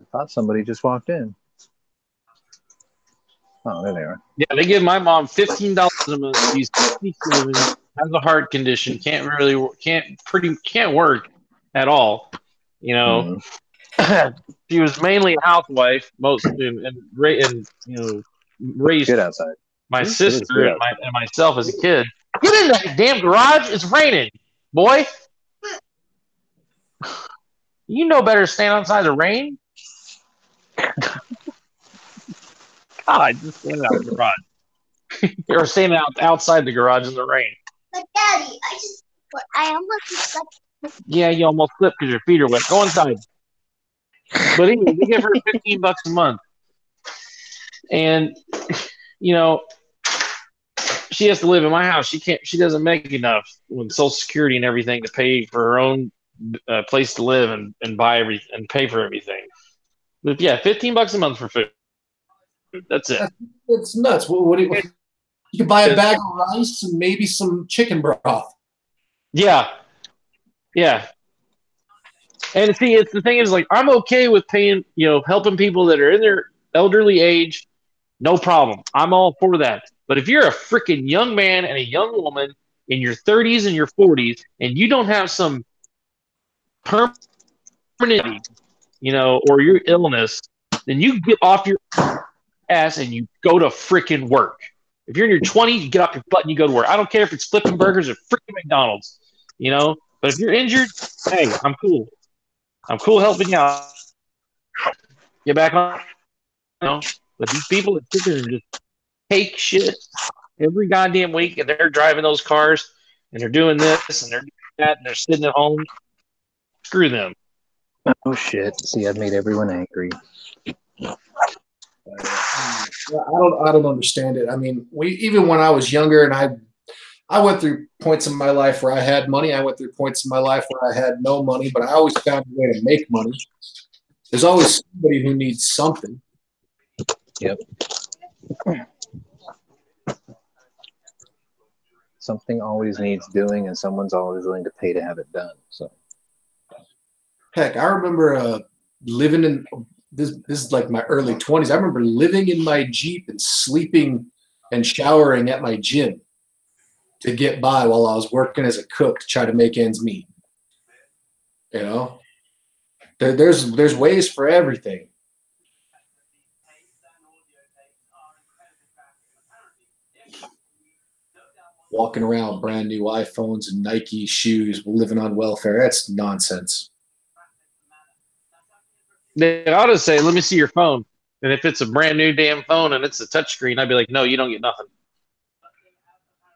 I thought somebody just walked in. Oh, there they are. Yeah, they give my mom $15 a month. She's 57, has a heart condition, can't work at all. You know, she was mainly a housewife, and raised Good outside. my sister and myself as a kid. Get in that damn garage! It's raining, boy. You know better to stand outside the rain. God, just stand out in the garage. Or stand outside the garage in the rain. But Daddy, I almost slipped. Yeah, you almost slipped because your feet are wet. Go inside. But anyway, they give her $15 a month. And, you know, she has to live in my house. She doesn't make enough with Social Security and everything to pay for her own place to live and buy everything and pay for everything. But yeah, $15 a month for food. That's it. It's nuts. You could buy a bag of rice and maybe some chicken broth. Yeah. Yeah. And see, the thing is, like, I'm okay with paying, helping people that are in their elderly age. No problem. I'm all for that. But if you're a freaking young man and a young woman in your 30s and your 40s, and you don't have some permanent, or your illness, then you get off your ass and you go to freaking work. If you're in your 20s, you get off your butt and you go to work. I don't care if it's flipping burgers or freaking McDonald's, But if you're injured, hey, I'm cool. I'm cool helping you out. Get back on, But these people that sit there and just take shit every goddamn week, and they're driving those cars, and they're doing this, and they're doing that, and they're sitting at home. Screw them. Oh shit! See, I've made everyone angry. I don't understand it. I mean, even when I was younger, and I went through points in my life where I had money. I went through points in my life where I had no money, but I always found a way to make money. There's always somebody who needs something. Yep. Something always needs doing, and someone's always willing to pay to have it done. So, heck, I remember living in this is like my early 20s. I remember living in my Jeep and sleeping and showering at my gym to get by while I was working as a cook to try to make ends meet. There's ways for everything. walking around with brand new iPhones and Nike shoes, living on welfare. That's nonsense. They ought to say, "Let me see your phone." And if it's a brand new damn phone and it's a touchscreen, I'd be like, "No, you don't get nothing.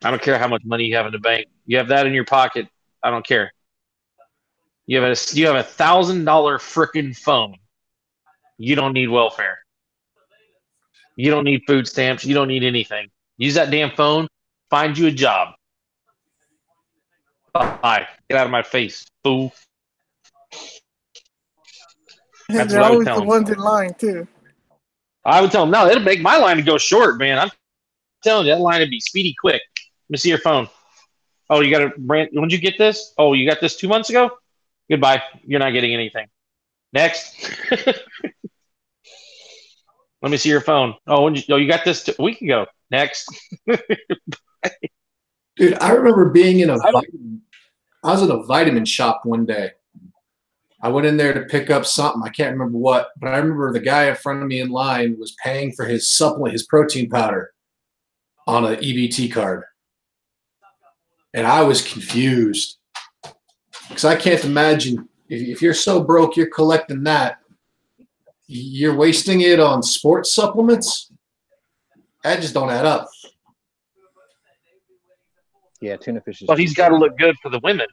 I don't care how much money you have in the bank. You have that in your pocket. I don't care. You have $1,000 frickin' phone. You don't need welfare. You don't need food stamps. You don't need anything. Use that damn phone. Find you a job. Bye. Get out of my face, fool." That's They're what I would always tell the them. ones in line too. I would tell them, no, it'll make my line to go short, man. I'm telling you, that line would be speedy quick. Let me see your phone. Oh, you got a brand. When did you get this? Oh, you got this 2 months ago? Goodbye. You're not getting anything. Next. Let me see your phone. Oh, you got this a week ago. Next. Dude, I remember being in I was in a vitamin shop one day. I went in there to pick up something. I can't remember what, but I remember the guy in front of me in line was paying for his supplement, his protein powder on an EBT card. And I was confused because I can't imagine if you're so broke, you're collecting that. You're wasting it on sports supplements? That just don't add up. Yeah, tuna fish is But he's cheaper got to than look that. good for the women.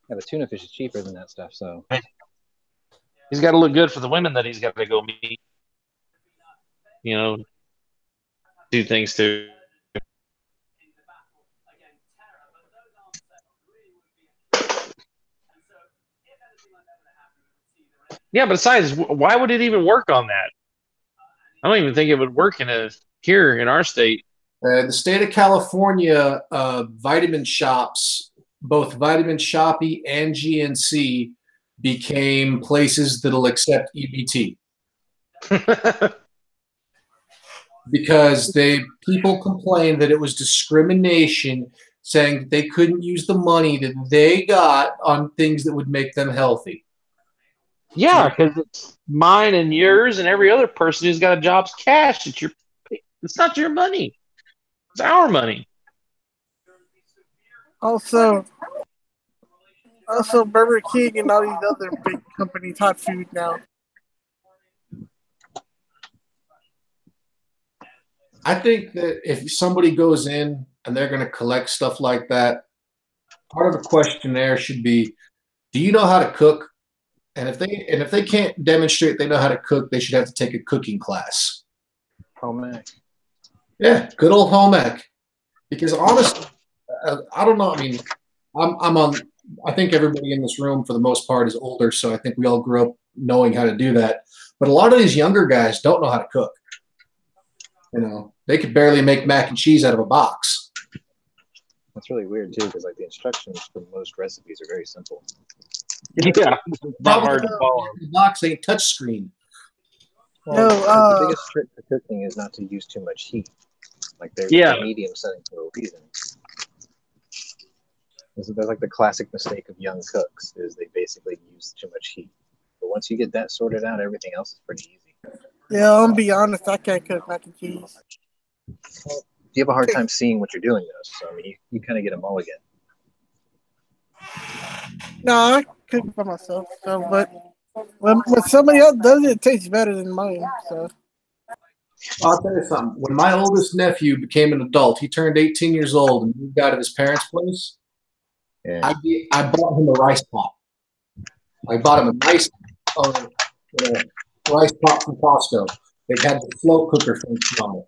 Yeah, but tuna fish is cheaper than that stuff, so. He's got to look good for the women that he's got to go meet. You know, do things to. Yeah, but besides, why would it even work on that? I don't even think it would work here in our state. The state of California, vitamin shops, both Vitamin Shoppe and GNC, became places that'll accept EBT. Because people complained that it was discrimination, saying that they couldn't use the money that they got on things that would make them healthy. Yeah, because it's mine and yours and every other person who's got a job's cash. It's not your money. It's our money. Also, Burger King and all these other big companies, hot food now. I think that if somebody goes in and they're going to collect stuff like that, part of the questionnaire should be, do you know how to cook? And if they can't demonstrate they know how to cook, they should have to take a cooking class. Home ec. Yeah, good old home ec. Because honestly, I don't know. I mean, I think everybody in this room for the most part is older, so I think we all grew up knowing how to do that. But a lot of these younger guys don't know how to cook. You know, they could barely make mac and cheese out of a box. That's really weird too, because like the instructions for most recipes are very simple. Yeah, not hard to follow. The box ain't touchscreen. Well, the biggest trick for cooking is not to use too much heat. Like they're medium setting for a reason. That's like the classic mistake of young cooks is they basically use too much heat. But once you get that sorted out, everything else is pretty easy. Yeah, I'll be honest, I can't cook mac and cheese. Well, you have a hard time seeing what you're doing though, so I mean you kind of get a mulligan. No, I cook for myself. So, but when somebody else does it, it tastes better than mine. So I'll tell you something. When my oldest nephew became an adult, he turned 18 years old and moved out of his parents' place. Yeah. I bought him a rice pot. I bought him a nice rice pot from Costco. They had the slow cooker function on it.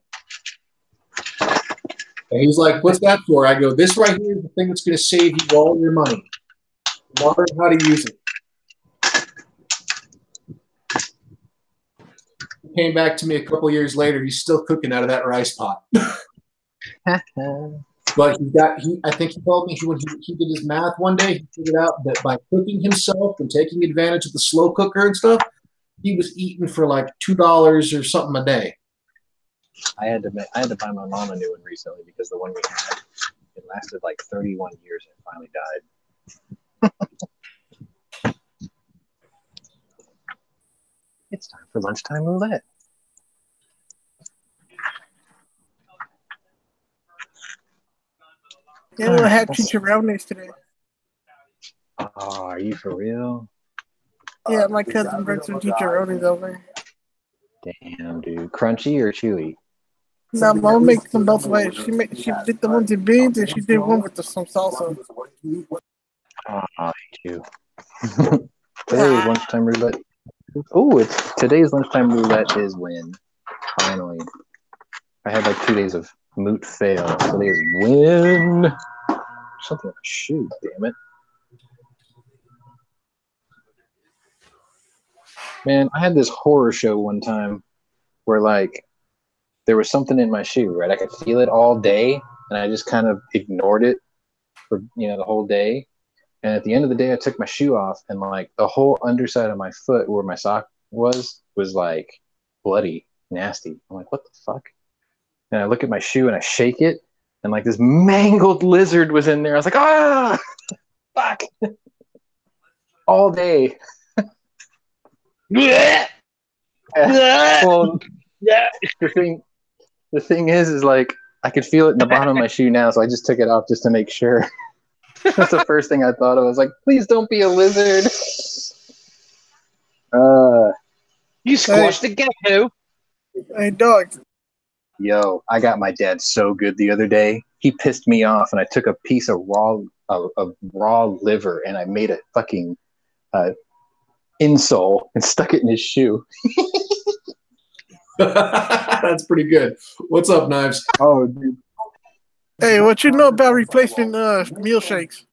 And he's like, "What's that for?" I go, "This right here is the thing that's going to save you all your money. Learn how to use it." He came back to me a couple years later. He's still cooking out of that rice pot. But I think he told me when he did his math one day, he figured out that by cooking himself and taking advantage of the slow cooker and stuff, he was eating for like $2 or something a day. I had to buy my mom a new one recently because the one we had, it lasted like 31 years and it finally died. It's time for lunchtime roulette. Yeah, I had chicharrones today. Oh, are you for real? Yeah, my cousin brought some chicharrones over. Damn, dude. Crunchy or chewy? Now, Mom makes them both ways. She did the ones in beans and she did one with some salsa. Oh, I hate you. Today's lunchtime roulette. Oh, today's lunchtime roulette is win. Finally. I had like 2 days of moot fail. Today's win. Something on my shoe, damn it. Man, I had this horror show one time where like there was something in my shoe, right? I could feel it all day and I just kind of ignored it for the whole day. And at the end of the day I took my shoe off and like the whole underside of my foot where my sock was like bloody, nasty. I'm like, what the fuck? And I look at my shoe and I shake it and like this mangled lizard was in there. I was like, ah, fuck. All day. Yeah. Well, the thing is like I could feel it in the bottom of my shoe now, so I just took it off just to make sure. That's the first thing I thought of. I was like, please don't be a lizard. You squashed the gecko. Hey, dog. Yo, I got my dad so good the other day. He pissed me off, and I took a piece of raw liver, and I made a fucking insole and stuck it in his shoe. That's pretty good. What's up, Knives? Oh, dude. Hey, what you know about replacing meal shakes?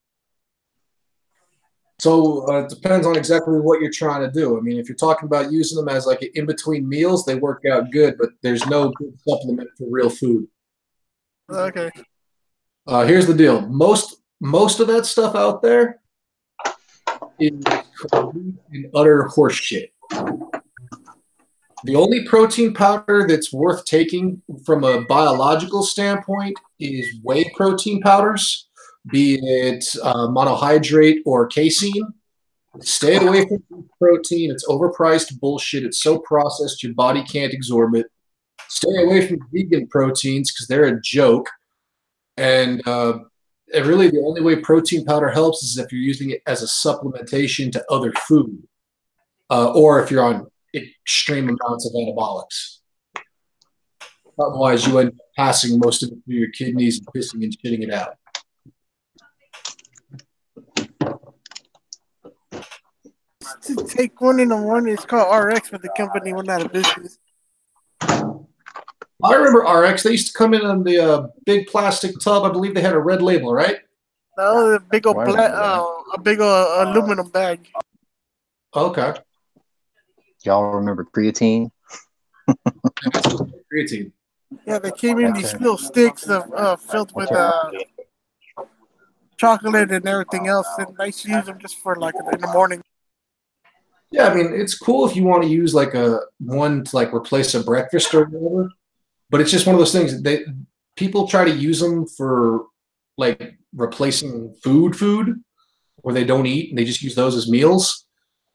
So it depends on exactly what you're trying to do. I mean, if you're talking about using them as like an in-between meals, they work out good, but there's no good supplement for real food. Okay. Here's the deal. Most of that stuff out there is complete and utter horse shit. The only protein powder that's worth taking from a biological standpoint is whey protein powders, be it monohydrate or casein. Stay away from protein. It's overpriced bullshit. It's so processed your body can't absorb it. Stay away from vegan proteins because they're a joke. And really the only way protein powder helps is if you're using it as a supplementation to other food or if you're on extreme amounts of anabolics. Otherwise, you end up passing most of it through your kidneys and pissing and shitting it out. To take one in the morning, it's called RX, but the company went out of business. I remember RX. They used to come in on the big plastic tub. I believe they had a red label, right? No, a big old aluminum bag. Okay. Y'all remember creatine? Creatine. Yeah, they came in these little sticks filled with chocolate and everything else, and I used to use them just for like in the morning. Yeah, I mean, it's cool if you want to use like one to like replace a breakfast or whatever, but it's just one of those things people try to use them for like replacing food where they don't eat and they just use those as meals,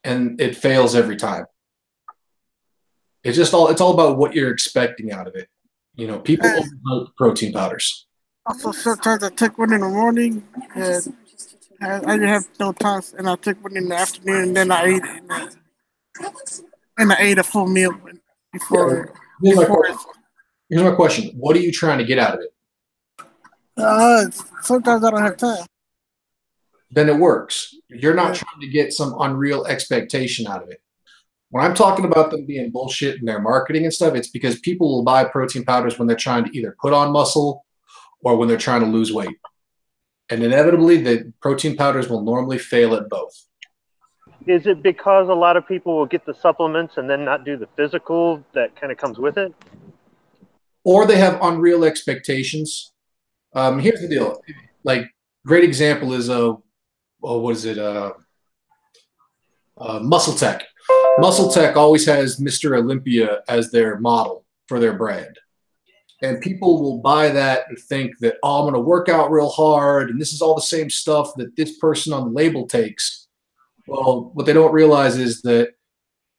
and it fails every time. It's all about what you're expecting out of it. You know, people overhype protein powders. Also, sometimes I took one in the morning, and I didn't have no time, and I took one in the afternoon, and then I ate it, and I ate a full meal before. Here's my question: what are you trying to get out of it? Sometimes I don't have time. Then it works. You're not trying to get some unreal expectation out of it. When I'm talking about them being bullshit in their marketing and stuff, it's because people will buy protein powders when they're trying to either put on muscle or when they're trying to lose weight. And inevitably, the protein powders will normally fail at both. Is it because a lot of people will get the supplements and then not do the physical that kind of comes with it? Or they have unreal expectations. Here's the deal. Like, great example is, Muscle Tech. Muscle Tech always has Mr. Olympia as their model for their brand. And people will buy that and think that, oh, I'm going to work out real hard, and this is all the same stuff that this person on the label takes. Well, what they don't realize is that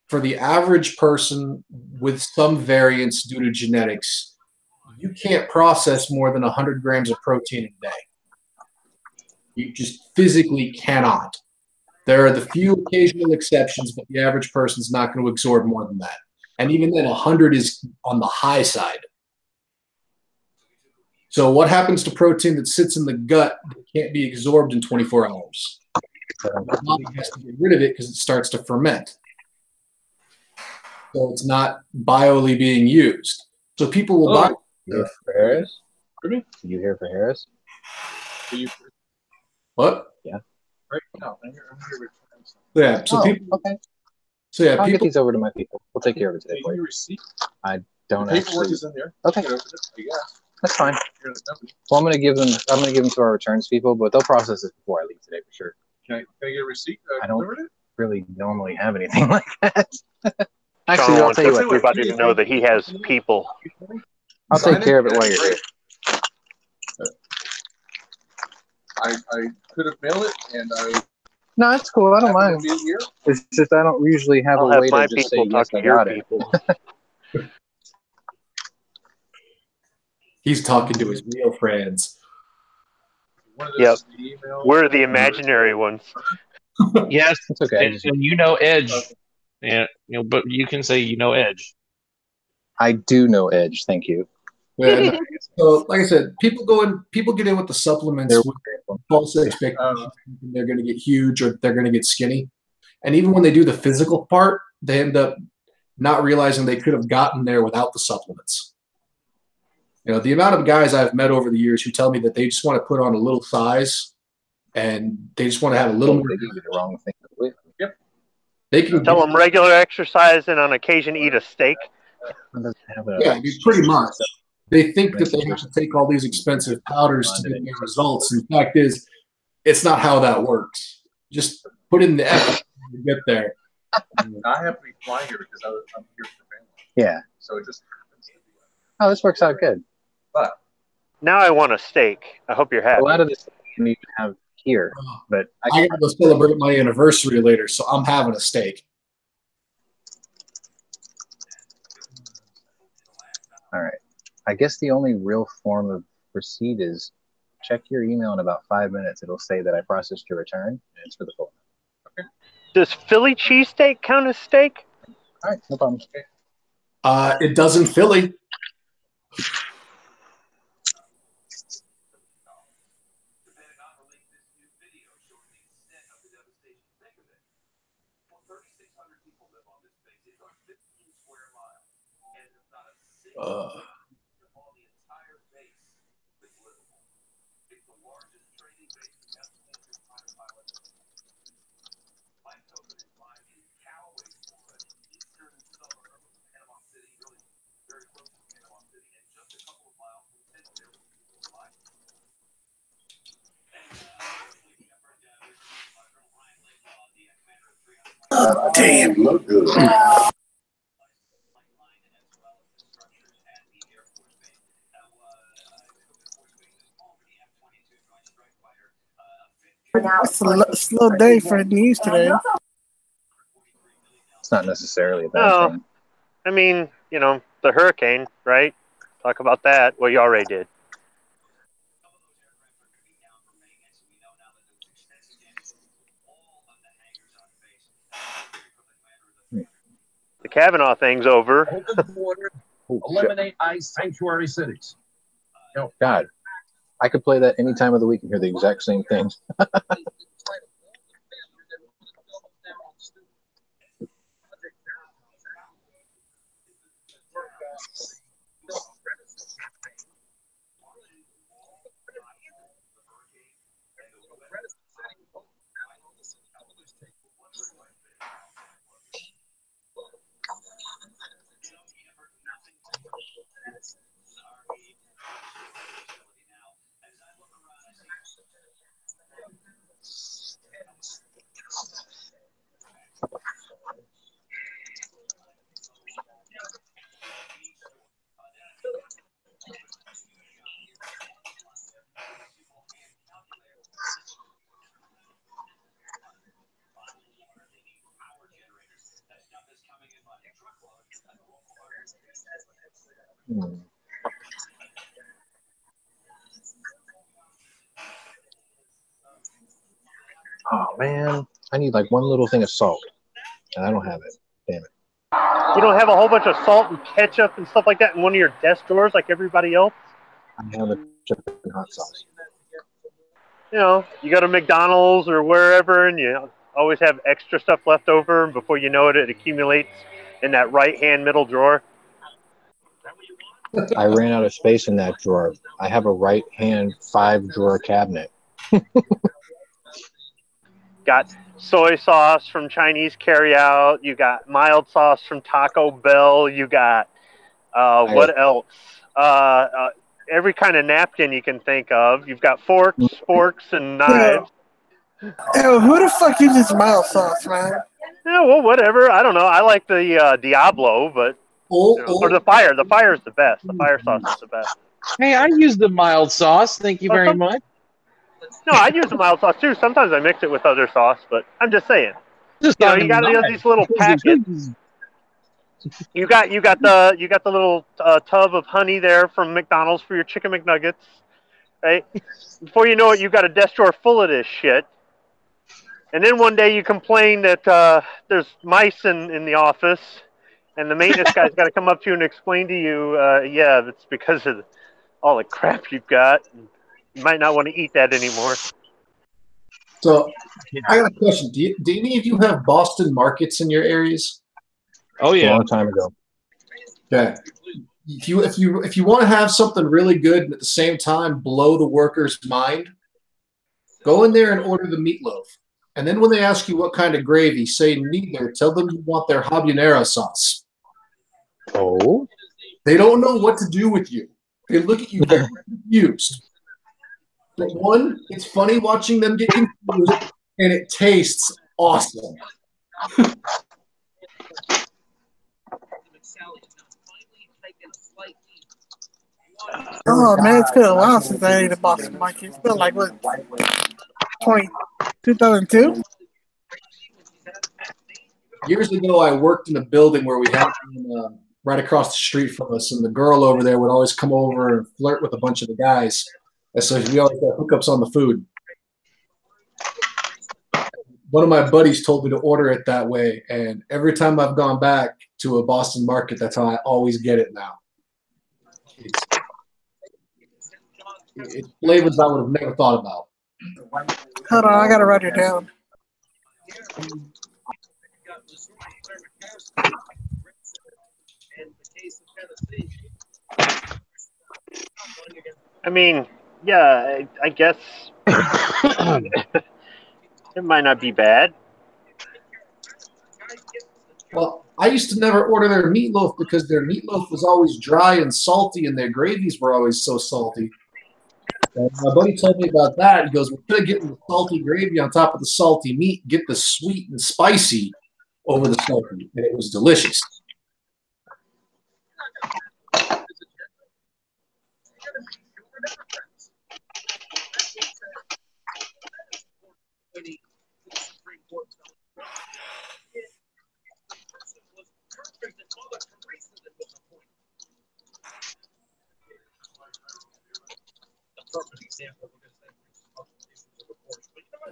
for the average person with some variance due to genetics, you can't process more than 100 grams of protein a day. You just physically cannot. There are the few occasional exceptions, but the average person's not going to absorb more than that. And even then, 100 is on the high side. So what happens to protein that sits in the gut that can't be absorbed in 24 hours? The body has to get rid of it because it starts to ferment. So it's not bioly being used. So people will buy. You here for Harris? You here for Harris? What? Yeah. Yeah. So people. Okay. So yeah, I'll get people. these over to my people. We'll take care of it today. For you. I don't Paperwork actually. is in there. Okay. That's fine. Well, I'm gonna give them to our returns people, but they'll process it before I leave today for sure. Can I get a receipt? I don't really normally have anything like that. Actually, Sean I'll wants tell you what. everybody to know that he has people. I'll take care of it while you're here. I could have mailed it, and I. No, that's cool. I don't mind. It's just I don't usually have I'll a have way my to just people say talk yes, I to your got it. people. He's talking to his real friends. Yep. We're the imaginary ones. Yes, it's okay. And you know Edge, and but you can say you know Edge. I do know Edge. Thank you. Yeah, so, like I said, people get in with the supplements with false expectations. They're going to get huge or they're going to get skinny. And even when they do the physical part, they end up not realizing they could have gotten there without the supplements. The amount of guys I've met over the years who tell me that they just want to put on a little size and they just want to have a little more. They give you the wrong thing. Yep. They can tell them regular exercise and on occasion eat a steak. Yeah, pretty much. They think that they have to take all these expensive powders to get their results. And the fact is, it's not how that works. Just put in the effort to get there. I have to be flying here because I'm here for family. Yeah. So it just happens to be. Oh, this works out good. But now I want a steak. I hope you're happy. A lot of this you can even have here, but I got to go celebrate my anniversary later, so I'm having a steak. All right. I guess the only real form of receipt is check your email in about 5 minutes. It'll say that I processed your return, and it's for the full. Okay. Does Philly cheesesteak count as steak? All right, no problem. It does in Philly. Damn, look good. It's a slow day for the news today. It's not necessarily a bad thing. I mean, the hurricane, right? Talk about that. Well, you already did. The Kavanaugh thing's over. Eliminate ICE sanctuary cities. God, I could play that any time of the week and hear the exact same thing. Oh man, I need like one little thing of salt, and I don't have it. Damn it. You don't have a whole bunch of salt and ketchup and stuff like that in one of your desk drawers like everybody else? I have a ketchup and hot sauce. You know, you go to McDonald's or wherever, and you always have extra stuff left over, and before you know it, it accumulates in that right-hand middle drawer. I ran out of space in that drawer. I have a right-hand 5-drawer cabinet. Got soy sauce from Chinese carryout. You got mild sauce from Taco Bell. You got what else? Every kind of napkin you can think of. You've got forks, sporks, and knives. Yo, who the fuck uses mild sauce, man? Yeah, well, whatever. I don't know. I like the Diablo, but or the fire. The fire is the best. The fire sauce is the best. Hey, I use the mild sauce. Thank you very much. No, I use the mild sauce too. Sometimes I mix it with other sauce, but I'm just saying. Just you know, you got these little packets. You got the little tub of honey there from McDonald's for your chicken McNuggets, right? Before you know it, you got a desk drawer full of this shit. And then one day you complain that there's mice in the office, and the maintenance guy's got to come up to you and explain to you, yeah, that's because of all the crap you've got. You might not want to eat that anymore. So, I got a question. Do any of you have Boston markets in your areas? Oh yeah, a long time ago. Okay. If you want to have something really good and at the same time blow the worker's mind, go in there and order the meatloaf. And then when they ask you what kind of gravy, say neither. Tell them you want their habanero sauce. Oh. They don't know what to do with you. They look at you very confused. But one, it's funny watching them get confused, and it tastes awesome. Oh man, it's been a while since I ate a Boston market. It's been like what, 2002? Years ago, I worked in a building where we had right across the street from us, and the girl over there would always come over and flirt with a bunch of the guys. And so we always got hookups on the food. One of my buddies told me to order it that way, and every time I've gone back to a Boston market, that's how I always get it now. It's flavors I would have never thought about. Hold on, I gotta write it down. I mean, yeah, I guess it might not be bad. Well, I used to never order their meatloaf because their meatloaf was always dry and salty, and their gravies were always so salty. And my buddy told me about that. He goes, "Instead of getting the salty gravy on top of the salty meat, get the sweet and spicy over the salty," and it was delicious.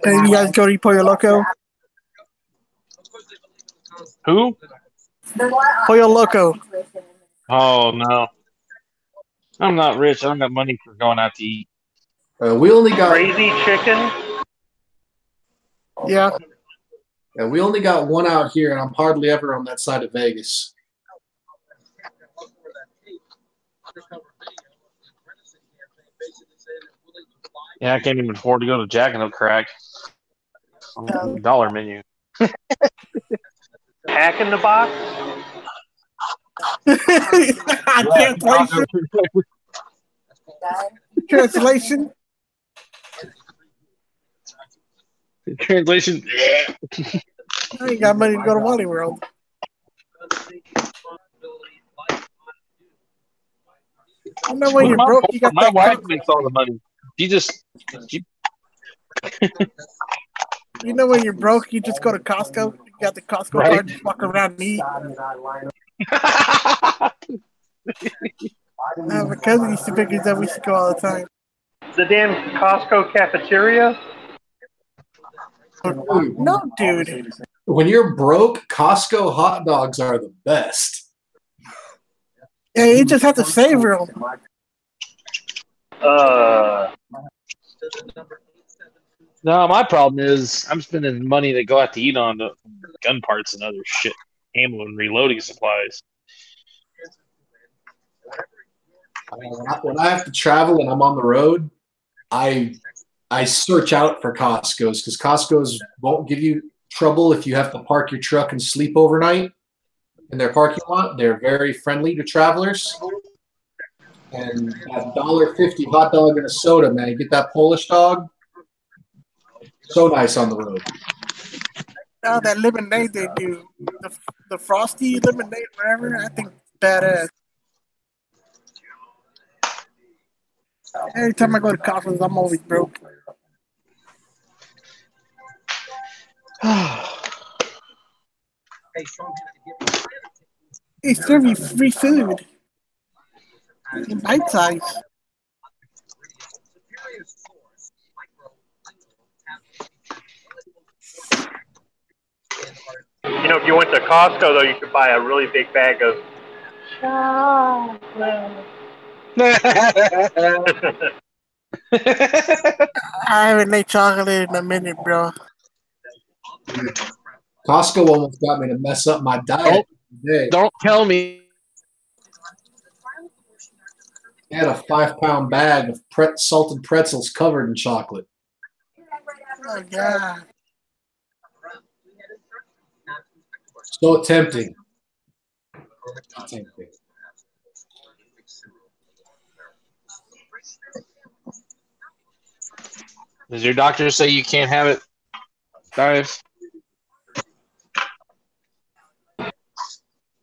Hey, you guys go to Pollo Loco? Who? Pollo Loco. Oh no, I'm not rich. I don't got money for going out to eat. We only got Crazy chicken. Yeah. Yeah, we only got one out here, and I'm hardly ever on that side of Vegas. Yeah, I can't even afford to go to Jack and Oak Crack. Dollar menu. Pack in the box. Translation. Translation. Translation. I ain't got money to go to Wally World. You know when you're broke, you got my that. wife makes all the money. She You know when you're broke, you just go to Costco. You got the Costco Right. card, just walk around and eat. My cousin used to pick us up. We used to go all the time. The damn Costco cafeteria. No, dude. When you're broke, Costco hot dogs are the best. Yeah, you just have to savor them. No, my problem is I'm spending money to go out to eat on gun parts and other shit, ammo and reloading supplies. When I have to travel and I'm on the road, I search out for Costco's because Costco's won't give you trouble if you have to park your truck and sleep overnight in their parking lot. They're very friendly to travelers. And that $1.50 hot dog and a soda, man. Get that Polish dog. So nice on the road. Now that lemonade they do, the frosty lemonade, whatever, I think badass. Every time I go to Costco's, I'm always broke. They serve you free food in bite size. You know, if you went to Costco, though, you could buy a really big bag of chocolate. I haven't ate chocolate in a minute, bro. Costco almost got me to mess up my diet today. Don't tell me. They had a 5-pound bag of salted pretzels covered in chocolate. Oh, God. So tempting. Does your doctor say you can't have it, Dives?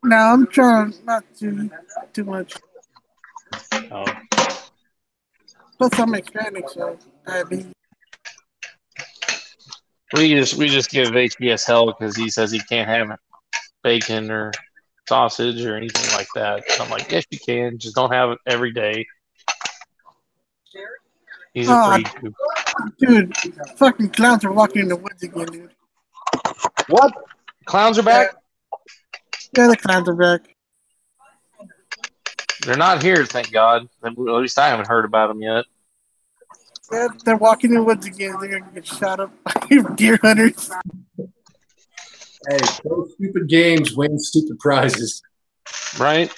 No, I'm trying not to too much. Oh. Plus, I'm Hispanic, so diabetes. We just give HBS hell because he says he can't have bacon or sausage or anything like that. So I'm like, yes, you can. Just don't have it every day. He's afraid to. Dude, fucking clowns are walking in the woods again, dude. What? Clowns are back? Yeah, the clowns are back. They're not here, thank God. At least I haven't heard about them yet. Yeah, they're walking in the woods again. They're gonna get shot up by deer hunters. Hey, play stupid games, win stupid prizes. Right?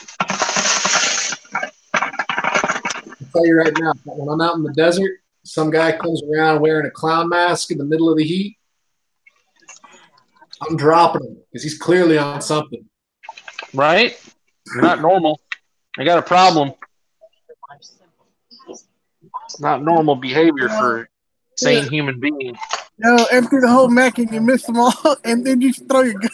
I'll tell you right now, when I'm out in the desert, some guy comes around wearing a clown mask in the middle of the heat. I'm dropping him because he's clearly on something. Right? You're not normal. I got a problem. It's not normal behavior for sane human beings. No, empty the whole Mac and you miss them all, and then you throw your gun.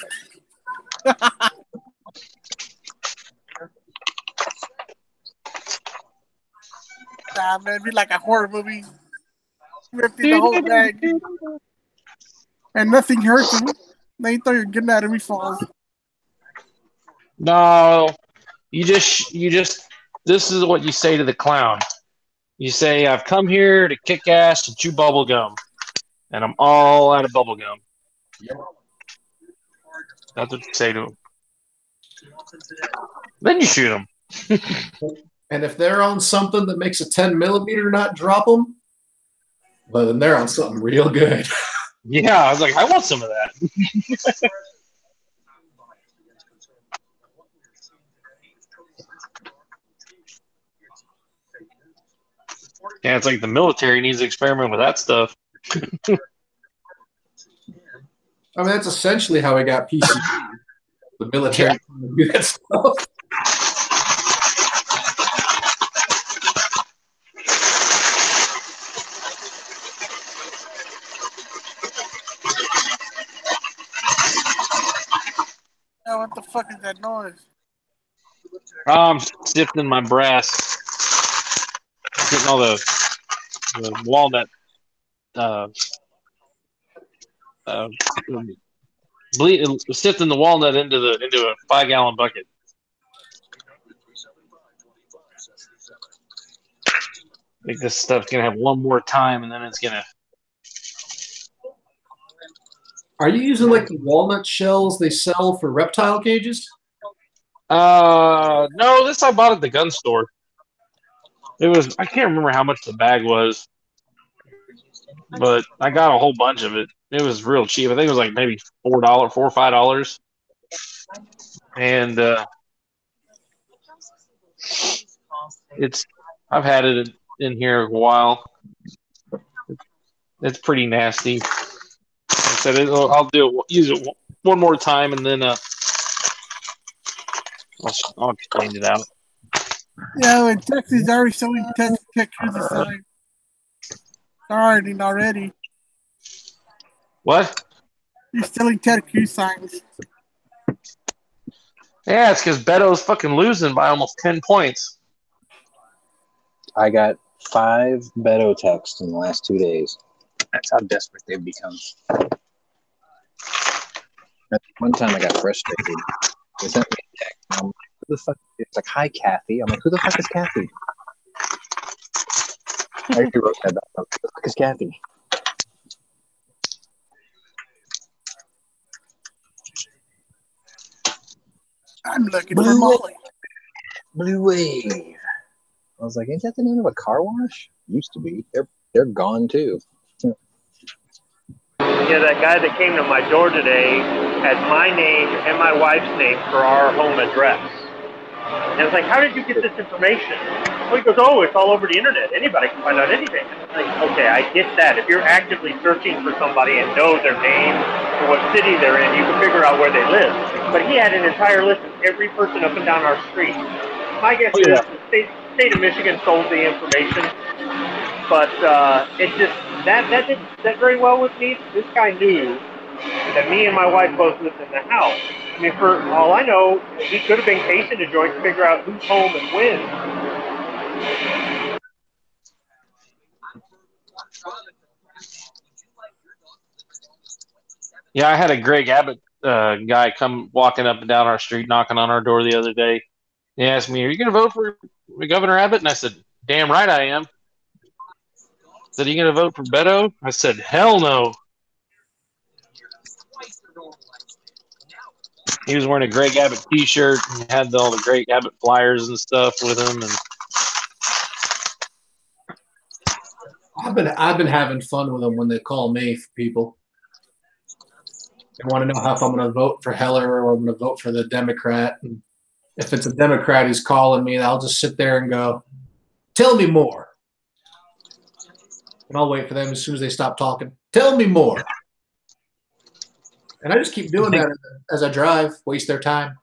Nah, man, it'd be like a horror movie. You empty the whole bag, and nothing hurts him. Then you throw your gun at him, he falls. No, you just. This is what you say to the clown. You say, "I've come here to kick ass and chew bubble gum, and I'm all out of bubble gum." That's what you say to him. Then you shoot him. And if they're on something that makes a 10mm not drop them, well, then they're on something real good. Yeah, I was like, I want some of that. Yeah, it's like the military needs to experiment with that stuff. I mean, that's essentially how I got PC. The military to do that stuff. Oh, what the fuck is that noise? I'm sifting my brass, getting all the walnut, sifting the walnut into a 5-gallon bucket. I think this stuff's gonna have one more time, and then it's gonna Are you using like the walnut shells they sell for reptile cages? No, this I bought at the gun store. It was, I can't remember how much the bag was, but I got a whole bunch of it. It was real cheap. I think it was like maybe $4, $4 or $5. And I've had it in here a while. It's pretty nasty. Like I said, I'll use it one more time, and then I'll clean it out. Yeah, in Texas, they're already selling Texas cruiser signs. Starting already. What? You're selling Ted Cruz signs. Yeah, it's because Beto's fucking losing by almost 10 points. I got 5 Beto texts in the last 2 days. That's how desperate they've become. One time I got frustrated. They sent me a text. And I'm like, who the fuck? It's like, hi, Kathy. I'm like, who the fuck is Kathy? I actually wrote that down. Who the fuck is Kathy? I'm looking for Molly. Blue Wave. I was like, ain't that the name of a car wash? Used to be. They're gone too. Yeah, that guy that came to my door today had my name and my wife's name for our home address. And I was like, how did you get this information? Well, he goes, oh, it's all over the internet. Anybody can find out anything. I'm like, okay, I get that. If you're actively searching for somebody and know their name or what city they're in, you can figure out where they live. But he had an entire list of every person up and down our street. My guess is the state of Michigan sold the information, but it just that didn't sit very well with me. This guy knew that me and my wife both lived in the house. I mean, for all I know, he could have been casing the joint to figure out who's home and when. Yeah, I had a Greg Abbott guy come walking up and down our street, knocking on our door the other day. He asked me, are you going to vote for Governor Abbott? And I said, damn right I am. He said, are you going to vote for Beto? I said, hell no. He was wearing a Greg Abbott t-shirt and had all the Greg Abbott flyers and stuff with him. And I've been having fun with them when they call me for people. They want to know if I'm going to vote for Heller or I'm going to vote for the Democrat. And if it's a Democrat who's calling me, I'll just sit there and go, tell me more. And I'll wait for them as soon as they stop talking. Tell me more. And I just keep doing that as I drive, waste their time.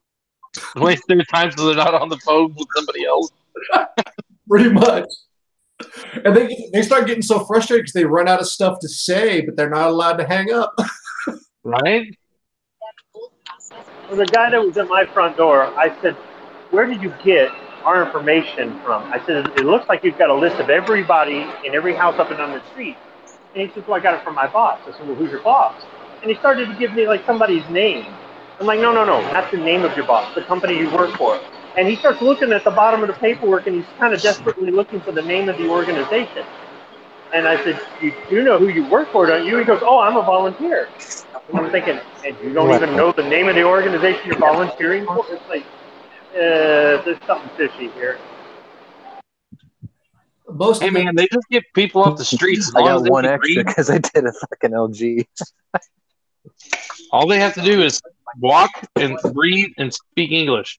Waste their time so they're not on the phone with somebody else. Pretty much. And they start getting so frustrated because they run out of stuff to say, but they're not allowed to hang up. Right? Well, the guy that was at my front door, I said, where did you get our information from? I said, it looks like you've got a list of everybody in every house up and down the street. And he says, well, I got it from my boss. I said, well, who's your boss? And he started to give me like somebody's name. I'm like, no, not the name of your boss, the company you work for. And he starts looking at the bottom of the paperwork, and he's kind of desperately looking for the name of the organization. And I said, you do know who you work for, don't you? He goes, oh, I'm a volunteer. And I'm thinking, and you don't even know the name of the organization you're volunteering for? It's like, there's something fishy here. Hey, man, they just get people off the streets. I got one extra because I did a fucking LG. All they have to do is walk and breathe and speak English.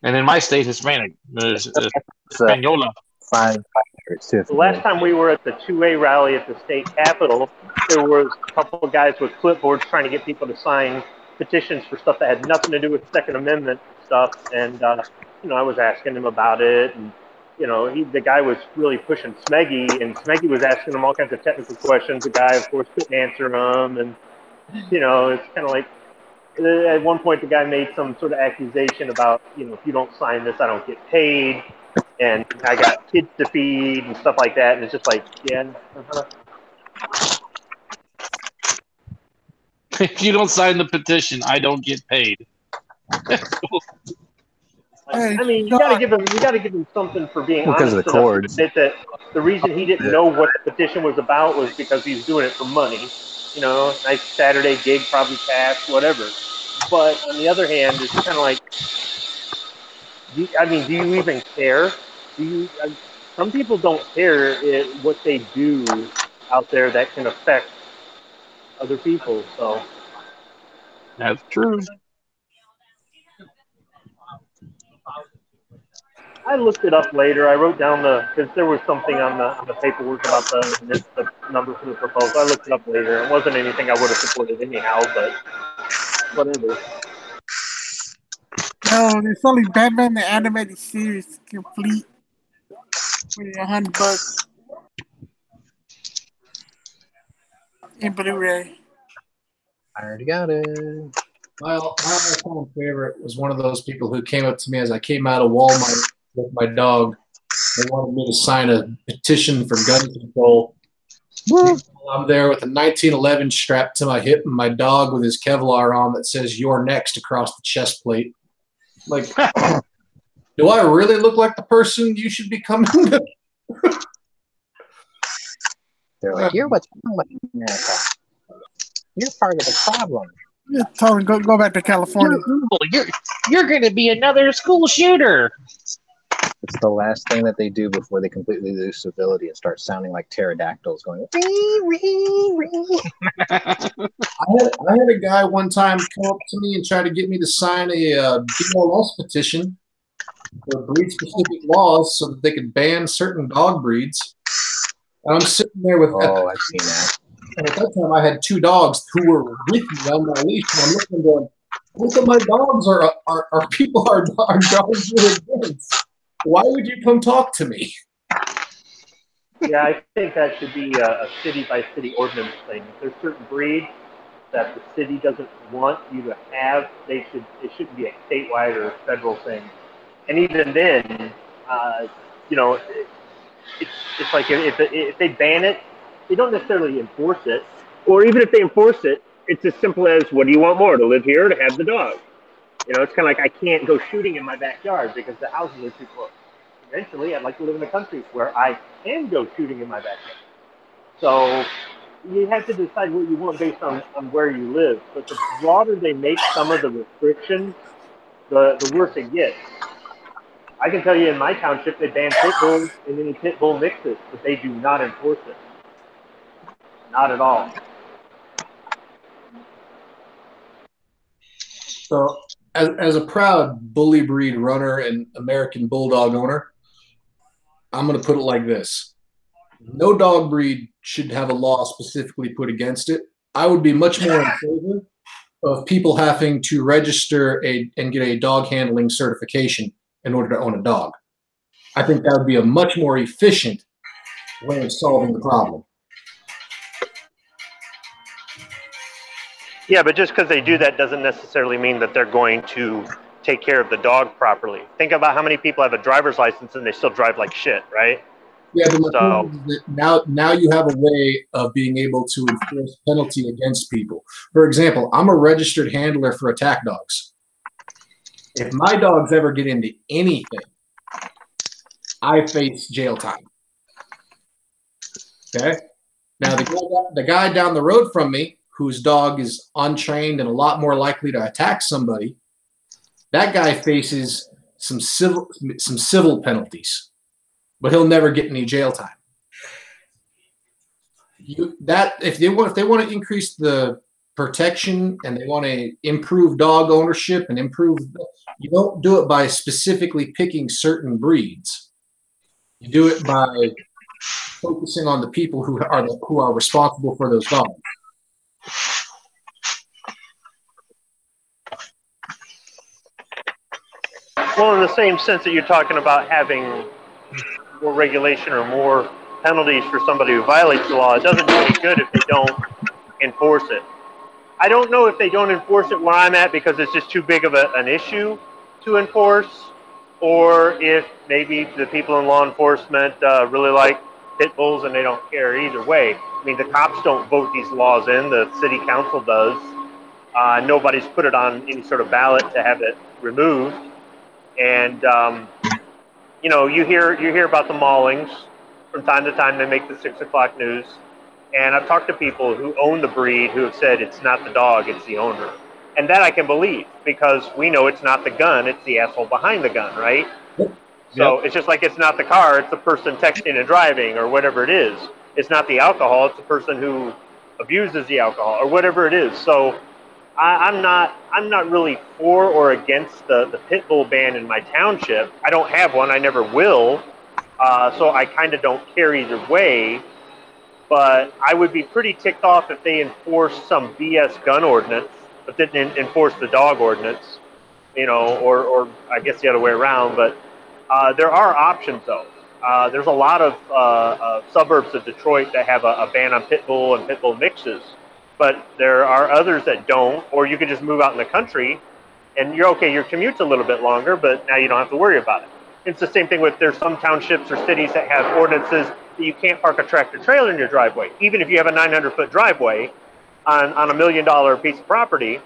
And in my state, Hispanic. Hispaniola. Fine. The last time we were at the 2A rally at the state capitol, there was a couple of guys with clipboards trying to get people to sign petitions for stuff that had nothing to do with Second Amendment stuff. And, I was asking him about it. And, the guy was really pushing Smeggy, and Smeggy was asking him all kinds of technical questions. The guy, of course, couldn't answer them. And, it's kind of like, at one point, the guy made some sort of accusation about, if you don't sign this, I don't get paid. And I got kids to feed and stuff like that. And it's just like, yeah. If you don't sign the petition, I don't get paid. I mean, you got to give him something for being honest because of the cords. That the reason he didn't know what the petition was about was because he's doing it for money. nice Saturday gig, probably cash, whatever. But on the other hand, it's kind of like, do you even care? Some people don't care what they do out there that can affect other people. So That's true. I looked it up later. I wrote down because there was something on the paperwork about the number for the proposal. I looked it up later. It wasn't anything I would have supported anyhow, but whatever. No, it's only Batman the Animated Series complete for $100 in Blu-ray. I already got it. My all-time favorite was one of those people who came up to me as I came out of Walmart with my dog. They wanted me to sign a petition for gun control. I'm there with a 1911 strapped to my hip and my dog with his Kevlar on that says "You're next" across the chest plate. Like, do I really look like the person you should be coming to? They're like, "You're what's wrong with America. You're part of the problem." Yeah, tell him go back to California. You're going to be another school shooter. It's the last thing that they do before they completely lose civility and start sounding like pterodactyls going, "Wee, wee, wee." I had a guy one time come up to me and try to get me to sign a BLS petition for breed-specific laws so that they could ban certain dog breeds. And I'm sitting there with I've seen that. And at that time, I had 2 dogs who were with me on my leash. And I'm looking and going, both of my dogs are people are dogs with kids. Why would you come talk to me? Yeah, I think that should be a city-by-city ordinance thing. If there's certain breeds that the city doesn't want you to have, it shouldn't be a statewide or a federal thing. And even then, it's like if they ban it, they don't necessarily enforce it. Or even if they enforce it, it's as simple as, what do you want more, to live here or to have the dog? It's kind of like I can't go shooting in my backyard because the houses are too close. Eventually, I'd like to live in a country where I can go shooting in my backyard. So you have to decide what you want based on where you live. But the broader they make some of the restrictions, the worse it gets. I can tell you in my township, they ban pit bulls and any pit bull mixes, but they do not enforce it. Not at all. So, as a proud bully breed runner and American Bulldog owner, I'm going to put it like this. No dog breed should have a law specifically put against it. I would be much more in favor of people having to register and get a dog handling certification in order to own a dog. I think that would be a much more efficient way of solving the problem. Yeah, but just because they do that doesn't necessarily mean that they're going to take care of the dog properly. Think about how many people have a driver's license and they still drive like shit, right? Yeah, but now you have a way of being able to enforce penalty against people. For example, I'm a registered handler for attack dogs. If my dogs ever get into anything, I face jail time. Okay? Now, the guy down the road from me, whose dog is untrained and a lot more likely to attack somebody, that guy faces some civil penalties, but he'll never get any jail time. If they want to increase the protection and they want to improve dog ownership and you don't do it by specifically picking certain breeds. You do it by focusing on the people who are responsible for those dogs. Well, in the same sense that you're talking about having more regulation or more penalties for somebody who violates the law, it doesn't do any good if they don't enforce it. I don't know if they don't enforce it where I'm at because it's just too big of an issue to enforce, or if maybe the people in law enforcement really like pit bulls and they don't care either way. I mean, the cops don't vote these laws in, the city council does. Nobody's put it on any sort of ballot to have it removed. And, you hear about the maulings. From time to time, they make the 6 o'clock news. And I've talked to people who own the breed who have said it's not the dog, it's the owner. And that I can believe, because we know it's not the gun, it's the asshole behind the gun, right? So it's just like it's not the car, it's the person texting and driving or whatever it is. It's not the alcohol, it's the person who abuses the alcohol or whatever it is. So I'm not really for or against the pit bull ban in my township. I don't have one, I never will. So I kind of don't care either way. But I would be pretty ticked off if they enforced some BS gun ordinance, but didn't enforce the dog ordinance, you know, or I guess the other way around. But there are options, though. There's a lot of suburbs of Detroit that have a ban on pit bull and pit bull mixes, but there are others that don't. Or you could just move out in the country, and you're okay. Your commute's a little bit longer, but now you don't have to worry about it. It's the same thing with there's some townships or cities that have ordinances that you can't park a tractor trailer in your driveway, even if you have a 900-foot driveway on a $1 million piece of property.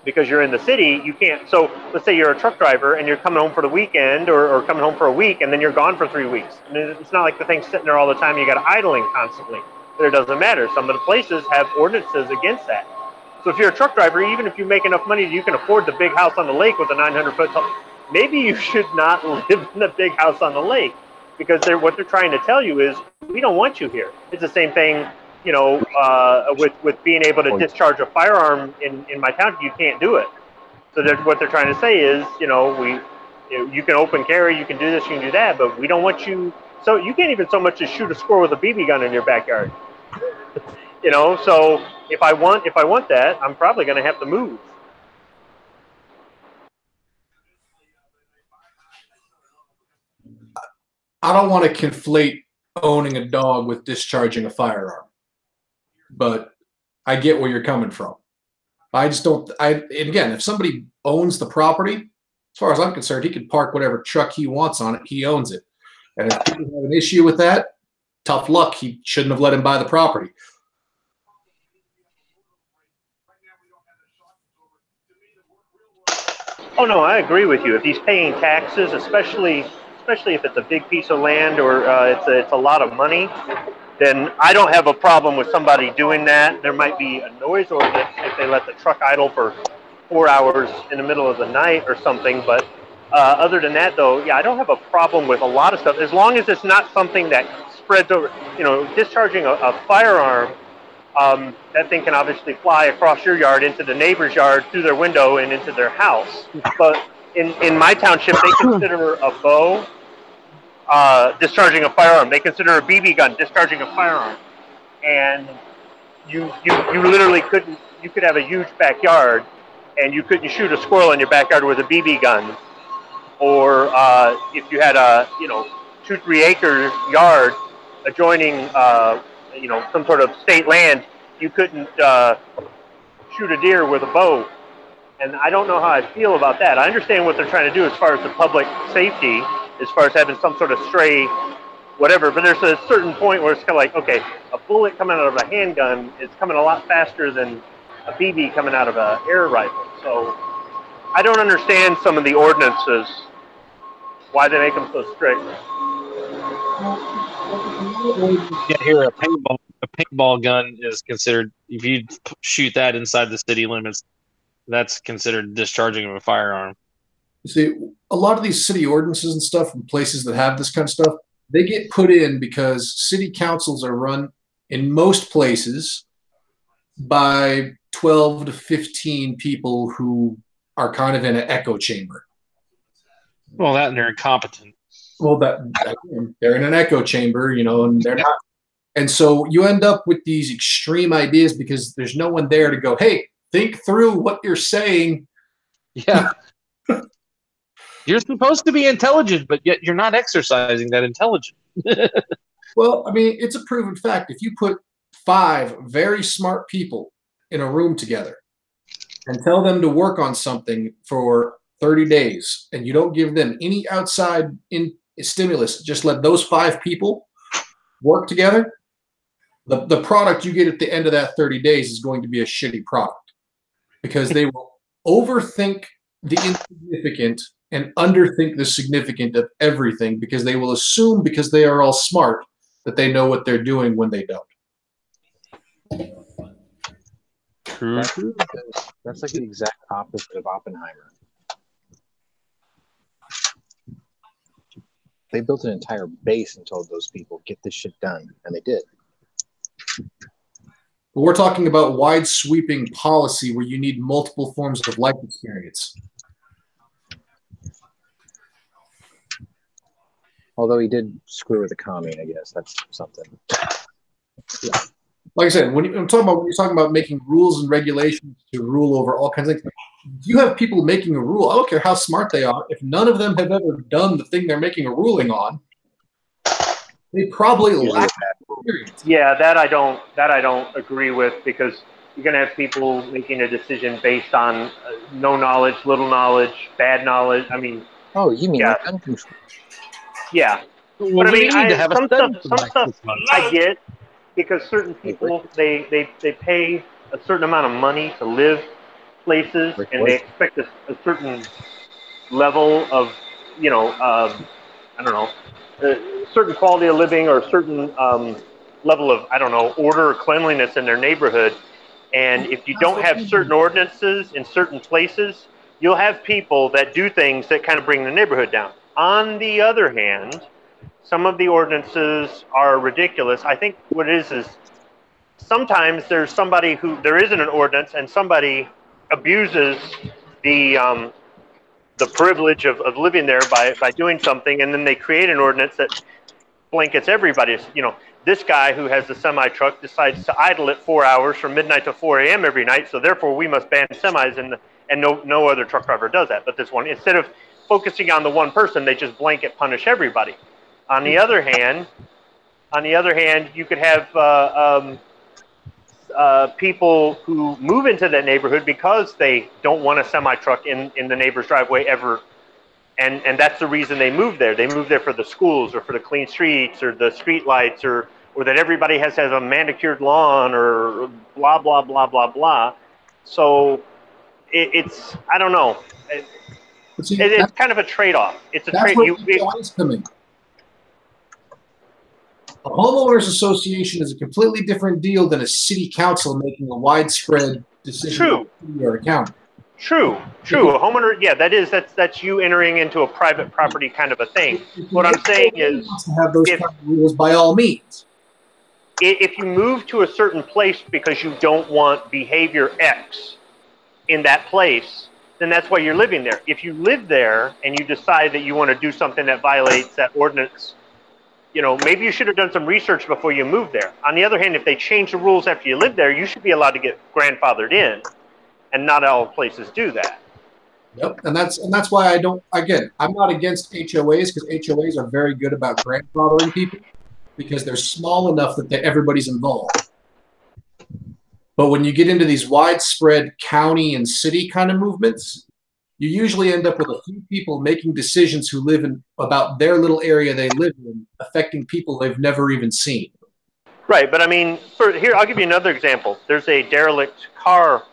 Because you're in the city, you can't. So let's say you're a truck driver and you're coming home for the weekend or coming home for a week, and then you're gone for 3 weeks. And it's not like the thing's sitting there all the time. You got idling constantly. But it doesn't matter. Some of the places have ordinances against that. So if you're a truck driver, even if you make enough money, you can afford the big house on the lake with a 900-foot. Maybe you should not live in the big house on the lake, because what they're trying to tell you is we don't want you here. It's the same thing. You know, with being able to discharge a firearm in my town, you can't do it. So what they're trying to say is, you know, you can open carry, you can do this, you can do that, but we don't want you. So you can't even so much as shoot a squirrel with a BB gun in your backyard. You know, so if I want that, I'm probably going to have to move. I don't want to conflate owning a dog with discharging a firearm, but I get where you're coming from. I just don't. And again, if somebody owns the property, as far as I'm concerned, he can park whatever truck he wants on it. He owns it. And if people have an issue with that, tough luck. He shouldn't have let him buy the property. Oh no, I agree with you. If he's paying taxes, especially if it's a big piece of land or it's a lot of money, then I don't have a problem with somebody doing that. There might be a noise ordinance if they let the truck idle for 4 hours in the middle of the night or something. But other than that, though, yeah, I don't have a problem with a lot of stuff as long as it's not something that spreads over. You know, discharging a firearm, that thing can obviously fly across your yard into the neighbor's yard, through their window, and into their house. But in my township, they consider a bow discharging a firearm. They consider a BB gun discharging a firearm. And you literally couldn't. You could have a huge backyard, and you couldn't shoot a squirrel in your backyard with a BB gun. Or if you had a 2-3 acre yard adjoining some sort of state land, you couldn't shoot a deer with a bow. And I don't know how I feel about that. I understand what they're trying to do as far as the public safety, as far as having some sort of stray whatever, but there's a certain point where it's kind of like, okay, a bullet coming out of a handgun is coming a lot faster than a BB coming out of an air rifle. So I don't understand some of the ordinances, why they make them so strict. Yeah, here a paintball gun is considered, if you shoot that inside the city limits, that's considered discharging of a firearm. You see, a lot of these city ordinances and stuff from places that have this kind of stuff, they get put in because city councils are run in most places by 12 to 15 people who are kind of in an echo chamber. Well, that and they're incompetent. Well, they're in an echo chamber, and they're not. And so you end up with these extreme ideas because there's no one there to go, hey, think through what you're saying. Yeah. You're supposed to be intelligent, but yet you're not exercising that intelligence. Well, I mean, it's a proven fact. If you put 5 very smart people in a room together and tell them to work on something for 30 days, and you don't give them any outside stimulus, just let those 5 people work together, the product you get at the end of that 30 days is going to be a shitty product, because they will overthink the insignificant and underthink the significant of everything, because they will assume, because they are all smart, that they know what they're doing when they don't. That's like the exact opposite of Oppenheimer. They built an entire base and told those people, get this shit done. And they did. But we're talking about wide sweeping policy where you need multiple forms of life experience. Although he did screw with the commie, I guess. That's something. Yeah. Like I said, when you're talking about making rules and regulations to rule over all kinds of things, you have people making a rule. I don't care how smart they are. If none of them have ever done the thing they're making a ruling on, they probably lack experience. Yeah, that I don't agree with, because you're going to have people making a decision based on no knowledge, little knowledge, bad knowledge. I mean, oh, you mean like gun control? Yeah, Well, but I we mean, need to have a some study stuff for next month. I get, because certain people they pay a certain amount of money to live places, and they expect a certain level of, you know, I don't know, a certain quality of living or a certain level of, I don't know, order or cleanliness in their neighborhood. And if you don't have certain ordinances in certain places, you'll have people that do things that kind of bring the neighborhood down. On the other hand, some of the ordinances are ridiculous. I think what it is sometimes there's somebody who, there isn't an ordinance, and somebody abuses the privilege of living there by doing something, and then they create an ordinance that blankets everybody. You know, this guy who has the semi truck decides to idle it 4 hours from midnight to 4 a.m. every night, so therefore we must ban semis, and no other truck driver does that. But this one, instead of focusing on the one person, they just blanket punish everybody. On the other hand, you could have people who move into that neighborhood because they don't want a semi truck in the neighbor's driveway ever, and that's the reason they move there. They move there for the schools, or for the clean streets, or the street lights, or that everybody has a manicured lawn, or blah blah blah blah blah. So it's I don't know. It's kind of a trade-off. It's a trade. Coming. A homeowners association is a completely different deal than a city council making a widespread decision or county. True. A homeowner, yeah, that's you entering into a private property kind of a thing. What I'm saying is, to have those kind of rules by all means. If you move to a certain place because you don't want behavior X in that place, then that's why you're living there. If you live there and you decide that you want to do something that violates that ordinance, you know, maybe you should have done some research before you moved there. On the other hand, if they change the rules after you live there, you should be allowed to get grandfathered in, and not all places do that. Yep, and that's why I don't. Again, I'm not against HOAs, because HOAs are very good about grandfathering people because they're small enough that everybody's involved. But when you get into these widespread county and city kind of movements, you usually end up with a few people making decisions who live in about their little area they live in, affecting people they've never even seen. Right, but I mean, here, I'll give you another example. There's a derelict car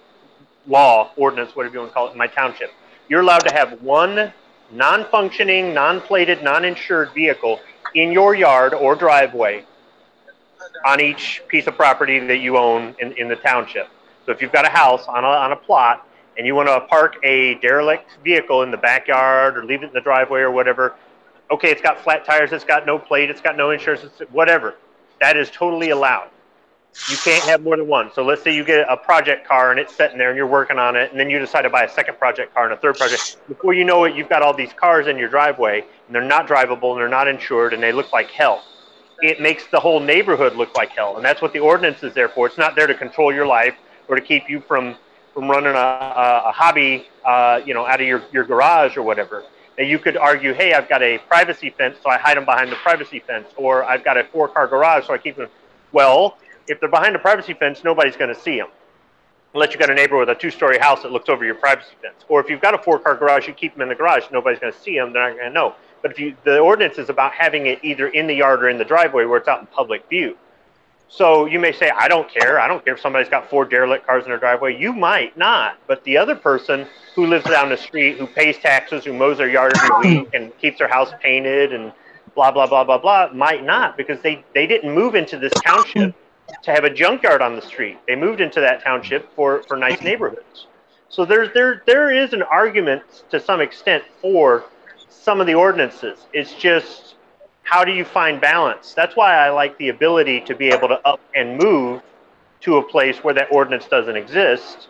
law, ordinance, whatever you want to call it, in my township. You're allowed to have one non-functioning, non-plated, non-insured vehicle in your yard or driveway on each piece of property that you own in the township. So if you've got a house on a plot and you want to park a derelict vehicle in the backyard or leave it in the driveway or whatever, okay, it's got flat tires, it's got no plate, it's got no insurance, whatever. That is totally allowed. You can't have more than one. So let's say you get a project car and it's sitting there and you're working on it, and then you decide to buy a second project car and a third project. Before you know it, you've got all these cars in your driveway, and they're not drivable, and they're not insured, and they look like hell. It makes the whole neighborhood look like hell, and that's what the ordinance is there for. It's not there to control your life or to keep you from running a hobby, you know, out of your garage or whatever. And you could argue, hey, I've got a privacy fence, so I hide them behind the privacy fence, or I've got a 4-car garage, so I keep them. Well, if they're behind a privacy fence, nobody's going to see them, unless you've got a neighbor with a 2-story house that looks over your privacy fence. Or if you've got a 4-car garage, you keep them in the garage, nobody's going to see them, they're not going to know. But the ordinance is about having it either in the yard or in the driveway where it's out in public view. So you may say, I don't care if somebody's got 4 derelict cars in their driveway. You might not, but the other person who lives down the street, who pays taxes, who mows their yard every week and keeps their house painted and blah, blah, blah, blah, blah, might not, because they didn't move into this township to have a junkyard on the street. They moved into that township for nice neighborhoods. So there is an argument to some extent for some of the ordinances. It's just, how do you find balance? That's why I like the ability to be able to up and move to a place where that ordinance doesn't exist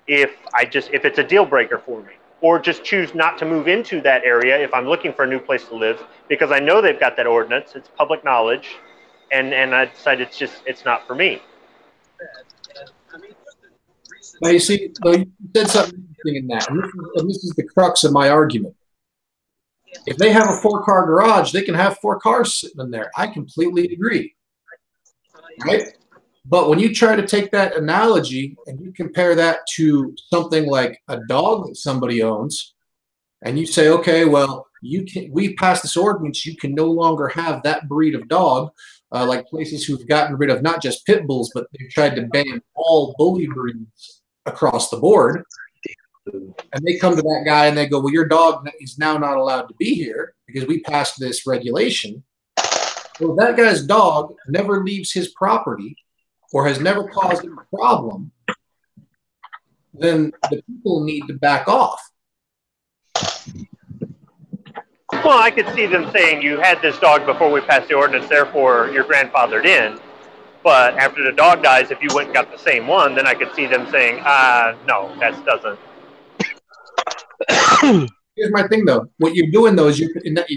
if it's a deal breaker for me. Or just choose not to move into that area if I'm looking for a new place to live, because I know they've got that ordinance, it's public knowledge, and I decide it's not for me. Now you see, you said something interesting in that, and this is the crux of my argument. If they have a 4-car garage, they can have 4 cars sitting in there. I completely agree, right? But when you try to take that analogy and you compare that to something like a dog that somebody owns, and you say, okay, well, we passed this ordinance, you can no longer have that breed of dog, like places who've gotten rid of not just pit bulls, but they've tried to ban all bully breeds across the board. And they come to that guy and they go, well, your dog is now not allowed to be here because we passed this regulation. Well, that guy's dog never leaves his property or has never caused him a problem, then the people need to back off. Well, I could see them saying you had this dog before we passed the ordinance, therefore you're grandfathered in. But after the dog dies, if you went and got the same one, then I could see them saying, no, that doesn't. Here's my thing, though. What you're doing, though, is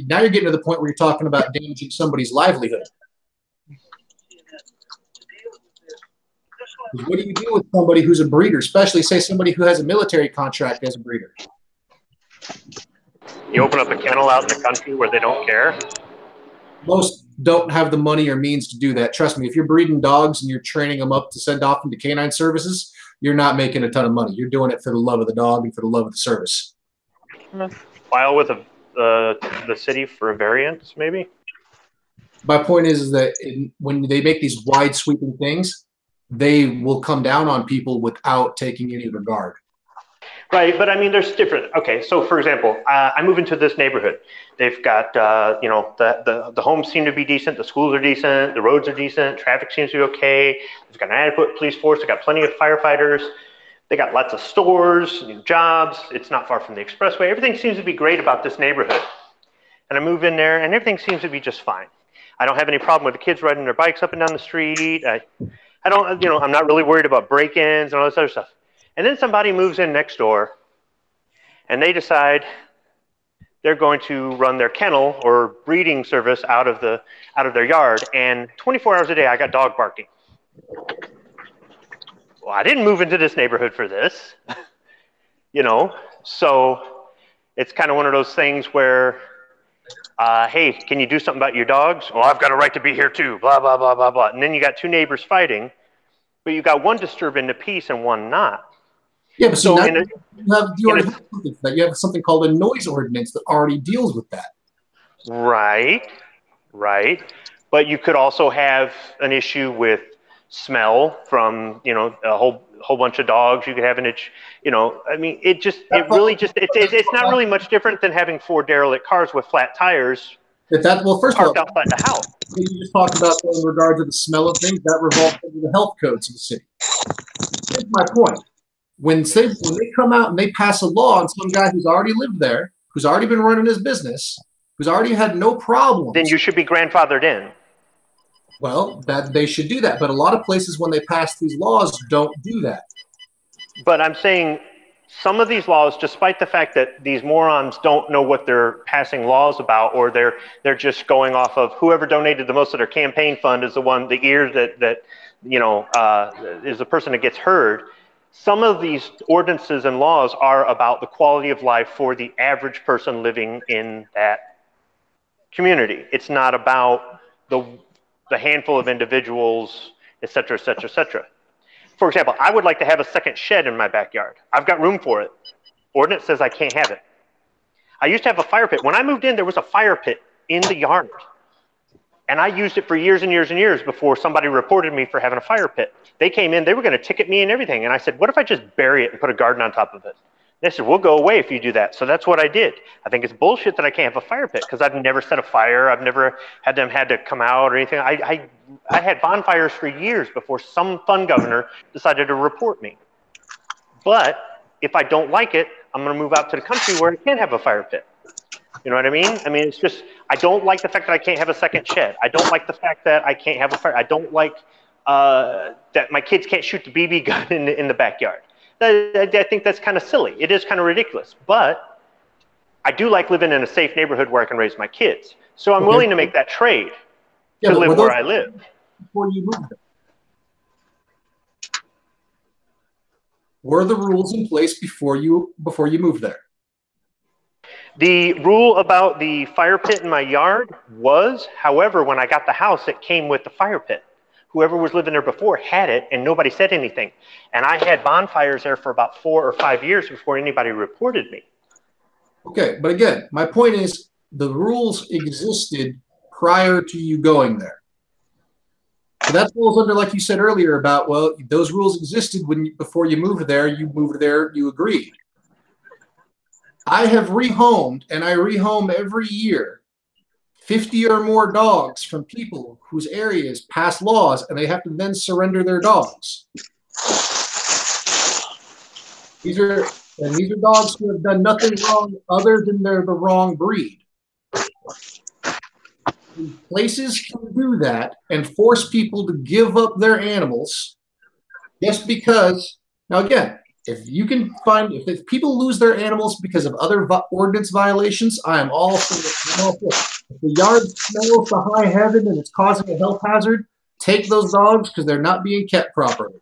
now you're getting to the point where you're talking about damaging somebody's livelihood. What do you do with somebody who's a breeder, especially, say, somebody who has a military contract as a breeder? You open up a kennel out in the country where they don't care? Most don't have the money or means to do that. Trust me, if you're breeding dogs and you're training them up to send off into canine services, you're not making a ton of money. You're doing it for the love of the dog and for the love of the service. File with the city for a variance, maybe? My point is that when they make these wide sweeping things, they will come down on people without taking any regard. Right, but I mean, there's different. Okay, so for example, I move into this neighborhood. They've got, the homes seem to be decent, the schools are decent, the roads are decent, traffic seems to be okay. They've got an adequate police force. They've got plenty of firefighters. They got lots of stores, new jobs. It's not far from the expressway. Everything seems to be great about this neighborhood. And I move in there, and everything seems to be just fine. I don't have any problem with the kids riding their bikes up and down the street. I don't, I'm not really worried about break-ins and all this other stuff. And then somebody moves in next door, and they decide they're going to run their kennel or breeding service out of their yard. And 24 hours a day, I got dog barking. Well, I didn't move into this neighborhood for this, So it's kind of one of those things where, hey, can you do something about your dogs? Well, I've got a right to be here too. Blah blah blah blah blah. And then you got 2 neighbors fighting, but you got one disturbing the peace and one not. Yeah, but so you have something called a noise ordinance that already deals with that. Right. But you could also have an issue with smell from, a whole bunch of dogs. You could have it's not really much different than having 4 derelict cars with flat tires. First of all, outside the house. You just talked about in regard to the smell of things that revolves under the health codes of the city. Here's my point. When they come out and they pass a law on some guy who's already lived there, who's already been running his business, who's already had no problems, then you should be grandfathered in. Well, that they should do that, but a lot of places when they pass these laws don't do that. But I'm saying some of these laws, despite the fact that these morons don't know what they're passing laws about, or they're just going off of whoever donated the most of their campaign fund is the ear that is the person that gets heard. Some of these ordinances and laws are about the quality of life for the average person living in that community. It's not about the handful of individuals, et cetera, et cetera, et cetera. For example, I would like to have a second shed in my backyard. I've got room for it. Ordinance says I can't have it. I used to have a fire pit. When I moved in, there was a fire pit in the yard. And I used it for years and years and years before somebody reported me for having a fire pit. They came in, they were going to ticket me and everything. And I said, what if I just bury it and put a garden on top of it? They said, we'll go away if you do that. So that's what I did. I think it's bullshit that I can't have a fire pit because I've never set a fire. I've never had them had to come out or anything. I had bonfires for years before some fun governor decided to report me. But if I don't like it, I'm going to move out to the country where I can have a fire pit. You know what I mean? I mean, it's just, I don't like the fact that I can't have a second shed. I don't like the fact that I can't have a fire. I don't like that my kids can't shoot the BB gun in the backyard. I think that's kind of silly. It is kind of ridiculous. But I do like living in a safe neighborhood where I can raise my kids. So I'm willing to make that trade to live where I live. Before you moved there? Were the rules in place before you moved there? The rule about the fire pit in my yard was, however, when I got the house, it came with the fire pit. Whoever was living there before had it, and nobody said anything. And I had bonfires there for about 4 or 5 years before anybody reported me. Okay, but again, my point is the rules existed prior to you going there. So that falls under, like you said earlier, about, well, those rules existed before you moved there, you agreed. I have rehomed, and I rehome every year, 50 or more dogs from people whose areas pass laws, and they have to then surrender their dogs. These are dogs who have done nothing wrong other than they're the wrong breed. Places can do that and force people to give up their animals just because, now again, if you can find, if people lose their animals because of other ordinance violations, I am all for it. I'm all for it. If the yard smells to high heaven and it's causing a health hazard, take those dogs because they're not being kept properly.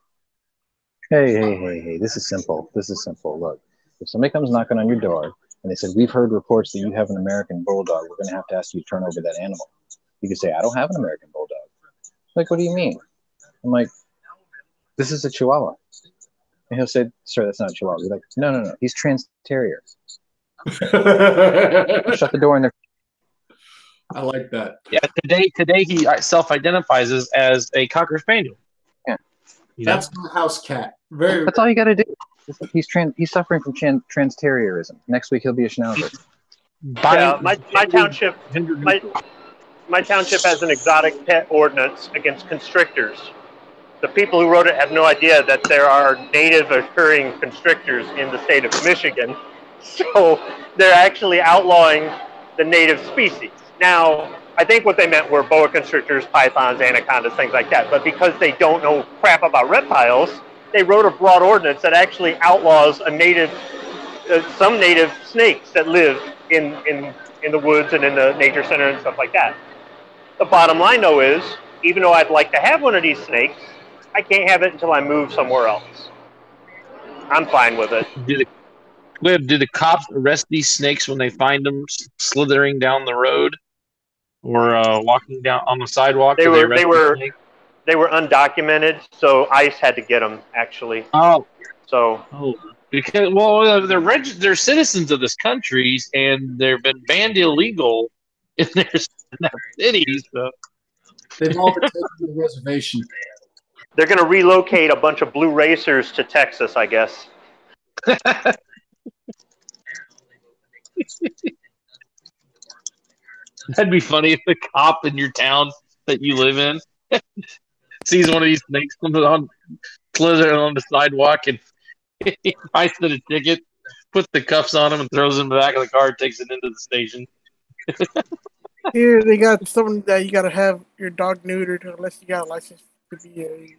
Hey, this is simple. Look, if somebody comes knocking on your door and they said, we've heard reports that you have an American Bulldog, we're going to have to ask you to turn over that animal. You can say, I don't have an American Bulldog. Like, what do you mean? I'm like, this is a Chihuahua. And he'll say, sir, that's not a Chihuahua. We're like, no, he's trans terrier. Shut the door in there. I like that. Yeah, today he self-identifies as a Cocker Spaniel. Yeah, that's my house cat. That's all you got to do. He's suffering from trans terrierism. Next week he'll be a Schnauzer. Yeah, my township has an exotic pet ordinance against constrictors. The people who wrote it have no idea that there are native occurring constrictors in the state of Michigan. So they're actually outlawing the native species. Now, I think what they meant were boa constrictors, pythons, anacondas, things like that. But because they don't know crap about reptiles, they wrote a broad ordinance that actually outlaws a native, some native snakes that live in the woods and in the nature center and stuff like that. The bottom line, though, is even though I'd like to have one of these snakes, I can't have it until I move somewhere else. I'm fine with it. Do the cops arrest these snakes when they find them slithering down the road or walking down on the sidewalk? They were undocumented, so ICE had to get them actually. Oh, so because they're citizens of this country and they've been banned illegal in their cities. So. They've all been taken to the reservation. They're going to relocate a bunch of blue racers to Texas, I guess. That'd be funny if the cop in your town that you live in sees one of these snakes slithering on the sidewalk and he writes it a ticket, puts the cuffs on him, and throws him in the back of the car, takes it into the station. Here they got something that you got to have your dog neutered unless you got a license to be a.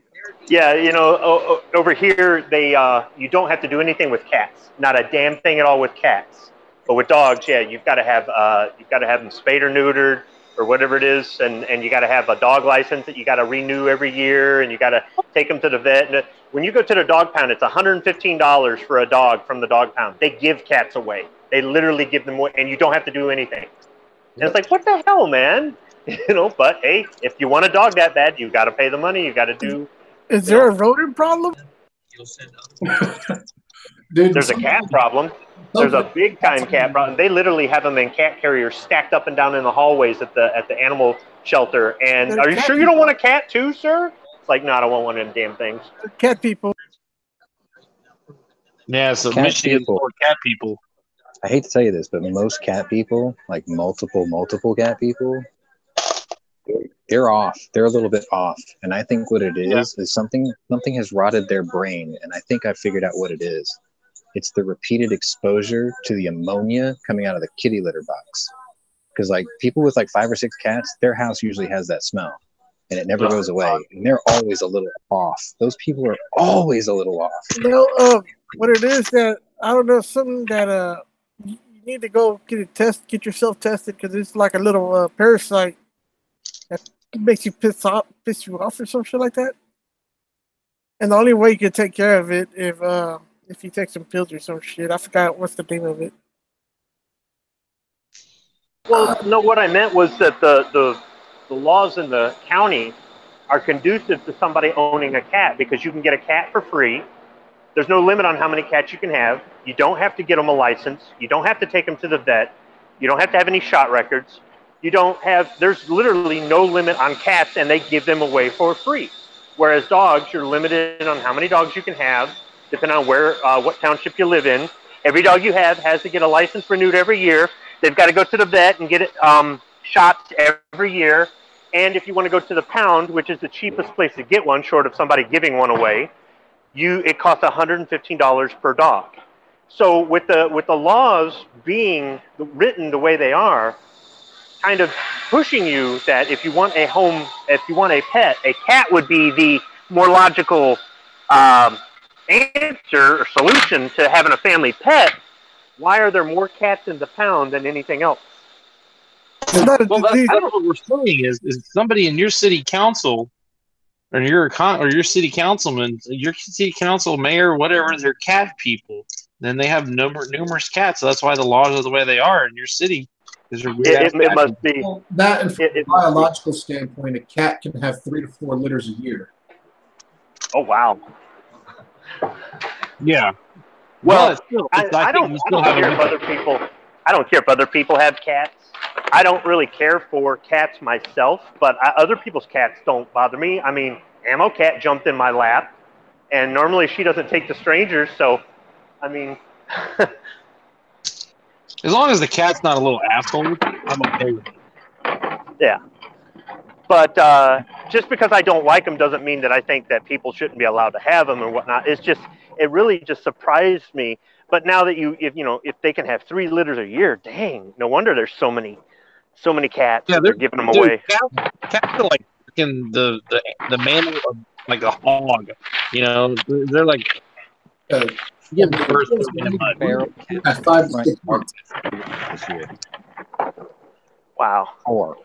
Yeah, you know, over here they you don't have to do anything with cats. Not a damn thing at all with cats. But with dogs, yeah, you've got to have them spayed or neutered or whatever it is, and you got to have a dog license that you got to renew every year, and you got to take them to the vet. And when you go to the dog pound, it's $115 for a dog from the dog pound. They give cats away. They literally give them away, and you don't have to do anything. And it's like, what the hell, man? You know, but hey, if you want a dog that bad, you got to pay the money. You got to do. Is there a rodent problem? There's a cat problem. There's a big time cat problem. They literally have them in cat carriers stacked up and down in the hallways at the animal shelter. And are you sure you don't want a cat too, sir? It's like, no, I don't want one of them damn things. Cat people. Yeah, so Cat Michigan's people. more cat people. I hate to tell you this, but most cat people, like multiple cat people, they're off. They're a little bit off. And I think what it is something has rotted their brain. And I think I figured out what it is. It's the repeated exposure to the ammonia coming out of the kitty litter box. Because like people with like 5 or 6 cats, their house usually has that smell. And it never goes away. And they're always a little off. Those people are always a little off. What it is that, I don't know, something that you need to go get yourself tested, because it's like a little parasite that makes you piss you off or some shit like that. And the only way you can take care of it if you take some pills or some shit. I forgot what's the name of it. Well, no, what I meant was that the laws in the county are conducive to somebody owning a cat, because you can get a cat for free. There's no limit on how many cats you can have. You don't have to get them a license. You don't have to take them to the vet. You don't have to have any shot records. There's literally no limit on cats, and they give them away for free. Whereas dogs, you're limited on how many dogs you can have, depending on what township you live in. Every dog you have has to get a license renewed every year. They've got to go to the vet and get it shots every year. And if you want to go to the pound, which is the cheapest place to get one, short of somebody giving one away, it costs $115 per dog. So with the laws being written the way they are, kind of pushing you that if you want a pet, a cat would be the more logical answer or solution to having a family pet. Why are there more cats in the pound than anything else? Well, that's what we're saying is somebody in your city council or your city councilman, your city council mayor, whatever, they're cat people. Then they have numerous cats. So that's why the laws are the way they are in your city. It must be. Well, that, and from a biological standpoint, a cat can have 3 to 4 litters a year. Oh, wow. Yeah. Well, I don't care if other people. I don't care if other people have cats. I don't really care for cats myself, but other people's cats don't bother me. I mean, Ammo Cat jumped in my lap, and normally she doesn't take to strangers. So, I mean, as long as the cat's not a little asshole, I'm okay with it. Yeah. But just because I don't like them doesn't mean that I think that people shouldn't be allowed to have them and whatnot. It really just surprised me. But now that if they can have 3 litters a year, dang, no wonder there's so many cats. Yeah, they're giving them away. Cats are like freaking the man of like a hog. You know, they're like give birth at 5 to 6 months. Wow. 4.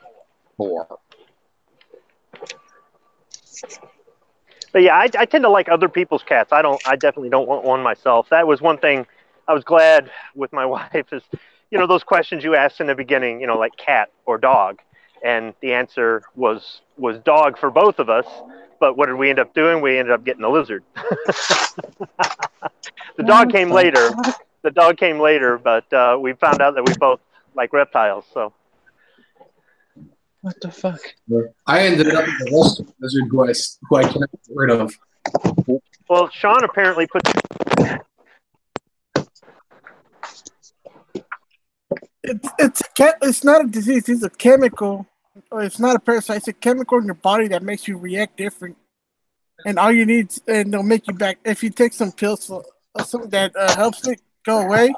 But yeah, I tend to like other people's cats. I definitely don't want one myself. That was one thing I was glad with my wife is, those questions you asked in the beginning, like cat or dog. And the answer was dog for both of us. But what did we end up doing? We ended up getting a lizard. The dog came later. But we found out that we both like reptiles. So. What the fuck? I ended up with a Western lizard who I cannot get rid of. Well, Sean apparently put. It's not a disease. It's a chemical. Or it's not a parasite. It's a chemical in your body that makes you react different. And all you need, and they'll make you back. If you take some pills or something that helps it go away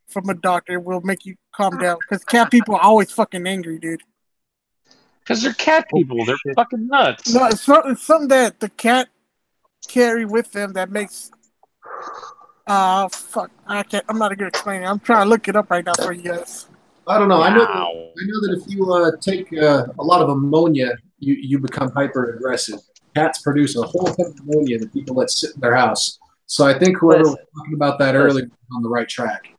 from a doctor, it will make you calm down. Because cat people are always fucking angry, dude. Because they're cat people. They're fucking nuts. No, it's something that the cat carry with them that makes. Fuck. I'm not gonna explain it. I'm trying to look it up right now for you guys. I don't know. Wow. I know that if you take a lot of ammonia, you become hyper aggressive. Cats produce a whole ton of ammonia that people let sit in their house. So I think whoever was talking about that earlier was on the right track.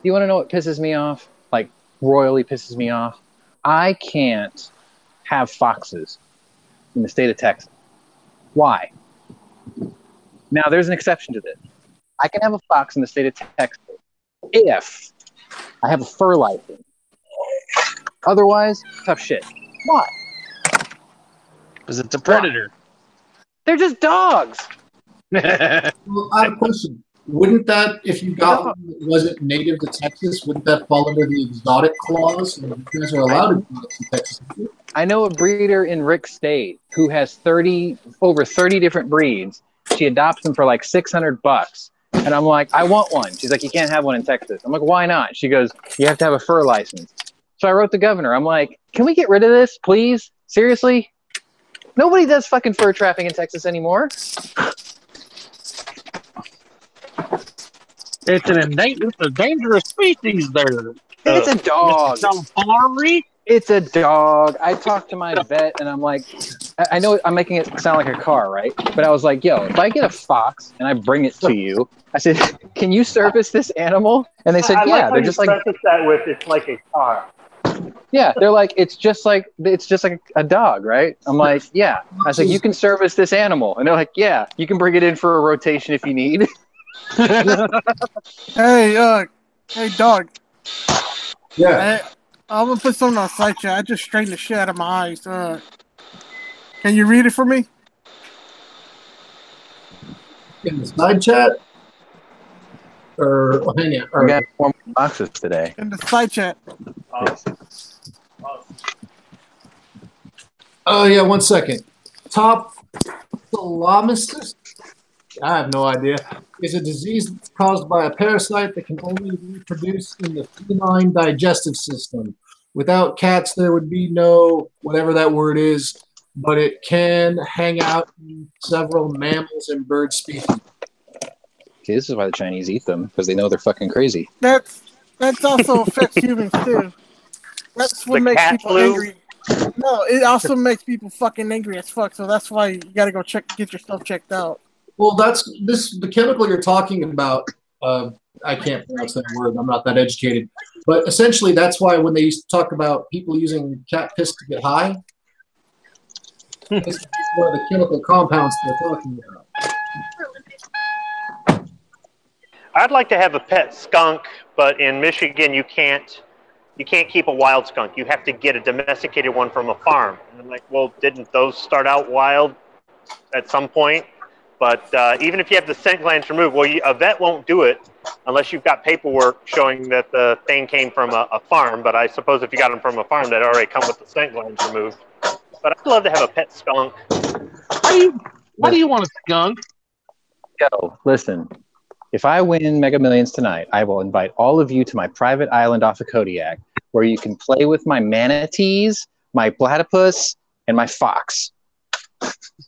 You want to know what pisses me off? Like royally pisses me off. I can't have foxes in the state of Texas. Why? Now, there's an exception to this. I can have a fox in the state of Texas if I have a fur license. Otherwise, tough shit. Why? Because it's a predator. They're just dogs. Well, I have a question. Wouldn't that, if you got one that wasn't native to Texas, wouldn't that fall under the exotic clause? And you guys are allowed to do it in Texas. I know a breeder in Rick State who has over 30 different breeds. She adopts them for like $600. And I'm like, I want one. She's like, you can't have one in Texas. I'm like, why not? She goes, you have to have a fur license. So I wrote the governor. I'm like, can we get rid of this, please? Seriously? Nobody does fucking fur trapping in Texas anymore. It's a dangerous species there. It's a dog. Safari? It's a dog. I talked to my vet, and I'm like, I know I'm making it sound like a car, right? But I was like, yo, if I get a fox and I bring it to you, I said, can you service this animal? And they said, I yeah. like how They're you just like, preface that with it's like a car. yeah. They're like, it's just like a dog, right? I'm like, yeah. I was like, you can service this animal, and they're like, yeah, you can bring it in for a rotation if you need. Hey, dog. Yeah. I'm gonna put something on site chat. I just strained the shit out of my eyes. Can you read it for me? In the side chat? Or hang on. We got 4 more boxes today. In the side chat. Oh, yeah, 1 second. Tophthalmosis? I have no idea. Is a disease that's caused by a parasite that can only reproduce in the feline digestive system. Without cats, there would be no whatever that word is, but it can hang out in several mammals and bird species. Okay, this is why the Chinese eat them, because they know they're fucking crazy. That's also affects humans too. That's what makes people angry. No, it also makes people fucking angry as fuck. So that's why you gotta go get yourself checked out. Well, the chemical you're talking about. I can't pronounce that word. I'm not that educated, but essentially that's why when they used to talk about people using cat piss to get high, it's one of the chemical compounds they're talking about. I'd like to have a pet skunk, but in Michigan you can't keep a wild skunk. You have to get a domesticated one from a farm. And I'm like, well, didn't those start out wild at some point? But even if you have the scent glands removed, well, a vet won't do it unless you've got paperwork showing that the thing came from a farm. But I suppose if you got them from a farm, they'd already come with the scent glands removed. But I'd love to have a pet skunk. Why do you want a skunk? Yo, listen. If I win Mega Millions tonight, I will invite all of you to my private island off of Kodiak, where you can play with my manatees, my platypus, and my fox.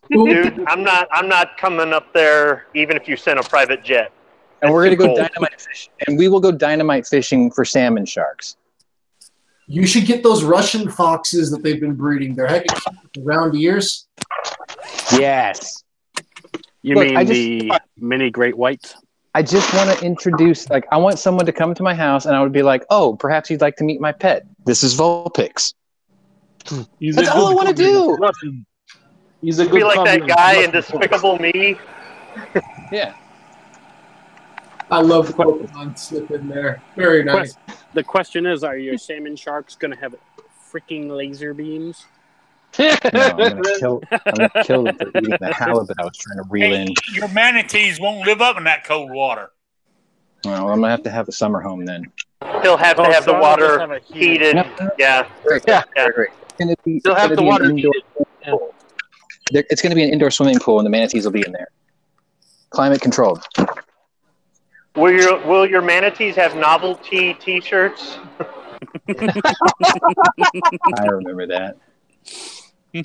Dude, I'm not coming up there even if you send a private jet. And we're That's gonna too go cold. dynamite fishing, and we will go dynamite fishing for salmon sharks. You should get those Russian foxes that they've been breeding. They're heckin' cute with round ears. Yes. You Look, mean the mini great whites? I just want to introduce, I want someone to come to my house, and I would be like, oh, perhaps you'd like to meet my pet. This is Vulpix. That's all I want to do. He's a Be good like that communist guy in Russian. Despicable Me. Yeah. I love the Pokemon slip in there. Very nice. The question is, are your salmon sharks going to have freaking laser beams? No, I'm gonna kill them for eating the halibut I was trying to reel in. Your manatees won't live up in that cold water. Well, I'm gonna have to have a summer home then. He'll have to have the water heated. Yeah. Great. He'll have the water heated. It's going to be an indoor swimming pool, and the manatees will be in there. Climate controlled. Will your manatees have novelty T-shirts? I remember that. I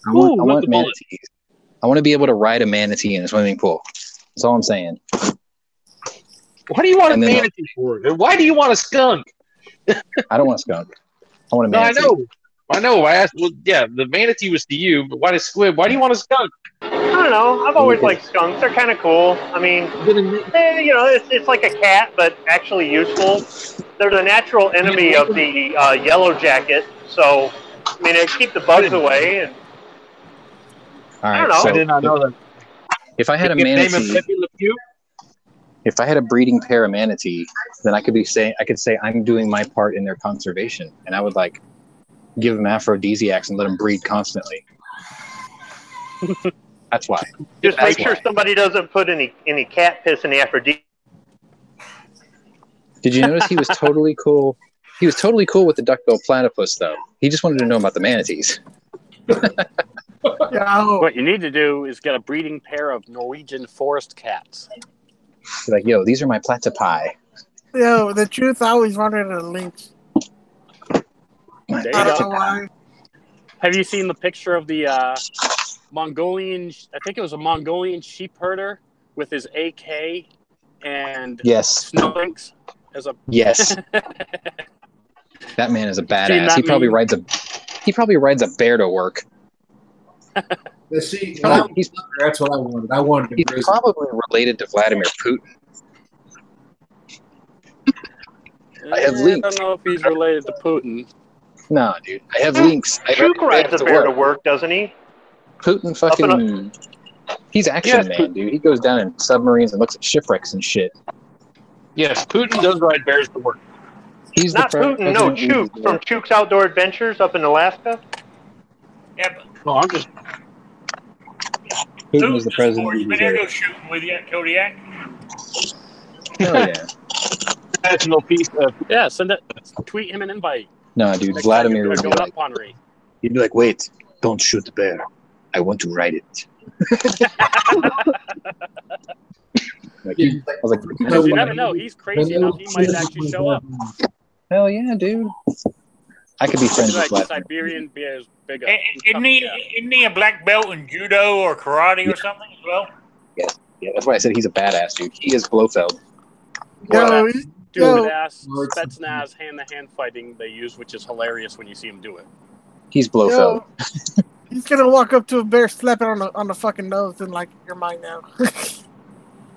want manatees. I want to be able to ride a manatee in a swimming pool. That's all I'm saying. Why do you want a And then- manatee for? And why do you want a skunk? I don't want a skunk. I want a No, I manatee. know. I asked. Well, yeah, the manatee was to you, but why does Squib? Why do you want a skunk? I don't know. I've always liked skunks. They're kind of cool. I mean, it's like a cat, but actually useful. They're the natural enemy of the yellow jacket. So, I mean, they keep the bugs away. And All I right, don't know. so I did not know that. If I had a You can name him manatee, Pepe Le Pew? if I had a breeding pair of manatee, then I could say I'm doing my part in their conservation, and I would give them aphrodisiacs and let them breed constantly. That's why. Just That's make sure why. somebody doesn't put any cat piss in the aphrodisiac. Did you notice he was totally cool? He was totally cool with the duck-billed platypus, though. He just wanted to know about the manatees. What you need to do is get a breeding pair of Norwegian forest cats. He's like, yo, these are my platypi. Yo, the truth, I always wanted a lynx. There you I don't know go. why. Have you seen the picture of the Mongolian? I think it was a Mongolian sheep herder with his AK and Yes. snow lynx as a Yes. That man is a Seen badass. that He probably meme? rides a bear to work. See, that's what I wanted. I wanted a He's grizzly. probably related to Vladimir Putin. I have I links. don't know if he's related to Putin. No, dude. I have links. I Chook ride rides a bear to work, doesn't he? Putin fucking... He's action man, dude. He goes down in submarines and looks at shipwrecks and shit. Yes, Putin does ride bears to work. He's Not Putin, no, Chook from Chook's Outdoor Adventures up in Alaska. Yeah, but Oh, I'm just. Putin was the president Or of you been there Nigeria. go shooting with you at Kodiak? Hell yeah. National peace. Yeah, send it. Tweet him an invite. No, dude. Next Vladimir time would you're be going like, up, Henri. he'd be like, wait, don't shoot the bear. I want to ride it. Like, I was like, Because you never know. He's crazy enough. He might actually show up. hell yeah, dude. I could be friends with Like Vladimir. Siberian bears bigger. Isn't he a black belt in judo or karate or something as well? Yeah, that's why I said he's a badass, dude. He is Blofeld. Yo, Stupid ass Spetsnaz hand-to-hand fighting they use, which is hilarious when you see him do it. He's Blofeld. he's gonna walk up to a bear, slap it on the fucking nose, and like, you're mine now.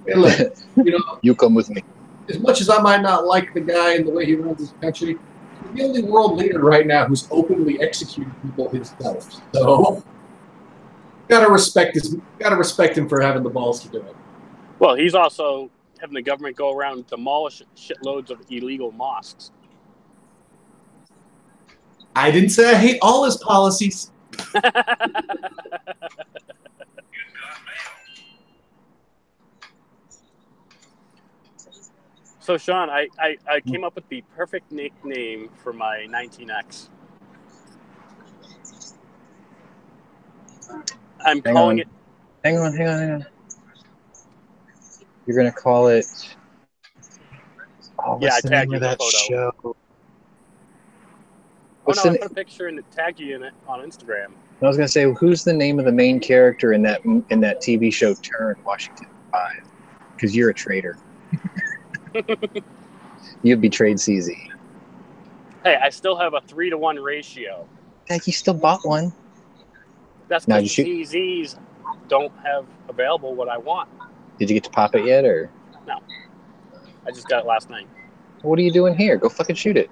Hey, look, you know, You come with me. as much as I might not like the guy and the way he runs his country, he's the only world leader right now who's openly executing people himself. So, gotta respect him for having the balls to do it. Well, he's also having the government go around and demolish shitloads of illegal mosques. I didn't say I hate all his policies. So, Sean, I came up with the perfect nickname for my 19X. I'm Hang calling on. it. Hang on. You're gonna call it. Oh, Yeah, I what's the tagged name you of in the that photo. show? Oh What's no, the I put a picture and tagged you in it on Instagram. I was gonna say, who's the name of the main character in that TV show Turn, Washington 5? Because you're a traitor. You betrayed CZ. Hey, I still have a 3-to-1 ratio. Heck, you still bought one. That's Now, because did you ZZs don't have available what I want. Did you get to pop it yet, or No, I just got it last night. what are you doing here? Go fucking shoot it.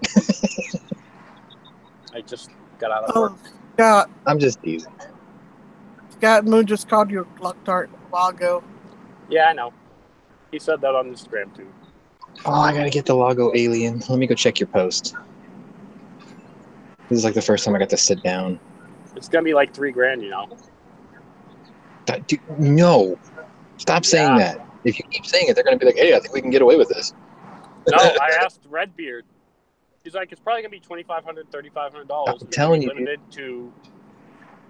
I just got out of work. Scott, I'm just teasing. Scott Moon just called you a Glock Tart a while ago. Yeah, I know. He said that on Instagram too. Oh, I gotta get the logo alien. Let me go check your post. This is like the first time I got to sit down. It's gonna be like $3,000, you know. Dude, no. Stop saying that. If you keep saying it, they're gonna be like, hey, I think we can get away with this. No, I asked Redbeard. He's like, it's probably gonna be $2,500, $3,500. I'm telling you, limited to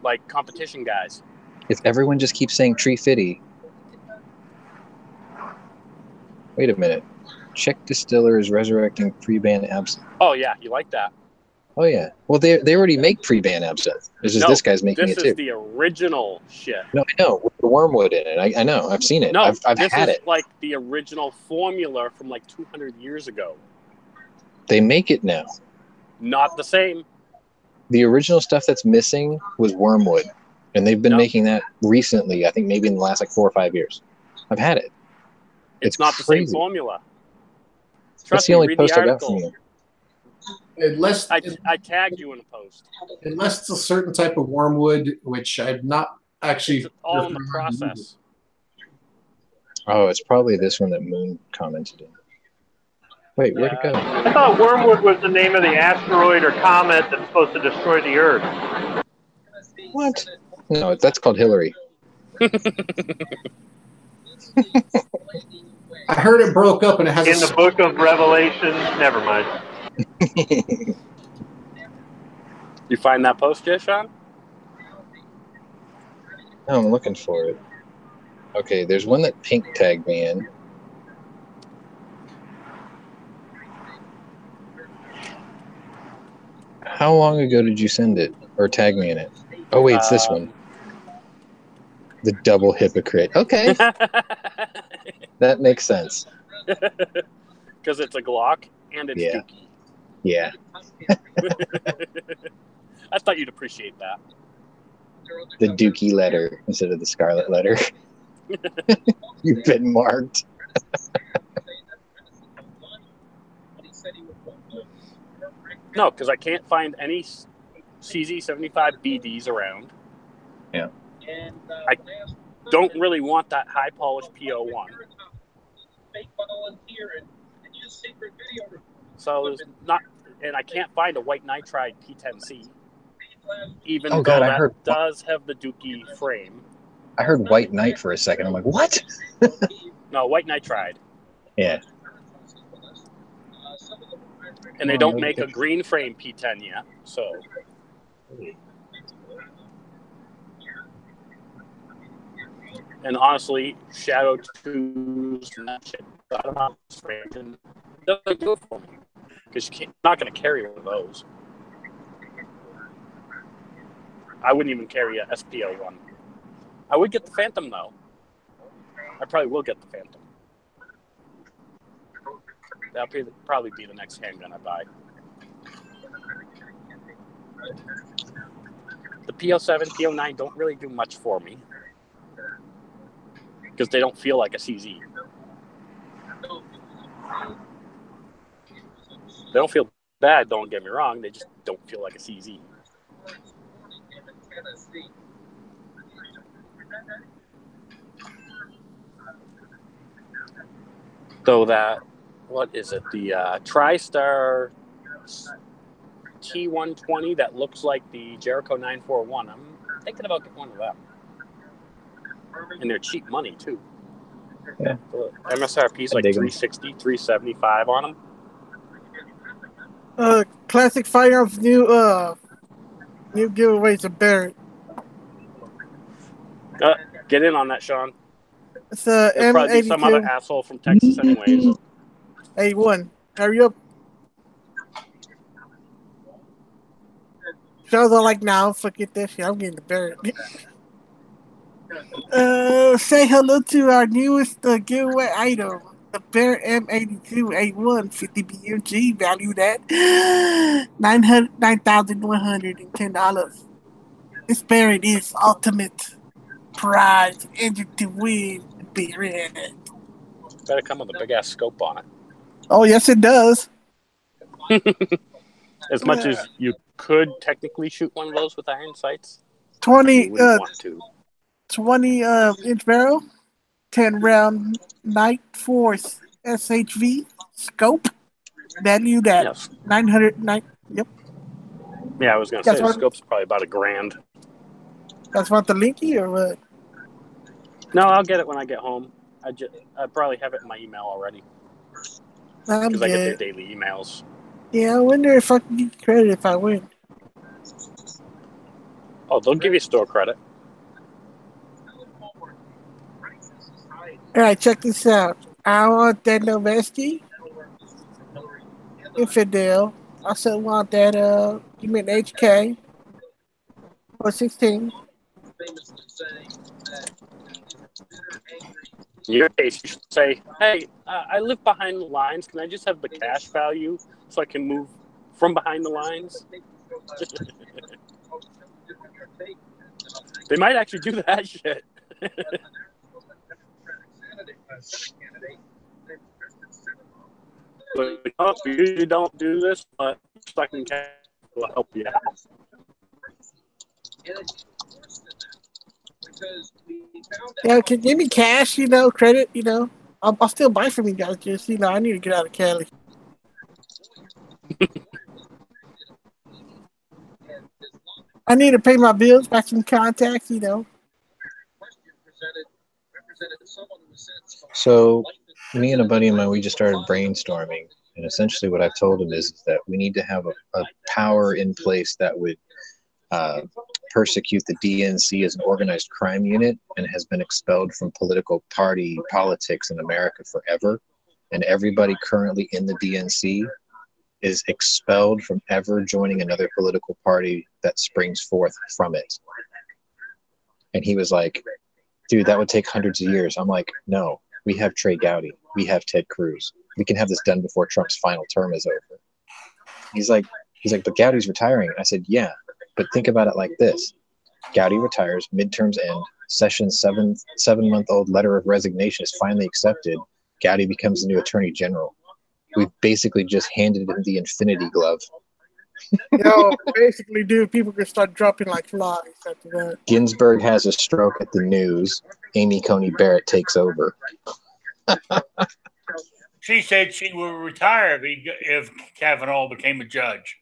like competition guys. If everyone just keeps saying Tree Fitty. Wait a minute. Czech Distiller is resurrecting pre-ban absinthe. Oh yeah, you like that? Oh yeah. Well, they already make pre-ban absinthe. It's just No, this guy's making this it is too. the original shit. No, I know. With the wormwood in it. I know. I've seen it. No, I've this had is it. like the original formula from like 200 years ago. They make it now. Not the same. The original stuff that's missing was wormwood, and they've been making that recently. I think maybe in the last like 4 or 5 years. I've had it. It's not the crazy. same formula. That's Trust the me, only read post the I got from article. you. Unless I tagged you in a post. unless it's a certain type of wormwood, which I'm not actually. All in the process. Oh, it's probably this one that Moon commented in. Wait, where'd it go? I thought wormwood was the name of the asteroid or comet that's supposed to destroy the Earth. What? No, that's called Hillary. I heard it broke up and it has In the book of Revelation, never mind. You find that post yet, Sean? Oh, I'm looking for it. Okay, there's one that Pink tagged me in. How long ago did you send it or tag me in it? Oh wait, it's this one. The double hypocrite. Okay, that makes sense. Because it's a Glock and it's Yeah. Dookie. Yeah. I thought you'd appreciate that. The Dookie letter instead of the Scarlet letter. You've been marked. No, because I can't find any CZ75 BDs around. Yeah. I don't really want that high polished PO1. So there's not, and I can't find a white nitride P10C, even Oh, though God, I that heard- does have the Dookie frame. I heard White Knight for a second. I'm like, what? No, white nitride. Yeah. And they don't make a green frame P10 yet, so. And honestly, Shadow 2's not shit out of my frame and doesn't do it for me. Because you're not going to carry one of those. I wouldn't even carry a SPO1. I would get the Phantom, though. I probably will get the Phantom. That'll probably be the next handgun I buy. The PO7, PO9 don't really do much for me. Because they don't feel like a CZ. They don't feel bad, don't get me wrong. They just don't feel like a CZ. Though that, what is it? The TriStar T120 that looks like the Jericho 941. I'm thinking about getting one of them. And they're cheap money, too. Yeah. The MSRP is like $360, $375 on them. Classic Firearms new giveaways of Barrett. Get in on that, Sean. It's There'll probably be some other M82 asshole from Texas anyways. A1. Hurry up. Shows are like, nah, forget that shit. I'm getting the Barrett. Say hello to our newest giveaway item, the Barrett M82 A1 50 BMG, valued at $9,110. This Barrett is ultimate prize engine to win the Barrett. Better come with a big ass scope on it. Oh yes, it does. As much as you could technically shoot one of those with iron sights, 20 you wouldn't want to. 20 inch barrel, 10 round Night Force SHV scope, valued at 909. Yep. Yeah, I was gonna That's say the what- scope's probably about $1,000. That's what the linky or what? No, I'll get it when I get home. I probably have it in my email already I'm because I get their good. daily emails. Yeah, I wonder if I can get credit if I win. Oh, they'll give you store credit. All right, check this out. I want that Noveski Infidel. I also want that you mean HK or 16. In your case, you should say, hey, I live behind the lines. Can I just have the cash value so I can move from behind the lines? They might actually do that shit. But no, we usually don't do this, but fucking cash will help you out. Yeah, can give me cash, credit, I'll still buy from you guys. Just, I need to get out of Cali. I need to pay my bills, buy some contacts, So me and a buddy of mine, we just started brainstorming, and essentially what I've told him is that we need to have a power in place that would persecute the DNC as an organized crime unit and has been expelled from political party politics in America forever. And everybody currently in the DNC is expelled from ever joining another political party that springs forth from it. And he was like, dude, that would take hundreds of years. I'm like, no, we have Trey Gowdy. We have Ted Cruz. We can have this done before Trump's final term is over. He's like, but Gowdy's retiring. I said, yeah, but think about it like this. Gowdy retires, midterms end, Sessions' seven-month-old letter of resignation is finally accepted. Gowdy becomes the new attorney general. We've basically just handed him the infinity glove. Yo, basically, dude, people can start dropping like flies after that. Ginsburg has a stroke at the news. Amy Coney Barrett takes over. She said she would retire if Kavanaugh became a judge.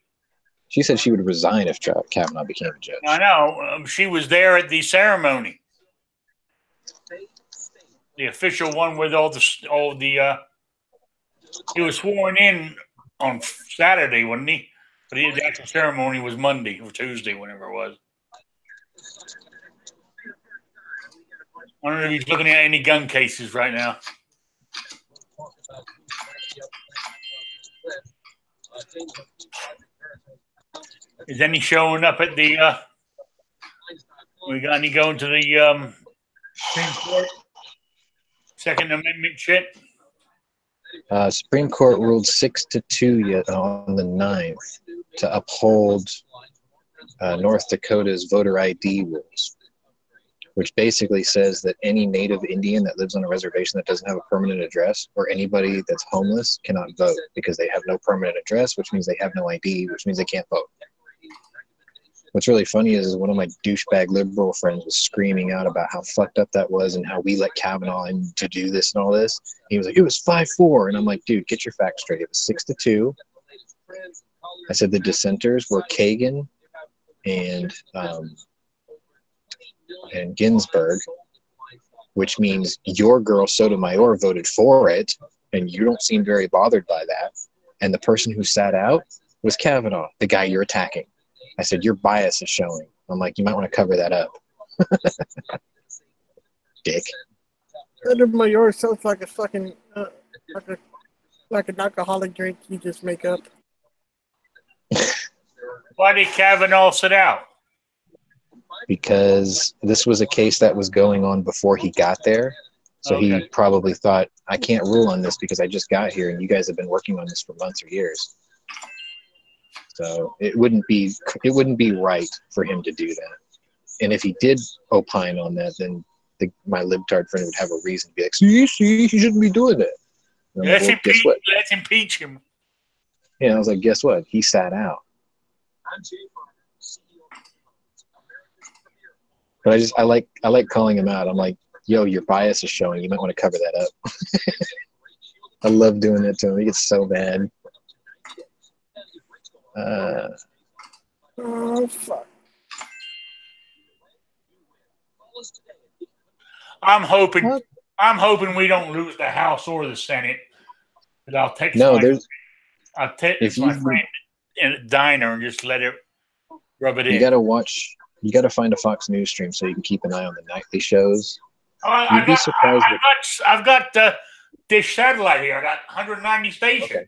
She said she would resign if Kavanaugh became a judge. I know. She was there at the ceremony. The official one with all the he was sworn in on Saturday, wasn't he? But the actual ceremony was Monday or Tuesday, whenever it was. I don't know if he's looking at any gun cases right now. Is any showing up at the we got any going to the Supreme Court? Second Amendment shit? Supreme Court ruled 6-2 on the 9th to uphold North Dakota's voter ID rules, which basically says that any native Indian that lives on a reservation that doesn't have a permanent address, or anybody that's homeless, cannot vote because they have no permanent address, which means they have no ID, which means they can't vote. What's really funny is one of my douchebag liberal friends was screaming out about how fucked up that was and how we let Kavanaugh in to do this and all this. He was like, it was 5-4. And I'm like, dude, get your facts straight. It was 6-2. I said the dissenters were Kagan and Ginsburg, which means your girl Sotomayor voted for it, and you don't seem very bothered by that. And the person who sat out was Kavanaugh, the guy you're attacking. I said, your bias is showing. I'm like, you might want to cover that up. Dick. Sotomayor sounds like a fucking, like an alcoholic drink you just make up. Why did Kavanaugh sit out? Because this was a case that was going on before he got there. So he probably thought, I can't rule on this because I just got here and you guys have been working on this for months or years. So it wouldn't be right for him to do that. And if he did opine on that, then my libtard friend would have a reason to be like, see, he shouldn't be doing that. Let's like, well, impeach him. Yeah, I was like, guess what? He sat out. But I like calling him out. I'm like, yo, your bias is showing. You might want to cover that up. I love doing that to him. He gets so bad. Oh, fuck. I'm hoping we don't lose the House or the Senate. But I'll take my friend in a diner and just let it rub it in. You gotta find a Fox News stream so you can keep an eye on the nightly shows. I've got Dish Satellite here. I got 190 stations. Okay.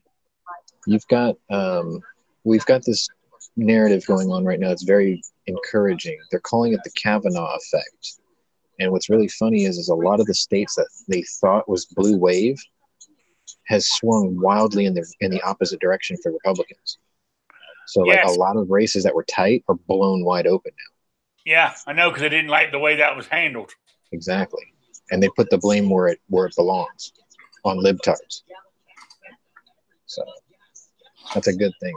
We've got this narrative going on right now. It's very encouraging. They're calling it the Kavanaugh effect. And what's really funny is a lot of the states that they thought was blue wave has swung wildly in the opposite direction for Republicans. So like a lot of races that were tight are blown wide open now. Yeah, I know, because I didn't like the way that was handled. Exactly. And they put the blame where it belongs, on libtards. So that's a good thing.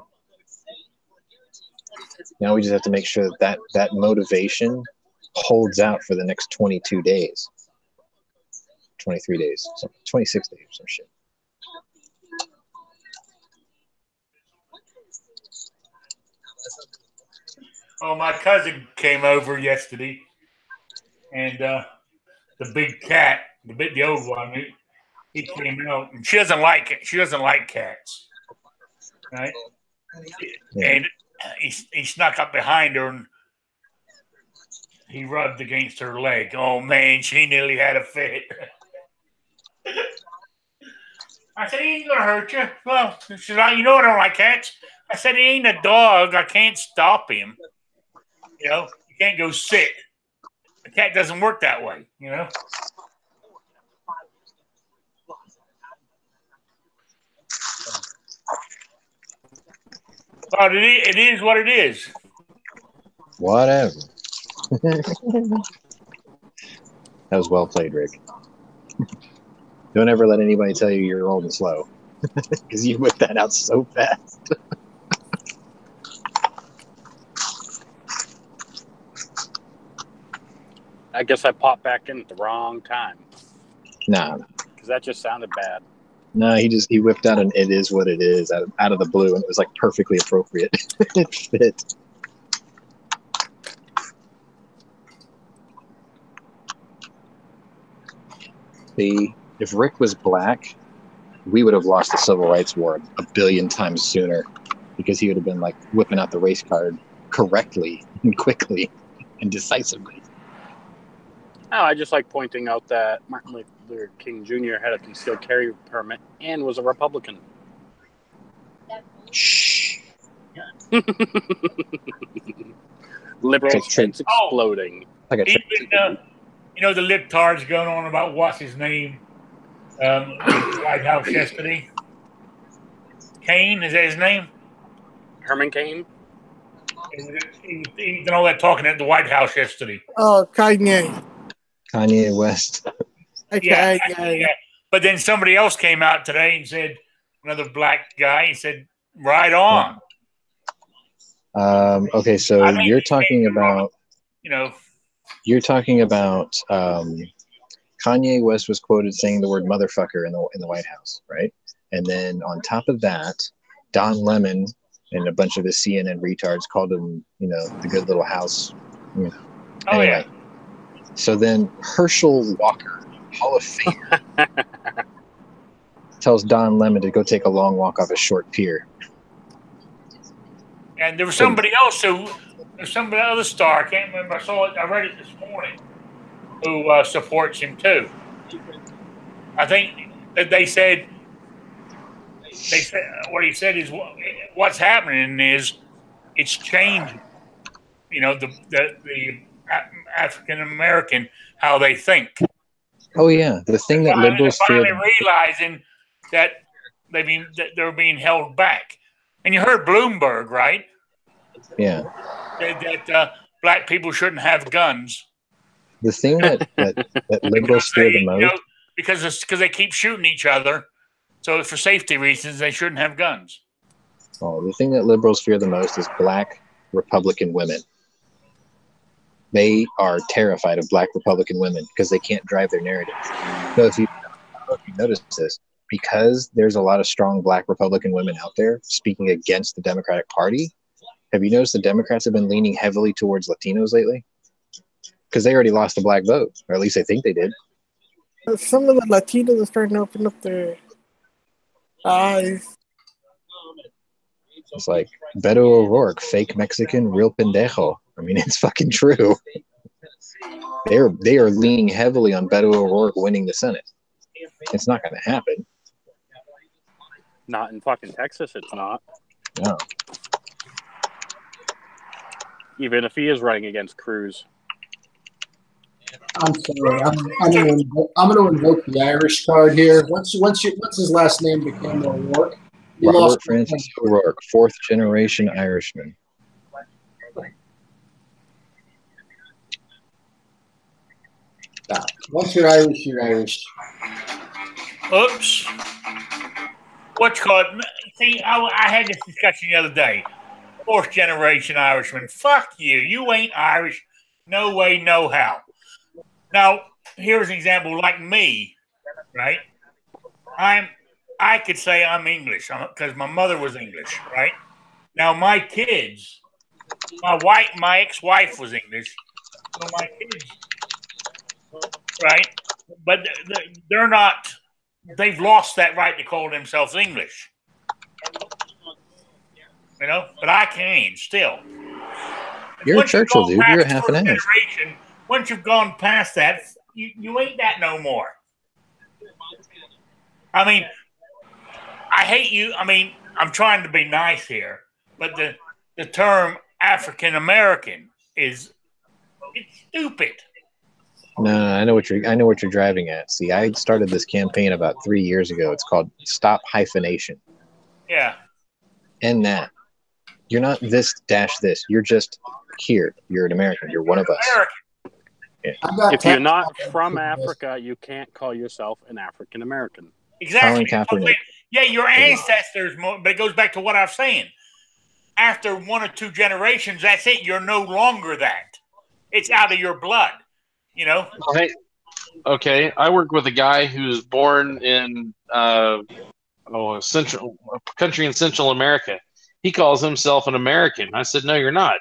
Now we just have to make sure that motivation holds out for the next 22 days. 23 days. 26 days or some shit. Oh, my cousin came over yesterday, and the big cat the old one. He came out, and she doesn't like it. She doesn't like cats, right? And he snuck up behind her and he rubbed against her leg. Oh man, she nearly had a fit. I said, he ain't gonna hurt you. Well, she said, you know I don't like cats. I said, he ain't a dog. I can't stop him. You know, you can't go sit. A cat doesn't work that way, you know. But it is what it is. Whatever. That was well played, Rick. Don't ever let anybody tell you you're old and slow, because you whipped that out so fast. I guess I popped back in at the wrong time. Nah, Because that just sounded bad. no, he whipped out an "it is what it is" out of the blue, and it was like perfectly appropriate. It fit. If Rick was black, we would have lost the Civil Rights War a billion times sooner, because he would have been like whipping out the race card correctly and quickly and decisively. Oh, I just like pointing out that Martin Luther King Jr. had a concealed carry permit and was a Republican. Shh. Liberals fence exploding. Even you know the libtards going on about what's his name, the White House yesterday. Kane, is that his name? Herman Cain. He did all that talking at the White House yesterday. Oh, Kanye. Kanye West. Okay, Yeah. But then somebody else came out today and said, another black guy, he said, right on. Okay, so you're talking about, You know, Kanye West was quoted saying the word motherfucker in the White House, right? And then on top of that, Don Lemon and a bunch of his CNN retards called him, you know, the good little house. You know. Oh, anyway, so then Herschel Walker, Hall of Famer, tells Don Lemon to go take a long walk off a short pier. and there was somebody else there's somebody other star, I can't remember, I read it this morning, who supports him too. I think that they said what he said is what's happening is it's changing. You know, the African American, how they think. Oh yeah, the thing that liberals they're fear. finally realizing that they're being held back. And you heard Bloomberg, right? Yeah. That black people shouldn't have guns. The thing that liberals fear the most. You know, because they keep shooting each other. So for safety reasons, they shouldn't have guns. Oh, the thing that liberals fear the most is black Republican women. They are terrified of black Republican women because they can't drive their narrative. So if you notice this, because there's a lot of strong black Republican women out there speaking against the Democratic Party, have you noticed the Democrats have been leaning heavily towards Latinos lately? Because they already lost the black vote, or at least they think they did. Some of the Latinos are starting to open up their eyes. It's like Beto O'Rourke, fake Mexican, real pendejo. I mean, it's fucking true. They are leaning heavily on Beto O'Rourke winning the Senate. It's not going to happen. Not in fucking Texas, it's not. No. Even if he is running against Cruz. I'm sorry. I'm going to invoke the Irish card here. What's his last name became O'Rourke? Robert Francis O'Rourke, fourth generation Irishman. Once you're Irish, you're Irish. Oops. What's called? See, I had this discussion the other day. Fourth generation Irishman. Fuck you. You ain't Irish. No way, no how. Now, here's an example. Like me, right? I could say I'm English because my mother was English, right? Now my kids, my ex-wife was English, so my kids, right? but they're not. They've lost that right to call themselves English. You know, but I can still. You're a Churchill, dude. You're a half an ass. Generation, once you've gone past that, you ain't that no more. I mean, I hate you. I mean, I'm trying to be nice here, but the term African American it's stupid. No, I know what you're driving at. See, I started this campaign about 3 years ago. It's called Stop Hyphenation. Yeah. And that. You're not this dash this. You're just here. You're an American. You're one of us. Yeah. If you're not from Africa, you can't call yourself an African American. Exactly. Colin Kaepernick. Yeah, your ancestors, but it goes back to what I was saying. After 1 or 2 generations, that's it. You're no longer that. It's out of your blood. You know? Okay, I work with a guy who's born in a country in Central America. He calls himself an American. I said, no, you're not.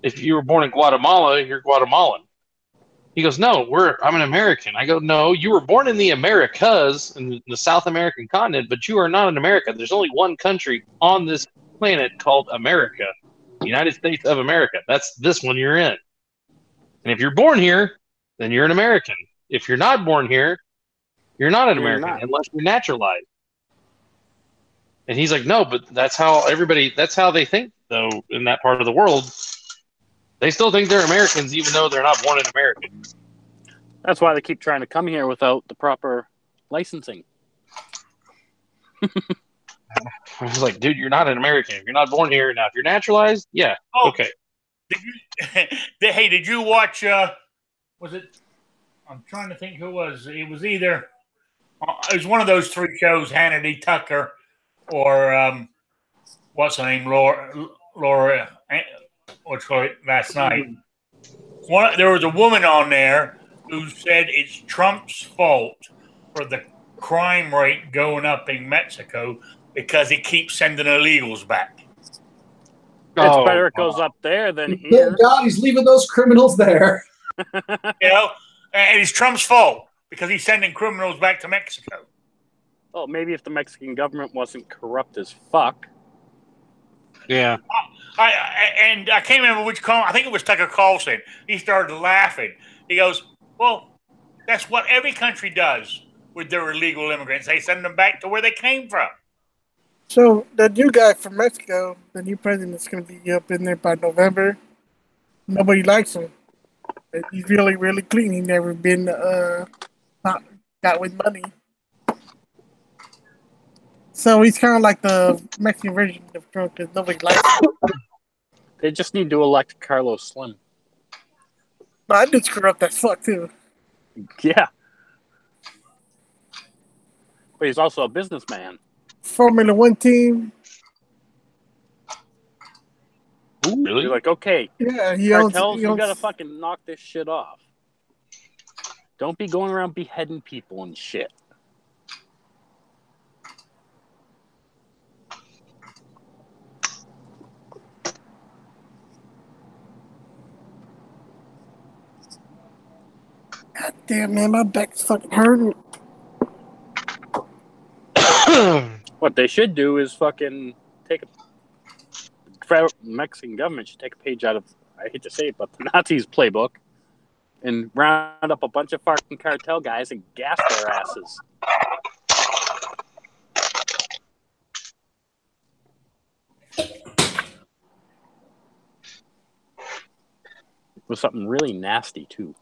If you were born in Guatemala, you're Guatemalan. He goes, no, I'm an American. I go, no, you were born in the Americas, in the South American continent, but you are not an American. There's only one country on this planet called America, the United States of America. That's this one you're in. And if you're born here, then you're an American. If you're not born here, you're not an American unless you're naturalized. And he's like, no, but that's how they think, though, in that part of the world. They still think they're Americans, even though they're not born in America. That's why they keep trying to come here without the proper licensing. I was like, dude, you're not an American. If you're not born here. Now, if you're naturalized, yeah, okay. Did you watch, was it, I'm trying to think who it was. It was either, it was one of those 3 shows, Hannity, Tucker, or, what's her name, Laura what's called it, last night. There was a woman on there who said it's Trump's fault for the crime rate going up in Mexico because he keeps sending illegals back. It's better it goes up there than here. Thank God he's leaving those criminals there. You know, and it's Trump's fault because he's sending criminals back to Mexico. Well, maybe if the Mexican government wasn't corrupt as fuck. Yeah. I can't remember which call. I think it was Tucker Carlson. He started laughing. He goes, well, that's what every country does with their illegal immigrants. They send them back to where they came from. So the new guy from Mexico, the new president's going to be up in there by November. Nobody likes him. He's really, really clean. He never been not got with money. So he's kind of like the Mexican version of Trump because nobody likes him. They just need to elect Carlos Slim. But I did screw up as fuck too. Yeah. But he's also a businessman. Formula One team. Ooh, really? You're like, okay, Yeah, cartels, you gotta fucking knock this shit off. Don't be going around beheading people and shit. God damn, man, my back's fucking hurting. What they should do is fucking take a... Mexican government should take a page out of, I hate to say it, but the Nazis' playbook and round up a bunch of fucking cartel guys and gas their asses. With something really nasty, too.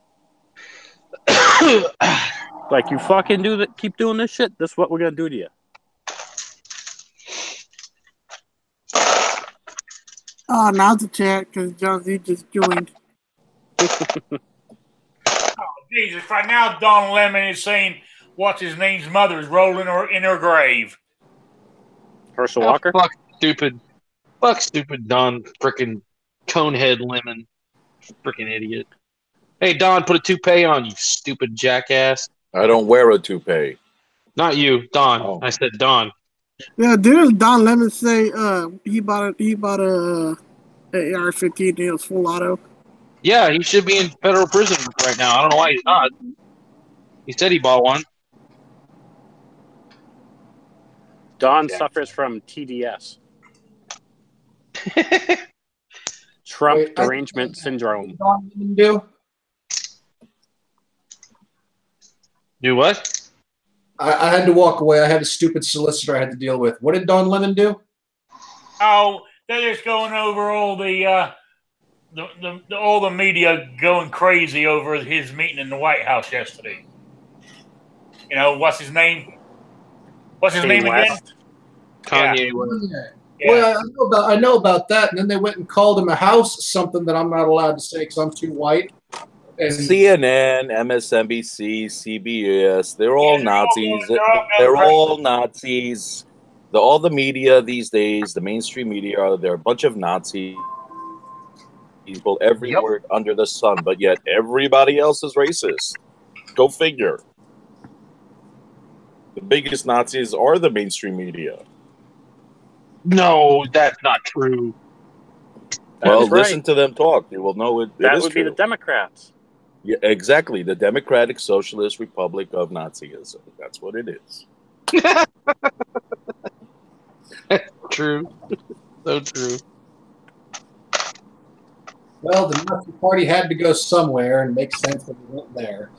Like, you fucking keep doing this shit, this is what we're gonna do to you. Oh, now the chat because John Z just joined. Oh, Jesus. Right now, Don Lemon is saying what's his name's mother is rolling in her grave. Herschel Walker? Fuck stupid Don frickin' Conehead Lemon. Frickin' idiot. Hey, Don, put a toupee on, you stupid jackass. I don't wear a toupee. Not you, Don. Oh. I said Don. Yeah, didn't Don Lemon say he bought a AR-15 and it was full auto? Yeah, he should be in federal prison right now. I don't know why he's not. He said he bought one. Don suffers from TDS. Trump derangement syndrome. Do? Do what? I had to walk away. I had a stupid solicitor I had to deal with. What did Don Lemon do? Oh, they're just going over all all the media going crazy over his meeting in the White House yesterday. You know, what's his name? What's his name again? Kanye. Yeah. Well, I know about that. And then they went and called him a house, something that I'm not allowed to say because I'm too white. And CNN, MSNBC, CBS, they're all Nazis. They're all Nazis. All the media these days, the mainstream media, they're a bunch of Nazi people, every word under the sun, but yet everybody else is racist. Go figure. The biggest Nazis are the mainstream media. No, that's not true. Well, listen to them talk. You will know it That is would be true. the Democrats. Yeah, exactly. The Democratic Socialist Republic of Nazism. That's what it is. True. So true. well, the Nazi Party had to go somewhere and make sense that it went there.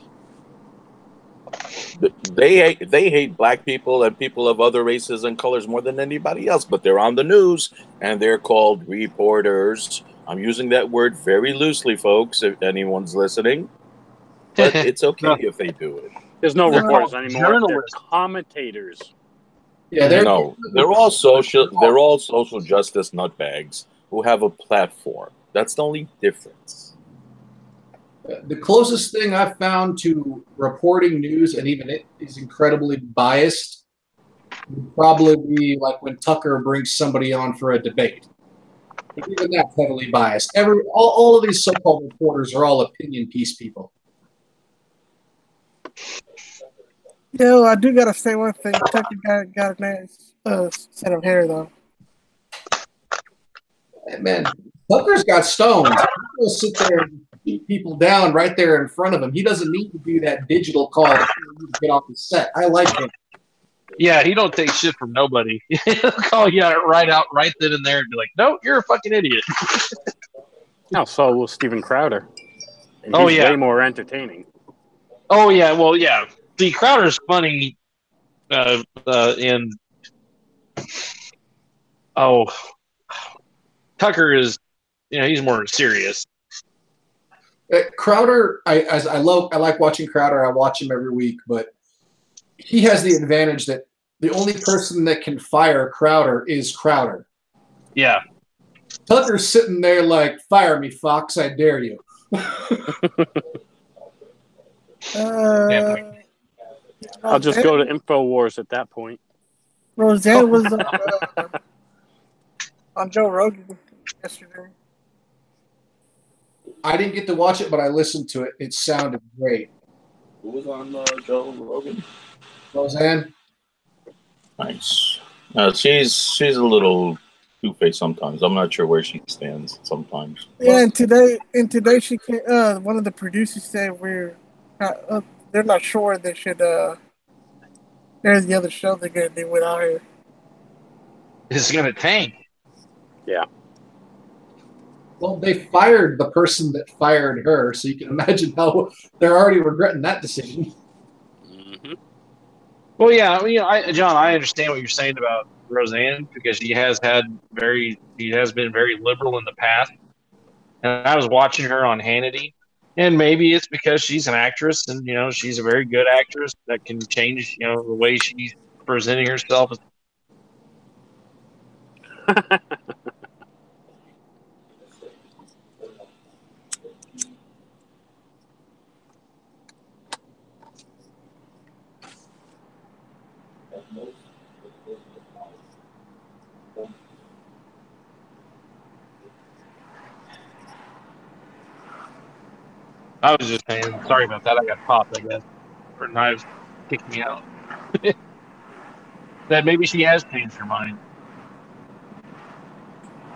They hate black people and people of other races and colors more than anybody else, but they're on the news and they're called reporters. I'm using that word very loosely, folks, if anyone's listening. But it's okay if they do it. There's no They're reporters called anymore. They're journalists. commentators. Yeah, They're all social justice nutbags who have a platform. That's the only difference. The closest thing I've found to reporting news, and even it is incredibly biased, would probably be like when Tucker brings somebody on for a debate. But even that's heavily biased. All of these so-called reporters are all opinion piece people. Yo, I do gotta say one thing. Tucker got a nice set of hair though. Man, Tucker's got stones. He'll sit there and beat people down right there in front of him. He doesn't need to do that digital call to get off the set. I like him. Yeah, he don't take shit from nobody. He'll call you out right then and there and be like, "No, you're a fucking idiot." Now, so will Steven Crowder. And Oh, he's yeah. way more entertaining. Oh yeah, well yeah. See, Crowder's funny. Tucker is, he's more serious. Crowder, I like watching Crowder. I watch him every week, but he has the advantage that the only person that can fire Crowder is Crowder. Yeah. Tucker's sitting there like, "Fire me, Fox! I dare you." I'll just go to InfoWars at that point. Roseanne was on Joe Rogan yesterday. I didn't get to watch it, but I listened to it. It sounded great. Who was on Joe Rogan? Roseanne. Nice. She's a little two-faced sometimes. I'm not sure where she stands sometimes. Yeah, and today she came, one of the producers said they're not sure they should air the other show they're gonna do without her. It's gonna tank. Yeah. Well, they fired the person that fired her, so you can imagine how they're already regretting that decision. Mm-hmm. Well, yeah, John, I understand what you're saying about Roseanne because she has been very liberal in the past, and I was watching her on Hannity, and maybe it's because she's an actress, and she's a very good actress that can change the way she's presenting herself. I was just saying, sorry about that. I got popped, I guess, or knives kicked me out. That maybe she has changed her mind.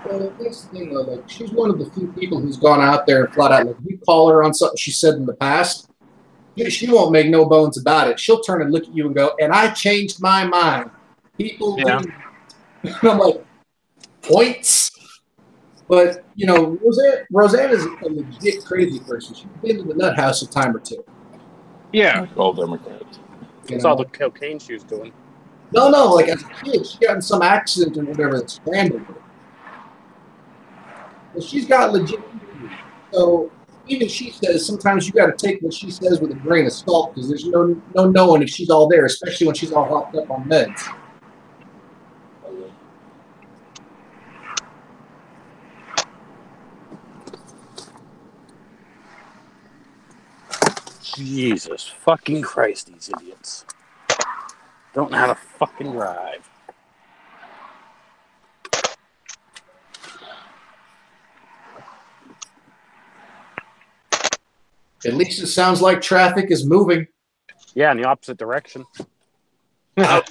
Well, that's the thing, though. Like, she's one of the few people who's gone out there and flat out, like, you call her on something she said in the past, She won't make no bones about it. She'll turn and look at you and go, and I changed my mind. People Yeah. do. And I'm like, points? But, you know, Roseanne is a legit crazy person. She's been to the nut house a time or two. Yeah. All Democrats. That's all the cocaine she was doing. No, like as a kid, she got in some accident or whatever that stranded her. Well, she's got legit issues. So even she says sometimes you got to take what she says with a grain of salt because there's no knowing if she's all there, especially when she's all hopped up on meds. Jesus fucking Christ, these idiots. Don't know how to fucking drive. At least it sounds like traffic is moving. Yeah, in the opposite direction. No,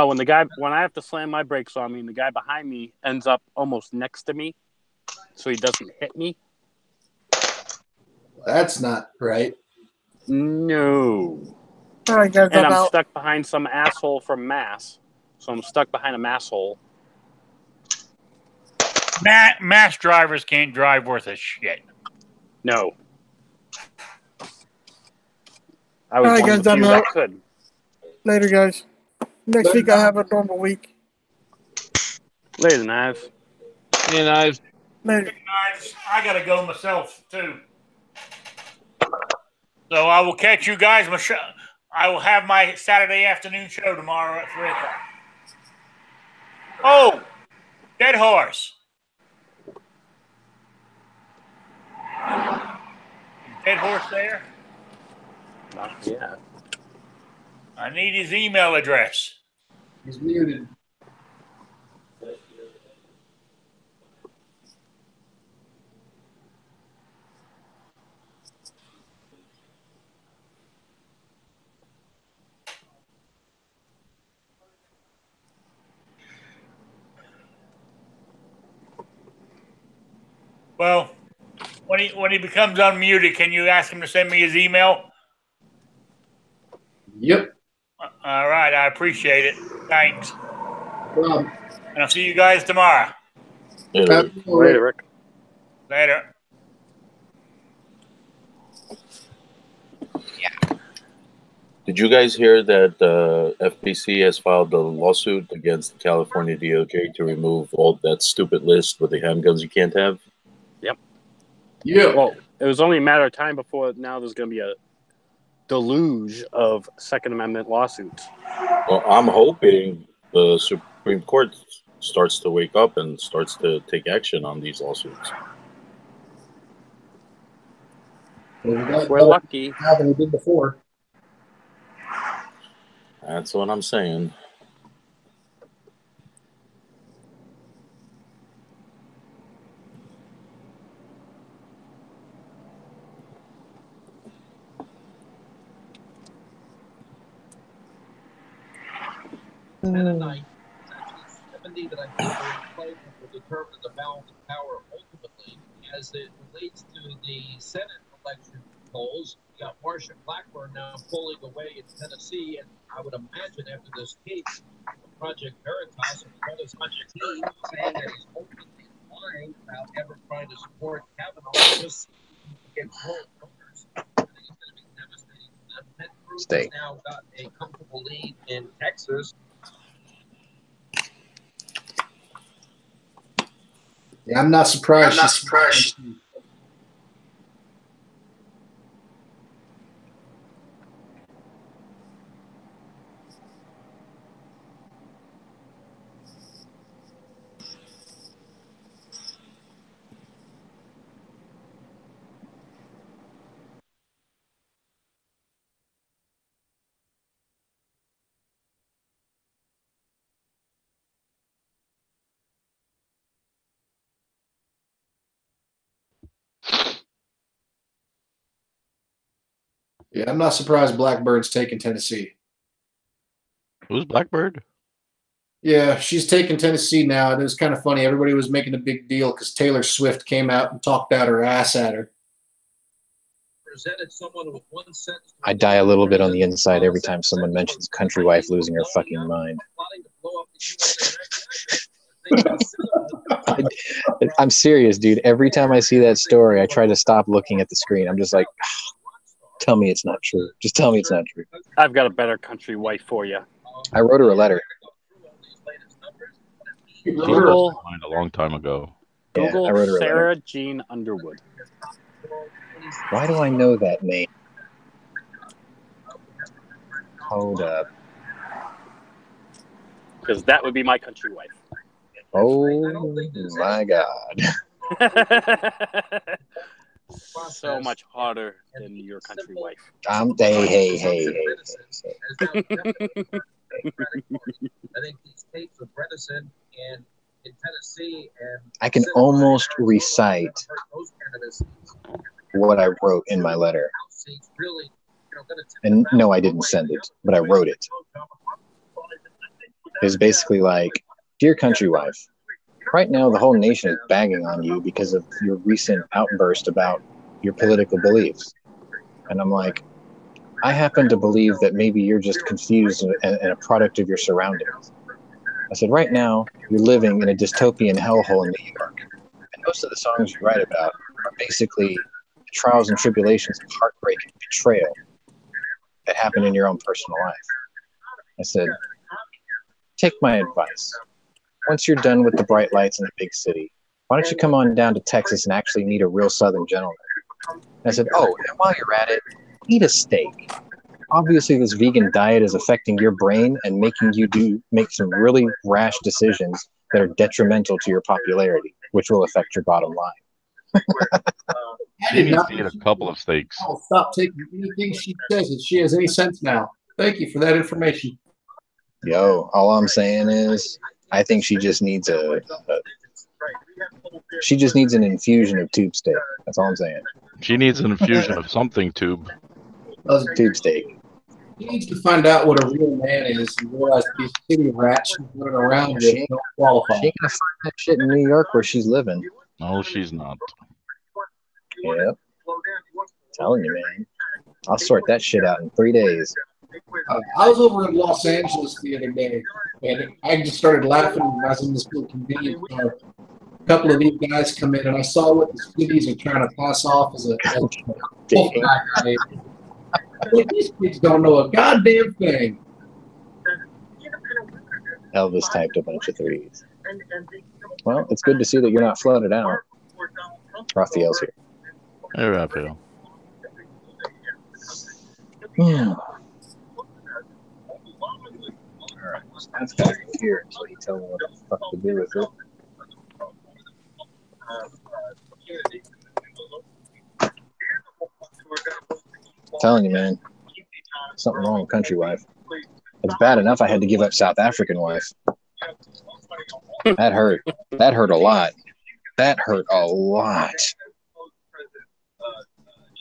when I have to slam my brakes on me and the guy behind me ends up almost next to me so he doesn't hit me. That's not right. No. All right, guys, And I'm I'm out. stuck behind some asshole from Mass. So I'm stuck behind a masshole. Mass drivers can't drive worth a shit. No. I was All right, one of guys, the I'm few out. that could. Later, guys. Next week I have a normal week. Later, Knives. Yeah, Knives. Later. I gotta go myself too. So I will catch you guys. I will have my Saturday afternoon show tomorrow at 3 o'clock. Oh, Dead Horse. Dead Horse there? Yeah. I need his email address. He's muted. Well, when he becomes unmuted, can you ask him to send me his email? Yep. All right, I appreciate it. Thanks. Well, and I'll see you guys tomorrow. Later, Rick. Later. Did you guys hear that FPC has filed a lawsuit against the California DOJ to remove all that stupid list with the handguns you can't have? Yep. Yeah. Well, it was only a matter of time before now there's going to be a deluge of Second Amendment lawsuits. Well, I'm hoping the Supreme Court starts to wake up and starts to take action on these lawsuits. We're lucky. More than we did before. That's what I'm saying. And a night, it's actually 70 that I think are in play that will determine the balance of power ultimately as it relates to the Senate election polls. You got Marsha Blackburn now pulling away in Tennessee, and I would imagine after this case, Project Veritas and Curtis team saying that he's openly lying about ever trying to support Kavanaugh just to get more voters. I think it's going to be devastating for them. Ted Cruz has now got a comfortable lead in Texas. Yeah, I'm not surprised. Yeah, I'm not surprised Blackbird's taking Tennessee. Who's Blackbird? Yeah, she's taking Tennessee now. And it was kind of funny. Everybody was making a big deal because Taylor Swift came out and talked out her ass at her. Presented someone with one sentence. I die a little bit on the inside every time someone mentions country wife losing her fucking mind. I'm serious, dude. Every time I see that story, I try to stop looking at the screen. I'm just like, tell me it's not true. Just tell me it's not true. I've got a better country wife for you. I wrote her a letter. Google a long time ago. Google I wrote her a Sarah letter. Jean Underwood. Why do I know that name? Hold up. Because that would be my country wife. Oh my God. So much harder than your country wife. Hey. I think these tapes of Bredesen and in Tennessee and I can almost recite what I wrote in my letter. And no, I didn't send it, but I wrote it. It was basically like, dear country wife, right now the whole nation is bagging on you because of your recent outburst about your political beliefs. And I'm like, I happen to believe that maybe you're just confused and a product of your surroundings. I said, right now, you're living in a dystopian hellhole in New York. And most of the songs you write about are basically the trials and tribulations of heartbreak and betrayal that happen in your own personal life. I said, take my advice. Once you're done with the bright lights in the big city, why don't you come on down to Texas and actually meet a real Southern gentleman? And I said, oh, and while you're at it, eat a steak. Obviously, this vegan diet is affecting your brain and making you make some really rash decisions that are detrimental to your popularity, which will affect your bottom line. She needs to eat a couple of steaks. I'll stop taking anything she says if she has any sense now. Thank you for that information. Yo, all I'm saying is, I think she just needs an infusion of tube steak. That's all I'm saying. She needs an infusion of something, tube. Tube steak. He needs to find out what a real man is and realize these city rats she's running around with She don't qualify. ain't gonna find that shit in New York where she's living. No, she's not. Yep. Telling you, man. I'll sort that shit out in 3 days. I was over in Los Angeles the other day, and I just started laughing when I was in this little convenience store. A couple of these guys come in, and I saw what the cities are trying to pass off as a these kids don't know a goddamn thing. Elvis typed a bunch of threes. Well, it's good to see that you're not flooded out. Raphael's here. Hey, Raphael. Alright, that's gotta go here until you tell me what the fuck to do with it. I'm telling you, man. Something wrong with country wife. It's bad enough I had to give up South African wife. That hurt. That hurt a lot. That hurt a lot.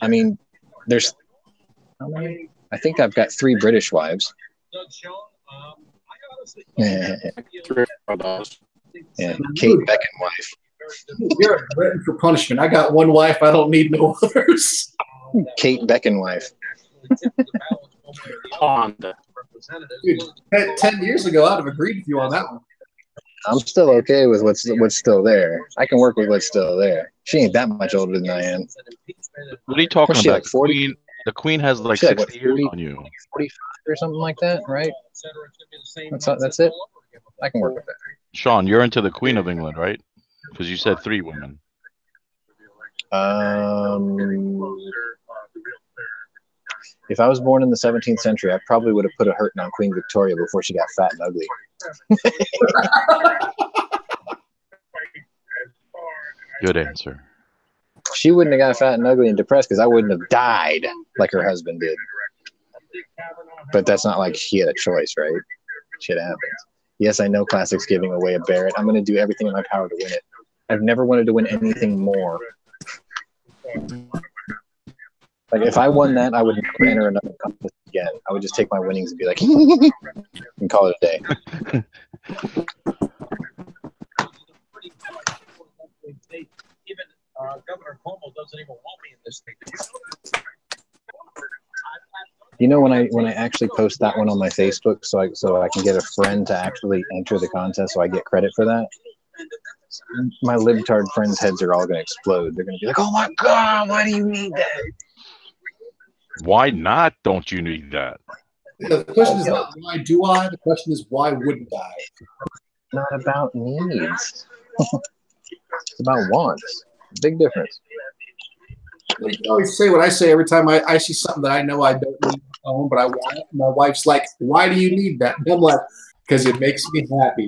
I mean, there's how many? I think I've got 3 British wives. Yeah, Kate Beckham wife. You're a glutton for punishment. I got one wife. I don't need no others. Kate Beckham wife. Dude, 10 years ago, I'd have agreed with you on that one. I'm still okay with what's still there. I can work with what's still there. She ain't that much older than I am. What are you talking What's she, about? like 40? The queen has like She, 60 years 40, on you. 45 or something like that, right? That's it. I can work with that. Sean, you're into the Queen of England, right? Because you said 3 women. If I was born in the 17th century, I probably would have put a hurting on Queen Victoria before she got fat and ugly. Good answer. She wouldn't have got fat and ugly and depressed because I wouldn't have died like her husband did. But that's not like he had a choice, right? Shit happens. Yes, I know Classic's giving away a Barrett. I'm going to do everything in my power to win it. I've never wanted to win anything more. Like, if I won that, I would never enter another contest again. I would just take my winnings and be like, and call it a day. Even Governor Cuomo doesn't even want me in this state. Did you know that? You know, when I actually post that one on my Facebook, so I can get a friend to actually enter the contest, so I get credit for that. My libtard friends' heads are all going to explode. They're going to be like, "Oh my god, why do you need that?" Why not? Don't you need that? The question is not why do I. The question is why wouldn't I? Not about needs. It's about wants. Big difference. Like I always say what I say every time I see something that I know I don't need at home, but I want it. My wife's like, "Why do you need that?" And I'm like, "Because it makes me happy."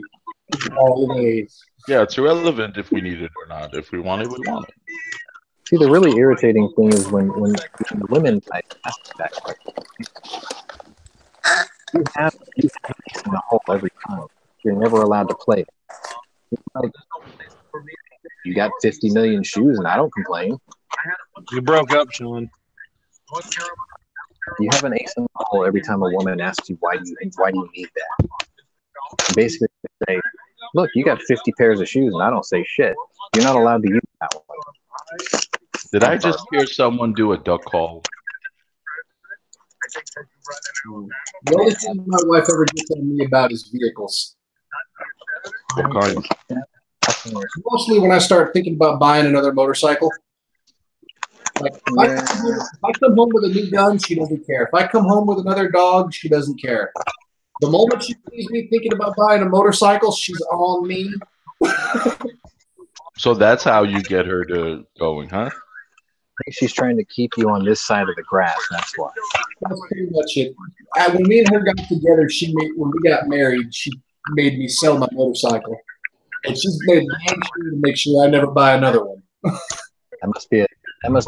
Always. Yeah, it's irrelevant if we need it or not. If we want it, we want it. See, the really irritating thing is when the women ask that question. You have in the hole every time. You're never allowed to play it. It's like, you got 50 million shoes, and I don't complain. You broke up, Sean. You have an ace in the hole every time a woman asks you why do you need that. Basically, say, look, you got 50 pairs of shoes, and I don't say shit. You're not allowed to use that one. Did I just hear someone do a duck call? The only thing my wife ever gets on me about is vehicles. What kind? Mostly when I start thinking about buying another motorcycle. Like if I come home with a new gun, she doesn't care. If I come home with another dog, she doesn't care. The moment she sees me thinking about buying a motorcycle, she's on me. So that's how you get her to going, huh? I think she's trying to keep you on this side of the grass. That's why. That's pretty much it. When me and her got together, when we got married, she made me sell my motorcycle, and she's made damn sure to make sure I never buy another one. That must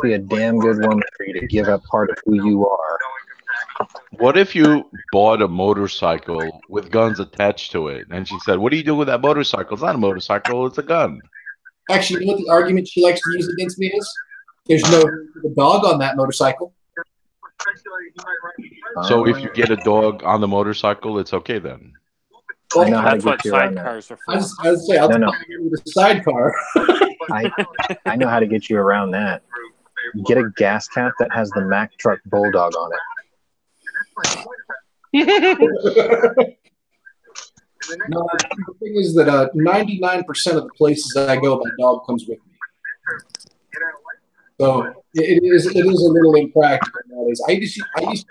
be a damn good woman for you to give up part of who you are. What if you bought a motorcycle with guns attached to it, and she said, "What do you do with that motorcycle? It's not a motorcycle; it's a gun." Actually, you know what the argument she likes to use against me is? There's no dog on that motorcycle. So if you get a dog on the motorcycle, it's okay then. I know how to That's what get you around that. sidecars are for. I was say, I'll No. buy you the sidecar. I know how to get you around that. Get a gas cap that has the Mack Truck Bulldog on it. No, the thing is that 99% of the places that I go, my dog comes with me. So it is a little impractical nowadays. I used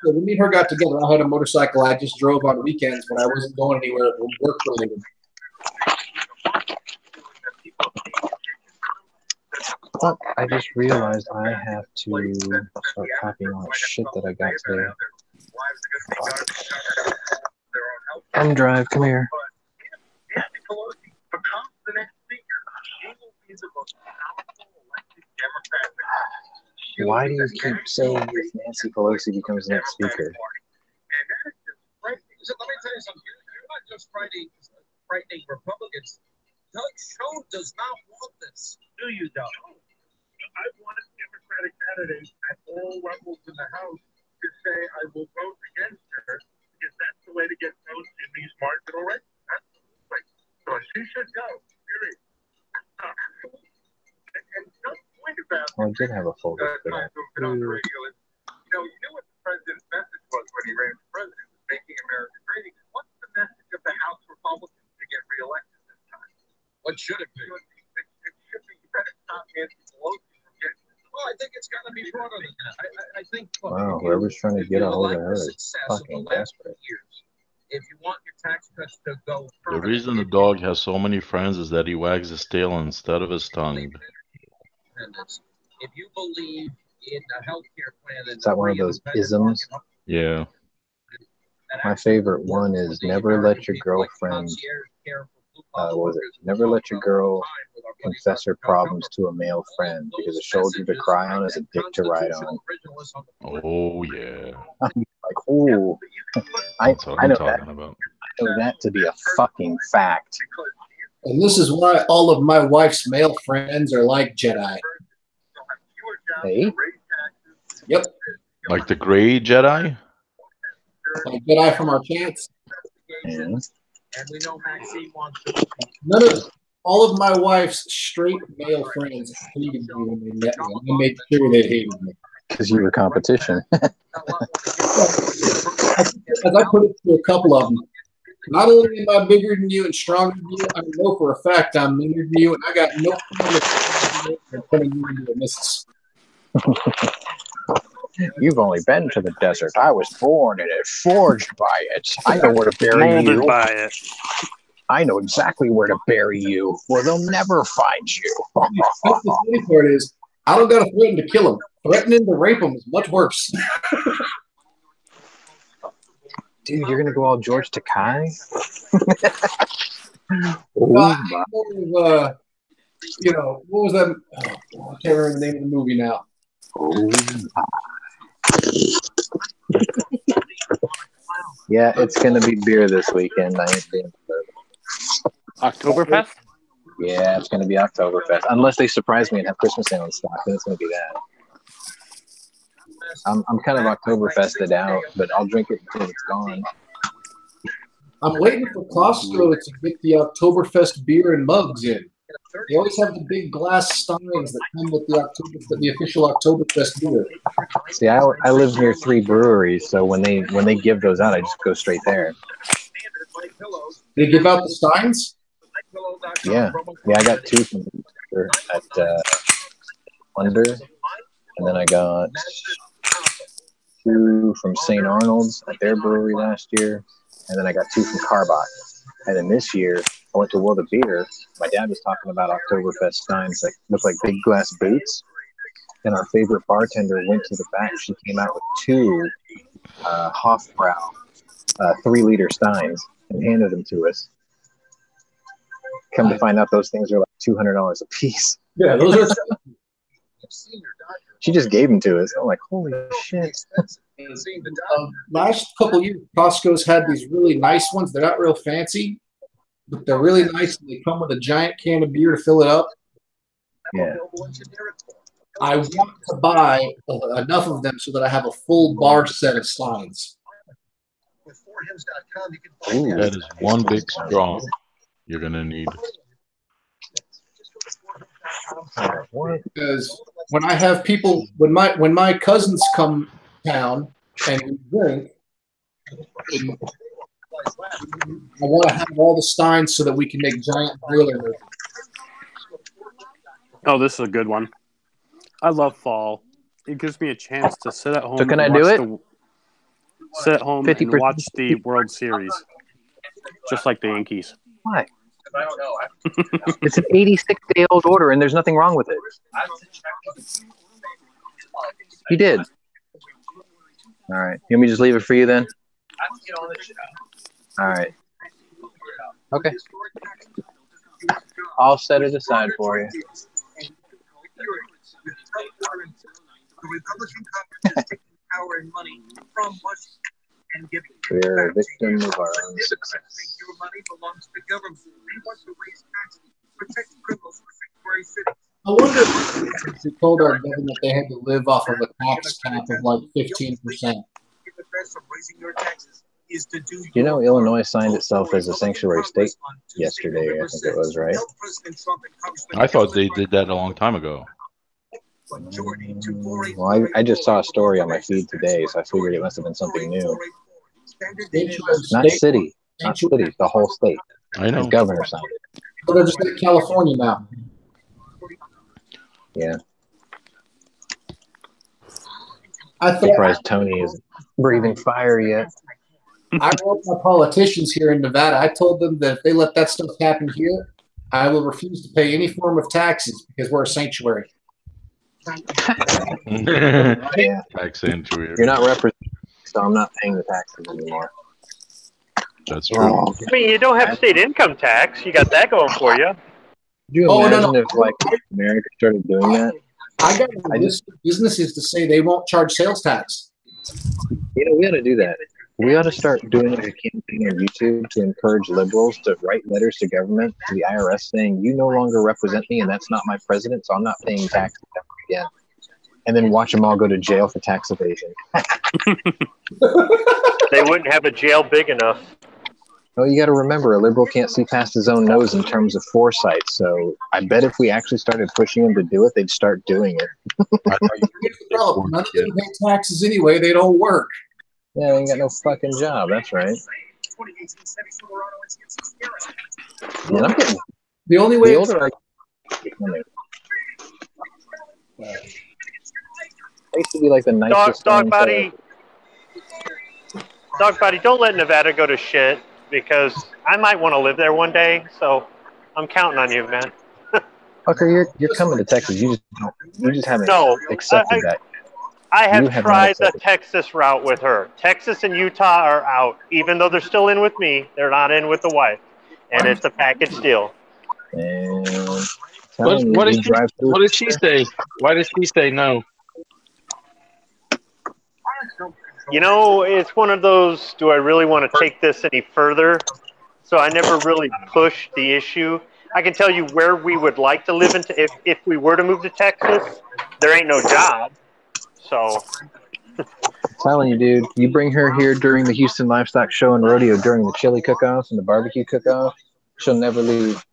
to when me and her got together, I had a motorcycle I just drove on weekends when I wasn't going anywhere work related. Fuck, I just realized I have to start copying all the shit that I got today. M Drive, come here. Why do you keep saying if Nancy Pelosi becomes the next speaker? So let me tell you something. You're not just frightening Republicans. Doug Schoen does not want this. Do you, Doug? I want Democratic candidates at all levels in the House to say I will vote against her because that's the way to get votes in these marginal races. Absolutely. So she should go. Period. And just point about Oh, I did have a folder for that. on the radio is, you knew what the president's message was when he ran for president, was making America great again. What's the message of the House Republicans to get reelected this time? What should it be? It should be you better stop Nancy Pelosi from getting it. Well, I think it's got to be broader than that. I think. Look, Wow, whoever's trying to get a hold of her is success of fucking the last desperate. years. If you want your tax cuts to go The reason the dog has so many friends is that he wags his tail instead of his tongue. independence, if you believe in a healthcare plan, Is that one of those isms? Yeah. My favorite one is never let your girlfriend, what was it? Never let your girl confess her problems to a male friend because a shoulder to cry on is a dick to ride on. Oh yeah. I'm like, ooh, I That's what know I'm that. talking about. I know that to be a fucking fact. And this is why all of my wife's male friends are like Jedi. Hey? Yep. Like the gray Jedi? Like Jedi from our chance. And And we know Maxine wants to. All of my wife's straight male friends hated me when they met me. I made sure they hated me. Because you were competition. As I put it to a couple of them, not only am I bigger than you and stronger than you, I know for a fact I'm meaner than you, and I got no problem turning you into a missus. You've only been to the desert. I was born in it, forged by it. I know where to bury Molded you. by it. I know exactly where to bury you, where they'll never find you. That's the funny part is, I don't got to threaten to kill him. Threatening to rape him is much worse. Dude, you're gonna go all George Takei? You know, what was that? Oh, I can't remember the name of the movie now. Yeah, it's gonna be beer this weekend. I ain't being Oktoberfest? Yeah, it's gonna be Oktoberfest. Unless they surprise me and have Christmas ale in stock, then it's gonna be that. I'm kind of Oktoberfested out, but I'll drink it until it's gone. I'm waiting for Costco to get the Oktoberfest beer and mugs in. They always have the big glass steins that come with the official Oktoberfest beer. See, I live near 3 breweries, so when they give those out, I just go straight there. They give out the steins? Yeah, I got 2 from at Wonder, and then I got 2 from St. Arnold's at their brewery last year, and then I got 2 from Carbach. And then this year, I went to World of Beer. My dad was talking about Oktoberfest steins that look like big glass boots. And our favorite bartender went to the back. She came out with 2 Hofbrau 3-liter steins and handed them to us. Come to find out, those things are like $200 a piece. Yeah, those are. She just gave them to us. I'm like, holy shit. Last couple years, Costco's had these really nice ones. They're not real fancy, but they're really nice. They come with a giant can of beer to fill it up. Yeah. I want to buy enough of them so that I have a full bar set of steins. Ooh, that is one big straw you're gonna need. Because when I have people, when my cousins come town and we drink, I want to have all the steins so that we can make giant boiler. Oh, this is a good one. I love fall. It gives me a chance to sit at home. So can I and do watch it? Sit at home and 50%. watch the World Series, just like the Yankees. Why? It's an 86-day-old order, and there's nothing wrong with it. You did. All right. You want me to just leave it for you then? All right. Okay. I'll set it aside for you. We're a victim of our own success. I wonder if they told our government they had to live off of a tax cap of like 15%. You know, Illinois signed itself as a sanctuary state yesterday, I think it was, right? I thought they did that a long time ago. Well, I just saw a story on my feed today, so I figured it must have been something new. Not city, the whole state. I know. The governor signed it. So they're just like California now. Yeah. I'm surprised Tony isn't breathing fire yet. I wrote my politicians here in Nevada. I told them that if they let that stuff happen here, I will refuse to pay any form of taxes because we're a sanctuary. Yeah. Tax sanctuary. You're not representing, so I'm not paying the taxes anymore. That's true. I mean, you don't have state income tax. You got that going for you. Could you imagine if, like, America started doing that? I got a list of businesses to say they won't charge sales tax. You know, we ought to do that. We ought to start doing like a campaign on YouTube to encourage liberals to write letters to government, to the IRS, saying, you no longer represent me and that's not my president, so I'm not paying taxes ever again. And then watch them all go to jail for tax evasion. They wouldn't have a jail big enough. Well, you got to remember, a liberal can't see past his own nose in terms of foresight. So I bet if we actually started pushing him to do it, they'd start doing it. Here's the problem. None of them pay taxes anyway. They don't work. Yeah, they ain't got no fucking job. That's right. Man, I'm getting The only way the older I used to be like the nicest Dog body, don't let Nevada go to shit, because I might want to live there one day. So I'm counting on you, man. Fucker, you're coming to Texas. You just haven't accepted that. I You have have not tried the accepted. Texas route with her. Texas and Utah are out. Even though they're still in with me, they're not in with the wife. And it's a package deal. And What did she say? Why did she say no? You know, it's one of those, do I really want to take this any further? So I never really pushed the issue. I can tell you where we would like to live if we were to move to Texas. There ain't no job. So I'm telling you, dude, you bring her here during the Houston Livestock Show and Rodeo, during the chili cook-offs and the barbecue cook-off, she'll never leave.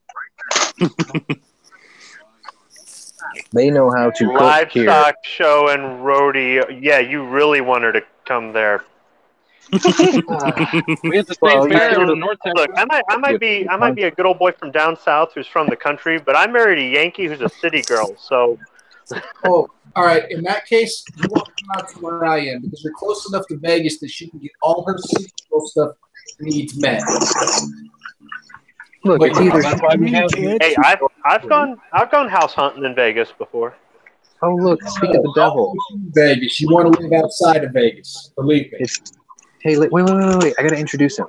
They know how to cook here. livestock show and rodeo. Yeah, you really want her to come there. We have the same fair in North Texas. Look, I might be a good old boy from down south who's from the country, but I married a Yankee who's a city girl. So, Oh, all right. In that case, you want to come out to where I am because you're close enough to Vegas that she can get all her seasonal stuff needs met. Look, But it's either hey, I've gone house hunting in Vegas before. Oh, look, speak of the devil. Vegas. You want to live outside of Vegas. Believe me. Hey, wait. I got to introduce him.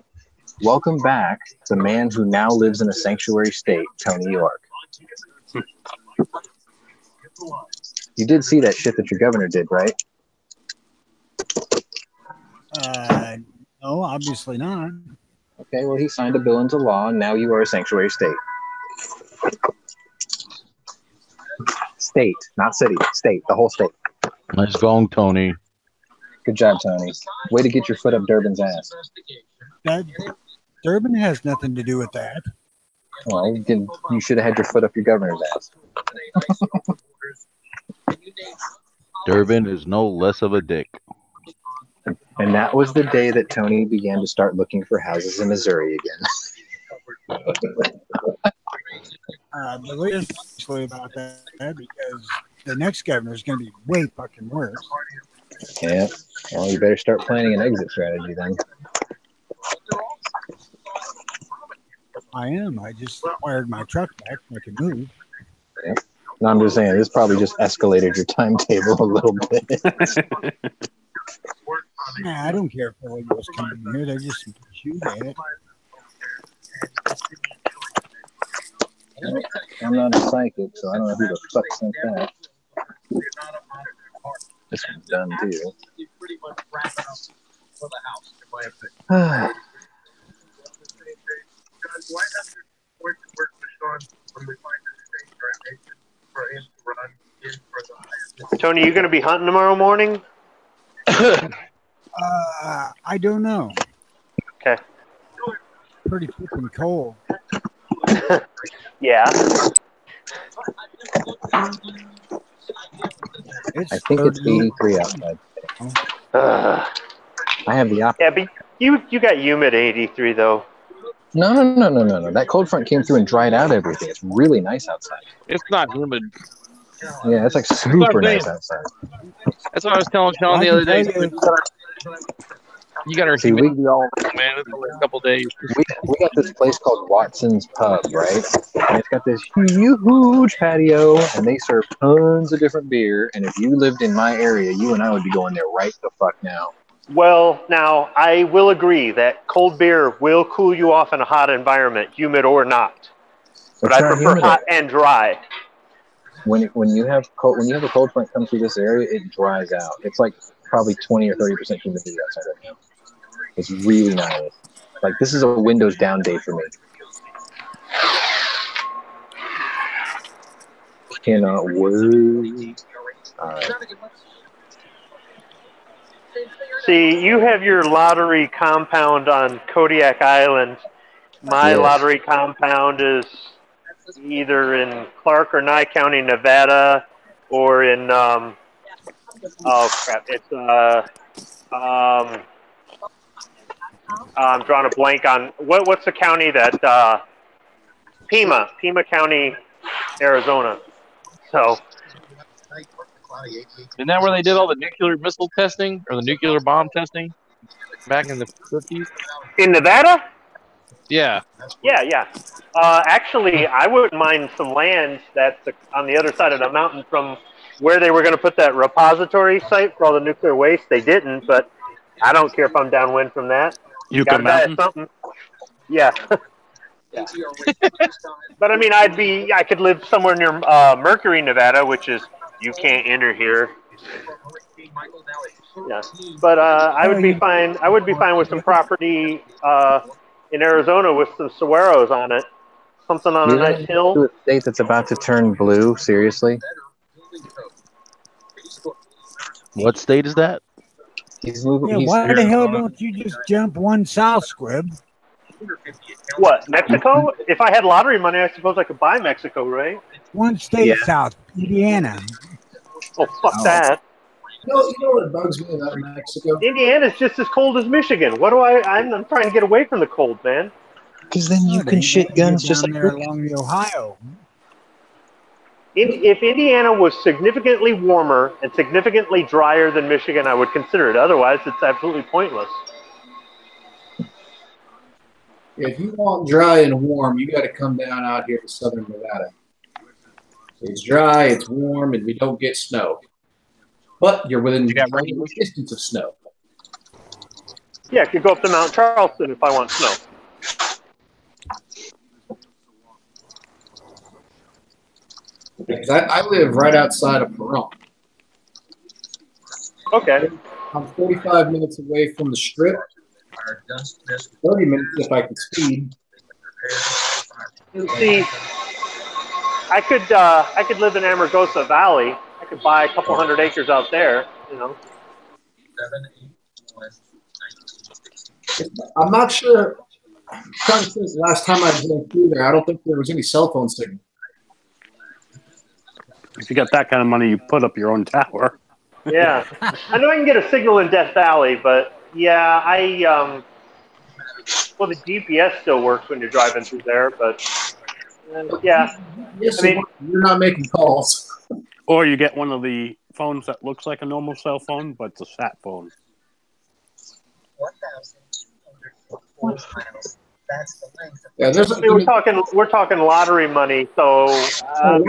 Welcome back, the man who now lives in a sanctuary state, Tony York. You did see that shit that your governor did, right? No, obviously not. Okay, well, he signed a bill into law, and now you are a sanctuary state. State, not city. State, the whole state. Nice going, Tony. Good job, Tony. Way to get your foot up Durbin's ass. Durbin has nothing to do with that. Well, you should have had your foot up your governor's ass. Durbin is no less of a dick. And that was the day that Tony began to start looking for houses in Missouri again. The way actually about that because the next governor is going to be way fucking worse. Yeah. Well, you better start planning an exit strategy then. I am. I just wired my truck back so I can move. Yeah. No, I'm just saying, this probably just escalated your timetable a little bit. Nah, I don't care if the was coming here. They just shoot at it. I'm not a psychic, so I don't know who the fuck sent that. This one's done too. Tony, you going to be hunting tomorrow morning? I don't know. Okay. Pretty flipping cold. Yeah. I think it's 83 outside. I have the opposite. Yeah, but you got humid 83 though. No. That cold front came through and dried out everything. It's really nice outside. It's not humid. Yeah, it's like super nice outside. That's what I was telling Sean the other day. You got our See, humid, we all man. It's only a couple days. we got this place called Watson's Pub, right? And it's got this huge patio, and they serve tons of different beer. And if you lived in my area, you and I would be going there right the fuck now. Well, now I will agree that cold beer will cool you off in a hot environment, humid or not. But It's I not prefer humid. hot and dry. When you have a cold front come through this area, it dries out. It's like probably 20 or 30% humidity outside right now. It's really nice. Like, this is a windows down day for me. Cannot wait. All right. See, you have your lottery compound on Kodiak Island, My Yes. lottery compound is either in Clark or Nye County, Nevada, or in oh crap, it's I'm drawing a blank on what's the county that Pima County, Arizona. So Isn't that where they did all the nuclear missile testing or the nuclear bomb testing back in the 50s? in Nevada. Yeah. Yeah. Actually, I wouldn't mind some land that's on the other side of the mountain from where they were going to put that repository site for all the nuclear waste. They didn't, but I don't care if I'm downwind from that. Yucca Gotta die at Mountain? something. Yeah. Yeah. But I mean, I could live somewhere near Mercury, Nevada, which is you can't enter here. Yeah. But I would be fine. I would be fine with some property in Arizona with some saguaros on it. Something on a You're nice in hill. a state that's about to turn blue. Seriously. What state is that? He's moving. Yeah, why the hell don't you just jump one south, Squib? What, Mexico? If I had lottery money, I suppose I could buy Mexico, right? One state Yeah. south, Indiana. Oh, fuck that. You know what bugs me about Mexico? Indiana's just as cold as Michigan. What do I'm trying to get away from the cold, man. Because then you can shit guns just down like there Rick. along the Ohio. If Indiana was significantly warmer and significantly drier than Michigan, I would consider it. Otherwise, it's absolutely pointless. If you want dry and warm, you got to come down out here to southern Nevada. It's dry, it's warm, and we don't get snow. But you're within driving distance of snow. Yeah, I could go up to Mount Charleston if I want snow. Because I live right outside of Pahrump. Okay. I'm 45 minutes away from the strip. 30 minutes if I could speed. See, I could live in Amargosa Valley. I could buy a couple hundred acres out there, you know. I'm not sure. I'm trying to think last time I drove through there, I don't think there was any cell phone signal. If you got that kind of money, you put up your own tower. Yeah. I know I can get a signal in Death Valley, but yeah, well, the GPS still works when you're driving through there, but yeah. Yes, I mean, you're not making calls. Or you get one of the phones that looks like a normal cell phone, but it's a sat phone. 1,204 miles. That's the length of Yeah, we're talking lottery money, so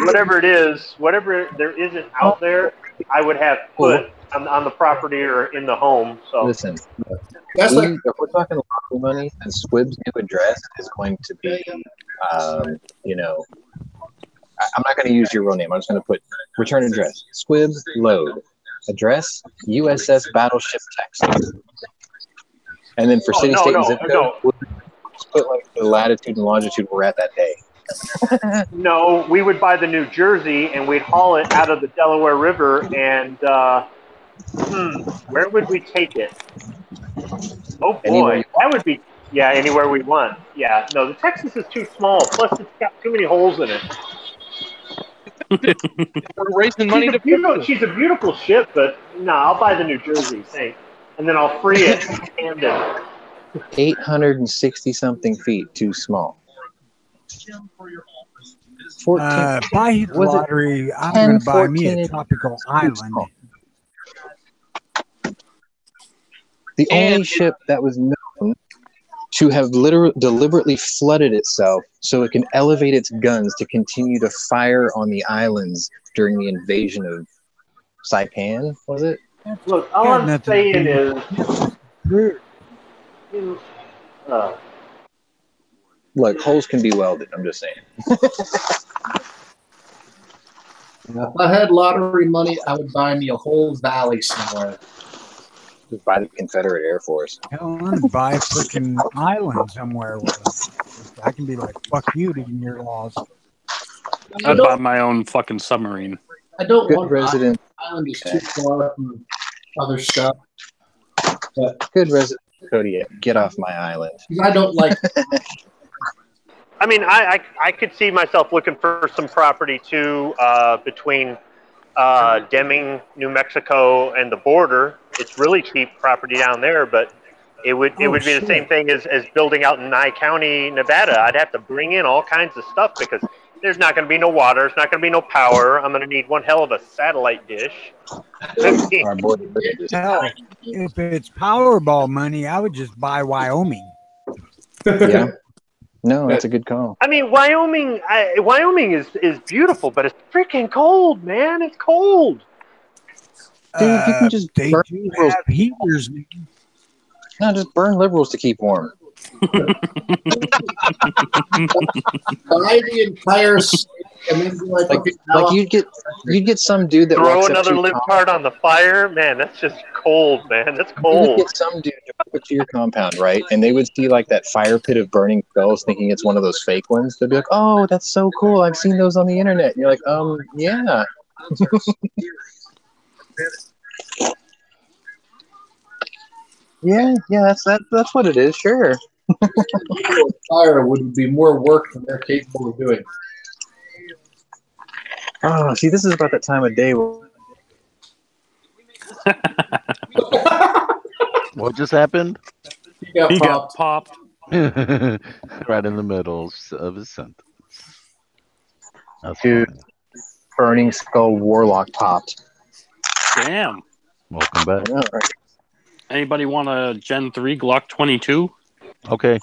whatever it is, whatever there isn't out there, I would have put on the property or in the home. So Listen, That's like- if we're talking lottery money, then Squib's new address is going to be, you know, I'm not going to use your real name. I'm just going to put return address. Squib load. Address, USS Battleship, Texas. And then for city, state, and zip code, we'll just put like the latitude and longitude we're at that day. no, we would buy the New Jersey and we'd haul it out of the Delaware River, and where would we take it? Oh boy, that would be anywhere we want. Yeah, no, the Texas is too small. Plus, it's got too many holes in it. We're raising money to She's a beautiful ship, but no, I'll buy the New Jersey, thanks. And then I'll free it in Camden. 860 something feet, too small. 14. Buy the Was it lottery. I'm 10, going to buy me 14 a tropical island. The only ship that was known to have deliberately flooded itself so it can elevate its guns to continue to fire on the islands during the invasion of Saipan, was it? Look, all I'm saying is, Look, holes can be welded. I'm just saying. If I had lottery money, I would buy me a whole valley somewhere. Just buy the Confederate Air Force. Hell, I'm going to buy a freaking island somewhere where I can be like, fuck you to your laws. I'd buy my own fucking submarine. I don't Good want resident. island is too far from other stuff. But Good resident. Cody, get off my island. I don't like I mean, I could see myself looking for some property too between Deming, New Mexico, and the border. It's really cheap property down there, but it would be the same thing as building out in Nye County, Nevada. I'd have to bring in all kinds of stuff because there's not going to be no water. There's not going to be no power. I'm going to need one hell of a satellite dish. Hell, if it's Powerball money, I would just buy Wyoming. Yeah. No, that's a good call. I mean, Wyoming is beautiful, but it's freaking cold, man. It's cold. Dude, you can just they burn do liberals. have heaters. No, just burn liberals to keep warm. Buy the entire state and then be like, Like you'd get some dude that Throw walks up another to your libtard on the fire, man. That's just cold, man. That's You would cold. get some dude to walk up to your compound, right? And they would see like that fire pit of burning skulls, thinking it's one of those fake ones. They'd be like, "Oh, that's so cool! I've seen those on the internet." And you're like, yeah." Yeah, that's what it is. Sure. fire would be more work than they're capable of doing. Oh, see, this is about that time of day. What just happened? He got popped. Right in the middle of his sentence. That's Dude, funny. Burning Skull Warlock popped. Damn. Welcome back. Yeah, right. Anybody want a Gen 3 Glock 22? Okay.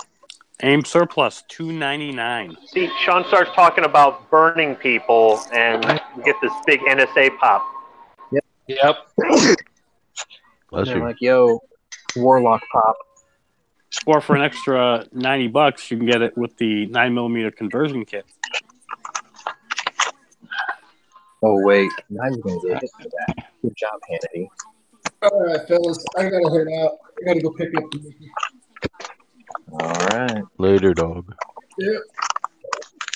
AIM surplus $299. See, Sean starts talking about burning people, and we get this big NSA pop. Yep. Bless They're you. like, yo, Warlock pop. Or for an extra $90, you can get it with the 9mm conversion kit. Oh, wait. Now you're going to get hit for that. Good job, Hannity. All right, fellas, I gotta head out. I gotta go pick up the Mickey. All right. Later, dog. Yeah.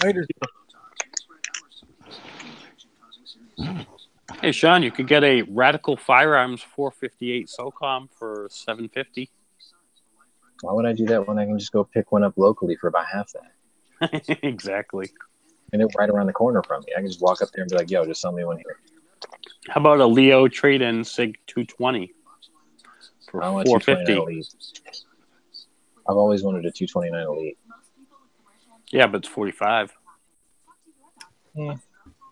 Later. Hey, Sean, you could get a Radical Firearms 458 SOCOM for $750. Why would I do that when I can just go pick one up locally for about half that? Exactly. And it's right around the corner from me. I can just walk up there and be like, yo, just sell me one here. How about a Leo trade-in SIG 220 for I want a 229 $450? Elite. I've always wanted a 229 Elite. Yeah, but it's 45.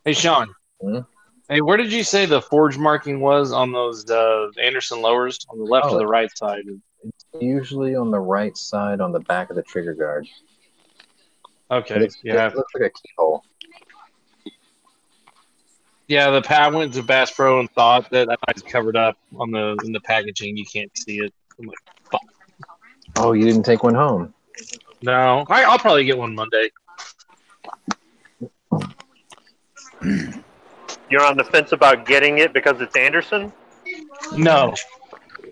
Hey, Sean. Hmm? Hey, where did you say the forge marking was on those Anderson lowers? On the left or the right side? It's usually on the right side on the back of the trigger guard. But Okay. Yeah. it looks like a keyhole. Yeah, I went to Bass Pro and thought that I might have covered up in the packaging. You can't see it. I'm like, fuck. Oh, you didn't take one home? No, I'll probably get one Monday. You're on the fence about getting it because it's Anderson? No,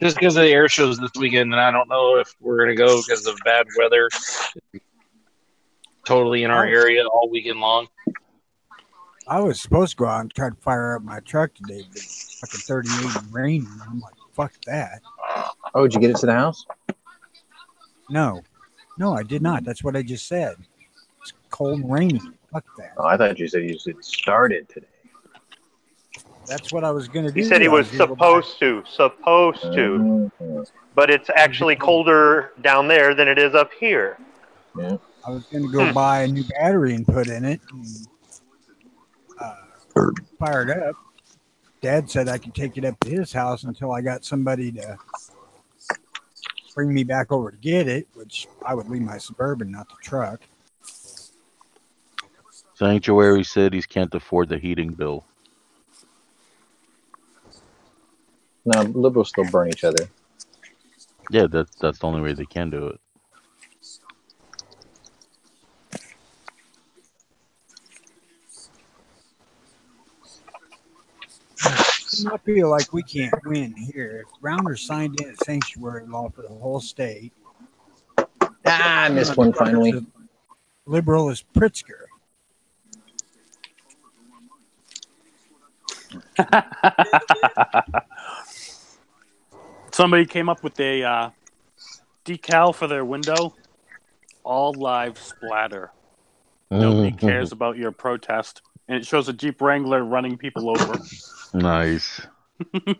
just because of the air shows this weekend, and I don't know if we're gonna go because of bad weather. Totally in our area all weekend long. I was supposed to go out and try to fire up my truck today, but it's fucking 38 and raining. I'm like, fuck that. Oh, did you get it to the house? No, I did not. That's what I just said. It's cold and rainy. Fuck that. Oh, I thought you said you said started today. That's what I was gonna do. He said he was supposed to. But it's actually colder down there than it is up here. Yeah. I was gonna go buy a new battery and put in it and fire it up. Dad said I could take it up to his house until I got somebody to bring me back over to get it, which I would leave my Suburban, not the truck. Sanctuary cities can't afford the heating bill. No, liberals still burn each other. Yeah, that's the only way they can do it. I feel like we can't win here. If Rounders signed in a sanctuary law for the whole state. I missed one finally. Liberal is Pritzker. Somebody came up with a decal for their window. All live splatter. Nobody cares about your protest. And it shows a Jeep Wrangler running people over. Nice. I'm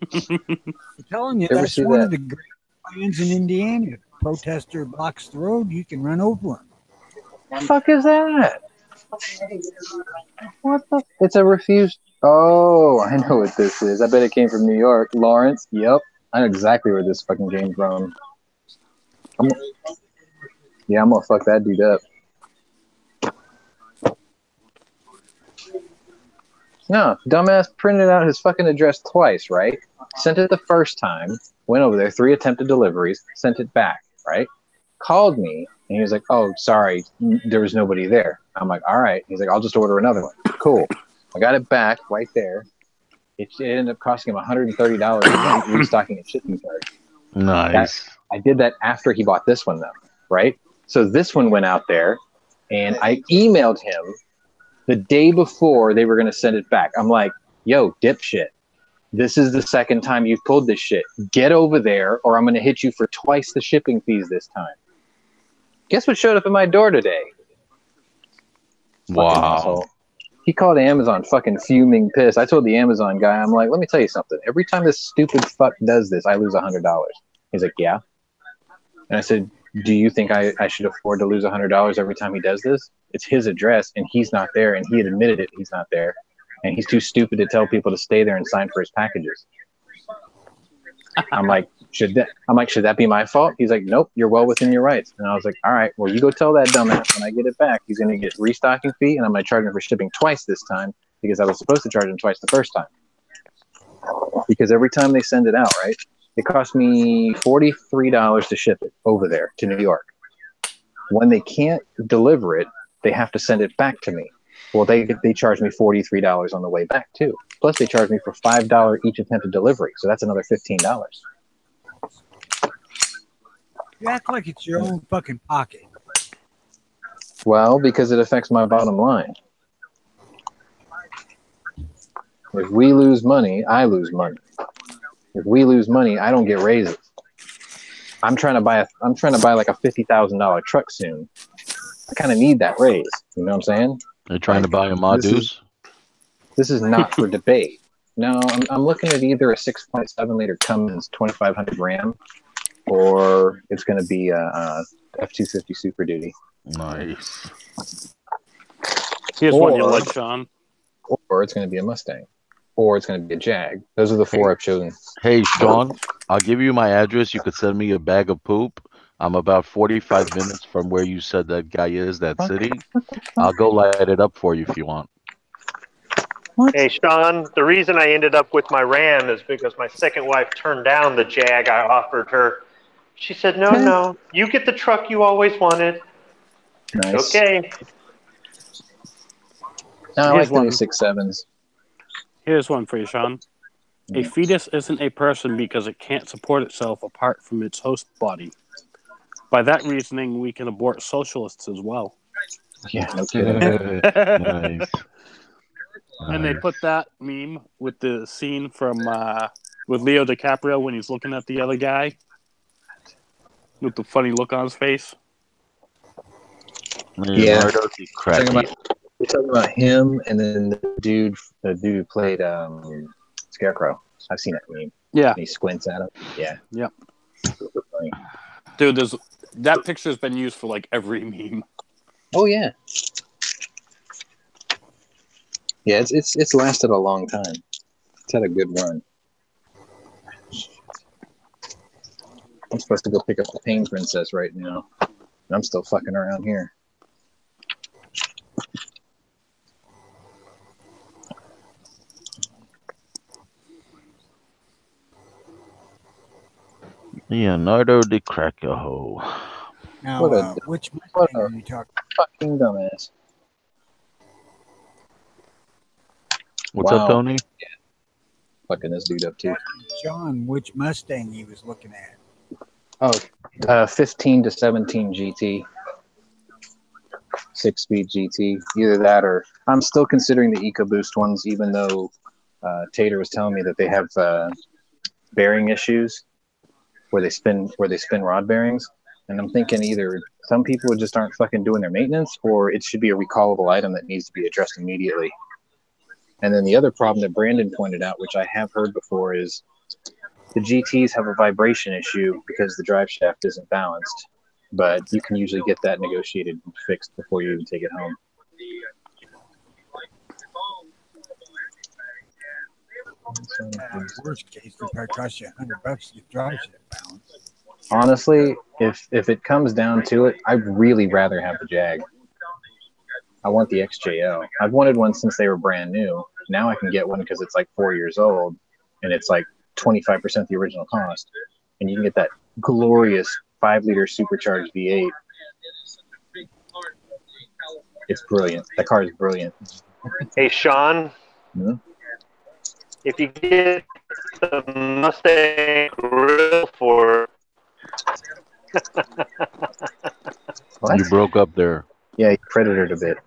telling you, Ever that's see one that? of the great plans in Indiana. If a protester blocks the road, you can run over him. What the fuck is that? What the? It's a refused. Oh, I know what this is. I bet it came from New York. Lawrence. Yep. I know exactly where this fucking came from. I'm gonna fuck that dude up. No, dumbass printed out his fucking address twice, right? Sent it the first time, went over there, 3 attempted deliveries, sent it back, right? Called me, and he was like, oh, sorry, there was nobody there. I'm like, all right. He's like, I'll just order another one. Cool. I got it back right there. It ended up costing him $130 restocking and shipping charge. Nice. I did that after he bought this one, though, right? So this one went out there, and I emailed him the day before they were going to send it back. I'm like, yo, dipshit, this is the second time you've pulled this shit. Get over there, or I'm going to hit you for twice the shipping fees this time. Guess what showed up at my door today? Fucking Wow. asshole. He called Amazon fucking fuming pissed. I told the Amazon guy, I'm like, let me tell you something. Every time this stupid fuck does this, I lose $100. He's like, yeah. And I said, do you think I should afford to lose $100 every time he does this? It's his address, and he's not there, and he had admitted it. He's not there, and he's too stupid to tell people to stay there and sign for his packages. I'm like, should that be my fault? He's like, nope, you're well within your rights. And I was like, all right, well, you go tell that dumbass when I get it back, he's going to get restocking fee, and I'm going to charge him for shipping twice this time because I was supposed to charge him twice the first time. Because every time they send it out, right, it cost me $43 to ship it over there to New York. When they can't deliver it, they have to send it back to me. Well, they charge me $43 on the way back too. Plus, they charge me for $5 each attempted delivery, so that's another $15. You act like it's your own fucking pocket. Well, because it affects my bottom line. If we lose money, I lose money. If we lose money, I don't get raises. I'm trying to buy like a $50,000 truck soon. I kind of need that raise. You know what I'm saying? They're trying to buy a Modus. This is not for debate. No, I'm looking at either a 6.7 liter Cummins 2500 Ram, or it's going to be a F-250 Super Duty. Nice. Here's one you like, Sean. Or it's going to be a Mustang. Or it's going to be a Jag. Those are the 4 I've chosen. Hey, Sean, I'll give you my address. You could send me a bag of poop. I'm about 45 minutes from where you said that guy is, that city. I'll go light it up for you if you want. Hey, Sean, the reason I ended up with my Ram is because my second wife turned down the Jag I offered her. She said, no, you get the truck you always wanted. Nice. Okay. No, I Here's like the new one. 6.7s. Here's one for you, Sean. A fetus isn't a person because it can't support itself apart from its host body. By that reasoning, we can abort socialists as well. Yeah, no kidding. Nice. And they put that meme with the scene from with Leo DiCaprio when he's looking at the other guy with the funny look on his face. Yeah. Cracky. We're talking about him and then the dude who played Scarecrow. I've seen that meme. Yeah. And he squints at him. Yeah. Yep. Super funny. Dude, that picture's been used for like every meme. Oh yeah. Yeah, it's lasted a long time. It's had a good run. I'm supposed to go pick up the Pain Princess right now. I'm still fucking around here. Leonardo DiCaprio. Now, What a- which what Mustang a- are you talking? Fucking dumbass. What's up, Tony? Fucking this dude up too. John, which Mustang he was looking at? Oh, 15 to 17 GT. 6-speed GT. Either that or I'm still considering the EcoBoost ones, even though Tater was telling me that they have bearing issues where they spin rod bearings. And I'm thinking either some people just aren't fucking doing their maintenance, or it should be a recallable item that needs to be addressed immediately. And then the other problem that Brandon pointed out, which I have heard before, is the GTs have a vibration issue because the drive shaft isn't balanced. But you can usually get that negotiated and fixed before you even take it home. Worst case, it probably cost you $100 to get drive shaft balanced. Honestly, if it comes down to it, I'd really rather have the Jag. I want the XJL. I've wanted one since they were brand new. Now I can get one because it's like 4 years old, and it's like 25% the original cost. And you can get that glorious 5-liter supercharged V8. It's brilliant. That car is brilliant. Hey, Sean. Hmm? If you get the Mustang grill for What? You broke up there. Yeah, you predatored a bit.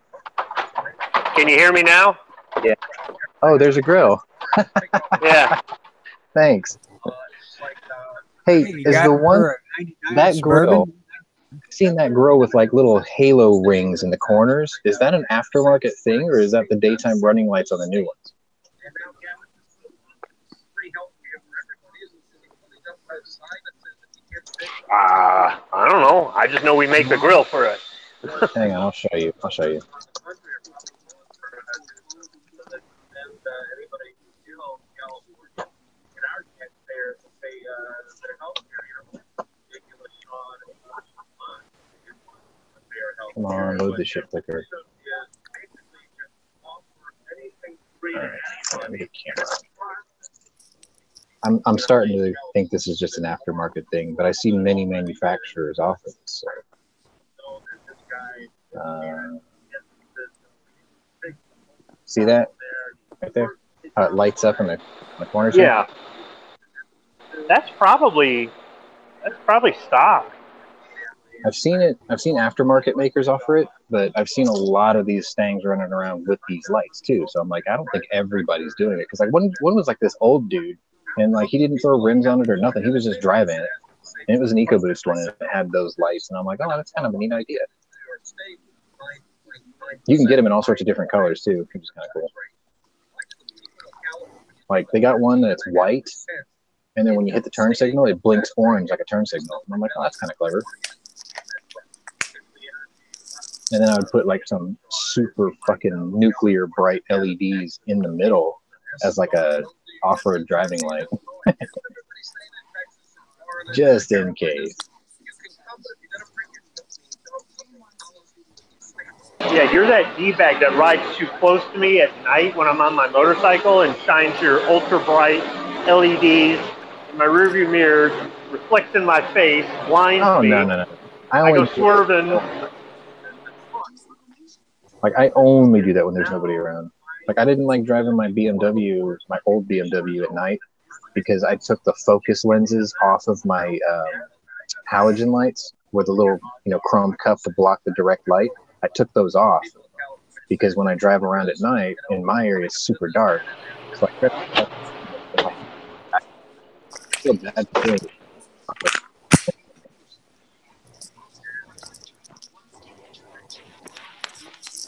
Can you hear me now? Yeah. Oh, there's a grill. Yeah. Thanks. Hey, You is got the it one for a 99 that grill? Suburban? I've seen that grill with like little halo rings in the corners. Is that an aftermarket thing, or is that the daytime running lights on the new ones? I don't know. I just know we make the grill for it. Hang on, I'll show you. I'll show you. Come on, load this shit quicker. Alright, let me get camera. I'm starting to think this is just an aftermarket thing, but I see many manufacturers offer this. So. See that right there? How it lights up in the corners. Yeah. That's probably stock. I've seen it. I've seen aftermarket makers offer it, but I've seen a lot of these Stangs running around with these lights too. So I'm like, I don't think everybody's doing it, because like one was like this old dude, and like he didn't throw rims on it or nothing. He was just driving it, and it was an EcoBoost one, and it had those lights. And I'm like, oh, that's kind of a neat idea. You can get them in all sorts of different colors too, which is kind of cool. Like they got one that's white, and then when you hit the turn signal, it blinks orange like a turn signal. And I'm like, oh, that's kind of clever. And then I would put like some super fucking nuclear bright LEDs in the middle as like a off-road driving light. Just in case. Yeah, you're that D-bag that rides too close to me at night when I'm on my motorcycle and shines your ultra bright LEDs in my rearview mirror, reflects in my face, blinds me. No. I go swerving. Like I only do that when there's nobody around. Like I didn't like driving my BMW, my old BMW at night, because I took the focus lenses off of my halogen lights with a little, chrome cup to block the direct light. I took those off because when I drive around at night in my area, it's super dark. So I feel bad for doing it.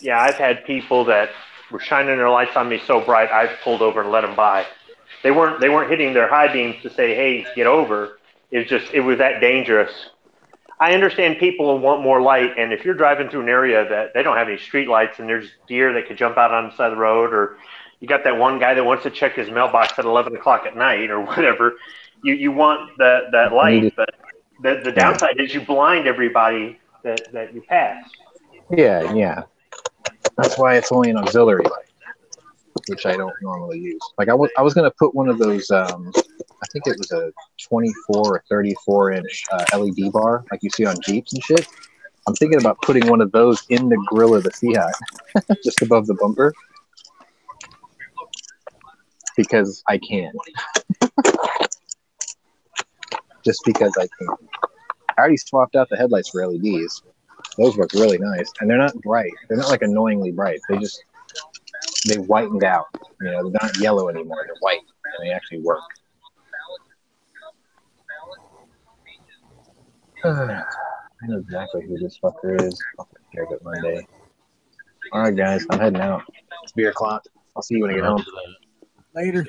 Yeah, I've had people that were shining their lights on me so bright, I've pulled over and let them by. They weren't hitting their high beams to say, "Hey, get over." It was that dangerous. I understand people will want more light, and if you're driving through an area that they don't have any street lights and there's deer that could jump out on the side of the road, or you got that one guy that wants to check his mailbox at 11 o'clock at night or whatever, you want that light, but the downside is you blind everybody that you pass. Yeah. That's why it's only an auxiliary light, which I don't normally use. Like I was gonna put one of those. I think it was a 24 or 34 inch LED bar, like you see on Jeeps and shit. I'm thinking about putting one of those in the grill of the Fiat, just above the bumper, because I can. Just because I can. I already swapped out the headlights for LEDs. Those work really nice, and they're not bright. They're not like annoyingly bright. They whitened out. They're not yellow anymore. They're white, and they actually work. I know exactly who this fucker is. I'll take care of it Monday. All right, guys, I'm heading out. It's beer o'clock. I'll see you when I get home. Later.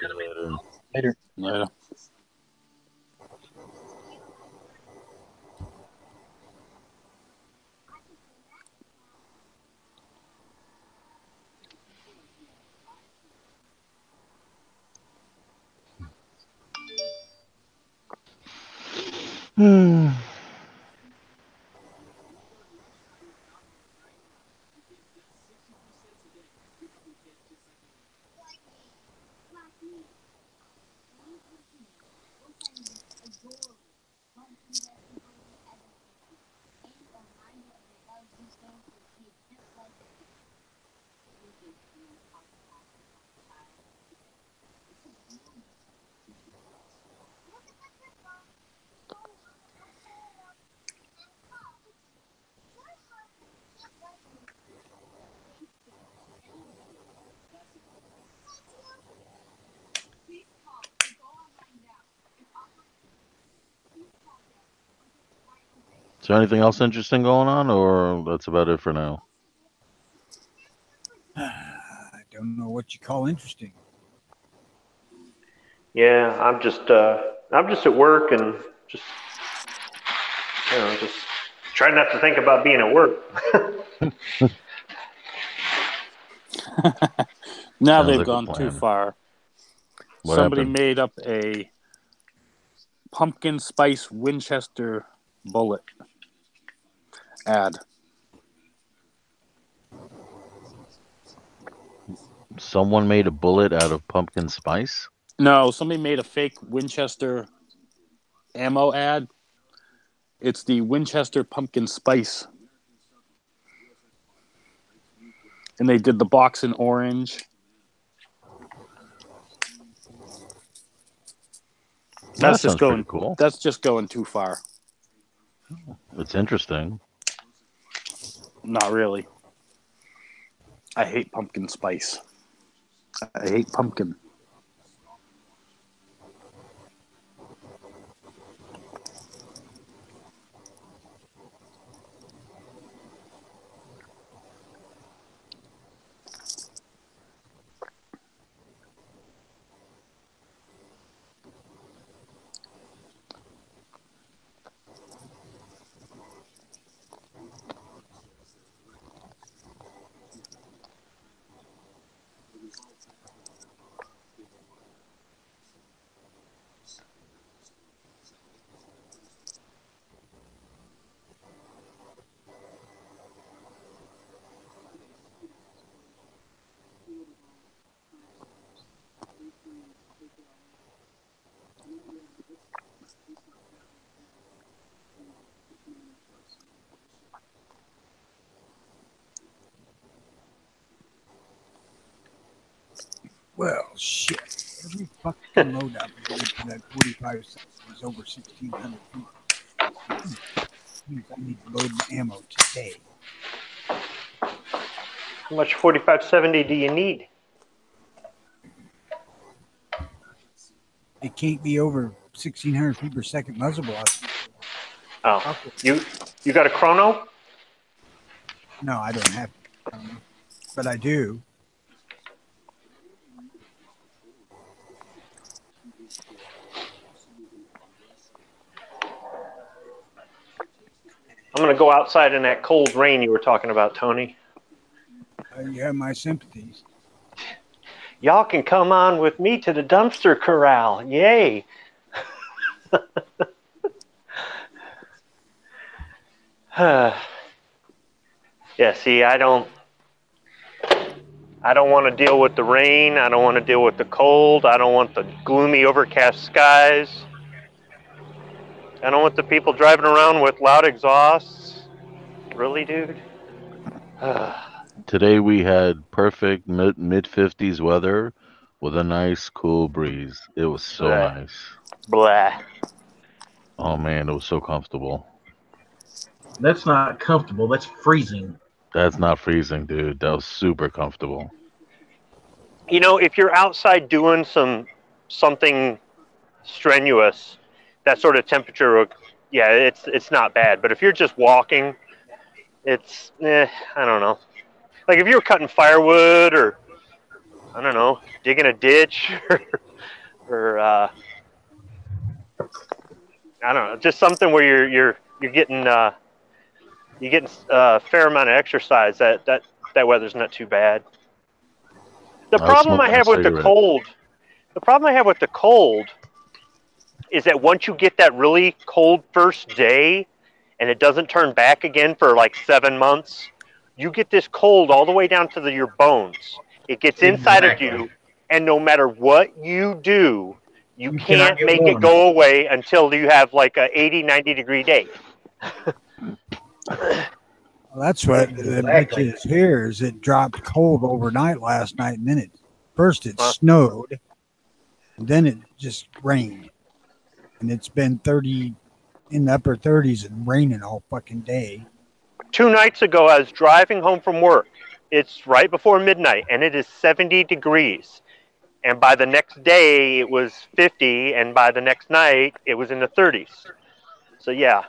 Later. Later. Is there anything else interesting going on, or that's about it for now? I don't know what you call interesting. Yeah, I'm just at work and just just trying not to think about being at work. Now Sounds they've like a gone too plan. far. What Somebody happened? made up a pumpkin spice Winchester bullet ad. Someone made a bullet out of pumpkin spice? No, somebody made a fake Winchester ammo ad. It's the Winchester pumpkin spice. And they did the box in orange. That That's just sounds pretty going cool. that's just going too far. It's interesting. Not really. I hate pumpkin spice. I hate pumpkin. Well, shit. Every fucking load up for that 45 is over 1,600 feet. Means I need to load my ammo today. How much 4570 do you need? It can't be over 1,600 feet per second muzzle velocity. Oh, you got a chrono? No, I don't have to. But I do. I'm going to go outside in that cold rain you were talking about, Tony. You have my sympathies. Y'all can come on with me to the dumpster corral. Yay. Yeah, see, I don't want to deal with the rain. I don't want to deal with the cold. I don't want the gloomy, overcast skies. I don't want the people driving around with loud exhausts. Really, dude? Today we had perfect mid 50s weather with a nice cool breeze. It was so Blah. nice. Blah. Oh man, it was so comfortable. That's not comfortable. That's freezing. That's not freezing, dude. That was super comfortable. You know, if you're outside doing something strenuous, that sort of temperature yeah, it's not bad. But if you're just walking, it's I don't know. Like if you were cutting firewood or I don't know, digging a ditch or I don't know, just something where you're getting a fair amount of exercise. That weather's not too bad. The I was problem I smoking a have with the cigarette. cold, is that once you get that really cold first day, and it doesn't turn back again for like 7 months, you get this cold all the way down to your bones. It gets inside of you, and no matter what you do, you cannot can't get make warm. it go away until you have like a 80, 90 degree day. Well, that's what the bitch is here. Is it dropped cold overnight last night, and then it snowed, and then it just rained, and it's been 30 in the upper 30s and raining all fucking day. 2 nights ago, I was driving home from work. It's right before midnight, and it is 70 degrees. And by the next day, it was 50, and by the next night, it was in the 30s. So yeah,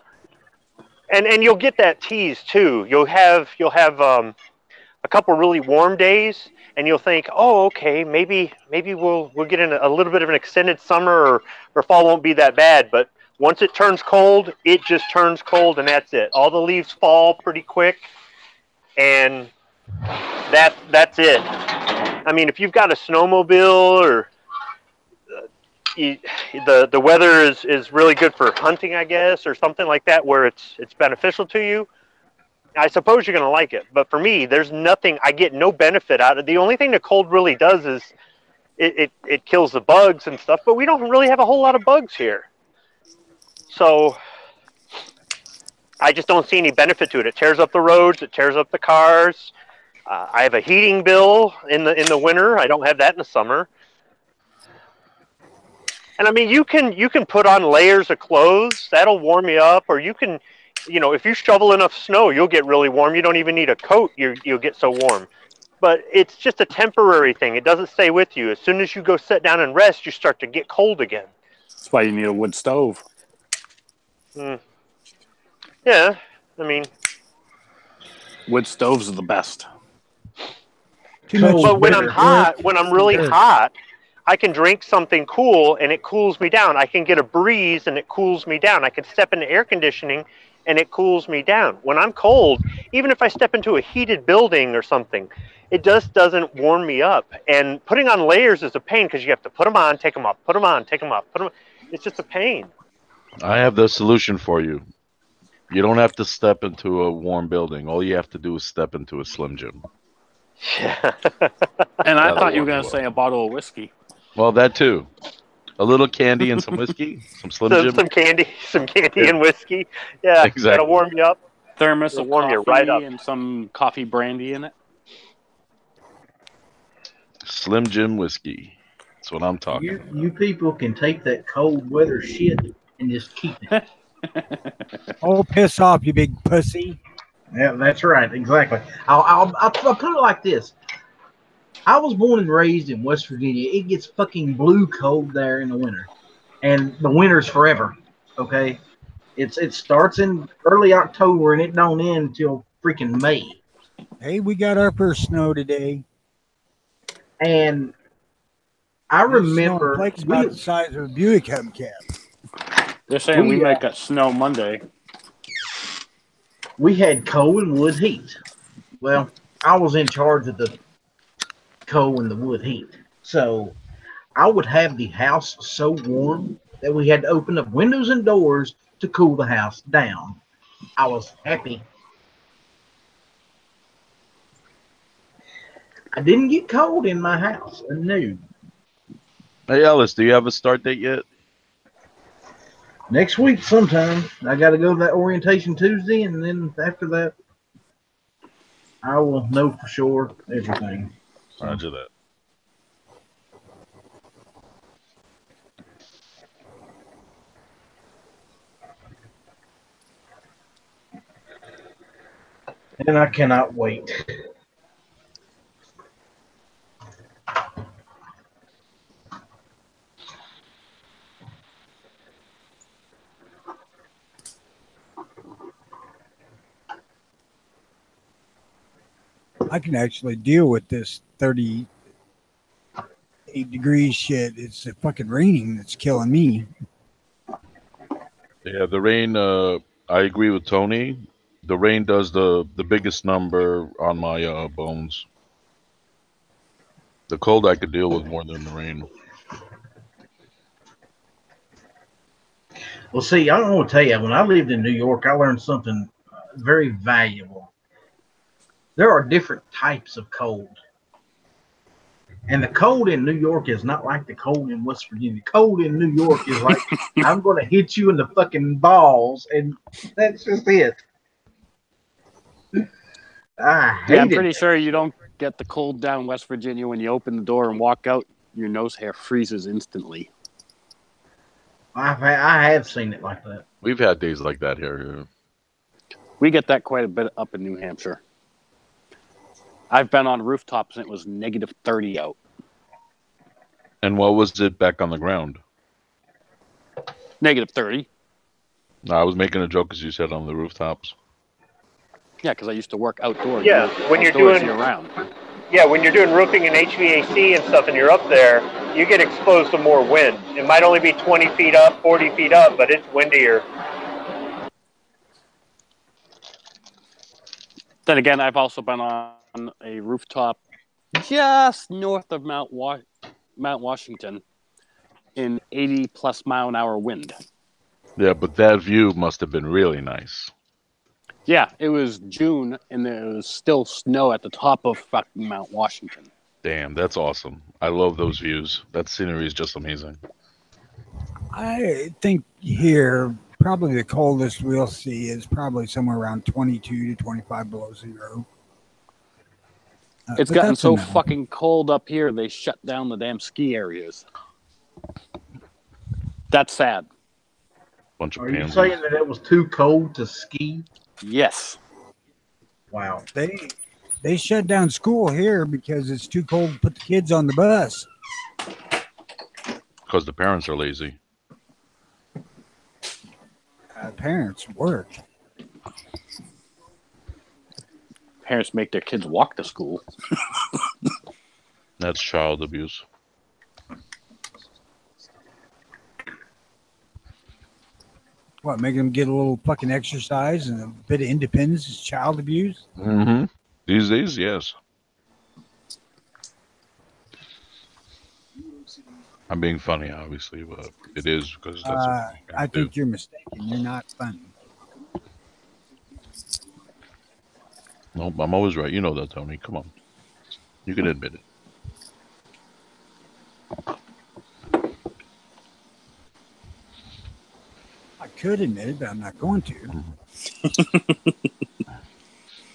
and you'll get that tease too. You'll have a couple really warm days, and you'll think, oh, okay, maybe we'll get in a little bit of an extended summer, or fall won't be that bad. But once it turns cold, it just turns cold, and that's it. All the leaves fall pretty quick, and that's it. I mean, if you've got a snowmobile or the weather is really good for hunting, I guess, or something like that, where it's beneficial to you, I suppose you're going to like it. But for me, there's nothing. I get no benefit out of it. The only thing the cold really does is it kills the bugs and stuff. But we don't really have a whole lot of bugs here, so I just don't see any benefit to it. It tears up the roads. It tears up the cars. I have a heating bill in the winter. I don't have that in the summer. And I mean, you can put on layers of clothes. That'll warm you up. Or you can, if you shovel enough snow, you'll get really warm. You don't even need a coat. You'll get so warm. But it's just a temporary thing. It doesn't stay with you. As soon as you go sit down and rest, you start to get cold again. That's why you need a wood stove. Yeah, I mean, wood stoves are the best. But when I'm hot, when I'm really hot, I can drink something cool and it cools me down. I can get a breeze and it cools me down. I can step into air conditioning and it cools me down. When I'm cold, even if I step into a heated building or something, it just doesn't warm me up. And putting on layers is a pain because you have to put them on, take them off, put them on, take them off, put them on. It's just a pain. I have the solution for you. You don't have to step into a warm building. All you have to do is step into a Slim Jim. And I thought you were going to say a bottle of whiskey. Well, that too. A little candy and some whiskey, some Slim Jim. Some candy and whiskey. Yeah, Exactly. That'll warm you up. Thermos It'll of warm coffee you right up. and some coffee brandy in it. Slim Jim whiskey. That's what I'm talking about. You people can take that cold weather shit and just keep it. Oh, piss off, you big pussy. Yeah, that's right. Exactly. I'll put it like this. I was born and raised in West Virginia. It gets fucking blue cold there in the winter. And the winter's forever. Okay? It starts in early October and it don't end until freaking May. Hey, we got our first snow today. And I remember Blake's about the size of a Buick hubcap. They're saying we might get snow Monday. We had coal and wood heat. Well, I was in charge of the coal and the wood heat. So I would have the house so warm that we had to open up windows and doors to cool the house down. I was happy. I didn't get cold in my house. No. Hey, Ellis, do you have a start date yet? Next week sometime. I got to go to that orientation Tuesday, and then after that, I will know for sure everything. Roger that. And I cannot wait. I can actually deal with this 38 degrees shit. It's the fucking raining that's killing me. Yeah, the rain. I agree with Tony. The rain does the biggest number on my bones. The cold I could deal with more than the rain. Well, see, I don't want to tell you, when I lived in New York, I learned something very valuable. There are different types of cold. And the cold in New York is not like the cold in West Virginia. The cold in New York is like, I'm going to hit you in the fucking balls, and that's just it. I hate Yeah, I'm it. pretty sure you don't get the cold down West Virginia when you open the door and walk out. Your nose hair freezes instantly. I have seen it like that. We've had days like that here. We get that quite a bit up in New Hampshire. I've been on rooftops and it was negative 30 out. And what was it back on the ground? Negative 30. No, I was making a joke because you said on the rooftops. Yeah, because I used to work outdoors. Yeah, when you're outdoors doing year-round. Yeah, when you're doing roofing and HVAC and stuff and you're up there, you get exposed to more wind. It might only be 20 feet up, 40 feet up, but it's windier. Then again, I've also been on a rooftop just north of Mount Washington in 80-plus mile-an-hour wind. Yeah, but that view must have been really nice. Yeah, it was June, and there was still snow at the top of fucking Mount Washington. Damn, that's awesome. I love those views. That scenery is just amazing. I think here, probably the coldest we'll see is probably somewhere around 22 to 25 below zero. It's but gotten that's so enough. fucking cold up here, they shut down the damn ski areas. That's sad. Bunch of Are you pansies. saying that it was too cold to ski? Yes. Wow. They shut down school here because it's too cold to put the kids on the bus. Because the parents are lazy. Parents work. Parents make their kids walk to school. That's child abuse. What, making them get a little fucking exercise and a bit of independence is child abuse? Mm-hmm. These days, yes. I'm being funny, obviously, but it is because that's what I think you're mistaken. You're not funny. Nope, I'm always right. You know that, Tony. Come on. You can admit it. I could admit it, but I'm not going to.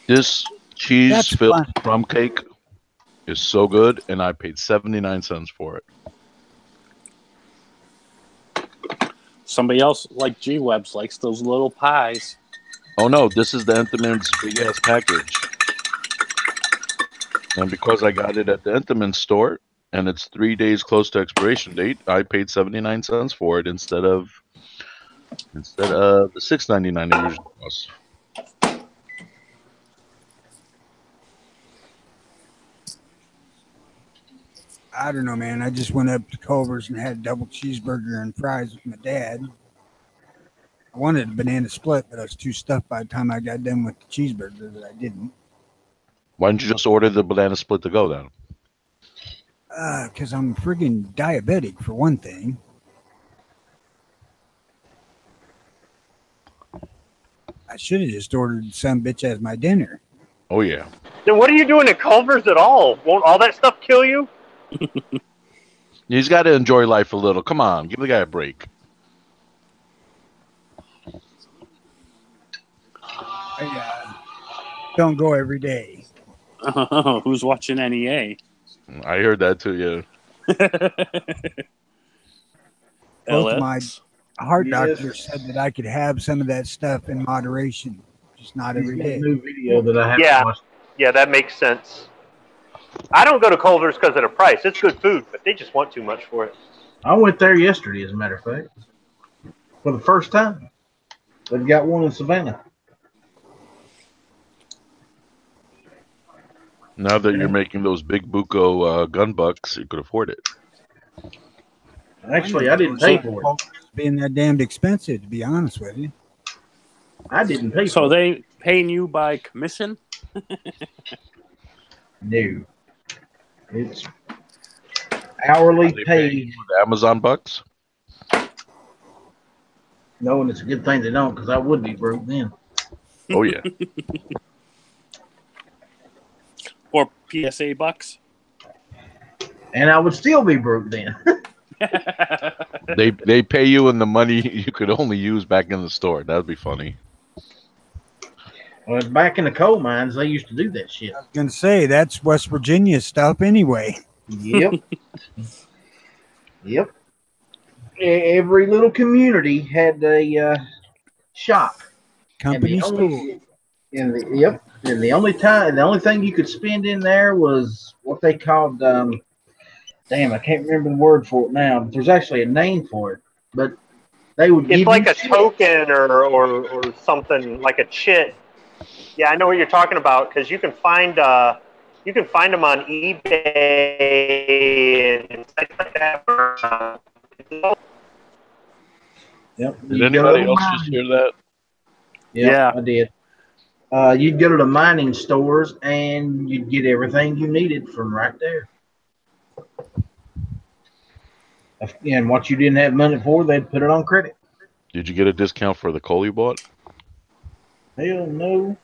This cheese-filled crumb cake is so good, and I paid 79 cents for it. Somebody else, like G-Webs, likes those little pies. Oh, no, this is the Entenmann's big-ass package. And because I got it at the Entenmann's store, and it's 3 days close to expiration date, I paid 79 cents for it instead of the $6.99 it usually costs. I don't know, man. I just went up to Culver's and had a double cheeseburger and fries with my dad. I wanted a banana split, but I was too stuffed by the time I got done with the cheeseburger that I didn't. Why didn't you just order the banana split to go then? Because I'm friggin' diabetic, for one thing. I should have just ordered some bitch as my dinner. Oh, yeah. Then what are you doing at Culver's at all? Won't all that stuff kill you? He's got to enjoy life a little. Come on, give the guy a break. I don't go every day. Oh, who's watching NEA? I heard that too, yeah. Both of my heart Yes. doctors said that I could have some of that stuff in moderation, just not every day. New video that I have Yeah, watched. yeah, that makes sense. I don't go to Culver's because of the price. It's good food, but they just want too much for it. I went there yesterday, as a matter of fact, for the first time. They've got one in Savannah. Now that you're making those big buco gun bucks, you could afford it. Actually, I didn't pay for it. Being that damned expensive, to be honest with you. I didn't pay So for it. they paying you by commission? No. It's hourly They pay paid. you with Amazon bucks. No, and it's a good thing they don't, because I would be broke then. Oh yeah. Or PSA bucks? And I would still be broke then. They pay you in the money you could only use back in the store. That would be funny. Well, back in the coal mines, they used to do that shit. I was gonna say that's West Virginia stuff anyway. Yep. Yep. Every little community had a shop. Company and the only thing you could spend in there was what they called damn, I can't remember the word for it now, but there's actually a name for it. But they would give It's like you a token or something like a chit. Yeah, I know what you're talking about because you can find them on eBay and sites like that. Yep. Did anybody else just hear that? Yeah, I did. You'd go to the mining stores and you'd get everything you needed from right there. And what you didn't have money for, they'd put it on credit. Did you get a discount for the coal you bought? Hell no.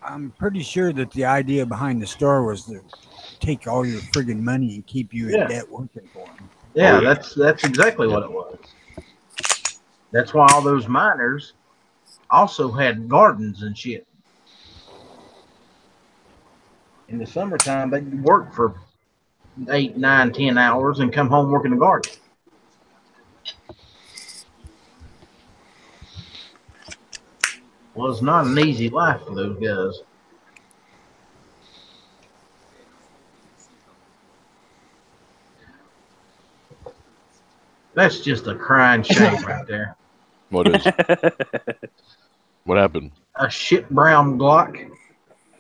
I'm pretty sure that the idea behind the store was to take all your friggin' money and keep you in debt working for them. Yeah, that's exactly what it was. That's why all those miners also had gardens and shit. In the summertime, they'd work for 8, 9, 10 hours and come home work in the garden. Well, it's not an easy life for those guys. That's just a crying shame right there. What is? What happened? A shit brown Glock.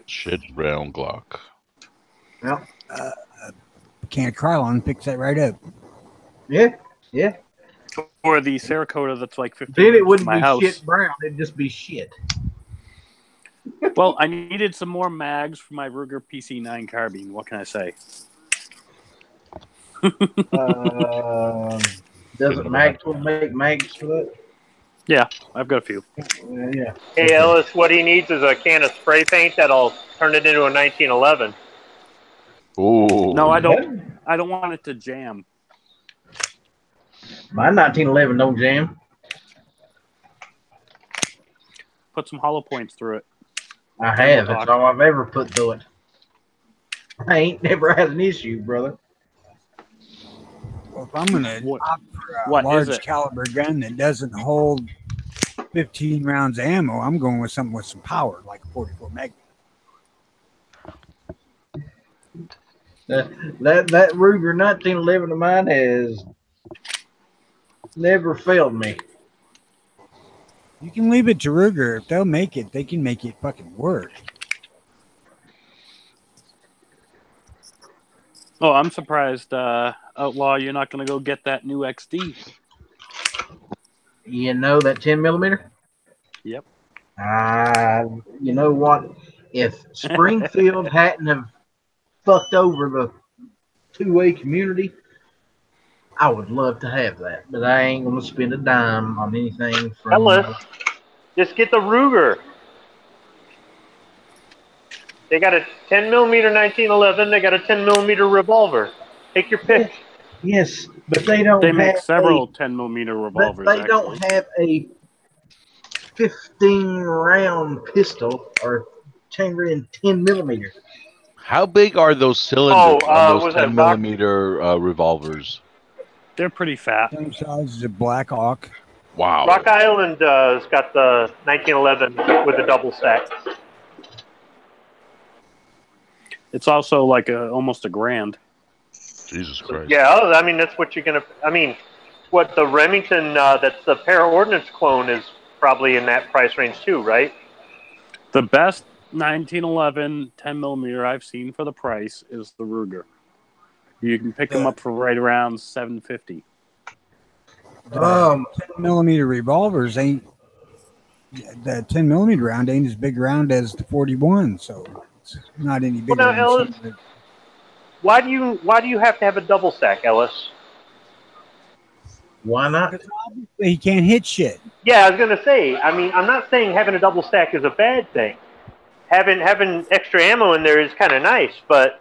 Shit brown Glock. Yep. Can of Krylon fix that right up. Yeah, yeah. Or the Cerakote that's like 15 Then it minutes wouldn't from my be house. shit brown. It'd just be shit. Well, I needed some more mags for my Ruger PC9 carbine. What can I say? Doesn't Maxwell make mags for that? Yeah, I've got a few. Yeah. Hey Ellis, what he needs is a can of spray paint that'll turn it into a 1911. Oh. No, I don't. I don't want it to jam. My 1911 no jam. Put some hollow points through it. I have. That's all I've ever put through it. I ain't never had an issue, brother. Well, if I'm going to opt for a what is large it? caliber gun that doesn't hold 15 rounds of ammo, I'm going with something with some power, like a 44 Magnum. That Ruger 1911 of mine has never failed me. You can leave it to Ruger. If they'll make it, they can make it fucking work. Oh, I'm surprised, Outlaw, you're not going to go get that new XD. You know that 10 millimeter? Yep. You know what? If Springfield hadn't have fucked over the two-way community, I would love to have that. But I ain't going to spend a dime on anything from... Ellis, just get the Ruger. They got a 10 millimeter 1911. They got a 10 millimeter revolver. Take your pick. Yes, but they don't They make have several a, 10 millimeter but revolvers. they don't have a 15-round pistol or chamber in 10 millimeter. How big are those cylinders on was those that 10 millimeter revolvers? They're pretty fat. Same size as a Black Hawk. Wow. Rock Island has got the 1911 with a double stack. It's also like almost $1,000. Jesus Christ. Yeah, I mean, that's what you're going to... I mean, what the Remington, that's the Para Ordnance clone is probably in that price range too, right? The best 1911 10 millimeter I've seen for the price is the Ruger. You can pick them up for right around $750. The 10 millimeter revolvers ain't. The 10 millimeter round ain't as big round as the 41, so it's not any bigger. Well, now, than Ellis, something. why do you have to have a double stack, Ellis? Why not? He can't hit shit. Yeah, I was gonna say. I mean, I'm not saying having a double stack is a bad thing. Having extra ammo in there is kind of nice, but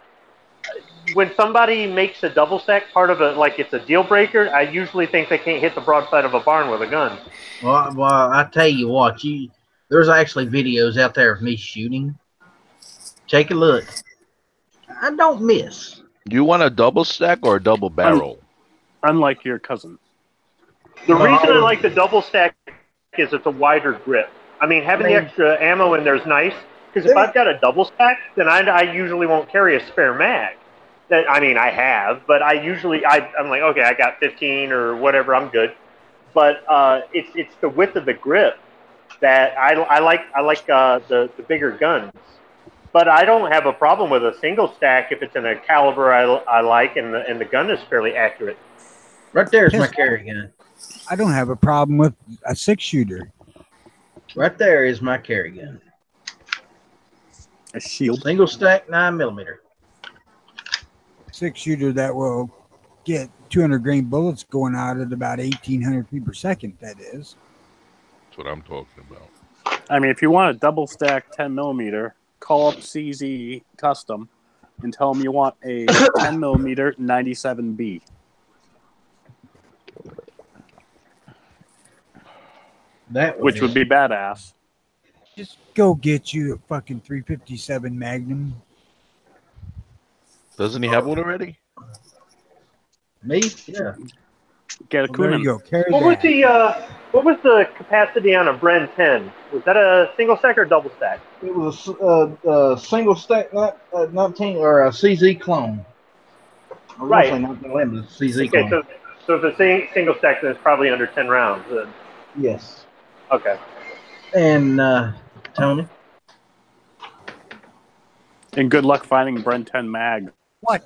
when somebody makes a double stack part of it's a deal breaker, I usually think they can't hit the broadside of a barn with a gun. Well, I tell you what, there's actually videos out there of me shooting. Take a look. I don't miss. You want a double stack or a double barrel? Unlike your cousin. The reason I like the double stack is it's a wider grip. I mean, having the extra ammo in there is nice, because if I've got a double stack, then I usually won't carry a spare mag. I have, but I'm like, okay, I got 15 or whatever, I'm good. But it's the width of the grip that I like the bigger guns. But I don't have a problem with a single stack if it's in a caliber I like and the gun is fairly accurate. Right there's my carry gun. I don't have a problem with a 6-shooter. Right there is my carry gun. A shield. Single stack 9 millimeter. 6-shooter that will get 200 grain bullets going out at about 1,800 feet per second. That is. That's what I'm talking about. I mean, if you want a double stack 10 millimeter, call up CZ Custom and tell them you want a 10 millimeter 97B. Which would be badass. Just go get you a fucking 357 Magnum. Doesn't he have one already? Me? Yeah. Get a There you go. Carry What that. what was the capacity on a Bren 10? Was that a single stack or double stack? It was a single stack 19 or a CZ clone. Right. Not limited CZ Okay, clone. so if it's a single stack, then it's probably under 10 rounds. Yes. Okay. And Tony? And good luck finding Bren 10 mag. What?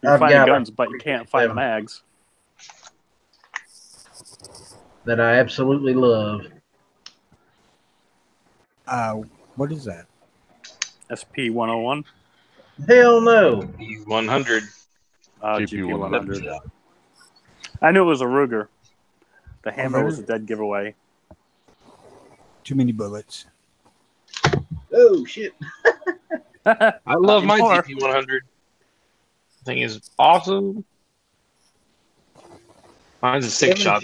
You I've find got guns, a but you can't find mags. That I absolutely love. What is that? SP 101. Hell no. 100. GP 100. I knew it was a Ruger. The hammer was a dead giveaway. Too many bullets. Oh shit! I love my Anymore. GP 100. Thing is awesome. Mine's a 6-shot.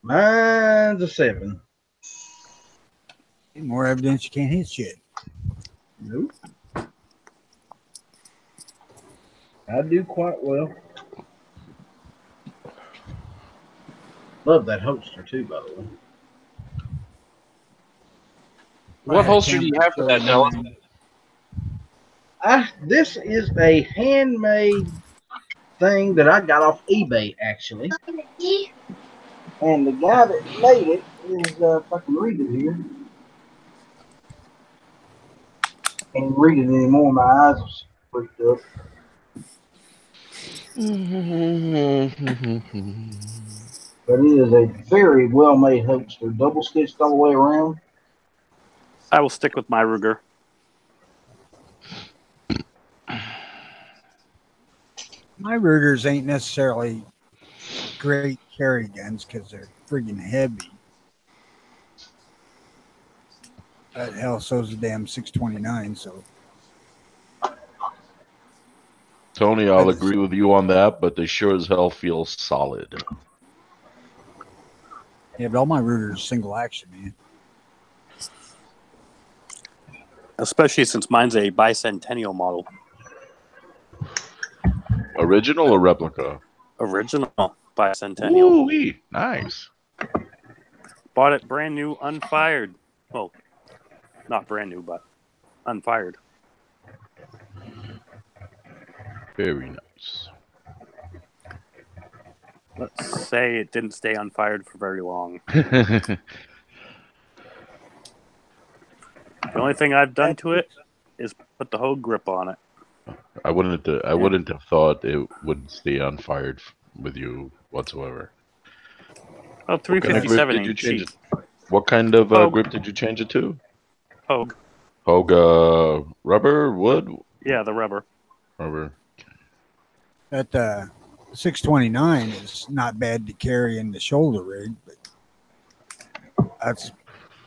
Mine's a 7. More evidence you can't hit shit. Nope. I do quite well. Love that holster too, by the way. What holster do you have for that, Ella? This is a handmade thing that I got off eBay, actually. And the guy that made it is, if I can read it here. Can't read it anymore. My eyes are freaked up. But it is a very well-made holster, double-stitched all the way around. I will stick with my Ruger. My Rugers ain't necessarily great carry guns because they're friggin' heavy. But hell, so's the damn 629. So Tony, I'll agree with you on that, but they sure as hell feel solid. yeah, but all my Rugers are single action, man. Especially since mine's a bicentennial model. Original or replica? Original bicentennial. Ooh-wee. Nice. Bought it brand new, unfired. Well, not brand new, but unfired. Very nice. Let's say it didn't stay unfired for very long. The only thing I've done to it is put the whole grip on it. I wouldn't have thought it would stay unfired with you whatsoever. Oh, What kind of grip 357 did you ain't change cheap. it? What kind of Hogue. grip did you change it to? Hogue. Hogue, rubber, wood, Yeah, the rubber. rubber. That 629 is not bad to carry in the shoulder rig, but that's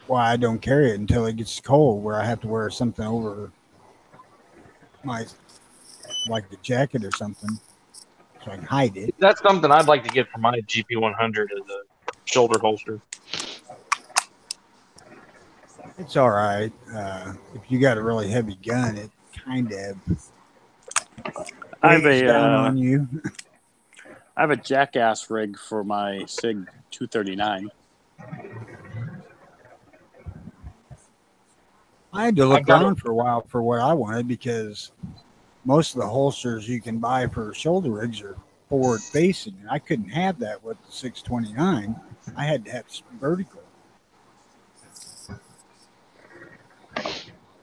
why I don't carry it until it gets cold, where I have to wear something over my, like a jacket or something, so I can hide it. That's something I'd like to get for my GP100 as a shoulder holster. It's all right. If you got a really heavy gun, it kind of I have weighs a down on you. I have a jackass rig for my SIG 239. I had to look I've got around for a while for what I wanted, because most of the holsters you can buy for shoulder rigs are forward facing, and I couldn't have that with the 629. I had to have vertical.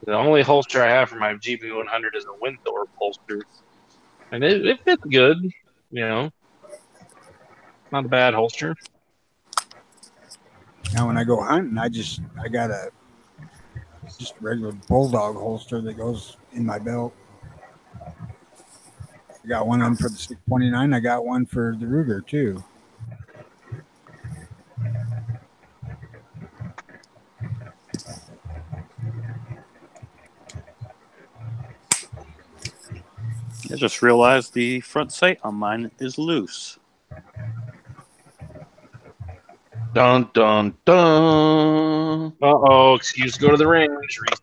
The only holster I have for my GP100 is a Windthorpe holster, and it fits good. You know, not a bad holster. Now when I go hunting, I got just a regular bulldog holster that goes in my belt. I got one on for the 629. I got one for the Ruger too. I just realized the front sight on mine is loose. Dun dun dun. Uh-oh, excuse go to the range,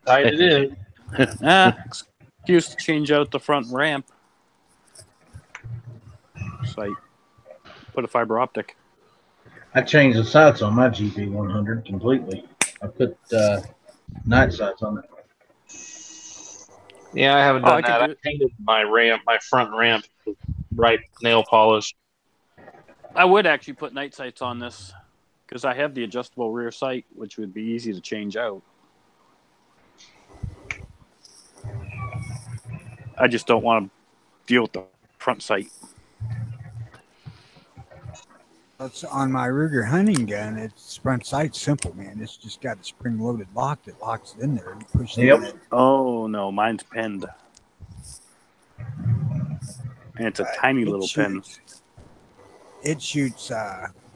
resight it in. Excuse to change out the front ramp sight. Put a fiber optic. I changed the sights on my GP100 completely. I put night sights on it. Yeah, I haven't Oh, done I could that. do I it. painted my front ramp with bright nail polish. I would actually put night sights on this because I have the adjustable rear sight, which would be easy to change out. I just don't want to deal with the front sight. That's on my Ruger hunting gun. It's front sight simple, man. It's just got a spring-loaded lock that locks it in there. You push it in it. Oh no, mine's pinned, and it's a tiny It little pin. It shoots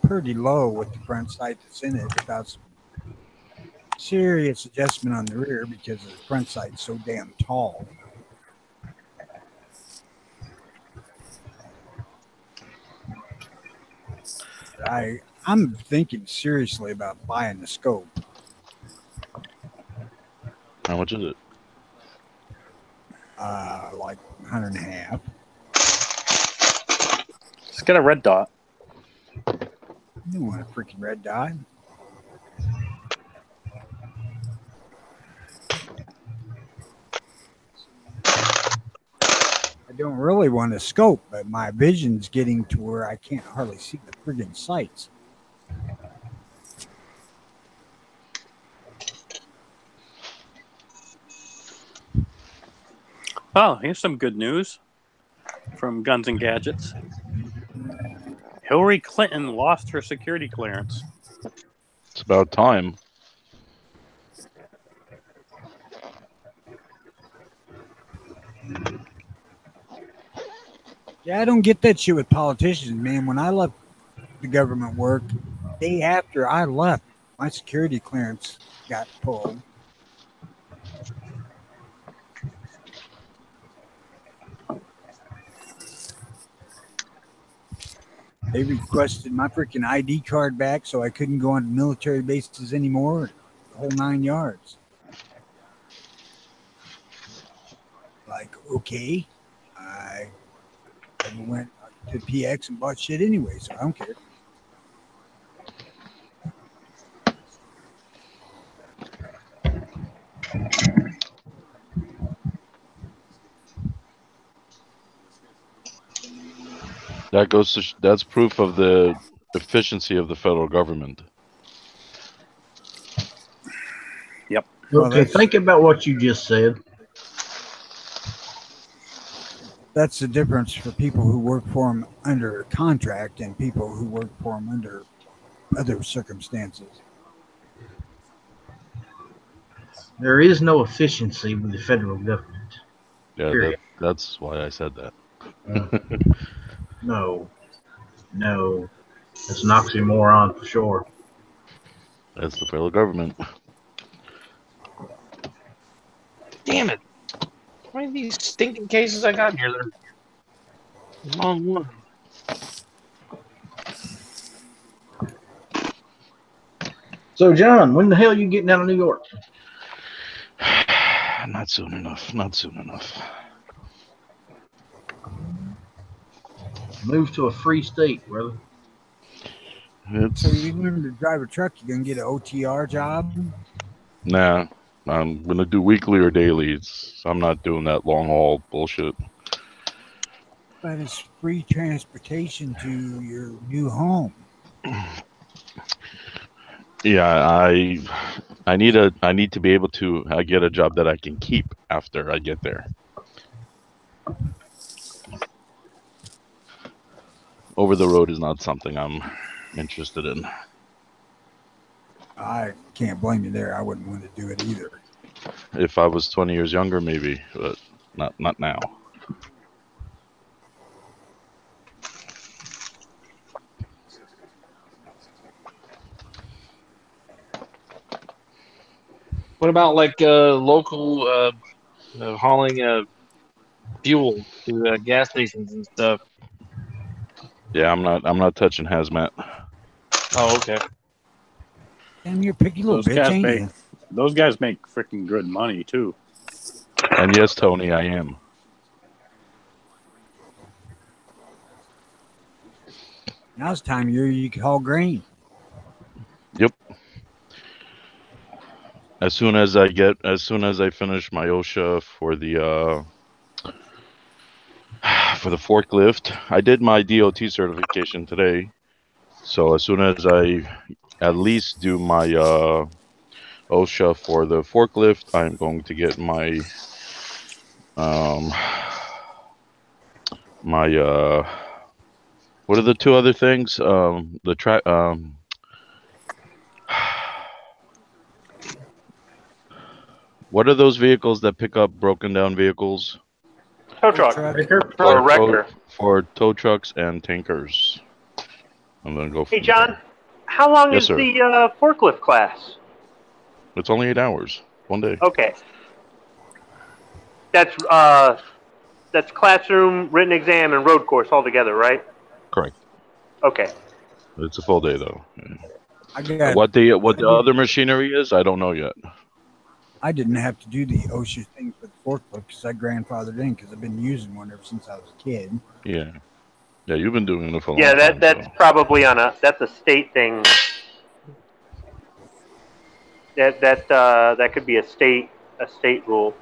pretty low with the front sight that's in it without some serious adjustment on the rear, because the front sight's so damn tall. I'm thinking seriously about buying the scope. How much is it? Like $150. It's got a red dot. You don't want a freaking red dot. I don't really want a scope, but my vision's getting to where I can't hardly see the friggin' sights. Oh, here's some good news from Guns and Gadgets. Hillary Clinton lost her security clearance. It's about time. Yeah, I don't get that shit with politicians, man. When I left the government work, day after I left, my security clearance got pulled. They requested my freaking ID card back so I couldn't go on military bases anymore. The whole 9 yards. Like, okay. I went to PX and bought shit anyway, so I don't care. That's proof of the efficiency of the federal government. Yep. Well, Okay, think about what you just said. That's the difference for people who work for them under contract and people who work for them under other circumstances. There is no efficiency with the federal government. Yeah, Period. that's why I said that. No. It's an oxymoron for sure. That's the federal government. Damn it! How many of these stinking cases I got here? They're the wrong one. So, John, when the hell you getting out of New York? Not soon enough. Not soon enough. Move to a free state, brother. So you learn to drive a truck, you're gonna get an OTR job. Nah, I'm gonna do weekly or dailies. I'm not doing that long haul bullshit. But it's free transportation to your new home. Yeah, I need to be able to get a job that I can keep after I get there. Over the road is not something I'm interested in. I can't blame you there. I wouldn't want to do it either. If I was 20 years younger, maybe, but not now. What about like local hauling fuel to gas stations and stuff? Yeah, I'm not touching hazmat. Oh, okay. Damn, you're a picky little bitch, ain't you? Those guys make freaking good money too. And yes, Tony, I am. Now's the time of year you can haul grain. Yep. As soon as I finish my OSHA for the forklift, I did my DOT certification today. So as soon as I at least do my OSHA for the forklift, I'm going to get my what are the two other things? The track what are those vehicles that pick up broken down vehicles? Tow truck. Or a wrecker. For tow trucks and tankers. I'm gonna go. Hey, John, how long Yes, is sir. the forklift class? It's only 8 hours, one day. Okay. That's classroom, written exam, and road course all together, right? Correct. Okay. It's a full day though. I got- What the other machinery is, I don't know yet. I didn't have to do the OSHA thing for the forklift because I grandfathered in because I've been using one ever since I was a kid. Yeah. Yeah, you've been doing it for a long Yeah, time. that's probably that's a state thing. That could be a state rule.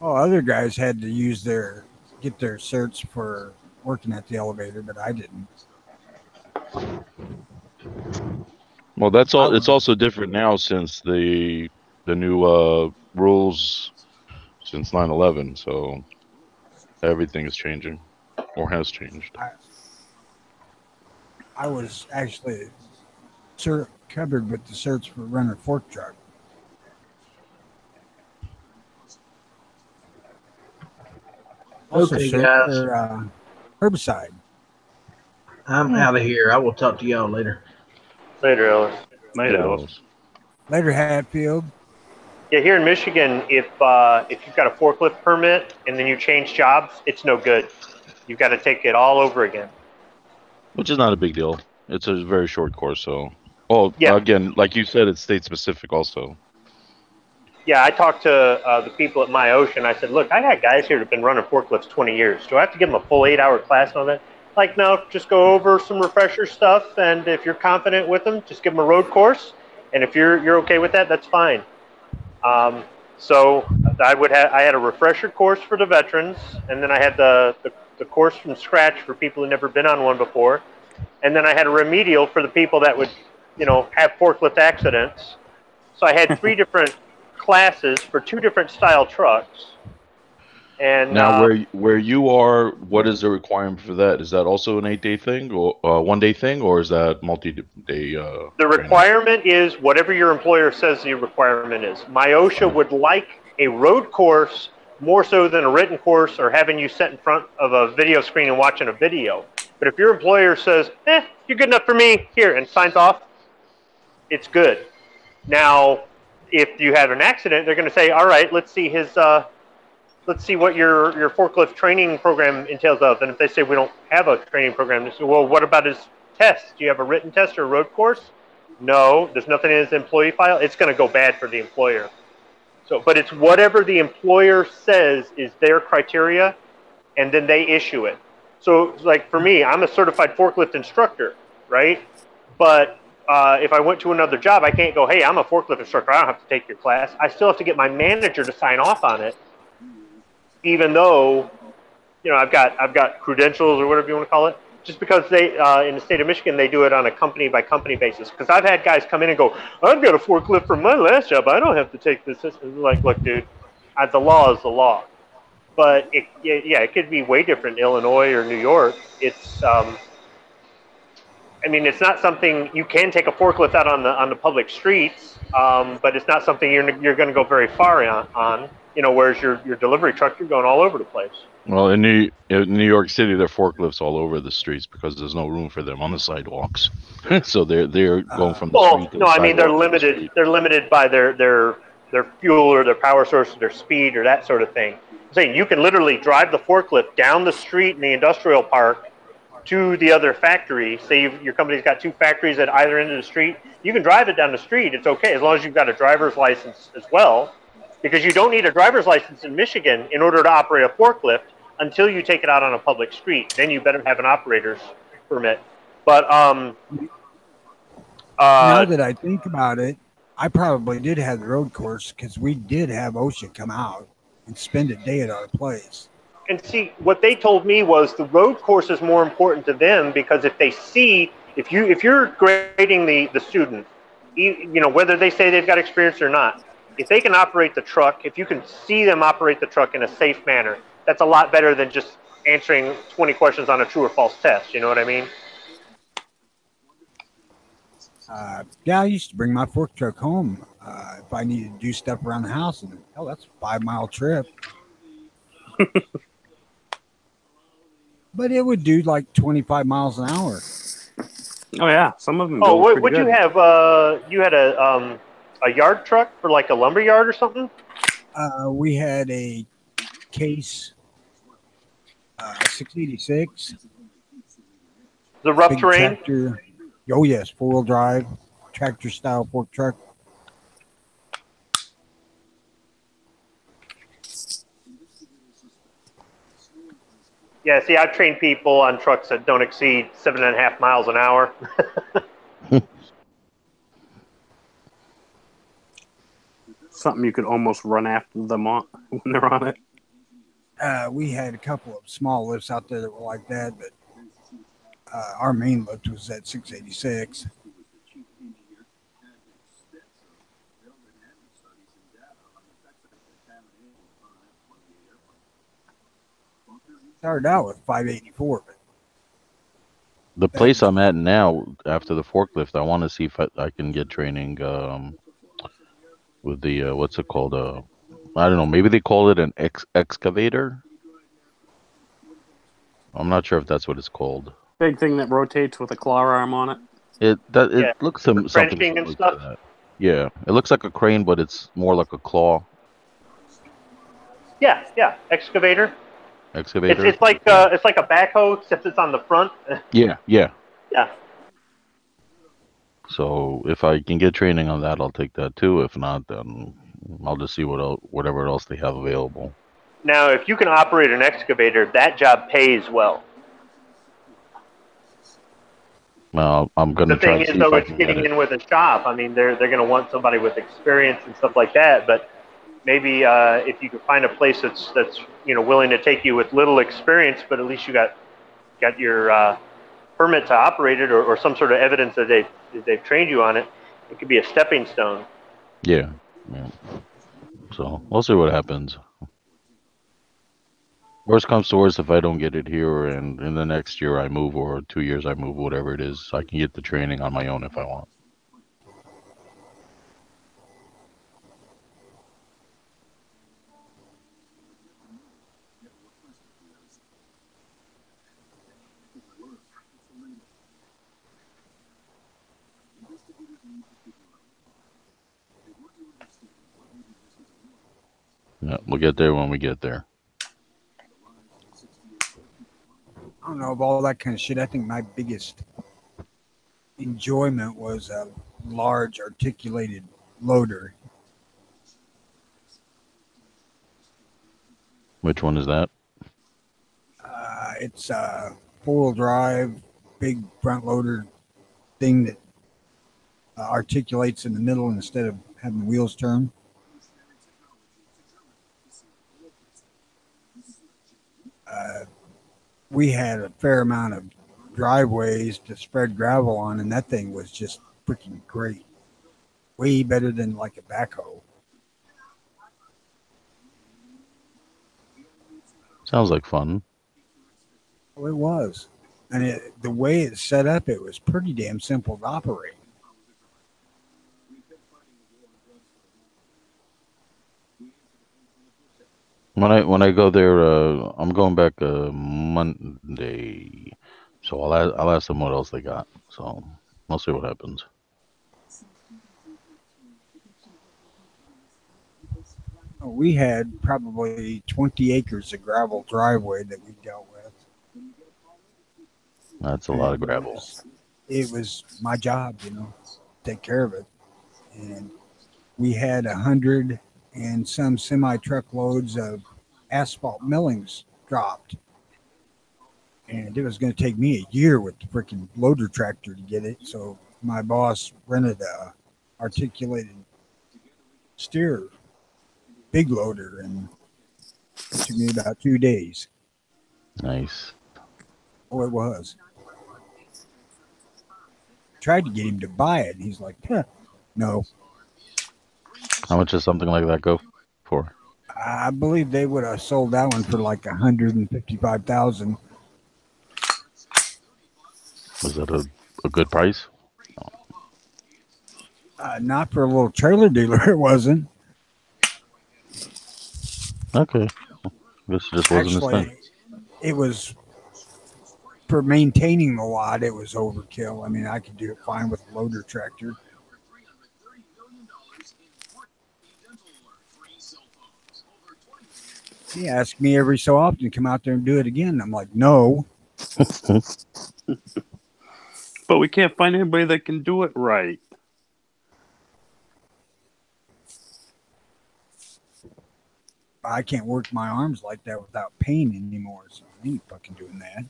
Oh, other guys had to get their certs for working at the elevator, but I didn't. Well, that's all. It's also different now since the new rules since 9/11. So everything is changing, or has changed. I was actually covered with the certs for running a fork truck. Also Okay, cert guys. for herbicide. I'm out of here. I will talk to y'all later. Later, Ellis. Later, Hatfield. Yeah, here in Michigan, if you've got a forklift permit and then you change jobs, it's no good. You've got to take it all over again. Which is not a big deal. It's a very short course, so. Oh, Yeah. again, like you said, it's state specific also. Yeah, I talked to the people at My Ocean. I said, look, I got guys here that have been running forklifts 20 years. Do I have to give them a full 8-hour class on that? Like, no, just go over some refresher stuff, and if you're confident with them, just give them a road course. And if you're okay with that, that's fine. So I had a refresher course for the veterans, and then I had the course from scratch for people who've never been on one before, and then I had a remedial for the people that would, have forklift accidents. So I had 3 different classes for 2 different style trucks. And Now, where you are, what is the requirement for that? Is that also an 8-day thing, or 1-day thing, or is that multi-day? the requirement is whatever your employer says the requirement is. MyOSHA would like a road course more so than a written course or having you sit in front of a video screen and watching a video. But if your employer says, you're good enough for me, here, and signs off, it's good. Now, if you have an accident, they're going to say, all right, let's see his, let's see what your forklift training program entails of. And if they say we don't have a training program, they say, well, what about his test? Do you have a written test or a road course? No, there's nothing in his employee file. It's going to go bad for the employer. So, but it's whatever the employer says is their criteria, and then they issue it. So, like for me, I'm a certified forklift instructor, right? But if I went to another job, I can't go, hey, I'm a forklift instructor. I don't have to take your class. I still have to get my manager to sign off on it, even though, you know, I've got credentials or whatever you want to call it. Just because they, in the state of Michigan, they do it on a company-by-company basis. Because I've had guys come in and go, I've got a forklift from my last job. I don't have to take this. Like, look, dude, the law is the law. But, it could be way different in Illinois or New York. It's, I mean, it's not something, you can take a forklift out on the public streets, but it's not something you're going to go very far on. You know, whereas your delivery truck, you're going all over the place. Well, in New York City, there are forklifts all over the streets because there's no room for them on the sidewalks. So they're going from the street to the no, I mean they're sidewalk. limited. They're limited by their fuel or their power source, or their speed, or that sort of thing. I'm saying you can literally drive the forklift down the street in the industrial park to the other factory. Say your company's got 2 factories at either end of the street. You can drive it down the street. It's okay as long as you've got a driver's license as well, because you don't need a driver's license in Michigan in order to operate a forklift until you take it out on a public street. Then you better have an operator's permit. But now that I think about it, I probably did have the road course because we did have OSHA come out and spend a day at our place. And see, what they told me was the road course is more important to them because if they see, if you're grading the student, you know, whether they say they've got experience or not, if they can operate the truck, if you can see them operate the truck in a safe manner, that's a lot better than just answering 20 questions on a true or false test. You know what I mean? Yeah, I used to bring my fork truck home if I needed to do stuff around the house, and hell, that's a 5-mile trip. But it would do like 25 miles an hour. Oh yeah, some of them. Oh, what'd you have? You had a yard truck for like a lumber yard or something? We had a Case 686. The rough big terrain? Tractor. Oh yes, 4-wheel drive, tractor style fork truck. Yeah, see, I've trained people on trucks that don't exceed 7.5 miles an hour. Something you could almost run after them on when they're on it. We had a couple of small lifts out there that were like that, but our main lift was at 686. Started out with 584, but The place I'm at now, after the forklift, I want to see if I can get training with the what's it called? I don't know. Maybe they call it an excavator. I'm not sure if that's what it's called. Big thing that rotates with a claw arm on it. It looks something Frenching and like stuff. that. Yeah, it looks like a crane, but it's more like a claw Yeah, excavator. excavator. It's like a backhoe, except it's on the front. Yeah. Yeah. So if I can get training on that, I'll take that too. If not, then I'll just see whatever else they have available. Now, if you can operate an excavator, that job pays well. Well, I'm gonna The try thing to is, see though, if I it's can get getting it. in with a shop. I mean, they're going to want somebody with experience and stuff like that. But maybe if you could find a place that's willing to take you with little experience, but at least you got your permit to operate it, or some sort of evidence that they've trained you on it, it could be a stepping stone. Yeah. Yeah. So we'll see what happens. Worst comes to worst, if I don't get it here and in the next year I move or 2 years I move, whatever it is, I can get the training on my own if I want. Yeah, we'll get there when we get there. I don't know of all that kind of shit. I think my biggest enjoyment was a large articulated loader. Which one is that? It's a 4-wheel drive, big front loader thing that articulates in the middle instead of having the wheels turn. We had a fair amount of driveways to spread gravel on, and that thing was just freaking great. Way better than like a backhoe. Sounds like fun. Oh, it was. And the way it's set up, it was pretty damn simple to operate. When I go there, I'm going back Monday, so I'll ask them what else they got. So we'll see what happens. We had probably 20 acres of gravel driveway that we dealt with. That's a lot of gravel. It was my job, take care of it. And we had 100 and some semi-truckloads of asphalt millings dropped. And it was going to take me a year with the freaking loader tractor to get it. So my boss rented a articulated steer big loader, and it took me about 2 days. Nice. Oh, it was. Tried to get him to buy it, and he's like, no. How much does something like that go for? I believe they would have sold that one for like $155,000. Was that a good price? Not for a little trailer dealer, it wasn't. Okay. I guess it just wasn't his thing. It was for maintaining the lot. It was overkill. I mean, I could do it fine with a loader tractor. He asked me every so often to come out there and do it again. I'm like, no. But we can't find anybody that can do it right. I can't work my arms like that without pain anymore, so I ain't fucking doing that.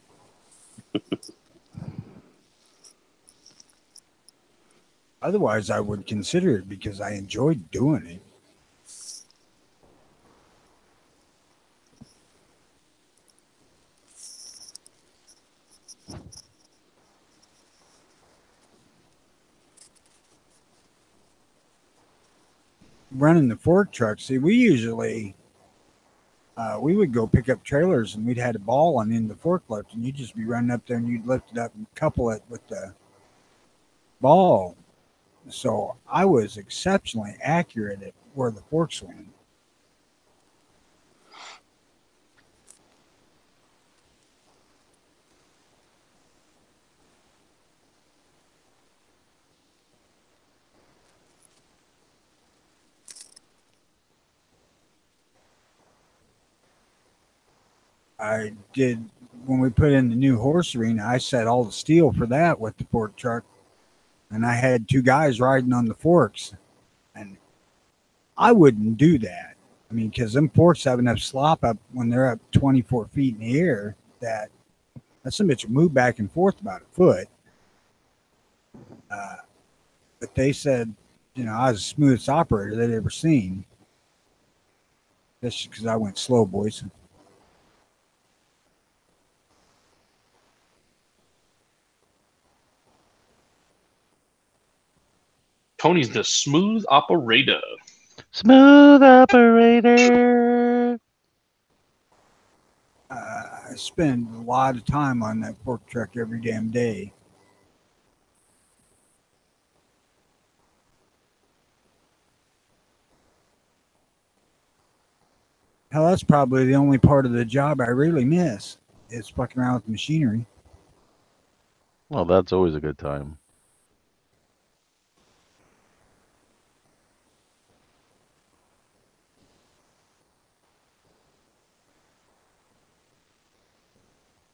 Otherwise, I would consider it because I enjoyed doing it. Running the fork truck, see, we usually we would go pick up trailers and we'd had a ball on the end of the forklift, and you'd just be running up there and you'd lift it up and couple it with the ball. So I was exceptionally accurate at where the forks went. I did, when we put in the new horse arena, I set all the steel for that with the fork truck. And I had 2 guys riding on the forks. And I wouldn't do that. I mean, because them forks have enough slop up when they're up 24 feet in the air that some bitch will move back and forth about a foot. But they said, I was the smoothest operator they'd ever seen. That's just because I went slow, boys. Tony's the smooth operator. Smooth operator. I spend a lot of time on that fork truck every damn day. Hell, that's probably the only part of the job I really miss is fucking around with machinery. Well, that's always a good time.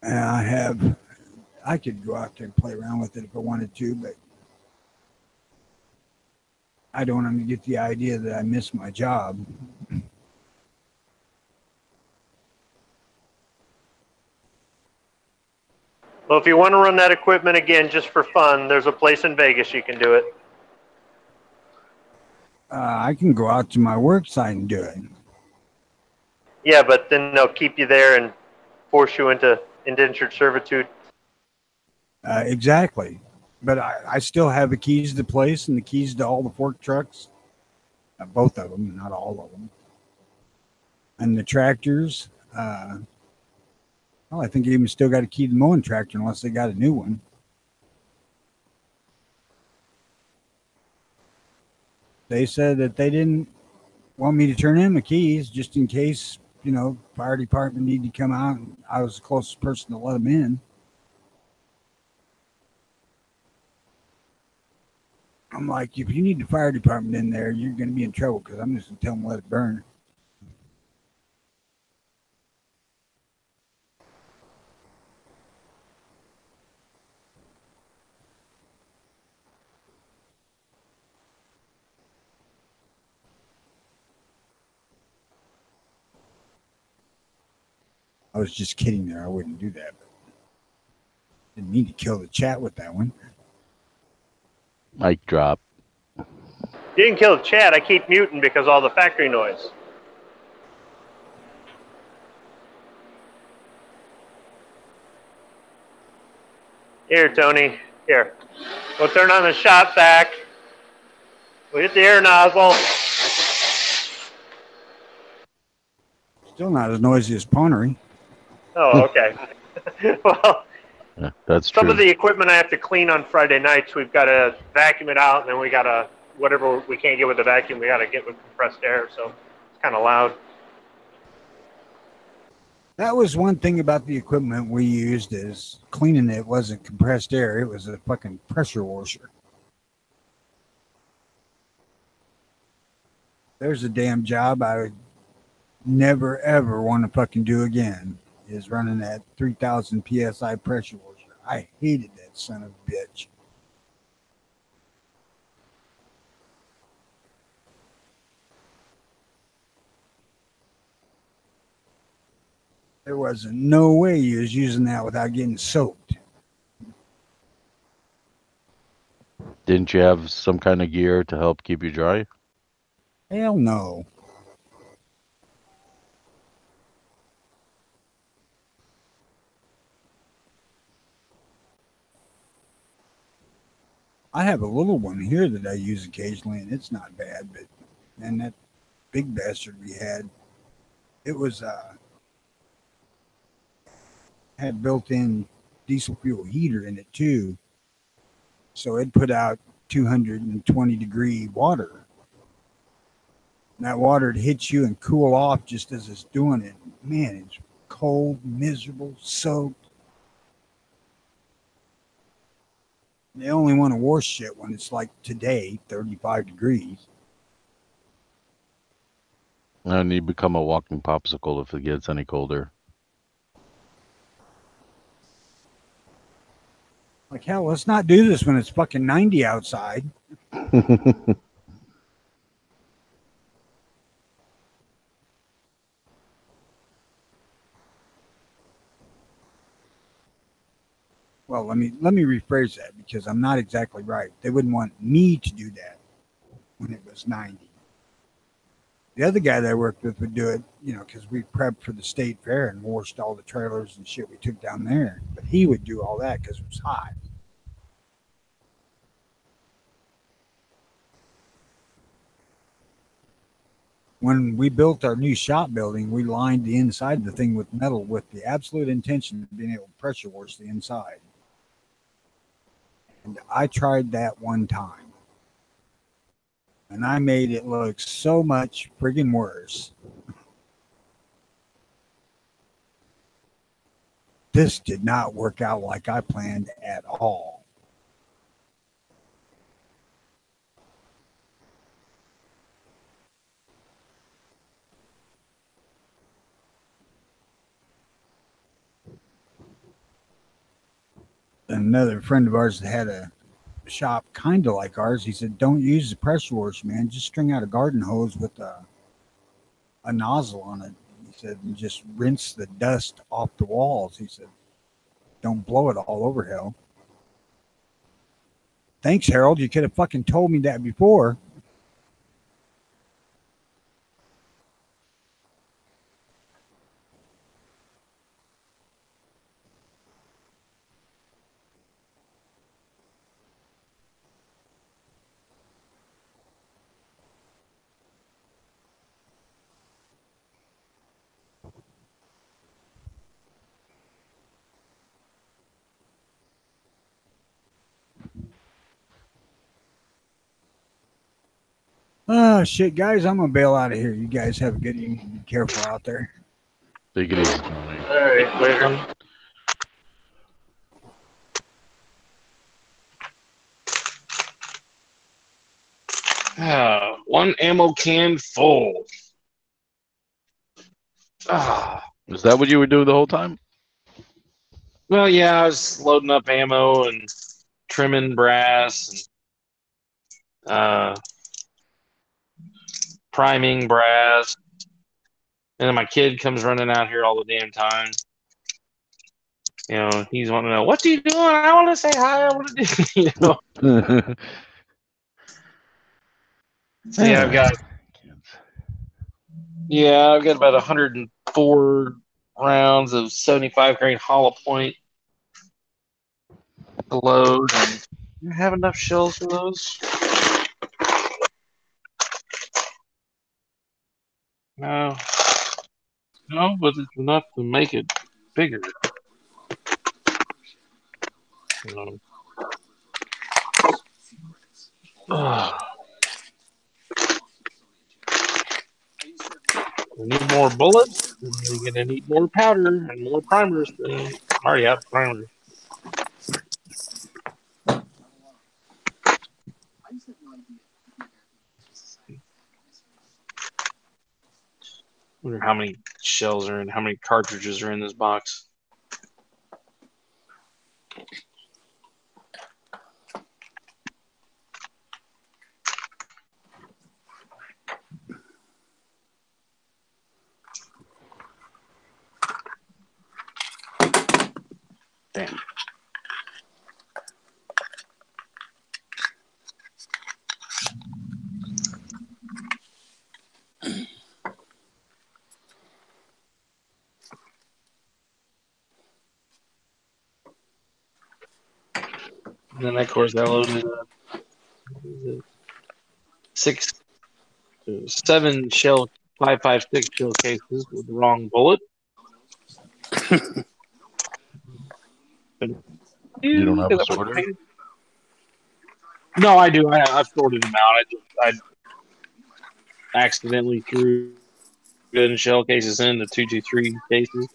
And I could go out there and play around with it if I wanted to, but I don't want them to get the idea that I miss my job. Well, if you want to run that equipment again just for fun, there's a place in Vegas you can do it. I can go out to my work site and do it. Yeah, but then they'll keep you there and force you into indentured servitude. Exactly. But I still have the keys to the place and the keys to all the fork trucks. Both of them, not all of them. And the tractors. Well, I think you even still got a key to the mowing tractor unless they got a new one. They said that they didn't want me to turn in the keys just in case, you know, fire department needed to come out. And I was the closest person to let them in. I'm like, if you need the fire department in there, you're going to be in trouble because I'm just going to tell them to let it burn. I was just kidding there. I wouldn't do that. But didn't mean to kill the chat with that one. Mic drop. You didn't kill the chat. I keep muting because of all the factory noise. Here, Tony. Here. We'll turn on the shop vac. We'll hit the air nozzle. Still not as noisy as Ponery. Oh, okay. Well, Yeah, that's some true. of the equipment I have to clean on Friday nights. We've got to vacuum it out, and then we got to, whatever we can't get with the vacuum, we got to get with compressed air. So it's kind of loud. That was one thing about the equipment we used is cleaning it wasn't compressed air. It was a fucking pressure washer. There's a damn job I would never, ever want to fucking do again is running that 3,000 PSI pressure washer. I hated that son of a bitch. There wasn't no way you was using that without getting soaked. Didn't you have some kind of gear to help keep you dry? Hell no. I have a little one here that I use occasionally, and it's not bad. But and that big bastard we had, it was had built-in diesel fuel heater in it too, so it put out 220-degree water. And that water would hit you and cool off just as it's doing it. Man, it's cold, miserable, soaked. They only want to wash shit when it's like today, 35 degrees. And you become a walking popsicle if it gets any colder. Like, hell, let's not do this when it's fucking 90 outside. Well, let me rephrase that because I'm not exactly right. They wouldn't want me to do that when it was 90. The other guy that I worked with would do it, you know, because we prepped for the state fair and washed all the trailers and shit we took down there. But he would do all that because it was hot. when we built our new shop building, we lined the inside of the thing with metal with the absolute intention of being able to pressure wash the inside. And I tried that one time. And I made it look so much friggin' worse. This did not work out like I planned at all. Another friend of ours that had a shop kind of like ours, he said, don't use the pressure wash, man. Just string out a garden hose with a nozzle on it. He said, and just rinse the dust off the walls. He said, don't blow it all over hell. Thanks, Harold. You could have fucking told me that before. Oh, shit, guys. I'm going to bail out of here. You guys have a good evening. Be careful out there. Take it easy, Tony. All right, later. One ammo can full. Is that what you were doing the whole time? Well, yeah, I was loading up ammo and trimming brass and priming brass. And then my kid comes running out here all the damn time. You know, he's wanting to know, what are you doing? I want to say hi. I want to do, you know. So, yeah, I've got about 104 rounds of 75 grain hollow point to load. And do I have enough shells for those? No, but it's enough to make it bigger. We need more bullets. We're gonna need more powder and more primers. I already have primers. Wonder how many shells are in, how many cartridges are in this box. Damn. And then, of course, I loaded up 7 shell 5.56 shell cases with the wrong bullet. You don't have a sorter? No, I do. I've sorted them out. I accidentally threw good shell cases in the 223 cases.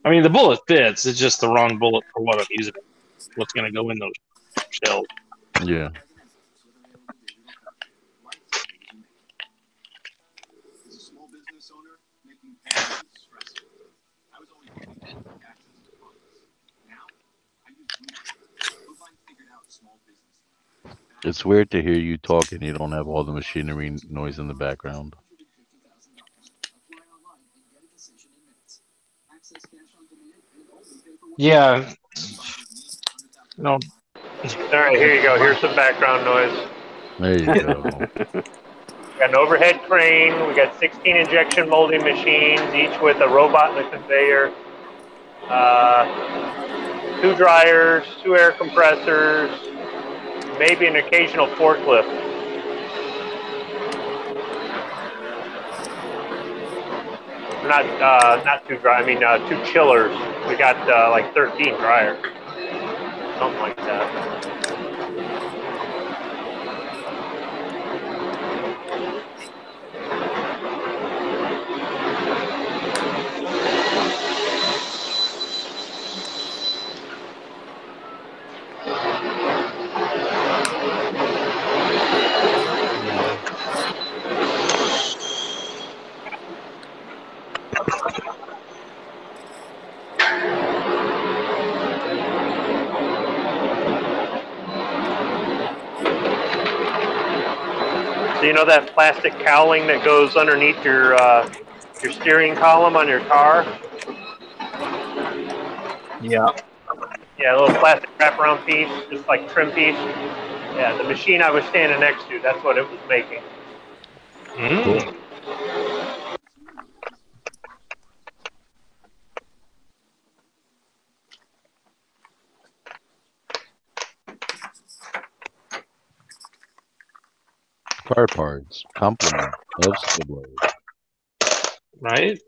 I mean, the bullet fits. It's just the wrong bullet for what I'm using. What's going to go in those shells? Yeah. It's weird to hear you talk and you don't have all the machinery noise in the background. Yeah. No. All right, here you go. Here's some background noise. There you go. We got an overhead crane. We got 16 injection molding machines, each with a robot and a conveyor. 2 dryers, 2 air compressors, maybe an occasional forklift. not two dry. I mean, 2 chillers. We got like 13 dryers, something like that. So you know that plastic cowling that goes underneath your steering column on your car? Yeah. Yeah, a little plastic wraparound piece, just like trim piece. Yeah, the machine I was standing next to, that's what it was making. Mm. Car parts, complement of Siblo. Right?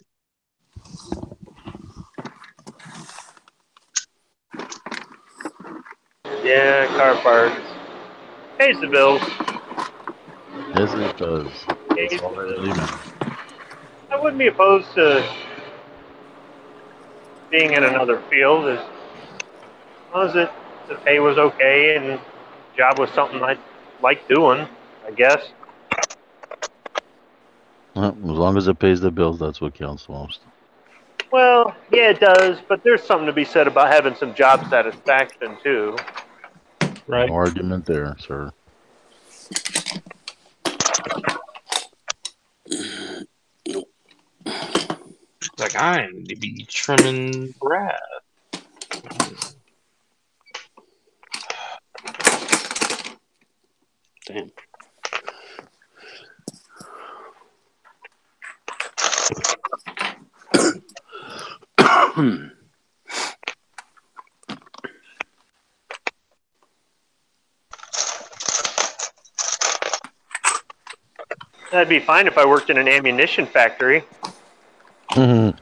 Yeah, car parts. Pays the bills. Yes, it does. Pays That's all the that bills. really matters. I wouldn't be opposed to being in another field as long as the pay was okay and the job was something I like doing, I guess. Well, as long as it pays the bills, that's what counts most. Well, yeah, it does, but there's something to be said about having some job satisfaction too. Right. No argument there, sir. Like, I need to be trimming grass. Damn. That'd be fine if I worked in an ammunition factory. Dream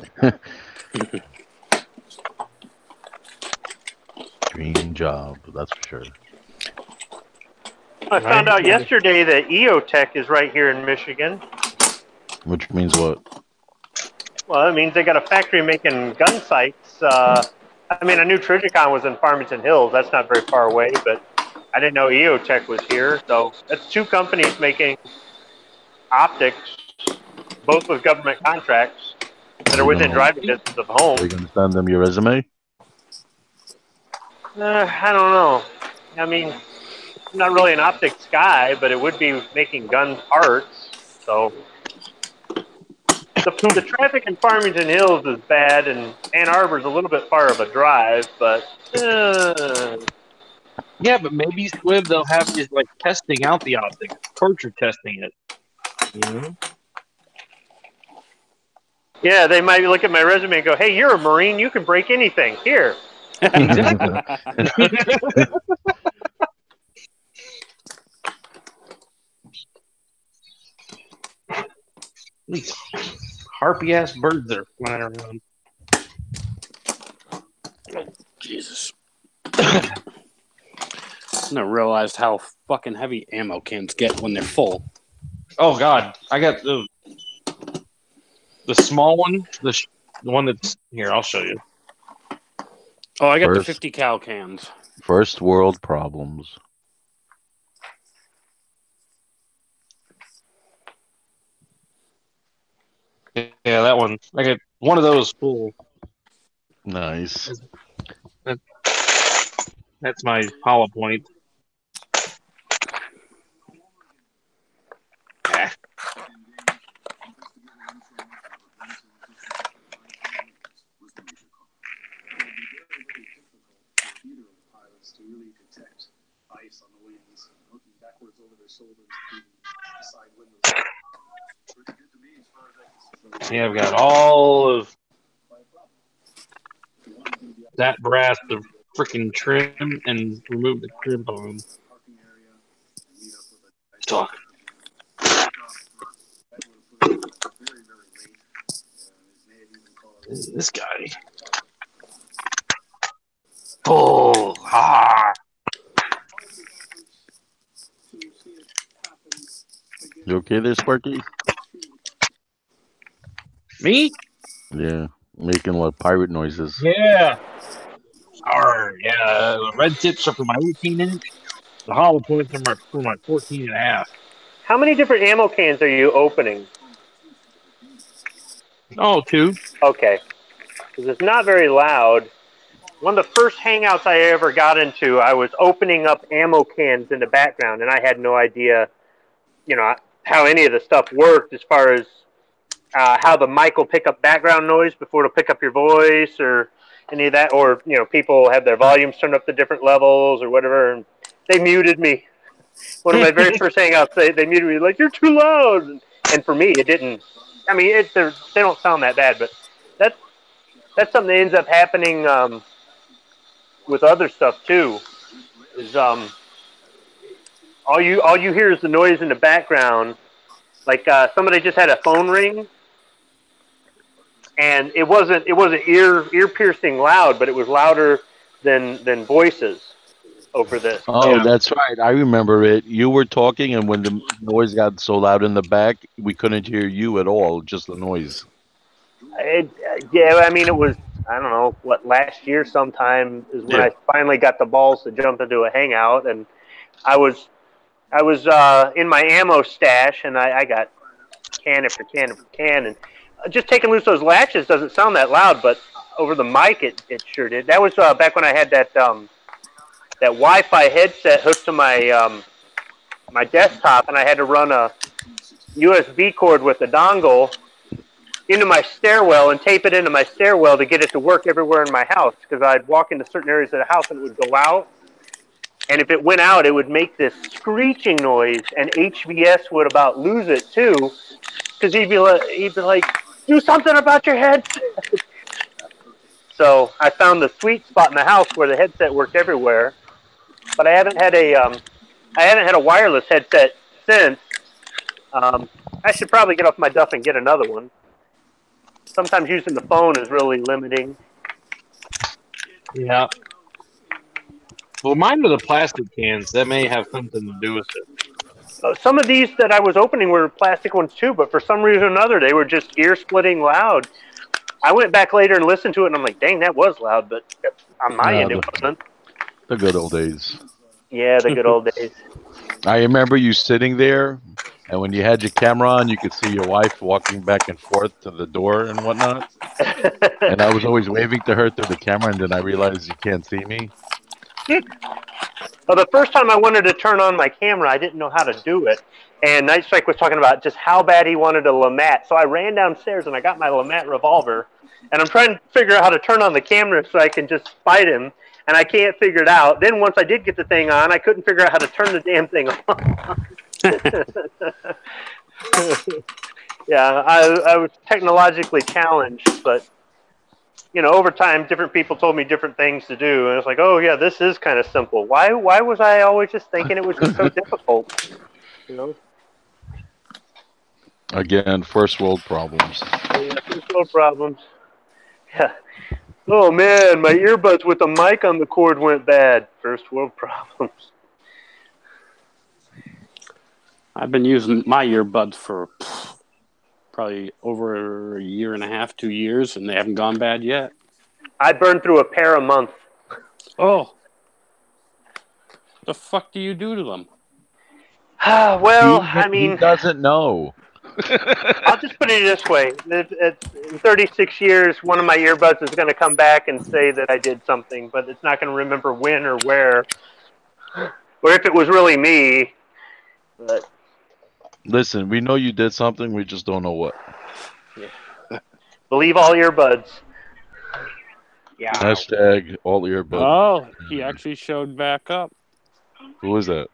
job, that's for sure. I found out yesterday that EOTech is right here in Michigan. Which means what? Well, it means they got a factory making gun sights. I mean, I knew Trijicon was in Farmington Hills. That's not very far away, but I didn't know EOTech was here. So that's 2 companies making optics, both with government contracts that are within driving distance of home. Are you going to send them your resume? I don't know. I mean, I'm not really an optics guy, but it would be making gun parts. So the traffic in Farmington Hills is bad, and Ann Arbor's a little bit far of a drive, but yeah, but maybe Squib they'll have you like testing out the optics, torture testing it. You know? yeah, they might look at my resume and go, "Hey, you're a Marine. You can break anything. Here." Exactly. These harpy ass birds that are flying around. Oh, Jesus. I never realized how fucking heavy ammo cans get when they're full. Oh God, I got the small one, the one that's here. I'll show you. Oh, I got the First- 50 cal cans. First world problems. Yeah, that one. I got one of those full. Nice. That's my hollow point. Ah. Yeah, I've got all of that brass to freaking trim and remove the trim bone. Talk. This guy. Oh, ah. You okay there, Sparky? Me? Yeah, making like pirate noises. Yeah. Yeah. The red tips are for my 18-inch. The hollow points are for my 14.5. How many different ammo cans are you opening? Oh, 2. Okay. Because it's not very loud. One of the first hangouts I ever got into, I was opening up ammo cans in the background, and I had no idea, how any of the stuff worked as far as how the mic will pick up background noise before it'll pick up your voice or any of that. Or, people have their volumes turned up to different levels or whatever, and they muted me. One of my very first hangouts, they muted me, like, you're too loud. And for me, it didn't. I mean, they don't sound that bad, but that's something that ends up happening with other stuff too. Is all you hear is the noise in the background. Like somebody just had a phone ring, and it wasn't ear piercing loud, but it was louder than voices over this. Oh, that's right. I remember it. You were talking, and when the noise got so loud in the back, we couldn't hear you at all, just the noise. Yeah, I mean, it was, I don't know, last year sometime is when I finally got the balls to jump into a hangout, and I was in my ammo stash, and I got can after can after can, and just taking loose those latches doesn't sound that loud, but over the mic it sure did. That was back when I had that Wi-Fi headset hooked to my my desktop, and I had to run a USB cord with a dongle into my stairwell and tape it into my stairwell to get it to work everywhere in my house, because I'd walk into certain areas of the house and it would go out, and if it went out it would make this screeching noise, and HVS would about lose it too, because he'd be like, do something about your headset. So I found the sweet spot in the house where the headset worked everywhere, but I haven't had a wireless headset since. I should probably get off my duff and get another one. Sometimes using the phone is really limiting. Yeah. Well, mine were the plastic cans. That may have something to do with it. Some of these that I was opening were plastic ones too, but for some reason or another, they were just ear-splitting loud. I went back later and listened to it, and I'm like, dang, that was loud, but on my end, it wasn't. The good old days. Yeah, the good old days. I remember you sitting there, and when you had your camera on, you could see your wife walking back and forth to the door and whatnot. And I was always waving to her through the camera, and then I realized you can't see me. Well, the first time I wanted to turn on my camera, I didn't know how to do it. And Night Strike was talking about just how bad he wanted a LeMat. So I ran downstairs and I got my LeMat revolver. And I'm trying to figure out how to turn on the camera so I can just fight him. And I can't figure it out. Then once I did get the thing on, I couldn't figure out how to turn the damn thing on. Yeah, I was technologically challenged, but over time, different people told me different things to do, and it's like, oh yeah, this is kind of simple. Why was I always just thinking it was just so difficult? Again, first world problems. Yeah, first world problems. Yeah. Oh man, my earbuds with the mic on the cord went bad. First world problems. I've been using my earbuds for probably over a year and a half, 2 years, and they haven't gone bad yet. I burn through a pair a month. Oh. The fuck do you do to them? Well, I mean, he doesn't know. I'll just put it this way. In 36 years, one of my earbuds is going to come back and say that I did something, but it's not going to remember when or where, or if it was really me. But Listen, we know you did something, we just don't know what. yeah. Believe all earbuds. Yeah. Hashtag all earbuds. Oh, he actually showed back up. Who is that?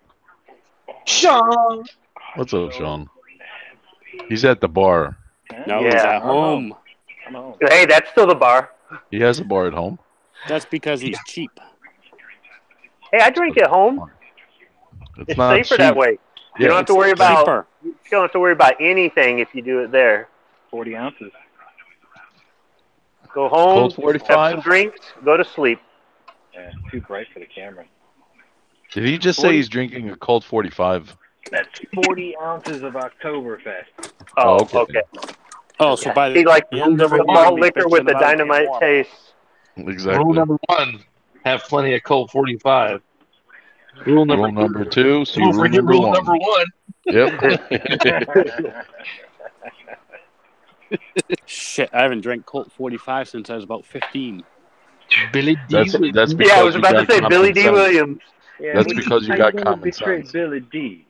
Sean. What's up, Sean? He's at the bar. No, he's at home. Hey, that's still the bar. He has a bar at home. That's because he's cheap. Hey, I drink at home. It's not safer cheap. that way. Yeah, You don't have to worry about. cheaper. You don't have to worry about anything if you do it there. 40 ounces. Go home, Colt have 45? some drinks, go to sleep. Yeah, too bright for the camera. Did he just say he's drinking a Colt 45? That's 40 ounces of Oktoberfest. Oh, okay. okay. Oh, so by He like the end of the it, malt liquor with the dynamite taste. Exactly. Rule number 1: have plenty of Colt 45. Rule number 2: see Don't rule forget number rule 1. number 1. Yep. Shit, I haven't drank Colt 45 since I was about 15. Billy D. That's Williams. because Yeah, I was you about to got say common Billy D. sense. Williams. Yeah, That's what because you how got gonna common betray sense. Billy D.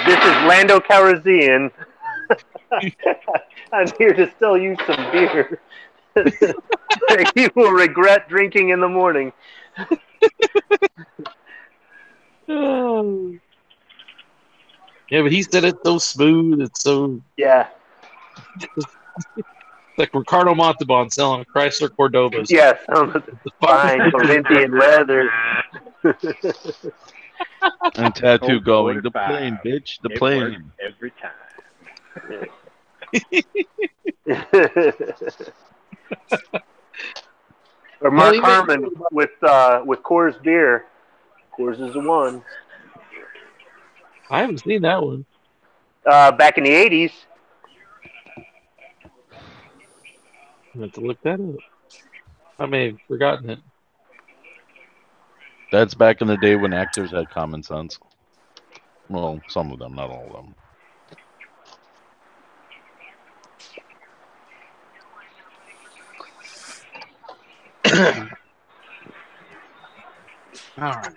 This is Lando Calrissian. I'm here to sell you some beer. You will regret drinking in the morning. Oh. Yeah, but he said it so smooth. It's so Yeah. like Ricardo Montalban selling Chrysler Cordovas. Yes, fine Corinthian leather. And Tattoo Colt going, the 45. plane, bitch, the It plane. works every time. Or Mark Harmon with Coors beer. Coors is the one. I haven't seen that one. Back in the 80s. I have to look that up. I may have forgotten it. That's back in the day when actors had common sense. Well, some of them, not all of them. All right.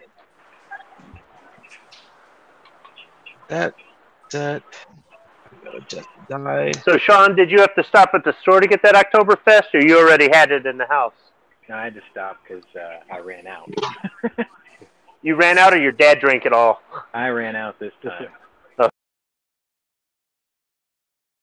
That. I'm gonna just die. So, Sean, did you have to stop at the store to get that Oktoberfest, or you already had it in the house? No, I had to stop because I ran out. You ran out, or your dad drank it all? I ran out this time.